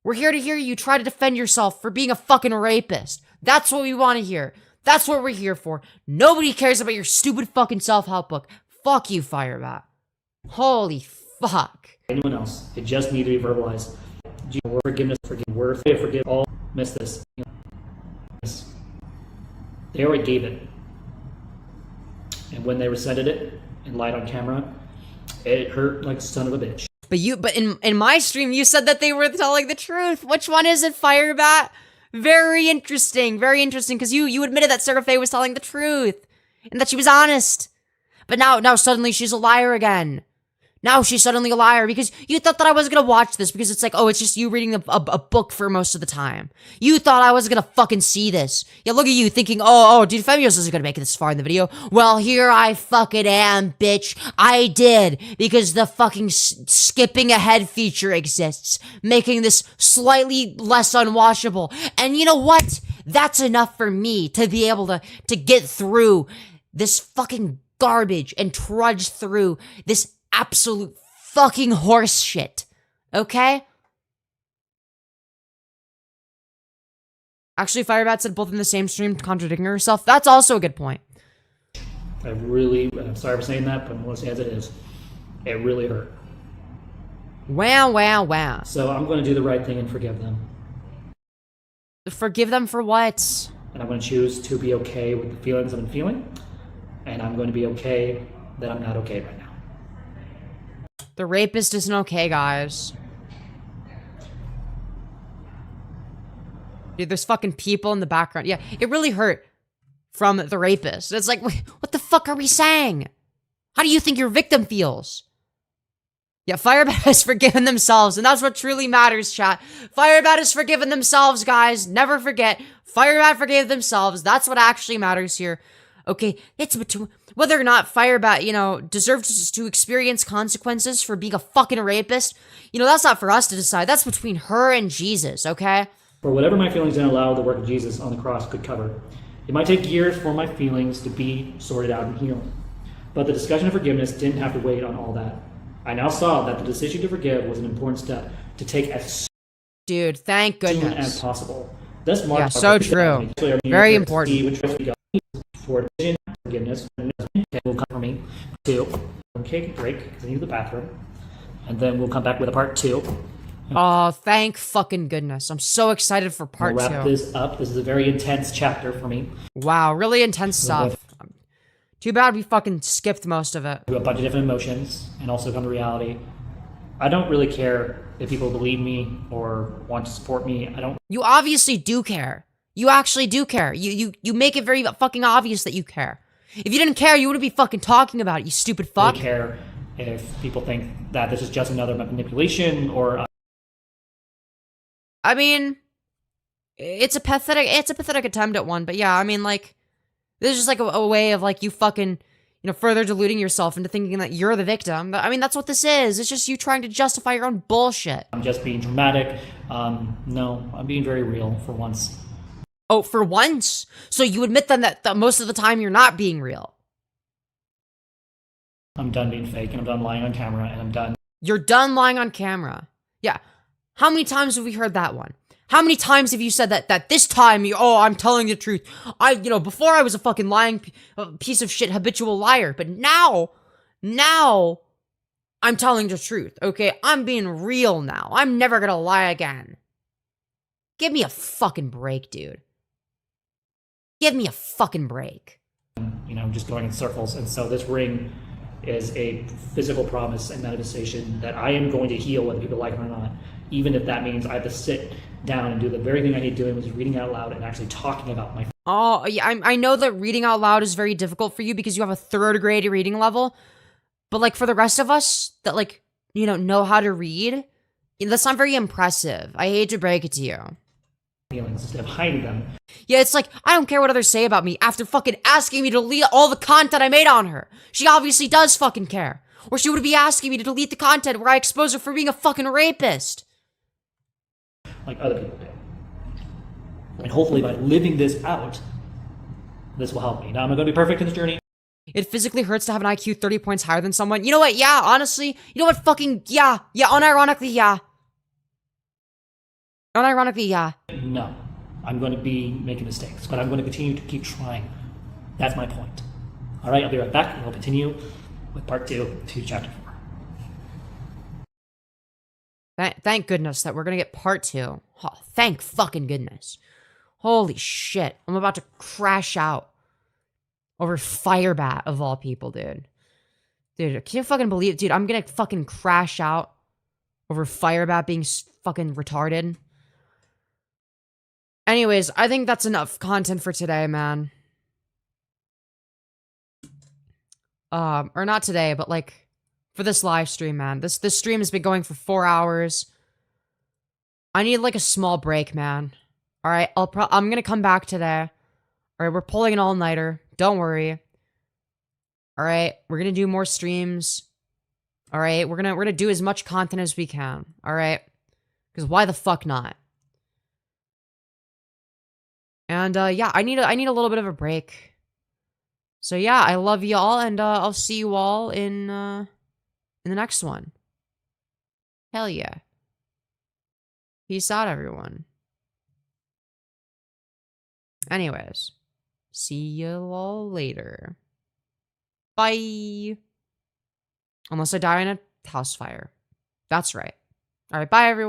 We're here to hear you try to defend yourself for being a fucking rapist. That's what we want to hear. That's what we're here for. Nobody cares about your stupid fucking self-help book. Fuck you, Firebat. Holy fuck. Anyone else, it just needs to be verbalized. Forgiveness, forgive, forgive all, miss this. They already gave it. And when they recited it and lied on camera, it hurt like son of a bitch. But in my stream, you said that they were telling the truth. Which one is it, Firebat? Very interesting, because you admitted that Seraphe was telling the truth and that she was honest. But now suddenly she's a liar again. Now she's suddenly a liar because you thought that I was gonna watch this because it's like, oh, it's just you reading a book for most of the time. You thought I was gonna fucking see this. Yeah, look at you thinking, oh, dude, Femyoz isn't gonna make it this far in the video. Well, here I fucking am, bitch. I did, because the fucking skipping ahead feature exists, making this slightly less unwatchable. And you know what? That's enough for me to be able to get through this fucking garbage and trudge through this absolute fucking horse shit. Okay? Actually, Firebat said both in the same stream, contradicting herself. That's also a good point. I'm sorry for saying that, but I'm going to say as it is. It really hurt. Wow. So I'm going to do the right thing and forgive them. Forgive them for what? And I'm going to choose to be okay with the feelings I've been feeling. And I'm going to be okay that I'm not okay right now. The rapist isn't okay, guys. Dude, there's fucking people in the background. Yeah, it really hurt from the rapist. It's like, what the fuck are we saying? How do you think your victim feels? Yeah, Firebat has forgiven themselves, and that's what truly matters, chat. Firebat has forgiven themselves, guys. Never forget. Firebat forgave themselves. That's what actually matters here. Okay, it's between whether or not Firebat, deserves to experience consequences for being a fucking rapist. That's not for us to decide. That's between her and Jesus, okay? For whatever my feelings didn't allow, the work of Jesus on the cross could cover. It might take years for my feelings to be sorted out and healed. But the discussion of forgiveness didn't have to wait on all that. I now saw that the decision to forgive was an important step to take as Dude, thank goodness. soon as possible. This Yeah, so true. Very important. For decision forgiveness, will come for me. 2. Okay, break, continue the bathroom. And then we'll come back with a part 2. Oh, thank fucking goodness. I'm so excited for part 2. We'll wrap this up. This is a very intense chapter for me. Wow, really intense stuff. Too bad we fucking skipped most of it. A bunch of different emotions and also come to reality. I don't really care if people believe me or want to support me. You obviously do care. You actually do care. You make it very fucking obvious that you care. If you didn't care, you wouldn't be fucking talking about it, you stupid fuck. I care if people think that this is just another manipulation or... I mean, it's a pathetic attempt at one, but yeah, I mean, like, this is just like a way of like you fucking, further deluding yourself into thinking that you're the victim. I mean, that's what this is. It's just you trying to justify your own bullshit. I'm just being dramatic. No, I'm being very real for once. Oh, for once? So you admit then that most of the time you're not being real. I'm done being fake, and I'm done lying on camera, and I'm done. You're done lying on camera. Yeah. How many times have we heard that one? How many times have you said that this time, I'm telling the truth. Before I was a fucking lying piece of shit habitual liar, but now I'm telling the truth, okay? I'm being real now. I'm never gonna lie again. Give me a fucking break, dude. Give me a fucking break. Just going in circles. And so this ring is a physical promise and manifestation that I am going to heal whether people like it or not. Even if that means I have to sit down and do the very thing I hate doing, which is reading out loud and actually talking about my... Oh, yeah, I know that reading out loud is very difficult for you because you have a 3rd grade reading level. But, like, for the rest of us that, like, know how to read, that's not very impressive. I hate to break it to you. Feelings instead of hiding them. Yeah, it's like, I don't care what others say about me after fucking asking me to delete all the content I made on her. She obviously does fucking care. Or she would be asking me to delete the content where I expose her for being a fucking rapist. Like other people do. And hopefully by living this out, this will help me. Now, am I going to be perfect in this journey? It physically hurts to have an IQ 30 points higher than someone. You know what? Yeah, honestly. You know what? Fucking, yeah. Yeah, unironically, yeah. Unironically, yeah. No. I'm going to be making mistakes, but I'm going to continue to keep trying. That's my point. All right, I'll be right back, and we'll continue with part 2 to chapter 4. Thank goodness that we're going to get part 2. Oh, thank fucking goodness. Holy shit. I'm about to crash out over Firebat of all people, dude. Dude, can you fucking believe it? Dude, I'm gonna fucking crash out over Firebat being fucking retarded. Anyways, I think that's enough content for today, man. Or not today, but like for this live stream, man. This stream has been going for 4 hours. I need like a small break, man. All right, I'm gonna come back today. All right, we're pulling an all-nighter. Don't worry. All right, we're gonna do more streams. All right, we're gonna do as much content as we can. All right, because why the fuck not? And yeah, I need a little bit of a break. So yeah, I love you all, and I'll see you all in the next one. Hell yeah. Peace out, everyone. Anyways, see you all later. Bye. Unless I die in a house fire. That's right. All right, bye, everyone.